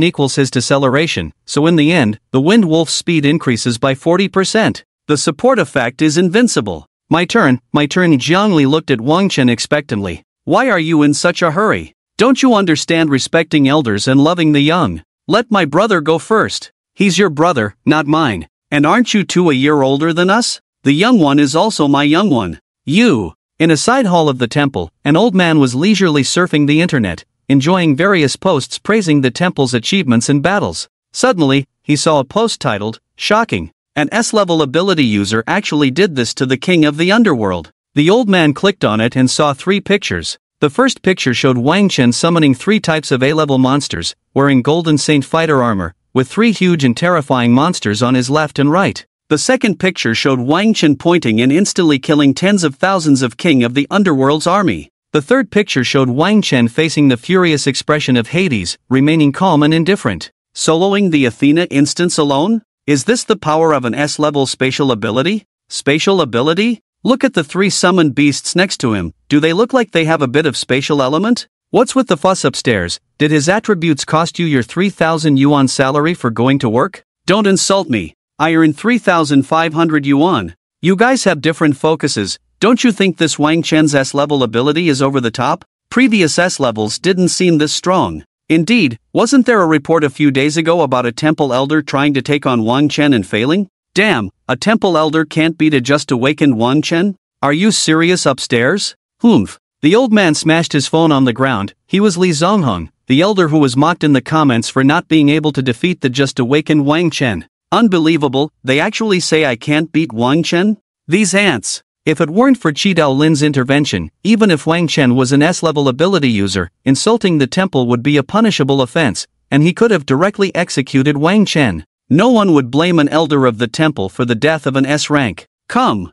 Speaker 1: equals his deceleration, so in the end, the wind wolf's speed increases by 40%. The support effect is invincible. My turn. Jiang Li looked at Wang Chen expectantly. Why are you in such a hurry? Don't you understand respecting elders and loving the young? Let my brother go first. He's your brother, not mine. And aren't you 2 a year older than us? The young one is also my young one. You. In a side hall of the temple, an old man was leisurely surfing the internet, enjoying various posts praising the temple's achievements in battles. Suddenly, he saw a post titled, Shocking. An S-level ability user actually did this to the king of the underworld. The old man clicked on it and saw 3 pictures. The first picture showed Wang Chen summoning 3 types of A-level monsters, wearing Golden Saint fighter armor, with 3 huge and terrifying monsters on his left and right. The second picture showed Wang Chen pointing and instantly killing tens of thousands of King of the Underworld's army. The third picture showed Wang Chen facing the furious expression of Hades, remaining calm and indifferent. Soloing the Athena instance alone? Is this the power of an S-level spatial ability? Spatial ability? Look at the 3 summoned beasts next to him. Do they look like they have a bit of spatial element? What's with the fuss upstairs? Did his attributes cost you your 3,000 yuan salary for going to work? Don't insult me. I earn 3,500 yuan. You guys have different focuses. Don't you think this Wang Chen's S-level ability is over the top? Previous S-levels didn't seem this strong. Indeed, wasn't there a report a few days ago about a temple elder trying to take on Wang Chen and failing? Damn, a temple elder can't beat a just awakened Wang Chen? Are you serious upstairs? Humph. The old man smashed his phone on the ground. He was Li Zongheng, the elder who was mocked in the comments for not being able to defeat the just awakened Wang Chen. Unbelievable, they actually say I can't beat Wang Chen? These ants. If it weren't for Qi Dao Lin's intervention, even if Wang Chen was an S-level ability user, insulting the temple would be a punishable offense, and he could have directly executed Wang Chen. No one would blame an elder of the temple for the death of an S-rank. Come.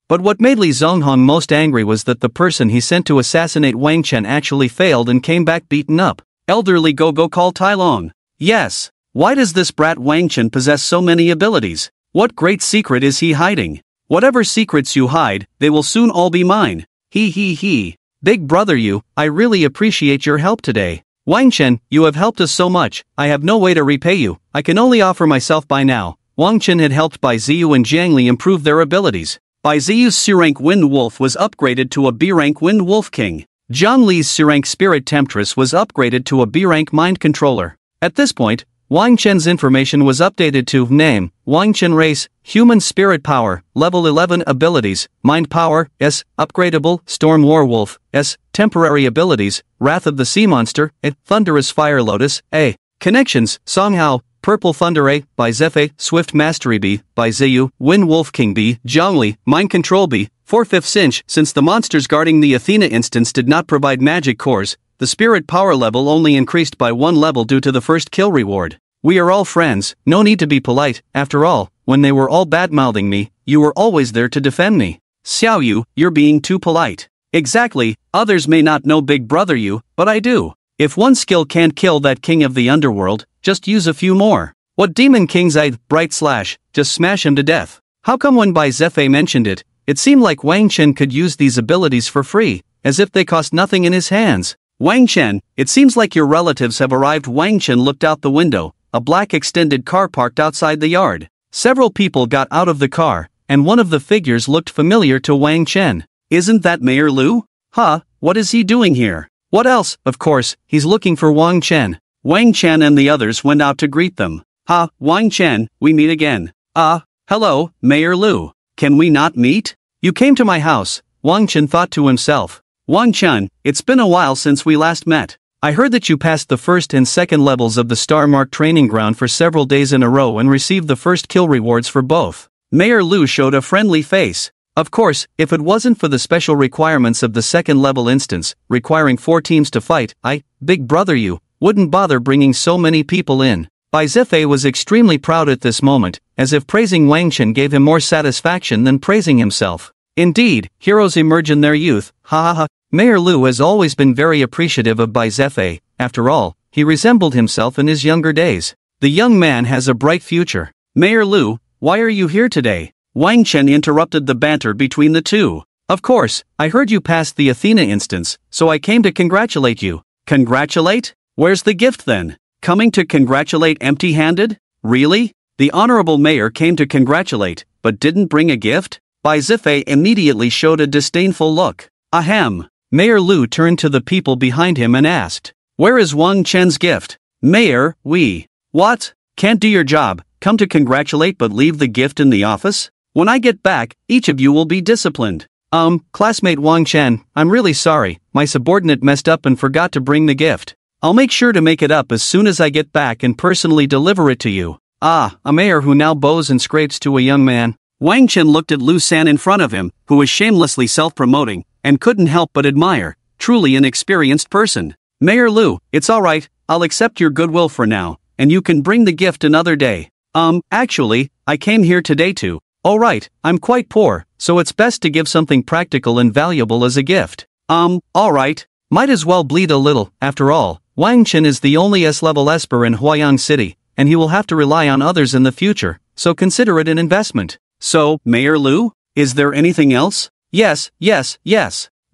Speaker 1: But what made Li Zongheng most angry was that the person he sent to assassinate Wang Chen actually failed and came back beaten up. Elderly go call Tai Long. Yes. Why does this brat Wang Chen possess so many abilities? What great secret is he hiding? Whatever secrets you hide, they will soon all be mine. He. Big brother I really appreciate your help today. Wang Chen, you have helped us so much, I have no way to repay you, I can only offer myself by now. Wang Chen had helped Bai Ziyu and Jiang Li improve their abilities. Bai Ziyu's C-rank Wind Wolf was upgraded to a B-rank Wind Wolf King. Jiang Li's C-rank Spirit Temptress was upgraded to a B-rank Mind Controller. At this point, Wang Chen's information was updated to name, Wang Chen race, human spirit power, level 11 abilities, mind power, S, upgradable, storm werewolf, S, temporary abilities, wrath of the sea monster, A, thunderous fire lotus, A, connections, Songhao, purple thunder A, Bai Zefei, swift mastery B, Bai Ziyu, wind wolf king B, Zhongli, mind control B, 4/5 inch. Since the monsters guarding the Athena instance did not provide magic cores, the spirit power level only increased by 1 level due to the first kill reward. We are all friends, no need to be polite. After all, when they were all bad-mouthing me, you were always there to defend me. Xiao Yu, you're being too polite. Exactly, others may not know Big Brother you, but I do. If one skill can't kill that king of the underworld, just use a few more. What demon king's eye, bright slash, just smash him to death. How come when Bai Zefei mentioned it, it seemed like Wang Chen could use these abilities for free, as if they cost nothing in his hands? Wang Chen, it seems like your relatives have arrived. Wang Chen looked out the window. A black extended car parked outside the yard. Several people got out of the car, and one of the figures looked familiar to Wang Chen. Isn't that Mayor Lu? What is he doing here? What else? Of course, he's looking for Wang Chen. Wang Chen and the others went out to greet them. Wang Chen, we meet again. Hello, Mayor Lu. Can we not meet? You came to my house, Wang Chen thought to himself. Wang Chen, it's been a while since we last met. I heard that you passed the first and second levels of the Star Mark training ground for several days in a row and received the first kill rewards for both. Mayor Lu showed a friendly face. Of course, if it wasn't for the special requirements of the second level instance, requiring 4 teams to fight, Big Brother you, wouldn't bother bringing so many people in. Bai Zefei was extremely proud at this moment, as if praising Wang Chen gave him more satisfaction than praising himself. Indeed, heroes emerge in their youth, Mayor Lu has always been very appreciative of Bai Zefei. After all, he resembled himself in his younger days. The young man has a bright future. Mayor Lu, why are you here today? Wang Chen interrupted the banter between the two. Of course, I heard you passed the Athena instance, so I came to congratulate you. Congratulate? Where's the gift then? Coming to congratulate empty-handed? Really? The honorable mayor came to congratulate, but didn't bring a gift? Bai Zefei immediately showed a disdainful look. Ahem. Mayor Lu turned to the people behind him and asked, where is Wang Chen's gift? Mayor, What? Can't do your job, come to congratulate but leave the gift in the office? When I get back, each of you will be disciplined. Classmate Wang Chen, I'm really sorry, my subordinate messed up and forgot to bring the gift. I'll make sure to make it up as soon as I get back and personally deliver it to you. A mayor who now bows and scrapes to a young man. Wang Chen looked at Lu San in front of him, who was shamelessly self-promoting, and couldn't help but admire. Truly an experienced person. Mayor Lu, it's alright, I'll accept your goodwill for now, and you can bring the gift another day. Actually, I came here today to. Oh right, I'm quite poor, so it's best to give something practical and valuable as a gift. Alright. Might as well bleed a little, after all. Wang Chen is the only S-level esper in Huayang City, and he will have to rely on others in the future, so consider it an investment. So, Mayor Liu? Is there anything else? Yes.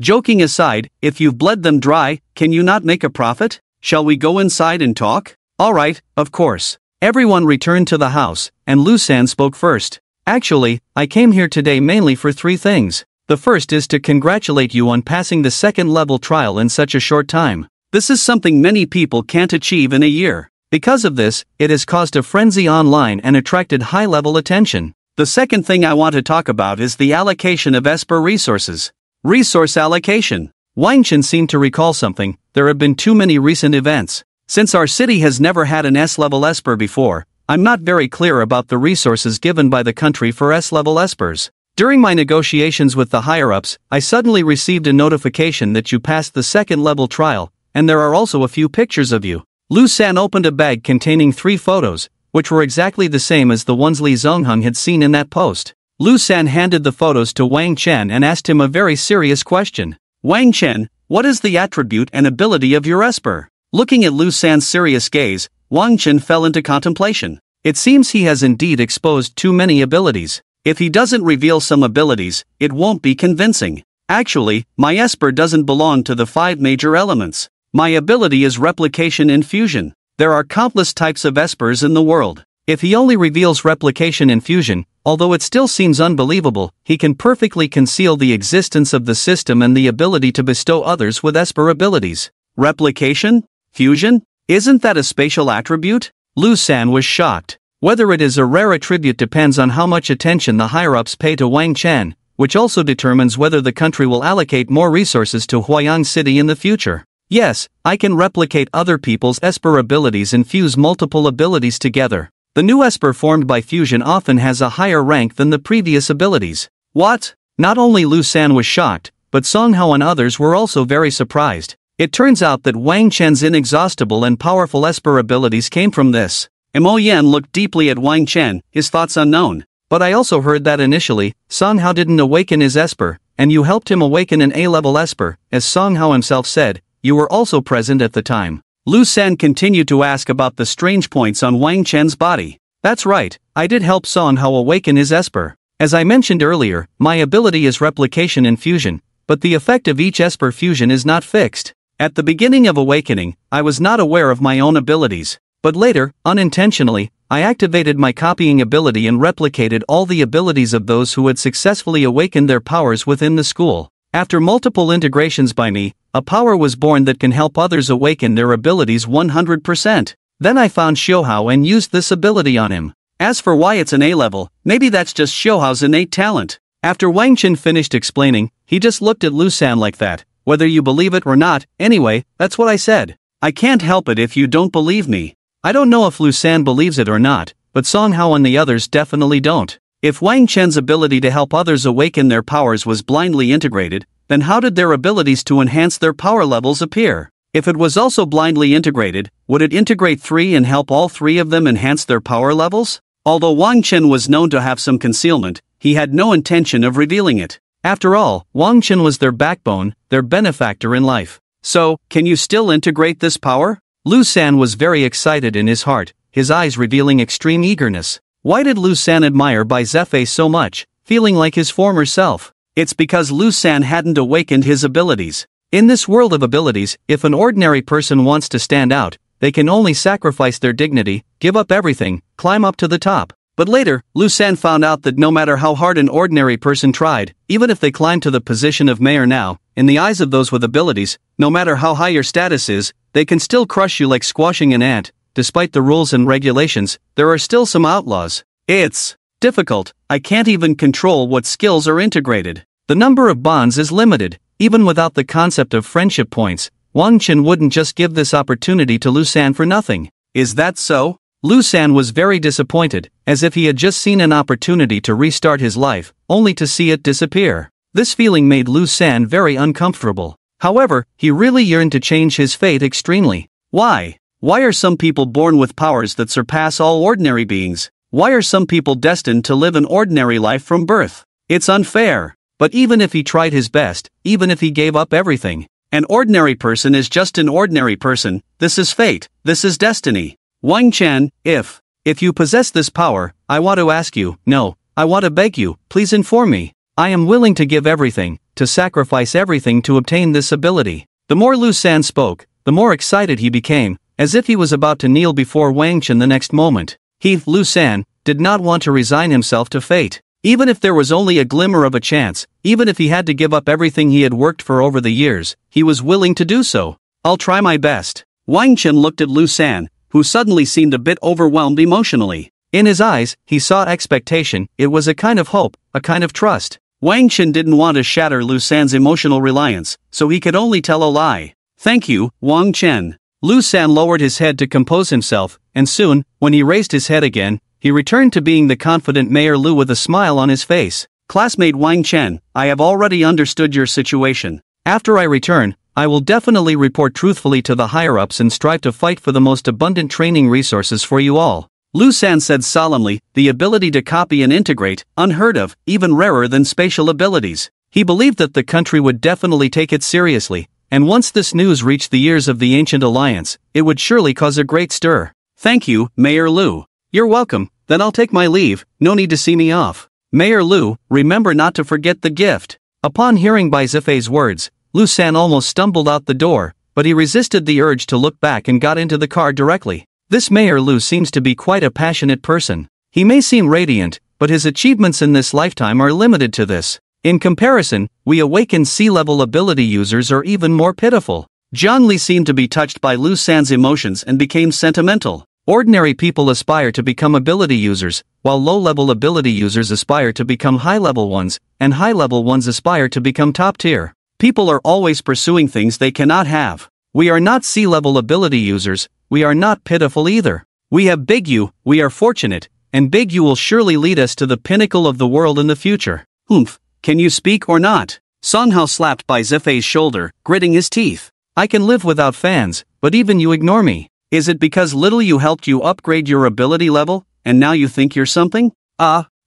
Speaker 1: Joking aside, if you've bled them dry, can you not make a profit? Shall we go inside and talk? Alright, of course. Everyone returned to the house, and Lu San spoke first. Actually, I came here today mainly for 3 things. The first is to congratulate you on passing the second-level trial in such a short time. This is something many people can't achieve in a year. Because of this, it has caused a frenzy online and attracted high-level attention. The second thing I want to talk about is the allocation of Esper resources. Resource allocation. Wang Chen seemed to recall something. There have been too many recent events. Since our city has never had an S-level Esper before, I'm not very clear about the resources given by the country for S-level Espers. During my negotiations with the higher-ups, I suddenly received a notification that you passed the second-level trial, and there are also a few pictures of you. Lu San opened a bag containing 3 photos, which were exactly the same as the ones Li Zongheng had seen in that post. Lu San handed the photos to Wang Chen and asked him a very serious question. Wang Chen, what is the attribute and ability of your Esper? Looking at Lu San's serious gaze, Wang Chen fell into contemplation. It seems he has indeed exposed too many abilities. If he doesn't reveal some abilities, it won't be convincing. Actually, my Esper doesn't belong to the 5 major elements. My ability is replication and fusion. There are countless types of Espers in the world. If he only reveals replication and fusion, although it still seems unbelievable, he can perfectly conceal the existence of the system and the ability to bestow others with Esper abilities. Replication? Fusion? Isn't that a spatial attribute? Lu San was shocked. Whether it is a rare attribute depends on how much attention the higher-ups pay to Wang Chen, which also determines whether the country will allocate more resources to Huayang City in the future. Yes, I can replicate other people's Esper abilities and fuse multiple abilities together. The new Esper formed by fusion often has a higher rank than the previous abilities. What? Not only Lu San was shocked, but Song Hao and others were also very surprised. It turns out that Wang Chen's inexhaustible and powerful Esper abilities came from this. Mo Yan looked deeply at Wang Chen, his thoughts unknown. But I also heard that initially, Song Hao didn't awaken his Esper, and you helped him awaken an A-level Esper, as Song Hao himself said. You were also present at the time. Lu San continued to ask about the strange points on Wang Chen's body. That's right, I did help Song Hao awaken his Esper. As I mentioned earlier, my ability is replication and fusion, but the effect of each Esper fusion is not fixed. At the beginning of awakening, I was not aware of my own abilities. But later, unintentionally, I activated my copying ability and replicated all the abilities of those who had successfully awakened their powers within the school. After multiple integrations by me, a power was born that can help others awaken their abilities 100%. Then I found Xiuhao and used this ability on him. As for why it's an A-level, maybe that's just Xiuhao's innate talent. After Wang Chen finished explaining, he just looked at Lu San like that. Whether you believe it or not, anyway, that's what I said. I can't help it if you don't believe me. I don't know if Lu San believes it or not, but Song Hao and the others definitely don't. If Wang Chen's ability to help others awaken their powers was blindly integrated, then how did their abilities to enhance their power levels appear? If it was also blindly integrated, would it integrate 3 and help all 3 of them enhance their power levels? Although Wang Chen was known to have some concealment, he had no intention of revealing it. After all, Wang Chen was their backbone, their benefactor in life. So, can you still integrate this power? Lu San was very excited in his heart, his eyes revealing extreme eagerness. Why did Lu San admire Bai Zefei so much, feeling like his former self? It's because Lu San hadn't awakened his abilities. In this world of abilities, if an ordinary person wants to stand out, they can only sacrifice their dignity, give up everything, climb up to the top. But later, Lu San found out that no matter how hard an ordinary person tried, even if they climbed to the position of mayor now, in the eyes of those with abilities, no matter how high your status is, they can still crush you like squashing an ant. Despite the rules and regulations, there are still some outlaws. It's difficult. I can't even control what skills are integrated. The number of bonds is limited. Even without the concept of friendship points, Wang Chen wouldn't just give this opportunity to Lu San for nothing. Is that so? Lu San was very disappointed, as if he had just seen an opportunity to restart his life, only to see it disappear. This feeling made Lu San very uncomfortable. However, he really yearned to change his fate extremely. Why? Why are some people born with powers that surpass all ordinary beings? Why are some people destined to live an ordinary life from birth? It's unfair. But even if he tried his best, even if he gave up everything, an ordinary person is just an ordinary person. This is fate. This is destiny. Wang Chen, if you possess this power, I want to ask you, no, I want to beg you, please inform me. I am willing to give everything, to sacrifice everything to obtain this ability. The more Lu San spoke, the more excited he became, as if he was about to kneel before Wang Chen the next moment. He, Lu San, did not want to resign himself to fate. Even if there was only a glimmer of a chance, even if he had to give up everything he had worked for over the years, he was willing to do so. I'll try my best. Wang Chen looked at Lu San, who suddenly seemed a bit overwhelmed emotionally. In his eyes, he saw expectation. It was a kind of hope, a kind of trust. Wang Chen didn't want to shatter Lu San's emotional reliance, so he could only tell a lie. Thank you, Wang Chen. Lu San lowered his head to compose himself, and soon, when he raised his head again, he returned to being the confident Mayor Lu with a smile on his face. Classmate Wang Chen, I have already understood your situation. After I return, I will definitely report truthfully to the higher-ups and strive to fight for the most abundant training resources for you all. Lu San said solemnly, the ability to copy and integrate, unheard of, even rarer than spatial abilities. He believed that the country would definitely take it seriously, and once this news reached the ears of the Ancient Alliance, it would surely cause a great stir. Thank you, Mayor Lu. You're welcome, then I'll take my leave, no need to see me off. Mayor Lu, remember not to forget the gift. Upon hearing Bai Zifei's words, Lu San almost stumbled out the door, but he resisted the urge to look back and got into the car directly. This Mayor Lu seems to be quite a passionate person. He may seem radiant, but his achievements in this lifetime are limited to this. In comparison, we awakened C-level ability users are even more pitiful. Zhang Li seemed to be touched by Lu San's emotions and became sentimental. Ordinary people aspire to become ability users, while low-level ability users aspire to become high-level ones, and high-level ones aspire to become top-tier. People are always pursuing things they cannot have. We are not C-level ability users, we are not pitiful either. We have Big U, we are fortunate, and Big U will surely lead us to the pinnacle of the world in the future. Oomph, can you speak or not? Song Hao slapped Bai Zifei's shoulder, gritting his teeth. I can live without fans, but even you ignore me. Is it because little you helped you upgrade your ability level, and now you think you're something?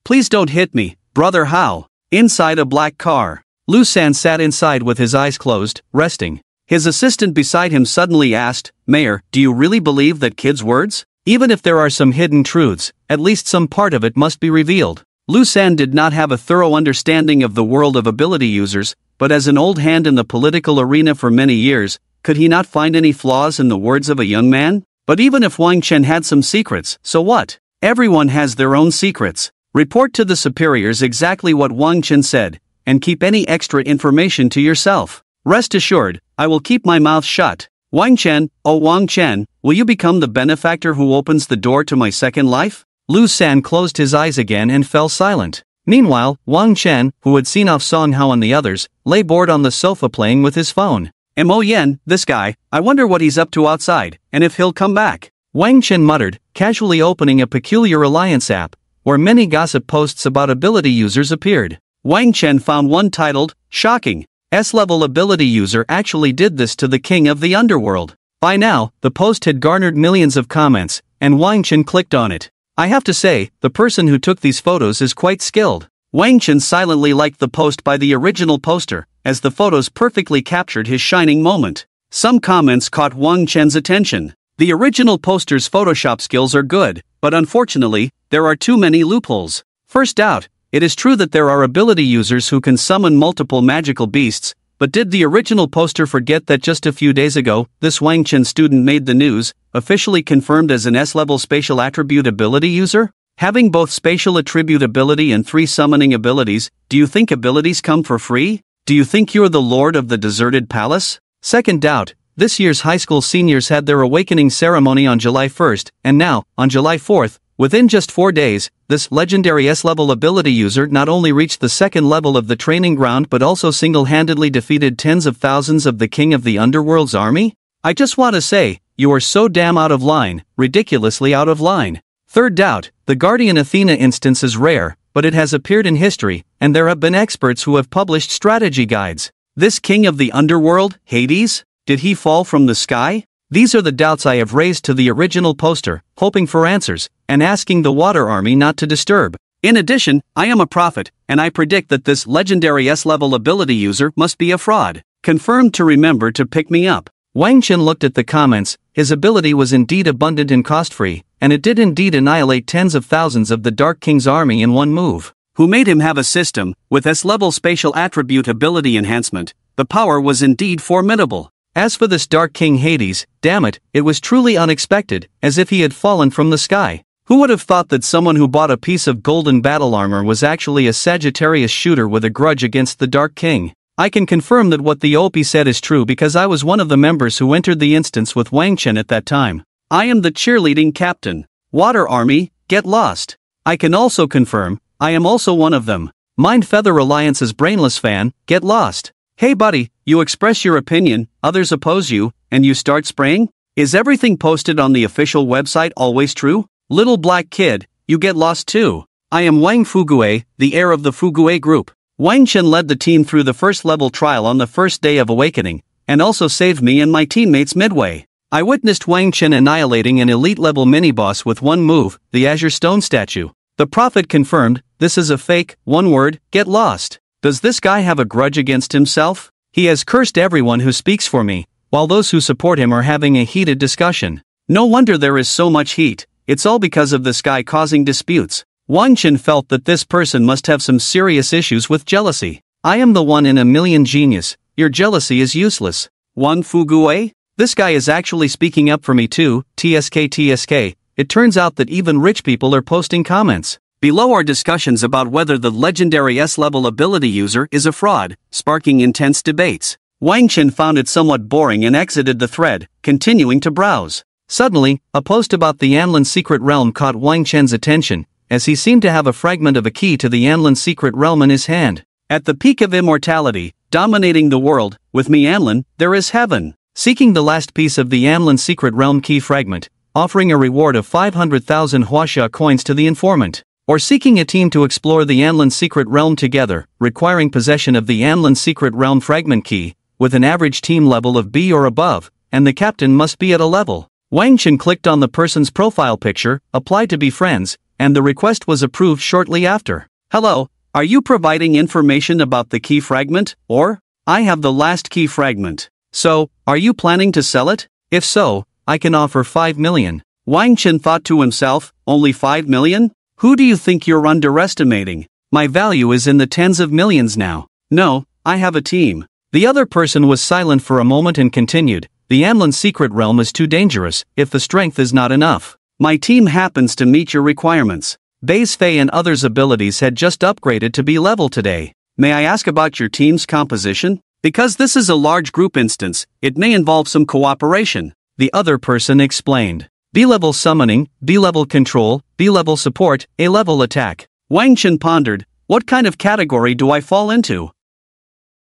Speaker 1: Please don't hit me, brother Hao. Inside a black car, Lu San sat inside with his eyes closed, resting. His assistant beside him suddenly asked, Mayor, do you really believe that kid's words? Even if there are some hidden truths, at least some part of it must be revealed. Lu San did not have a thorough understanding of the world of ability users, but as an old hand in the political arena for many years, could he not find any flaws in the words of a young man? But even if Wang Chen had some secrets, so what? Everyone has their own secrets. Report to the superiors exactly what Wang Chen said, and keep any extra information to yourself. Rest assured, I will keep my mouth shut. Wang Chen, oh Wang Chen, will you become the benefactor who opens the door to my second life? Lu San closed his eyes again and fell silent. Meanwhile, Wang Chen, who had seen off Song Hao and the others, lay bored on the sofa playing with his phone. Mo Yen, this guy, I wonder what he's up to outside, and if he'll come back. Wang Chen muttered, casually opening a peculiar alliance app, where many gossip posts about ability users appeared. Wang Chen found one titled, Shocking. S-level ability user actually did this to the king of the underworld. By now, the post had garnered millions of comments, and Wang Chen clicked on it. I have to say, the person who took these photos is quite skilled. Wang Chen silently liked the post by the original poster, as the photos perfectly captured his shining moment. Some comments caught Wang Chen's attention. The original poster's Photoshop skills are good, but unfortunately, there are too many loopholes. First out, it is true that there are ability users who can summon multiple magical beasts, but did the original poster forget that just a few days ago, this Wang Chen student made the news, officially confirmed as an S-level spatial attribute ability user? Having both spatial attribute ability and 3 summoning abilities, do you think abilities come for free? Do you think you're the lord of the deserted palace? Second doubt, this year's high school seniors had their awakening ceremony on July 1st, and now, on July 4th, within just 4 days, this legendary S-level ability user not only reached the second level of the training ground but also single-handedly defeated tens of thousands of the king of the underworld's army? I just want to say, you are so damn out of line, ridiculously out of line. Third doubt, the Guardian Athena instance is rare, but it has appeared in history, and there have been experts who have published strategy guides. This king of the underworld, Hades? Did he fall from the sky? These are the doubts I have raised to the original poster, hoping for answers, and asking the Water Army not to disturb. In addition, I am a prophet, and I predict that this legendary S-level ability user must be a fraud. Confirmed to remember to pick me up. Wang Chen looked at the comments. His ability was indeed abundant and cost-free, and it did indeed annihilate tens of thousands of the Dark King's army in one move. Who made him have a system with S-level spatial attribute ability enhancement? The power was indeed formidable. As for this Dark King Hades, damn it, it was truly unexpected, as if he had fallen from the sky. Who would have thought that someone who bought a piece of golden battle armor was actually a Sagittarius shooter with a grudge against the Dark King? I can confirm that what the OP said is true because I was one of the members who entered the instance with Wang Chen at that time. I am the cheerleading captain. Water Army, get lost. I can also confirm, I am also one of them. Mind Feather Alliance's brainless fan, get lost. Hey buddy, you express your opinion, others oppose you, and you start spraying? Is everything posted on the official website always true? Little black kid, you get lost too. I am Wang Fugue, the heir of the Fugue group. Wang Chen led the team through the first level trial on the first day of awakening, and also saved me and my teammates midway. I witnessed Wang Chen annihilating an elite level mini-boss with one move, the Azure Stone statue. The prophet confirmed, this is a fake, one word, get lost. Does this guy have a grudge against himself? He has cursed everyone who speaks for me, while those who support him are having a heated discussion. No wonder there is so much heat, it's all because of this guy causing disputes. Wang Chen felt that this person must have some serious issues with jealousy. I am the one in a million genius, your jealousy is useless. Wang Fugue? This guy is actually speaking up for me too, TSK. It turns out that even rich people are posting comments. Below are discussions about whether the legendary S-level ability user is a fraud, sparking intense debates. Wang Chen found it somewhat boring and exited the thread, continuing to browse. Suddenly, a post about the Yanlan secret realm caught Wang Chen's attention, as he seemed to have a fragment of a key to the Yanlan secret realm in his hand. At the peak of immortality, dominating the world, with me Yanlan, there is heaven. Seeking the last piece of the Yanlan secret realm key fragment, offering a reward of 500,000 Huaxia coins to the informant. Or seeking a team to explore the Yanlan secret realm together, requiring possession of the Yanlan secret realm fragment key, with an average team level of B or above, and the captain must be at a level. Wang Chen clicked on the person's profile picture, applied to be friends, and the request was approved shortly after. Hello, are you providing information about the key fragment, or? I have the last key fragment. So, are you planning to sell it? If so, I can offer 5 million. Wang Chen thought to himself, only 5 million? Who do you think you're underestimating? My value is in the tens of millions now. No, I have a team. The other person was silent for a moment and continued, the Yanlan secret realm is too dangerous, if the strength is not enough. My team happens to meet your requirements. Base Fei and others' abilities had just upgraded to B level today. May I ask about your team's composition? Because this is a large group instance, it may involve some cooperation. The other person explained. B-level summoning, B-level control, B-level support, A-level attack. Wang Chen pondered, what kind of category do I fall into?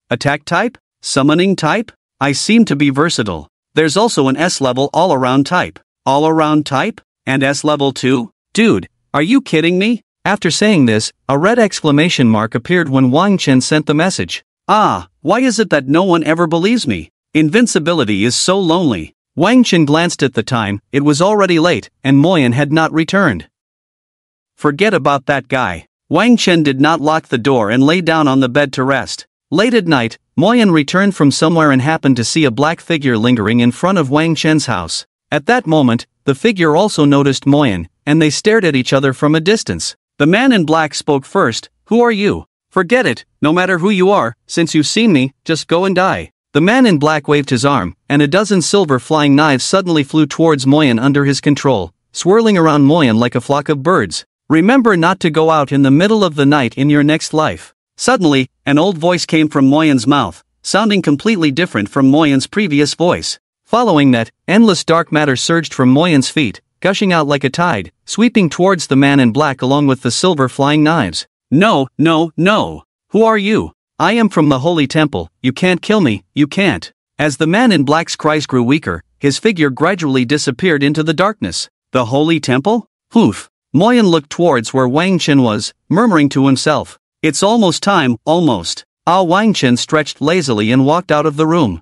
Speaker 1: Attack type? Summoning type? I seem to be versatile. There's also an S-level all-around type. All-around type? And S-level too? Dude, are you kidding me? After saying this, a red exclamation mark appeared when Wang Chen sent the message. Ah, why is it that no one ever believes me? Invincibility is so lonely. Wang Chen glanced at the time, it was already late, and Moyan had not returned. Forget about that guy. Wang Chen did not lock the door and lay down on the bed to rest. Late at night, Moyan returned from somewhere and happened to see a black figure lingering in front of Wang Chen's house. At that moment, the figure also noticed Moyan, and they stared at each other from a distance. The man in black spoke first, "Who are you?" "Forget it, no matter who you are, since you've seen me, just go and die." The man in black waved his arm, and a dozen silver flying knives suddenly flew towards Moyan under his control, swirling around Moyan like a flock of birds. Remember not to go out in the middle of the night in your next life. Suddenly, an old voice came from Moyan's mouth, sounding completely different from Moyan's previous voice. Following that, endless dark matter surged from Moyan's feet, gushing out like a tide, sweeping towards the man in black along with the silver flying knives. "No, no, no! Who are you? I am from the Holy Temple, you can't kill me, you can't." As the man in black's cries grew weaker, his figure gradually disappeared into the darkness. The Holy Temple? Hoof. Moyan looked towards where Wang Chen was, murmuring to himself, "It's almost time, almost." Wang Chen stretched lazily and walked out of the room.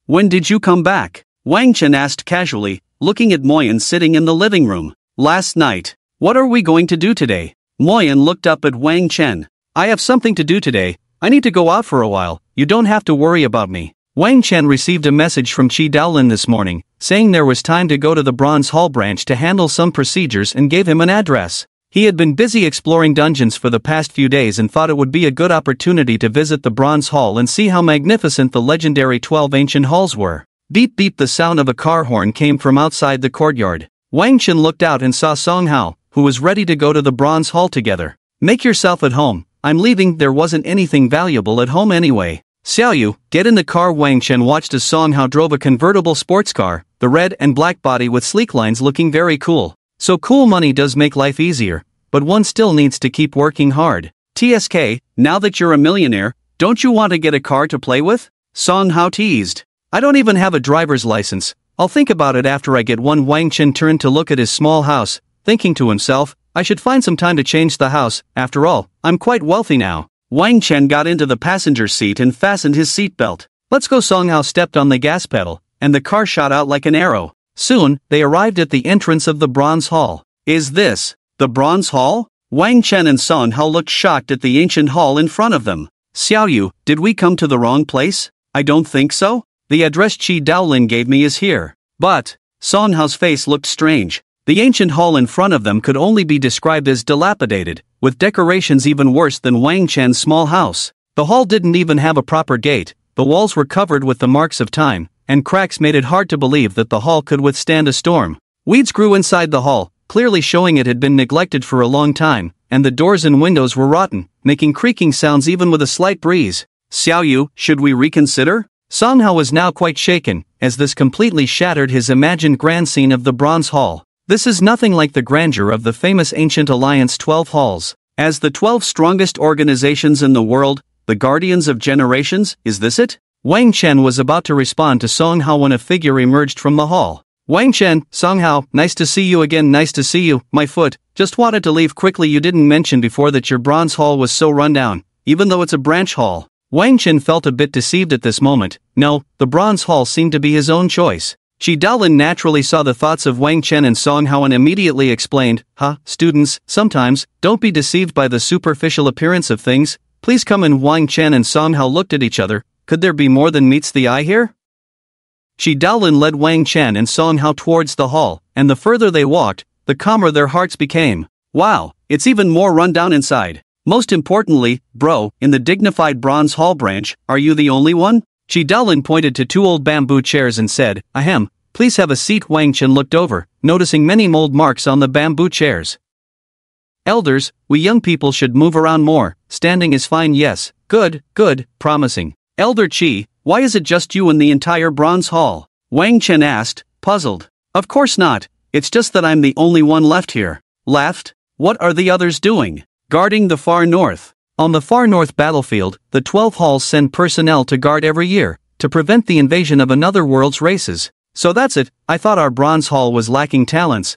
Speaker 1: When did you come back? Wang Chen asked casually, looking at Moyen sitting in the living room. Last night. What are we going to do today? Moyen looked up at Wang Chen. I have something to do today. I need to go out for a while. You don't have to worry about me. Wang Chen received a message from Qi Daolin this morning, saying there was time to go to the Bronze Hall branch to handle some procedures and gave him an address. He had been busy exploring dungeons for the past few days and thought it would be a good opportunity to visit the Bronze Hall and see how magnificent the legendary 12 ancient halls were. Beep beep, the sound of a car horn came from outside the courtyard. Wang Chen looked out and saw Song Hao, who was ready to go to the Bronze Hall together. Make yourself at home. I'm leaving, there wasn't anything valuable at home anyway. Xiaoyu, get in the car. Wang Chen watched as Song Hao drove a convertible sports car, the red and black body with sleek lines looking very cool. So cool money does make life easier, but one still needs to keep working hard. TSK, now that you're a millionaire, don't you want to get a car to play with? Song Hao teased. I don't even have a driver's license. I'll think about it after I get one. Wang Chen turned to look at his small house, thinking to himself, I should find some time to change the house. After all, I'm quite wealthy now. Wang Chen got into the passenger seat and fastened his seatbelt. Let's go. Song Hao stepped on the gas pedal, and the car shot out like an arrow. Soon, they arrived at the entrance of the Bronze Hall. Is this the Bronze Hall? Wang Chen and Song Hao looked shocked at the ancient hall in front of them. Xiaoyu, did we come to the wrong place? I don't think so. The address Qi Daolin gave me is here. But, Song Hao's face looked strange. The ancient hall in front of them could only be described as dilapidated, with decorations even worse than Wang Chen's small house. The hall didn't even have a proper gate, the walls were covered with the marks of time, and cracks made it hard to believe that the hall could withstand a storm. Weeds grew inside the hall, clearly showing it had been neglected for a long time, and the doors and windows were rotten, making creaking sounds even with a slight breeze. Xiaoyu, should we reconsider? Song Hao was now quite shaken, as this completely shattered his imagined grand scene of the Bronze Hall. This is nothing like the grandeur of the famous Ancient Alliance 12 halls. As the 12 strongest organizations in the world, the guardians of generations, is this it? Wang Chen was about to respond to Song Hao when a figure emerged from the hall. Wang Chen, Song Hao, nice to see you again. Nice to see you, my foot. Just wanted to leave quickly. You didn't mention before that your Bronze Hall was so run down, even though it's a branch hall. Wang Chen felt a bit deceived at this moment. No, the Bronze Hall seemed to be his own choice. Qi Daolin naturally saw the thoughts of Wang Chen and Song Hao and immediately explained, students, sometimes, don't be deceived by the superficial appearance of things. Please come in. Wang Chen and Song Hao looked at each other. Could there be more than meets the eye here? Qi Daolin led Wang Chen and Song Hao towards the hall, and the further they walked, the calmer their hearts became. Wow, it's even more run down inside. Most importantly, bro, in the dignified Bronze Hall branch, are you the only one? Qi Daolin pointed to two old bamboo chairs and said, Ahem, please have a seat. Wang Chen looked over, noticing many mold marks on the bamboo chairs. Elders, we young people should move around more. Standing is fine. Yes, good, promising. Elder Qi, why is it just you in the entire Bronze Hall? Wang Chen asked, puzzled. Of course not, it's just that I'm the only one left here. Left? What are the others doing? Guarding the far north. On the far north battlefield, the 12 halls send personnel to guard every year, to prevent the invasion of another world's races. So that's it. I thought our Bronze Hall was lacking talents.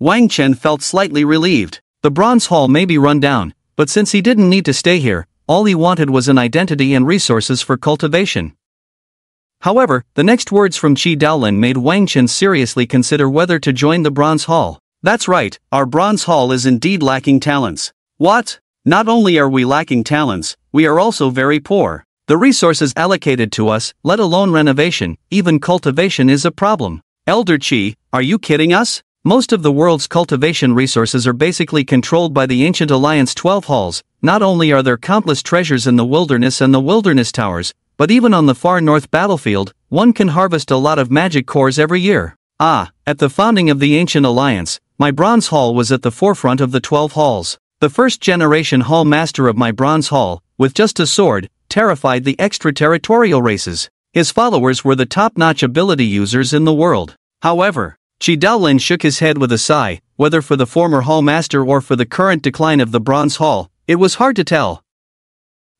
Speaker 1: Wang Chen felt slightly relieved. The Bronze Hall may be run down, but since he didn't need to stay here, all he wanted was an identity and resources for cultivation. However, the next words from Qi Daolin made Wang Chen seriously consider whether to join the Bronze Hall. That's right, our Bronze Hall is indeed lacking talents. What? Not only are we lacking talents, we are also very poor. The resources allocated to us, let alone renovation, even cultivation is a problem. Elder Qi, are you kidding us? Most of the world's cultivation resources are basically controlled by the Ancient Alliance 12 halls. Not only are there countless treasures in the wilderness and the wilderness towers, but even on the far north battlefield, one can harvest a lot of magic cores every year. At the founding of the Ancient Alliance, my Bronze Hall was at the forefront of the 12 halls. The first generation hall master of my Bronze Hall, with just a sword, terrified the extraterritorial races. His followers were the top-notch ability users in the world. However, Qi Daolin shook his head with a sigh. Whether for the former hall master or for the current decline of the Bronze Hall, it was hard to tell.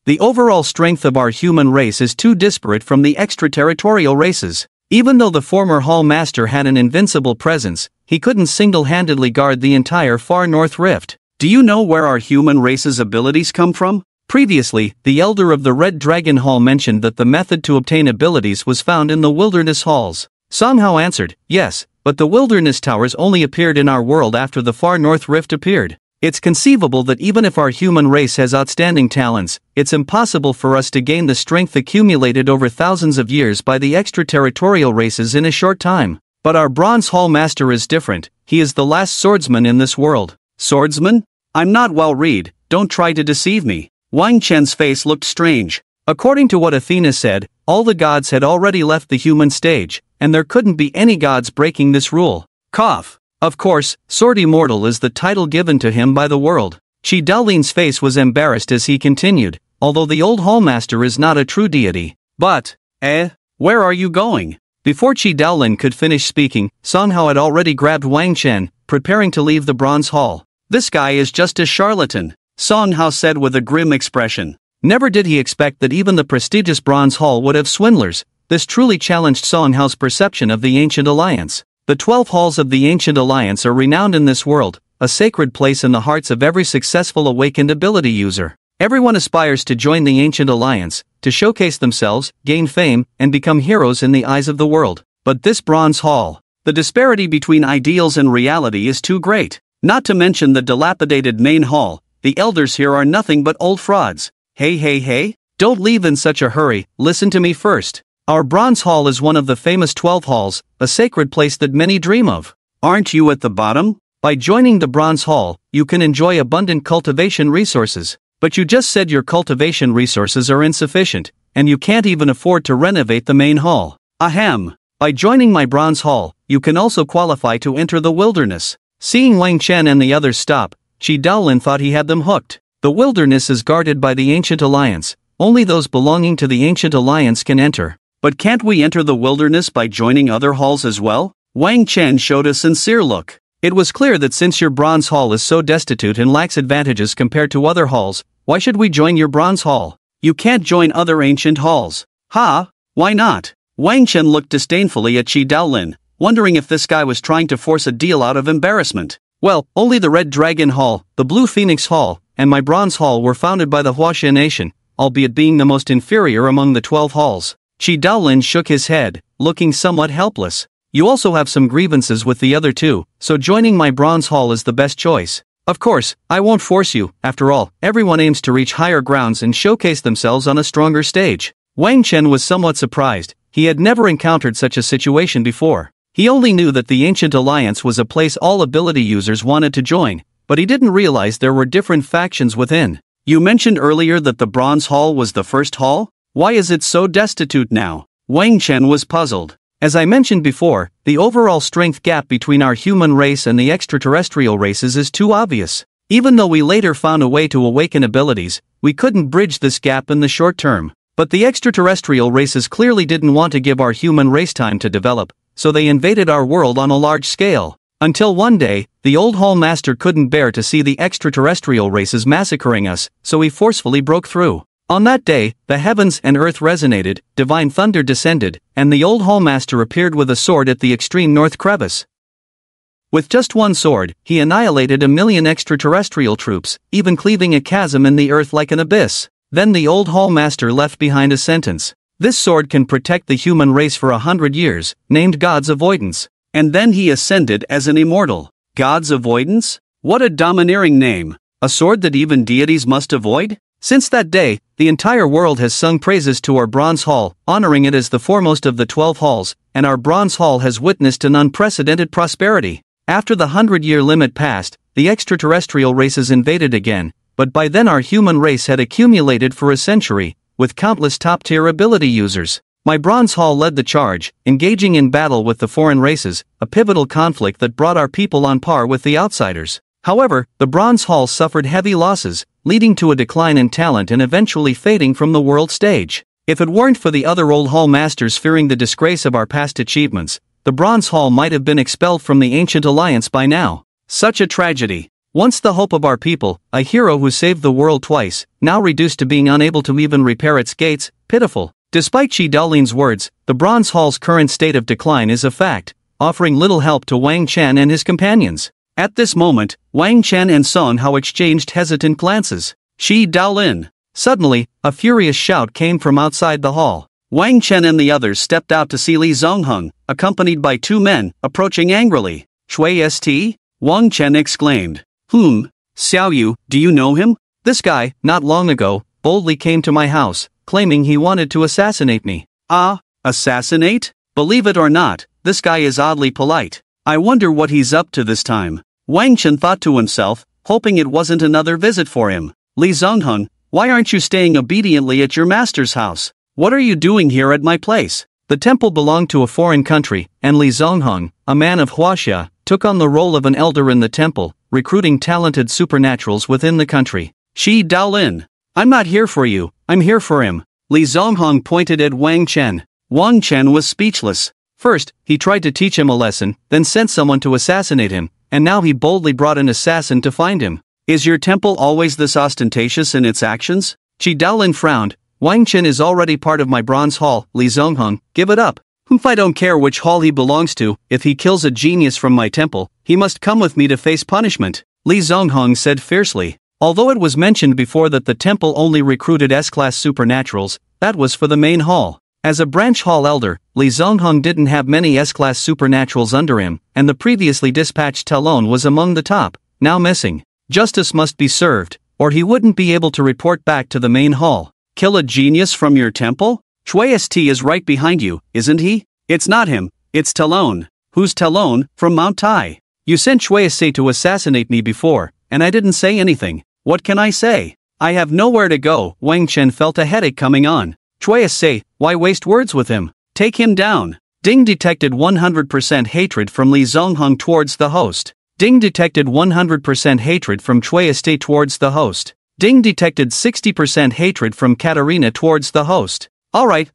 Speaker 1: The overall strength of our human race is too disparate from the extraterritorial races. Even though the former hall master had an invincible presence, he couldn't single-handedly guard the entire far north rift. Do you know where our human race's abilities come from? Previously, the elder of the Red Dragon Hall mentioned that the method to obtain abilities was found in the wilderness halls. Song Hao answered, yes, but the wilderness towers only appeared in our world after the far north rift appeared. It's conceivable that even if our human race has outstanding talents, it's impossible for us to gain the strength accumulated over thousands of years by the extraterritorial races in a short time. But our Bronze Hall Master is different. He is the last swordsman in this world. Swordsman? I'm not well read, don't try to deceive me. Wang Chen's face looked strange. According to what Athena said, all the gods had already left the human stage, and there couldn't be any gods breaking this rule. Cough. Of course, Sword Immortal is the title given to him by the world. Chi Daolin's face was embarrassed as he continued, although the old Hallmaster is not a true deity. But, where are you going? Before Chi Daolin could finish speaking, Song Hao had already grabbed Wang Chen, preparing to leave the Bronze Hall. This guy is just a charlatan, Song Hao said with a grim expression. Never did he expect that even the prestigious Bronze Hall would have swindlers. This truly challenged Song Hao's perception of the Ancient Alliance. The 12 halls of the Ancient Alliance are renowned in this world, a sacred place in the hearts of every successful awakened ability user. Everyone aspires to join the Ancient Alliance, to showcase themselves, gain fame, and become heroes in the eyes of the world. But this Bronze Hall, the disparity between ideals and reality is too great. Not to mention the dilapidated main hall, the elders here are nothing but old frauds. Hey, don't leave in such a hurry, listen to me first. Our Bronze Hall is one of the famous 12 halls, a sacred place that many dream of. Aren't you at the bottom? By joining the Bronze Hall, you can enjoy abundant cultivation resources. But you just said your cultivation resources are insufficient, and you can't even afford to renovate the main hall. Ahem. By joining my Bronze Hall, you can also qualify to enter the wilderness. Seeing Wang Chen and the others stop, Chi Daolin thought he had them hooked. The wilderness is guarded by the Ancient Alliance. Only those belonging to the Ancient Alliance can enter. But can't we enter the wilderness by joining other halls as well? Wang Chen showed a sincere look. It was clear that since your Bronze Hall is so destitute and lacks advantages compared to other halls, why should we join your Bronze Hall? You can't join other ancient halls. Ha? Why not? Wang Chen looked disdainfully at Chi Daolin, wondering if this guy was trying to force a deal out of embarrassment. Well, only the Red Dragon Hall, the Blue Phoenix Hall, and my Bronze Hall were founded by the Huaxia Nation, albeit being the most inferior among the 12 halls. Chi Daolin shook his head, looking somewhat helpless. You also have some grievances with the other two, so joining my Bronze Hall is the best choice. Of course, I won't force you. After all, everyone aims to reach higher grounds and showcase themselves on a stronger stage. Wang Chen was somewhat surprised. He had never encountered such a situation before. He only knew that the Ancient Alliance was a place all ability users wanted to join, but he didn't realize there were different factions within. You mentioned earlier that the Bronze Hall was the first hall? Why is it so destitute now? Wang Chen was puzzled. As I mentioned before, the overall strength gap between our human race and the extraterrestrial races is too obvious. Even though we later found a way to awaken abilities, we couldn't bridge this gap in the short term. But the extraterrestrial races clearly didn't want to give our human race time to develop, so they invaded our world on a large scale. Until one day, the old Hall Master couldn't bear to see the extraterrestrial races massacring us, so he forcefully broke through. On that day, the heavens and earth resonated, divine thunder descended, and the old Hallmaster appeared with a sword at the extreme north crevice. With just one sword, he annihilated 1,000,000 extraterrestrial troops, even cleaving a chasm in the earth like an abyss. Then the old Hallmaster left behind a sentence. This sword can protect the human race for 100 years, named God's Avoidance. And then he ascended as an immortal. God's Avoidance? What a domineering name. A sword that even deities must avoid? Since that day, the entire world has sung praises to our Bronze Hall, honoring it as the foremost of the 12 halls, and our Bronze Hall has witnessed an unprecedented prosperity. After the 100-year limit passed, the extraterrestrial races invaded again, but by then our human race had accumulated for a century, with countless top-tier ability users. My Bronze Hall led the charge, engaging in battle with the foreign races, a pivotal conflict that brought our people on par with the outsiders. However, the Bronze Hall suffered heavy losses, leading to a decline in talent and eventually fading from the world stage. If it weren't for the other old Hall Masters fearing the disgrace of our past achievements, the Bronze Hall might have been expelled from the Ancient Alliance by now. Such a tragedy. Once the hope of our people, a hero who saved the world twice, now reduced to being unable to even repair its gates, pitiful. Despite Chi Daolin's words, the Bronze Hall's current state of decline is a fact, offering little help to Wang Chen and his companions. At this moment, Wang Chen and Song Hao exchanged hesitant glances. Chi Daolin. Suddenly, a furious shout came from outside the hall. Wang Chen and the others stepped out to see Li Zongheng, accompanied by two men, approaching angrily. Shui St? Wang Chen exclaimed. Xiao Yu, do you know him? This guy, not long ago, boldly came to my house, claiming he wanted to assassinate me. Ah, assassinate? Believe it or not, this guy is oddly polite. I wonder what he's up to this time. Wang Chen thought to himself, hoping it wasn't another visit for him. Li Zongheng, why aren't you staying obediently at your master's house? What are you doing here at my place? The temple belonged to a foreign country, and Li Zongheng, a man of Huaxia, took on the role of an elder in the temple, recruiting talented supernaturals within the country. Shi Daolin. I'm not here for you, I'm here for him. Li Zongheng pointed at Wang Chen. Wang Chen was speechless. First, he tried to teach him a lesson, then sent someone to assassinate him, and now he boldly brought an assassin to find him. Is your temple always this ostentatious in its actions? Shi Daolin frowned. Wang Chen is already part of my bronze hall, Li Zongheng, give it up. I don't care which hall he belongs to, if he kills a genius from my temple, he must come with me to face punishment, Li Zongheng said fiercely. Although it was mentioned before that the temple only recruited S-class supernaturals, that was for the main hall. As a branch hall elder, Li Zongheng didn't have many S-class supernaturals under him, and the previously dispatched Talon was among the top, now missing. Justice must be served, or he wouldn't be able to report back to the main hall. Kill a genius from your temple? Shui St is right behind you, isn't he? It's not him, it's Talon. Who's Talon, from Mount Tai? You sent Shui St to assassinate me before, and I didn't say anything. What can I say? I have nowhere to go. Wang Chen felt a headache coming on. Shui St, why waste words with him? Take him down. Ding detected 100% hatred from Li Zongheng towards the host. Ding detected 100% hatred from Shui St towards the host. Ding detected 60% hatred from Katarina towards the host. Alright,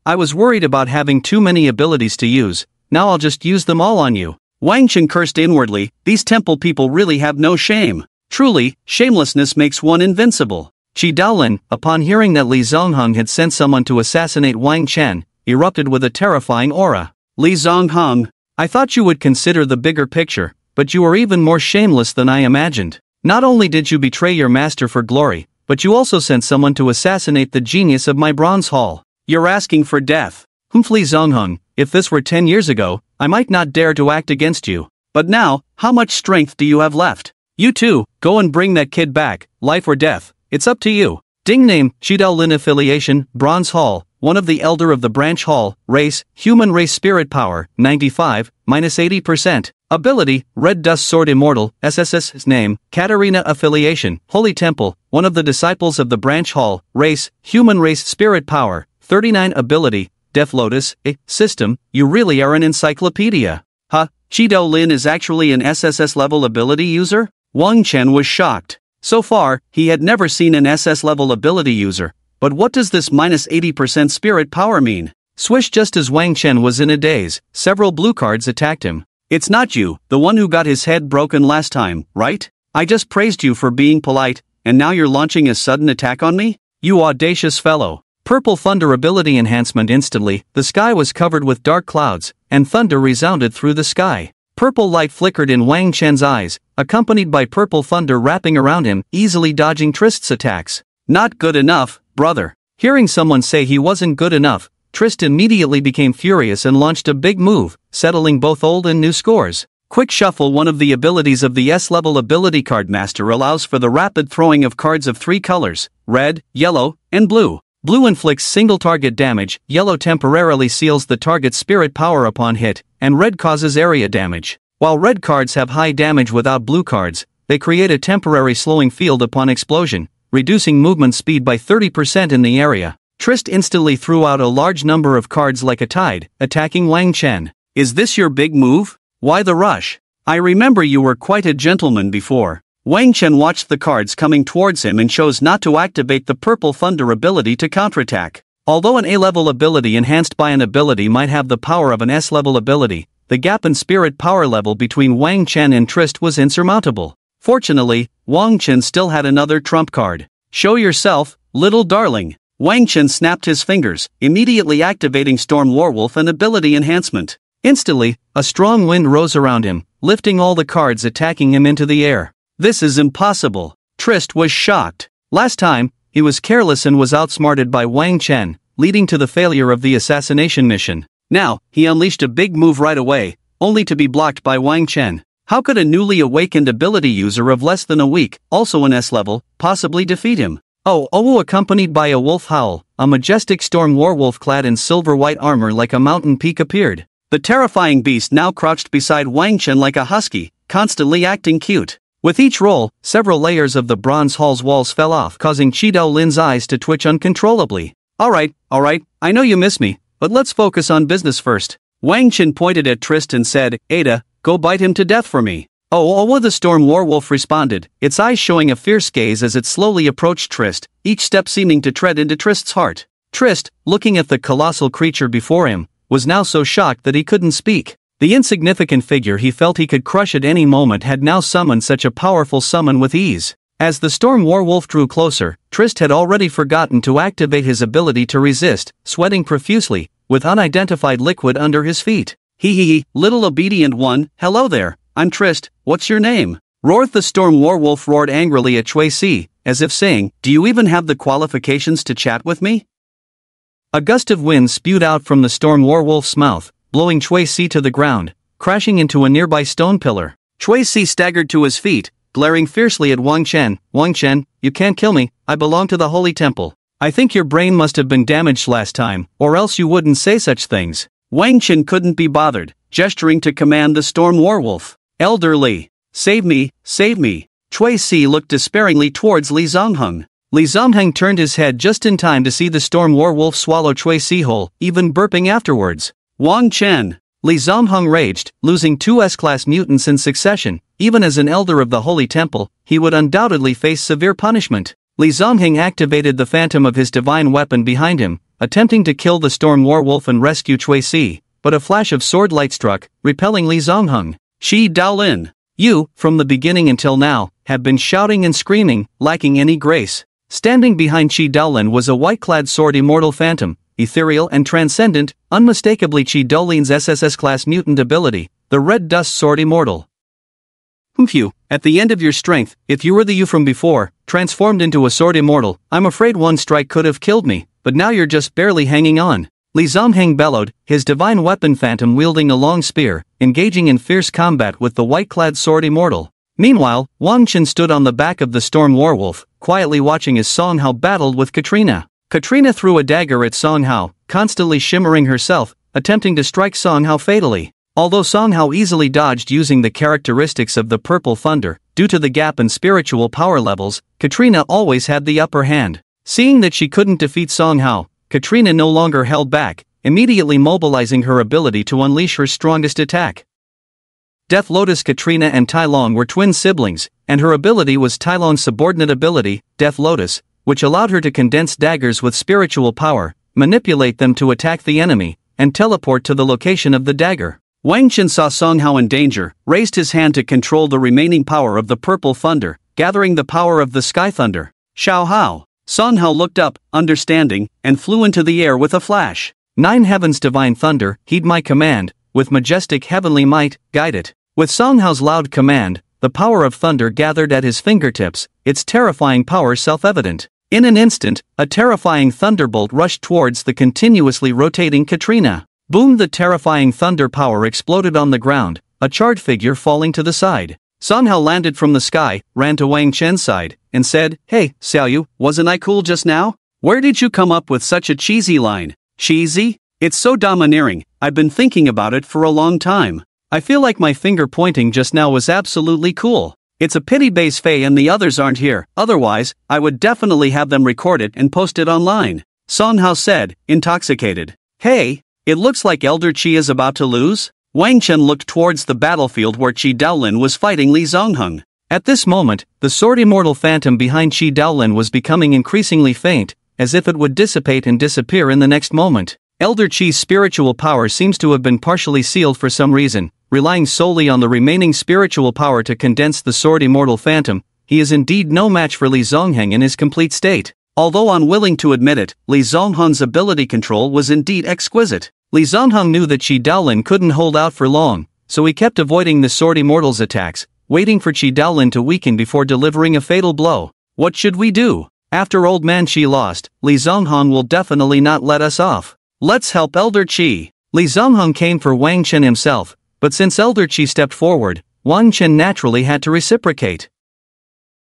Speaker 1: I was worried about having too many abilities to use, now I'll just use them all on you. Wang Chen cursed inwardly, these temple people really have no shame. Truly, shamelessness makes one invincible. Shi Daolin, upon hearing that Li Zongheng had sent someone to assassinate Wang Chen, erupted with a terrifying aura. Li Zongheng, I thought you would consider the bigger picture, but you are even more shameless than I imagined. Not only did you betray your master for glory, but you also sent someone to assassinate the genius of my bronze hall. You're asking for death. Li Zongheng, if this were 10 years ago, I might not dare to act against you. But now, how much strength do you have left? You too, go and bring that kid back, life or death, it's up to you. Ding name, Shi Daolin affiliation, Bronze Hall, one of the elder of the branch hall, race, human race spirit power, 95, -80%. Ability, Red Dust Sword Immortal, SSS name, Katarina affiliation, Holy Temple, one of the disciples of the branch hall, race, human race spirit power, 39 ability, Death Lotus, system, you really are an encyclopedia. Shi Daolin is actually an SSS level ability user? Wang Chen was shocked. So far, he had never seen an SS level ability user, but what does this -80% spirit power mean? Swish, just as Wang Chen was in a daze, several blue cards attacked him. It's not you, the one who got his head broken last time, right? I just praised you for being polite, and now you're launching a sudden attack on me? You audacious fellow. Purple thunder ability enhancement. Instantly, the sky was covered with dark clouds, and thunder resounded through the sky. Purple light flickered in Wang Chen's eyes, accompanied by purple thunder wrapping around him, easily dodging Trist's attacks. Not good enough, brother. Hearing someone say he wasn't good enough, Trist immediately became furious and launched a big move, settling both old and new scores. Quick Shuffle, one of the abilities of the S-level ability card master, allows for the rapid throwing of cards of 3 colors, red, yellow, and blue. Blue inflicts single target damage, yellow temporarily seals the target's spirit power upon hit, and red causes area damage. While red cards have high damage without blue cards, they create a temporary slowing field upon explosion, reducing movement speed by 30% in the area. Trist instantly threw out a large number of cards like a tide, attacking Wang Chen. Is this your big move? Why the rush? I remember you were quite a gentleman before. Wang Chen watched the cards coming towards him and chose not to activate the Purple Thunder ability to counterattack. Although an A-level ability enhanced by an ability might have the power of an S-level ability, the gap in spirit power level between Wang Chen and Trist was insurmountable. Fortunately, Wang Chen still had another trump card. Show yourself, little darling. Wang Chen snapped his fingers, immediately activating Storm Warwolf and ability enhancement. Instantly, a strong wind rose around him, lifting all the cards attacking him into the air. This is impossible. Trist was shocked. Last time, he was careless and was outsmarted by Wang Chen, leading to the failure of the assassination mission. Now, he unleashed a big move right away, only to be blocked by Wang Chen. How could a newly awakened ability user of less than a week, also an S level, possibly defeat him? Accompanied by a wolf howl, a majestic storm werewolf clad in silver-white armor like a mountain peak appeared. The terrifying beast now crouched beside Wang Chen like a husky, constantly acting cute. With each roll, several layers of the bronze hall's walls fell off, causing Chi Daolin's eyes to twitch uncontrollably. Alright, I know you miss me, but let's focus on business first. Wang Chen pointed at Trist and said, Ada, go bite him to death for me. The storm werewolf responded, its eyes showing a fierce gaze as it slowly approached Trist, each step seeming to tread into Trist's heart. Trist, looking at the colossal creature before him, was now so shocked that he couldn't speak. The insignificant figure he felt he could crush at any moment had now summoned such a powerful summon with ease. As the storm werewolf drew closer, Trist had already forgotten to activate his ability to resist, sweating profusely, with unidentified liquid under his feet. Hee, little obedient one, hello there, I'm Trist, what's your name? Roared the storm werewolf roared angrily at Chui Si, as if saying, do you even have the qualifications to chat with me? A gust of wind spewed out from the storm werewolf's mouth, blowing Chui Si to the ground, crashing into a nearby stone pillar. Chui Si staggered to his feet, glaring fiercely at Wang Chen. Wang Chen, you can't kill me, I belong to the holy temple. I think your brain must have been damaged last time, or else you wouldn't say such things. Wang Chen couldn't be bothered, gesturing to command the storm werewolf. Elder Li, save me, save me. Chui Si looked despairingly towards Li Zongheng. Li Zongheng turned his head just in time to see the storm werewolf swallow Chui Si whole, even burping afterwards. Wang Chen. Li Zongheng raged, losing two S-class mutants in succession. Even as an elder of the holy temple, he would undoubtedly face severe punishment. Li Zongheng activated the phantom of his divine weapon behind him, attempting to kill the storm werewolf and rescue Chui Si, but a flash of sword light struck, repelling Li Zongheng. Chi Daolin, you, from the beginning until now, have been shouting and screaming, lacking any grace. Standing behind Chi Daolin was a white-clad sword immortal phantom, ethereal and transcendent, unmistakably Chi Daolin's SSS-class mutant ability, the red dust sword immortal. Phew, at the end of your strength, if you were the you from before, transformed into a sword immortal, I'm afraid one strike could have killed me, but now you're just barely hanging on. Li Zongheng bellowed, his divine weapon phantom wielding a long spear, engaging in fierce combat with the white-clad sword immortal. Meanwhile, Wang Chen stood on the back of the storm werewolf, quietly watching as Song Hao battled with Katrina. Katrina threw a dagger at Song Hao, constantly shimmering herself, attempting to strike Song Hao fatally. Although Song Hao easily dodged using the characteristics of the purple thunder, due to the gap in spiritual power levels, Katrina always had the upper hand. Seeing that she couldn't defeat Song Hao, Katrina no longer held back, immediately mobilizing her ability to unleash her strongest attack. Death Lotus Katrina and Tai Long were twin siblings, and her ability was Tai Long's subordinate ability, Death Lotus, which allowed her to condense daggers with spiritual power, manipulate them to attack the enemy, and teleport to the location of the dagger. Wang Chen saw Song Hao in danger, raised his hand to control the remaining power of the purple thunder, gathering the power of the sky thunder. Xiao Hao. Song Hao looked up, understanding, and flew into the air with a flash. Nine heavens divine thunder, heed my command, with majestic heavenly might, guide it. With Song Hao's loud command, the power of thunder gathered at his fingertips, its terrifying power self-evident. In an instant, a terrifying thunderbolt rushed towards the continuously rotating Katrina. Boom! The terrifying thunder power exploded on the ground, a charred figure falling to the side. Song Hao landed from the sky, ran to Wang Chen's side, and said, Hey, Xiaoyu, wasn't I cool just now? Where did you come up with such a cheesy line? Cheesy? It's so domineering, I've been thinking about it for a long time. I feel like my finger pointing just now was absolutely cool. It's a pity Base Fei and the others aren't here, otherwise, I would definitely have them record it and post it online. Song Hao said, intoxicated. Hey, it looks like Elder Chi is about to lose? Wang Chen looked towards the battlefield where Chi Daolin was fighting Li Zongheng. At this moment, the sword immortal phantom behind Chi Daolin was becoming increasingly faint, as if it would dissipate and disappear in the next moment. Elder Chi's spiritual power seems to have been partially sealed for some reason, relying solely on the remaining spiritual power to condense the sword immortal phantom. He is indeed no match for Li Zongheng in his complete state. Although unwilling to admit it, Li Zongheng's ability control was indeed exquisite. Li Zongheng knew that Chi Daolin couldn't hold out for long, so he kept avoiding the sword immortal's attacks, waiting for Chi Daolin to weaken before delivering a fatal blow. What should we do? After old man Qi lost, Li Zonghong will definitely not let us off. Let's help Elder Qi. Li Zonghong came for Wang Chen himself, but since Elder Qi stepped forward, Wang Chen naturally had to reciprocate.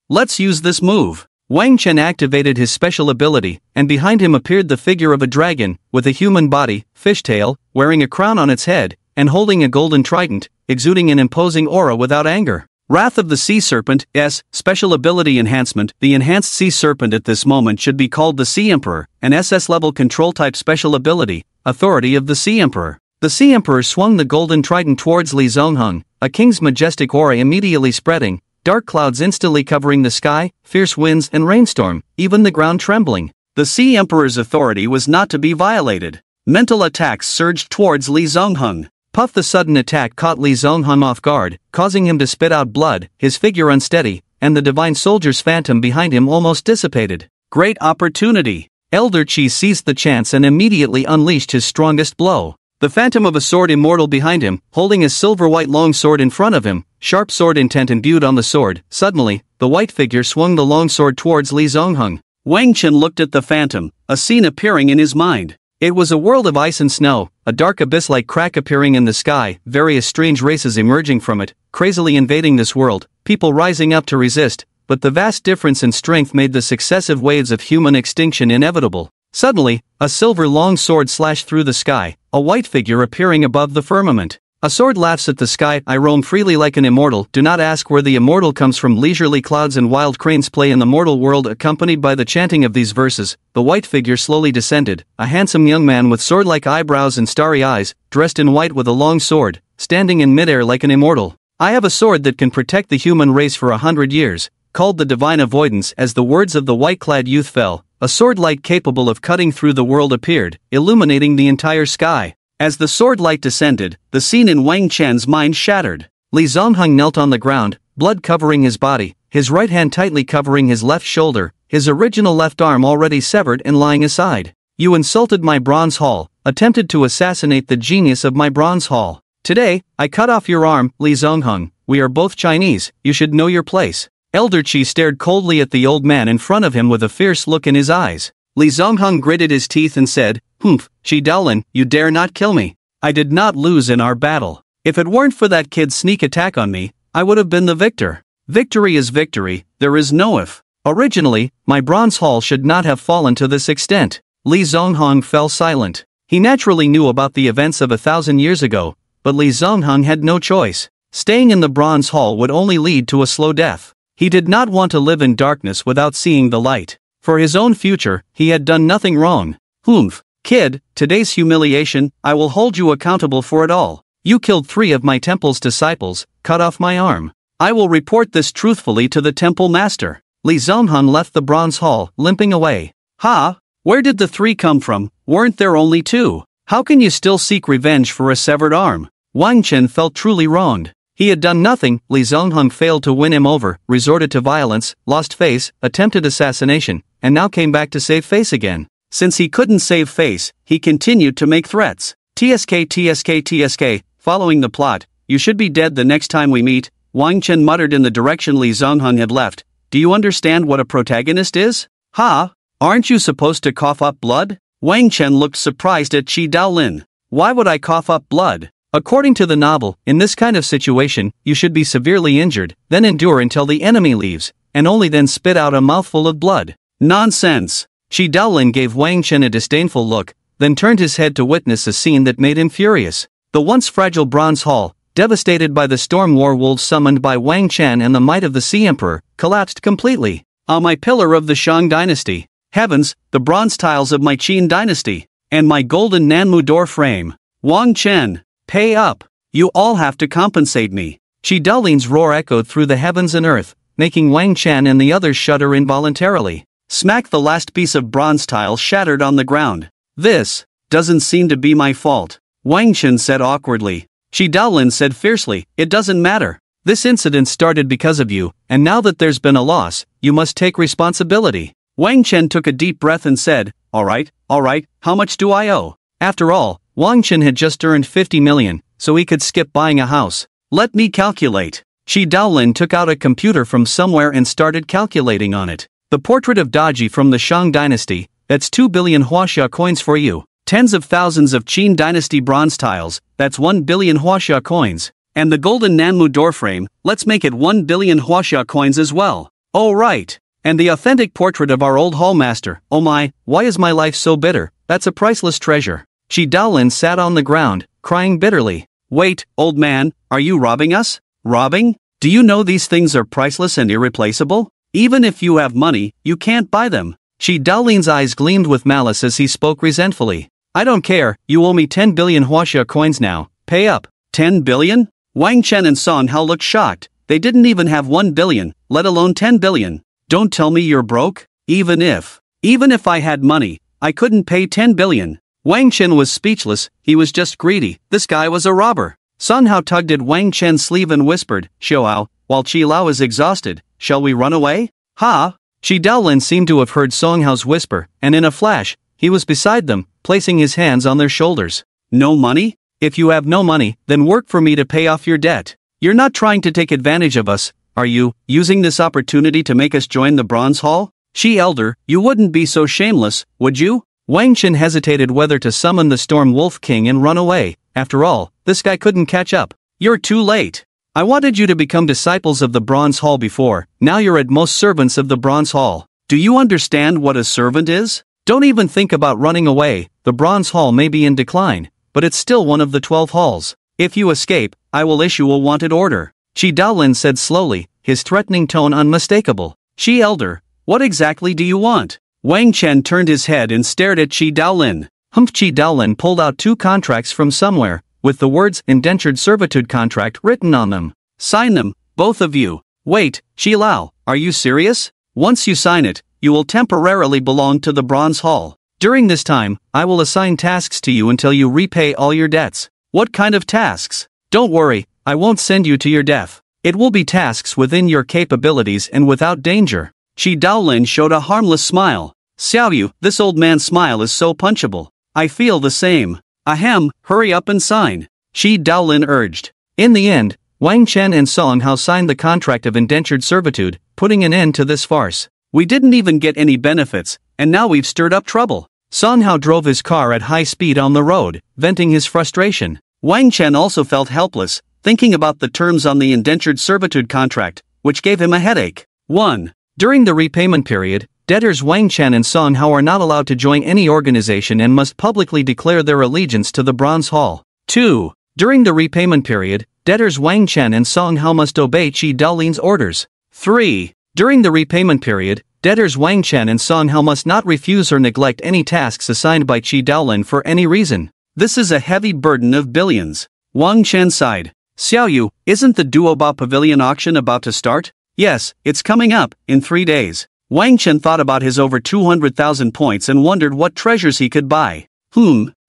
Speaker 1: Let's use this move. Wang Chen activated his special ability, and behind him appeared the figure of a dragon, with a human body, fishtail, wearing a crown on its head, and holding a golden trident, exuding an imposing aura without anger. Wrath of the Sea Serpent, S, Special Ability Enhancement. The enhanced Sea Serpent at this moment should be called the Sea Emperor, an SS-level control-type special ability, Authority of the Sea Emperor. The Sea Emperor swung the golden trident towards Li Zonghong, a king's majestic aura immediately spreading, dark clouds instantly covering the sky, fierce winds and rainstorm, even the ground trembling. The Sea Emperor's authority was not to be violated. Mental attacks surged towards Li Zonghong. Puff! The sudden attack caught Li Zonghong off guard, causing him to spit out blood, his figure unsteady, and the divine soldier's phantom behind him almost dissipated. Great opportunity! Elder Qi seized the chance and immediately unleashed his strongest blow. The phantom of a sword immortal behind him, holding a silver-white long sword in front of him, sharp sword intent imbued on the sword. Suddenly, the white figure swung the long sword towards Li Zonghong. Wang Chen looked at the phantom, a scene appearing in his mind. It was a world of ice and snow, a dark abyss-like crack appearing in the sky, various strange races emerging from it, crazily invading this world, people rising up to resist, but the vast difference in strength made the successive waves of human extinction inevitable. Suddenly, a silver long sword slashed through the sky, a white figure appearing above the firmament. A sword laughs at the sky. I roam freely like an immortal. Do not ask where the immortal comes from. Leisurely clouds and wild cranes play in the mortal world. Accompanied by the chanting of these verses, the white figure slowly descended, a handsome young man with sword-like eyebrows and starry eyes, dressed in white with a long sword, standing in midair like an immortal. I have a sword that can protect the human race for 100 years, called the Divine Avoidance. As the words of the white-clad youth fell, a sword light capable of cutting through the world appeared, illuminating the entire sky. As the sword light descended, the scene in Wang Chen's mind shattered. Li Zonghong knelt on the ground, blood covering his body, his right hand tightly covering his left shoulder, his original left arm already severed and lying aside. You insulted my bronze hall, attempted to assassinate the genius of my bronze hall. Today, I cut off your arm, Li Zonghong. We are both Chinese, you should know your place. Elder Qi stared coldly at the old man in front of him with a fierce look in his eyes. Li Zonghong gritted his teeth and said, "Humph, Qi Daolin, you dare not kill me. I did not lose in our battle. If it weren't for that kid's sneak attack on me, I would have been the victor. Victory is victory, there is no if. Originally, my bronze hall should not have fallen to this extent." Li Zonghong fell silent. He naturally knew about the events of 1,000 years ago, but Li Zonghong had no choice. Staying in the bronze hall would only lead to a slow death. He did not want to live in darkness without seeing the light. For his own future, he had done nothing wrong. Humph, kid, today's humiliation, I will hold you accountable for it all. You killed 3 of my temple's disciples, cut off my arm. I will report this truthfully to the temple master. Li Zonghong left the bronze hall, limping away. Ha! Where did the 3 come from? Weren't there only 2? How can you still seek revenge for a severed arm? Wang Chen felt truly wronged. He had done nothing. Li Zonghong failed to win him over, resorted to violence, lost face, attempted assassination, and now came back to save face again. Since he couldn't save face, he continued to make threats. TSK. Following the plot, you should be dead the next time we meet, Wang Chen muttered in the direction Li Zonghong had left. Do you understand what a protagonist is? Ha! Aren't you supposed to cough up blood? Wang Chen looked surprised at Qi Daolin. Why would I cough up blood? According to the novel, in this kind of situation, you should be severely injured, then endure until the enemy leaves, and only then spit out a mouthful of blood. Nonsense! Qi Daolin gave Wang Chen a disdainful look, then turned his head to witness a scene that made him furious. The once fragile bronze hall, devastated by the storm war wolves summoned by Wang Chen and the might of the Sea Emperor, collapsed completely. Ah, my pillar of the Shang dynasty! Heavens, the bronze tiles of my Qin dynasty! And my golden Nanmu door frame! Wang Chen! Pay up! You all have to compensate me! Qi Daolin's roar echoed through the heavens and earth, making Wang Chen and the others shudder involuntarily. Smack! The last piece of bronze tile shattered on the ground. This doesn't seem to be my fault, Wang Chen said awkwardly. Qi Daolin said fiercely, it doesn't matter. This incident started because of you, and now that there's been a loss, you must take responsibility. Wang Chen took a deep breath and said, Alright, how much do I owe? After all, Wang Chen had just earned 50 million, so he could skip buying a house. Let me calculate. Qi Daolin took out a computer from somewhere and started calculating on it. The portrait of Daji from the Shang dynasty, that's 2 billion Huaxia coins for you. Tens of thousands of Qin dynasty bronze tiles, that's 1 billion Huaxia coins. And the golden Nanmu door frame, let's make it 1 billion Huaxia coins as well. Oh right. And the authentic portrait of our old hallmaster, oh my, why is my life so bitter, that's a priceless treasure. Shi Daolin sat on the ground, crying bitterly. Wait, old man, are you robbing us? Robbing? Do you know these things are priceless and irreplaceable? Even if you have money, you can't buy them. Shi Daolin's eyes gleamed with malice as he spoke resentfully. I don't care, you owe me 10 billion Huaxia coins now, pay up. 10 billion? Wang Chen and Song Hao looked shocked, they didn't even have 1 billion, let alone 10 billion. Don't tell me you're broke? Even if I had money, I couldn't pay 10 billion. Wang Chen was speechless, he was just greedy, this guy was a robber. Song Hao tugged at Wang Chen's sleeve and whispered, Xiao, while Qi Lao is exhausted, shall we run away? Ha! Shi Daolin seemed to have heard Song Hao's whisper, and in a flash, he was beside them, placing his hands on their shoulders. No money? If you have no money, then work for me to pay off your debt. You're not trying to take advantage of us, are you, using this opportunity to make us join the Bronze Hall? Shi Elder, you wouldn't be so shameless, would you? Wang Chen hesitated whether to summon the Storm Wolf King and run away. After all, this guy couldn't catch up. You're too late. I wanted you to become disciples of the Bronze Hall before, now you're at most servants of the Bronze Hall. Do you understand what a servant is? Don't even think about running away, the Bronze Hall may be in decline, but it's still one of the 12 halls. If you escape, I will issue a wanted order. Shi Daolin said slowly, his threatening tone unmistakable. Shi Elder, what exactly do you want? Wang Chen turned his head and stared at Shi Daolin. Shi Daolin pulled out 2 contracts from somewhere, with the words indentured servitude contract written on them. Sign them, both of you. Wait, Shi Lao, are you serious? Once you sign it, you will temporarily belong to the Bronze Hall. During this time, I will assign tasks to you until you repay all your debts. What kind of tasks? Don't worry, I won't send you to your death. It will be tasks within your capabilities and without danger. Shi Daolin showed a harmless smile. Xiaoyu, this old man's smile is so punchable. I feel the same. Ahem, hurry up and sign. Shi Daolin urged. In the end, Wang Chen and Song Hao signed the contract of indentured servitude, putting an end to this farce. We didn't even get any benefits, and now we've stirred up trouble. Song Hao drove his car at high speed on the road, venting his frustration. Wang Chen also felt helpless, thinking about the terms on the indentured servitude contract, which gave him a headache. 1. During the repayment period, debtors Wang Chen and Song Hao are not allowed to join any organization and must publicly declare their allegiance to the Bronze Hall. 2. During the repayment period, debtors Wang Chen and Song Hao must obey Shi Daolin's orders. 3. During the repayment period, debtors Wang Chen and Song Hao must not refuse or neglect any tasks assigned by Shi Daolin for any reason. This is a heavy burden of billions. Wang Chen sighed. Xiaoyu, isn't the Duoba Pavilion auction about to start? Yes, it's coming up, in 3 days. Wang Chen thought about his over 200,000 points and wondered what treasures he could buy.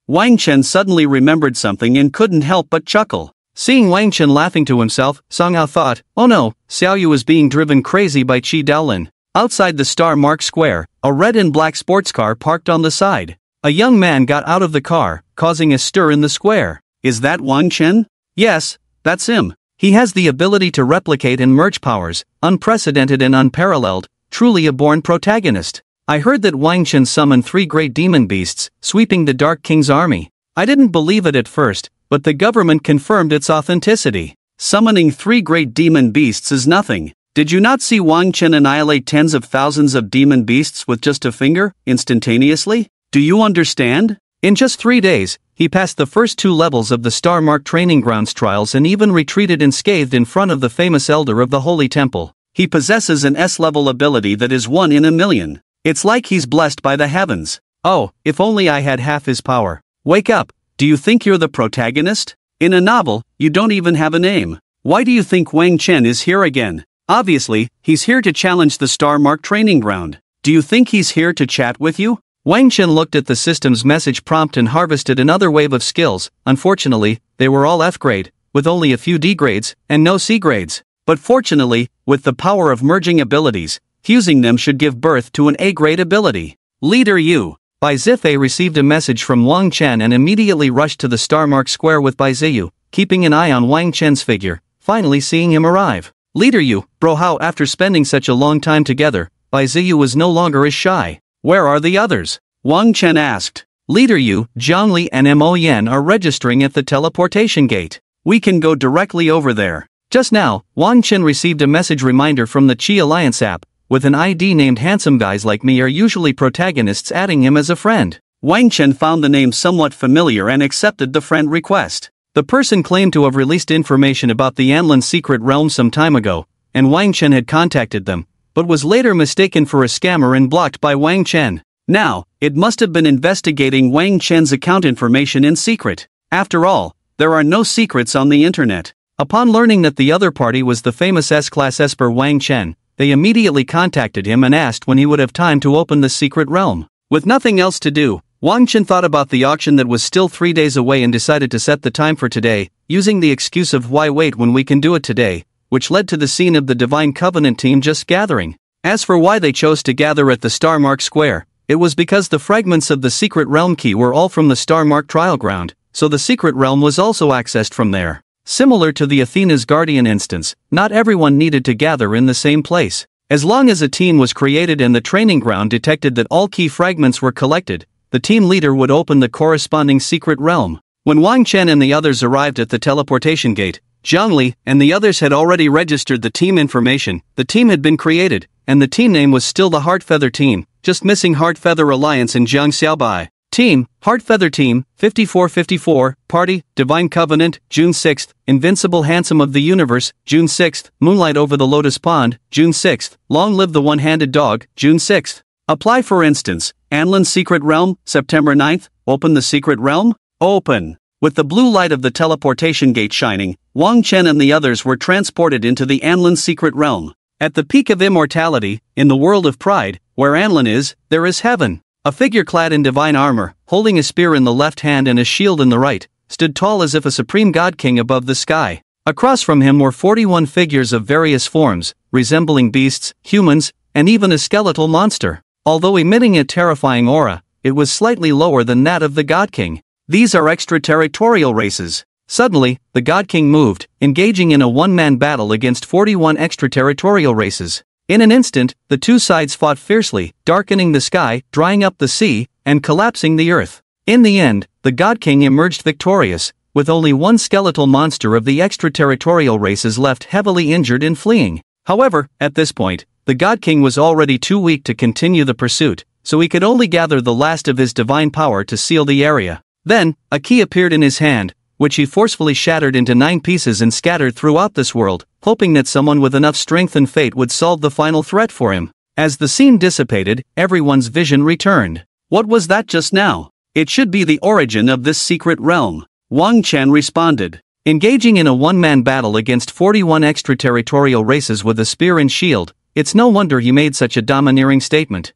Speaker 1: Wang Chen suddenly remembered something and couldn't help but chuckle. Seeing Wang Chen laughing to himself, Song Hao thought, oh no, Xiaoyu is being driven crazy by Shi Daolin. Outside the Star Mark Square, a red and black sports car parked on the side. A young man got out of the car, causing a stir in the square. Is that Wang Chen? Yes, that's him. He has the ability to replicate and merge powers, unprecedented and unparalleled, truly a born protagonist. I heard that Wang Chen summoned 3 great demon beasts, sweeping the Dark King's army. I didn't believe it at first, but the government confirmed its authenticity. Summoning 3 great demon beasts is nothing. Did you not see Wang Chen annihilate tens of thousands of demon beasts with just a finger, instantaneously? Do you understand? In just 3 days, he passed the first 2 levels of the Star Mark Training Grounds trials and even retreated unscathed in front of the famous elder of the Holy Temple. He possesses an S-level ability that is 1 in a million. It's like he's blessed by the heavens. Oh, if only I had half his power. Wake up, do you think you're the protagonist? In a novel, you don't even have a name. Why do you think Wang Chen is here again? Obviously, he's here to challenge the Star Mark Training Ground. Do you think he's here to chat with you? Wang Chen looked at the system's message prompt and harvested another wave of skills. Unfortunately, they were all F grade, with only a few D grades, and no C grades. But fortunately, with the power of merging abilities, fusing them should give birth to an A grade ability. Leader Yu. Bai Zifei received a message from Wang Chen and immediately rushed to the Star Mark Square with Bai Ziyu, keeping an eye on Wang Chen's figure, finally seeing him arrive. Leader Yu, bro, how after spending such a long time together, Bai Ziyu was no longer as shy. Where are the others? Wang Chen asked. Leader Yu, Zhongli and Mo Yan are registering at the teleportation gate. We can go directly over there. Just now, Wang Chen received a message reminder from the Qi Alliance app, with an ID named Handsome Guys Like Me are usually protagonists, adding him as a friend. Wang Chen found the name somewhat familiar and accepted the friend request. The person claimed to have released information about the Anlin secret realm some time ago, and Wang Chen had contacted them, but was later mistaken for a scammer and blocked by Wang Chen. Now, it must have been investigating Wang Chen's account information in secret. After all, there are no secrets on the internet. Upon learning that the other party was the famous S-class esper Wang Chen, they immediately contacted him and asked when he would have time to open the secret realm. With nothing else to do, Wang Chen thought about the auction that was still 3 days away and decided to set the time for today, using the excuse of why wait when we can do it today, which led to the scene of the Divine Covenant team just gathering. As for why they chose to gather at the Star Mark Square, it was because the fragments of the secret realm key were all from the Star Mark trial ground, so the secret realm was also accessed from there. Similar to the Athena's Guardian instance, not everyone needed to gather in the same place. As long as a team was created and the training ground detected that all key fragments were collected, the team leader would open the corresponding secret realm. When Wang Chen and the others arrived at the teleportation gate, Zhongli and the others had already registered the team information, the team had been created, and the team name was still the Heartfeather Team, just missing Heartfeather Alliance and Jiang Xiaobai. Team, Heartfeather Team, 5454, Party, Divine Covenant, June 6th, Invincible Handsome of the Universe, June 6th, Moonlight Over the Lotus Pond, June 6th, Long Live the One-Handed Dog, June 6th. Apply for instance, Anlin's Secret Realm, September 9th, open the Secret Realm? Open. With the blue light of the teleportation gate shining, Wang Chen and the others were transported into the Anlin Secret Realm. At the peak of immortality, in the world of pride, where Anlin is, there is heaven. A figure clad in divine armor, holding a spear in the left hand and a shield in the right, stood tall as if a supreme god king above the sky. Across from him were 41 figures of various forms, resembling beasts, humans, and even a skeletal monster. Although emitting a terrifying aura, it was slightly lower than that of the god king. These are extraterritorial races. Suddenly, the god king moved, engaging in a one-man battle against 41 extraterritorial races. In an instant, the two sides fought fiercely, darkening the sky, drying up the sea, and collapsing the earth. In the end, the God King emerged victorious, with only one skeletal monster of the extraterritorial races left heavily injured and fleeing. However, at this point, the God King was already too weak to continue the pursuit, so he could only gather the last of his divine power to seal the area. Then, a key appeared in his hand, which he forcefully shattered into 9 pieces and scattered throughout this world, hoping that someone with enough strength and fate would solve the final threat for him. As the scene dissipated, everyone's vision returned. What was that just now? It should be the origin of this secret realm. Wang Chen responded. Engaging in a one-man battle against 41 extraterritorial races with a spear and shield, it's no wonder he made such a domineering statement.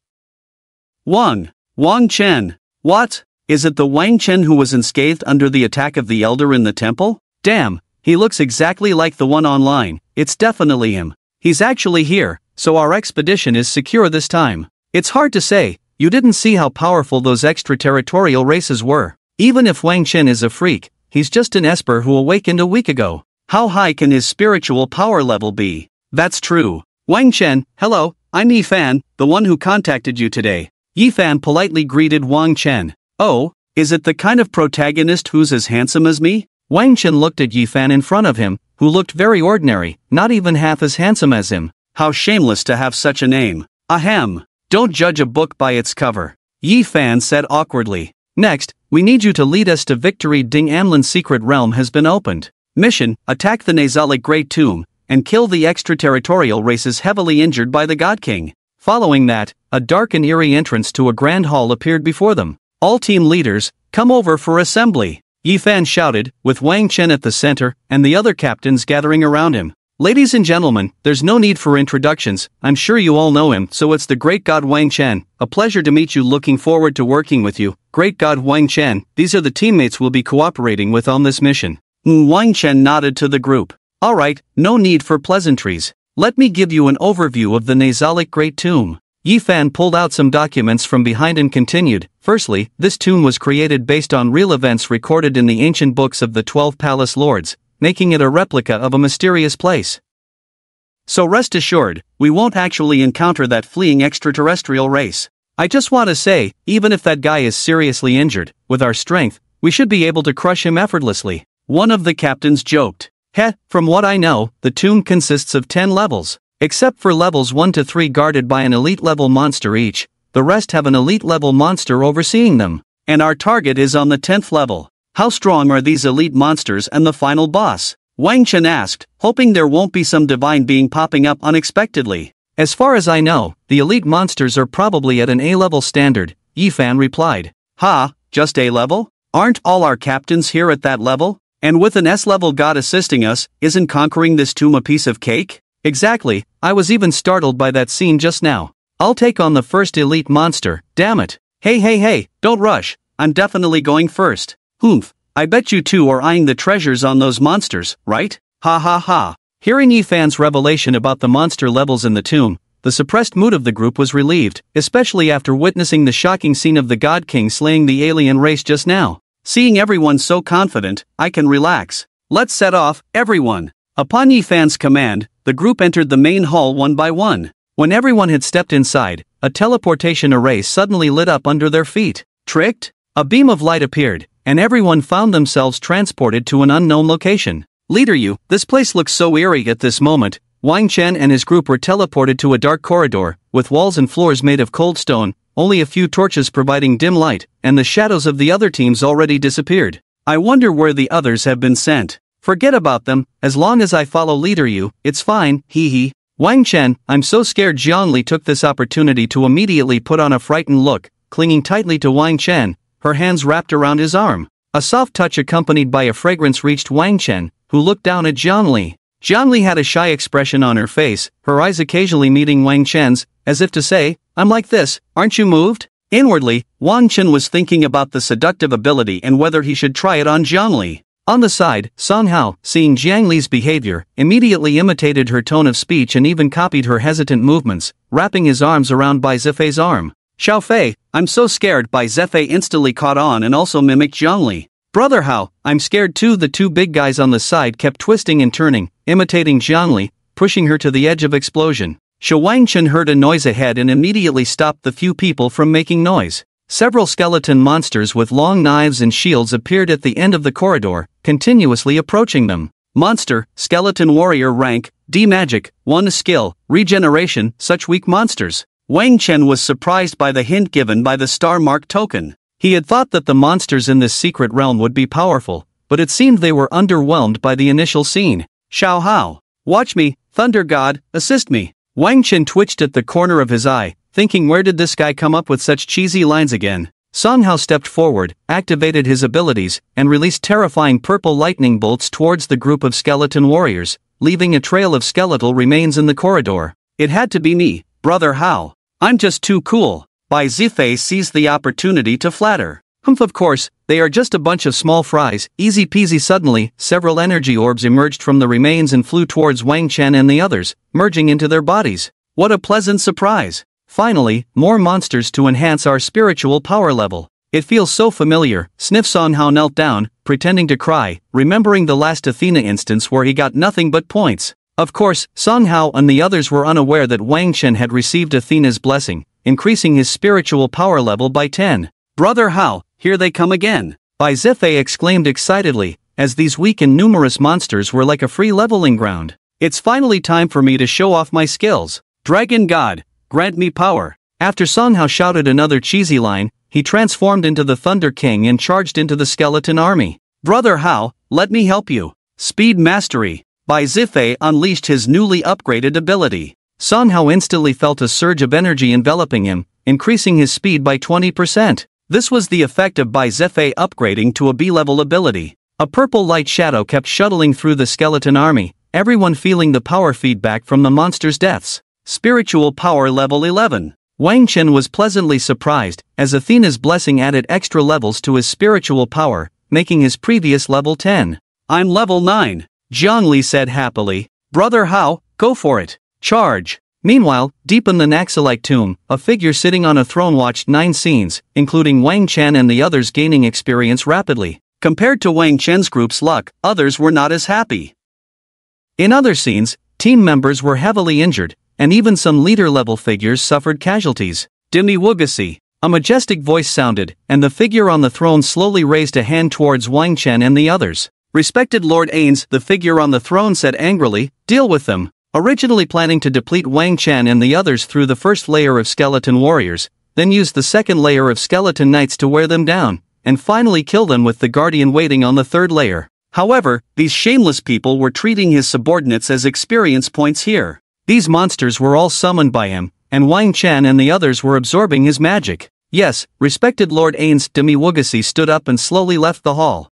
Speaker 1: Wang Chen. What? Is it the Wang Chen who was unscathed under the attack of the Elder in the temple? Damn, he looks exactly like the one online. It's definitely him. He's actually here, so our expedition is secure this time. It's hard to say, you didn't see how powerful those extraterritorial races were. Even if Wang Chen is a freak, he's just an esper who awakened a week ago. How high can his spiritual power level be? That's true. Wang Chen, hello, I'm Yifan, the one who contacted you today. Yifan politely greeted Wang Chen. Oh, is it the kind of protagonist who's as handsome as me? Wang Chen looked at Yifan in front of him, who looked very ordinary, not even half as handsome as him. How shameless to have such a name. Ahem. Don't judge a book by its cover. Yifan said awkwardly. Next, we need you to lead us to victory. Ding Anlin's secret realm has been opened. Mission, attack the Nazalic Great Tomb, and kill the extraterritorial races heavily injured by the God King. Following that, a dark and eerie entrance to a grand hall appeared before them. All team leaders, come over for assembly. Yifan shouted, with Wang Chen at the center, and the other captains gathering around him. Ladies and gentlemen, there's no need for introductions, I'm sure you all know him, so it's the great god Wang Chen. A pleasure to meet you, looking forward to working with you. Great god Wang Chen, these are the teammates we'll be cooperating with on this mission. Wang Chen nodded to the group. Alright, no need for pleasantries. Let me give you an overview of the Nazalic Great Tomb. Yifan pulled out some documents from behind and continued. Firstly, this tomb was created based on real events recorded in the ancient books of the 12 Palace Lords, making it a replica of a mysterious place. So rest assured, we won't actually encounter that fleeing extraterrestrial race. I just want to say, even if that guy is seriously injured, with our strength, we should be able to crush him effortlessly. One of the captains joked. Heh, from what I know, the tomb consists of 10 levels. Except for levels 1 to 3 guarded by an elite level monster each, the rest have an elite level monster overseeing them. And our target is on the 10th level. How strong are these elite monsters and the final boss? Wang Chen asked, hoping there won't be some divine being popping up unexpectedly. As far as I know, the elite monsters are probably at an A-level standard, Yifan replied. Ha, just A-level? Aren't all our captains here at that level? And with an S-level god assisting us, isn't conquering this tomb a piece of cake? Exactly, I was even startled by that scene just now. I'll take on the first elite monster, damn it. Hey, don't rush, I'm definitely going first. Humph, I bet you two are eyeing the treasures on those monsters, right? Ha ha ha. Hearing Yifan's revelation about the monster levels in the tomb, the suppressed mood of the group was relieved, especially after witnessing the shocking scene of the God King slaying the alien race just now. Seeing everyone so confident, I can relax. Let's set off, everyone. Upon Yifan's command, the group entered the main hall one by one. When everyone had stepped inside, a teleportation array suddenly lit up under their feet. Tricked? A beam of light appeared, and everyone found themselves transported to an unknown location. Leader Yu, this place looks so eerie at this moment. Wang Chen and his group were teleported to a dark corridor, with walls and floors made of cold stone, only a few torches providing dim light, and the shadows of the other teams already disappeared. I wonder where the others have been sent. Forget about them, as long as I follow Leader Yu, it's fine, hee. Wang Chen, I'm so scared. Zhongli took this opportunity to immediately put on a frightened look, clinging tightly to Wang Chen, her hands wrapped around his arm. A soft touch accompanied by a fragrance reached Wang Chen, who looked down at Zhongli. Zhongli had a shy expression on her face, her eyes occasionally meeting Wang Chen's, as if to say, I'm like this, aren't you moved? Inwardly, Wang Chen was thinking about the seductive ability and whether he should try it on Zhongli. On the side, Song Hao, seeing Jiang Li's behavior, immediately imitated her tone of speech and even copied her hesitant movements, wrapping his arms around Bai Zifei's arm. Xiao Fei, I'm so scared. Bai Zifei instantly caught on and also mimicked Zhongli. Brother Hao, I'm scared too. The two big guys on the side kept twisting and turning, imitating Zhongli, pushing her to the edge of explosion. Wang Chen heard a noise ahead and immediately stopped the few people from making noise. Several skeleton monsters with long knives and shields appeared at the end of the corridor, continuously approaching them. Monster, skeleton warrior rank, D magic, 1 skill, regeneration, such weak monsters. Wang Chen was surprised by the hint given by the star mark token. He had thought that the monsters in this secret realm would be powerful, but it seemed they were underwhelmed by the initial scene. Xiao Hao, watch me, Thunder God, assist me. Wang Chen twitched at the corner of his eye, thinking, where did this guy come up with such cheesy lines again? Song Hao stepped forward, activated his abilities, and released terrifying purple lightning bolts towards the group of skeleton warriors, leaving a trail of skeletal remains in the corridor. It had to be me, Brother Hao. I'm just too cool. Bai Zifei seized the opportunity to flatter. Humph, of course, they are just a bunch of small fries, easy peasy. Suddenly, several energy orbs emerged from the remains and flew towards Wang Chen and the others, merging into their bodies. What a pleasant surprise! Finally, more monsters to enhance our spiritual power level. It feels so familiar. Sniff. Song Hao knelt down, pretending to cry, remembering the last Athena instance where he got nothing but points. Of course, Song Hao and the others were unaware that Wang Chen had received Athena's blessing, increasing his spiritual power level by 10. Brother Hao, here they come again! Bai Zifei exclaimed excitedly, as these weak and numerous monsters were like a free leveling ground. It's finally time for me to show off my skills. Dragon God, grant me power. After Song Hao shouted another cheesy line, he transformed into the Thunder King and charged into the skeleton army. Brother Hao, let me help you. Speed mastery. Bai Zifei unleashed his newly upgraded ability. Song Hao instantly felt a surge of energy enveloping him, increasing his speed by 20%. This was the effect of Bai Zifei upgrading to a B-level ability. A purple light shadow kept shuttling through the skeleton army, everyone feeling the power feedback from the monsters' deaths. Spiritual power level 11. Wang Chen was pleasantly surprised, as Athena's blessing added extra levels to his spiritual power, making his previous level 10. I'm level 9. Zhongli said happily. Brother Hao, go for it. Charge. Meanwhile, deep in the Naxalite tomb, a figure sitting on a throne watched 9 scenes, including Wang Chen and the others gaining experience rapidly. Compared to Wang Chen's group's luck, others were not as happy. In other scenes, Team members were heavily injured, and even some leader-level figures suffered casualties. Demi-Wugasi. A majestic voice sounded, and the figure on the throne slowly raised a hand towards Wang Chen and the others. Respected Lord Ains, the figure on the throne said angrily, deal with them. Originally planning to deplete Wang Chen and the others through the first layer of skeleton warriors, then use the second layer of skeleton knights to wear them down, and finally kill them with the guardian waiting on the third layer. However, these shameless people were treating his subordinates as experience points here. These monsters were all summoned by him, and Wang Chen and the others were absorbing his magic. Yes, respected Lord Ains, Demi-Wugasi stood up and slowly left the hall.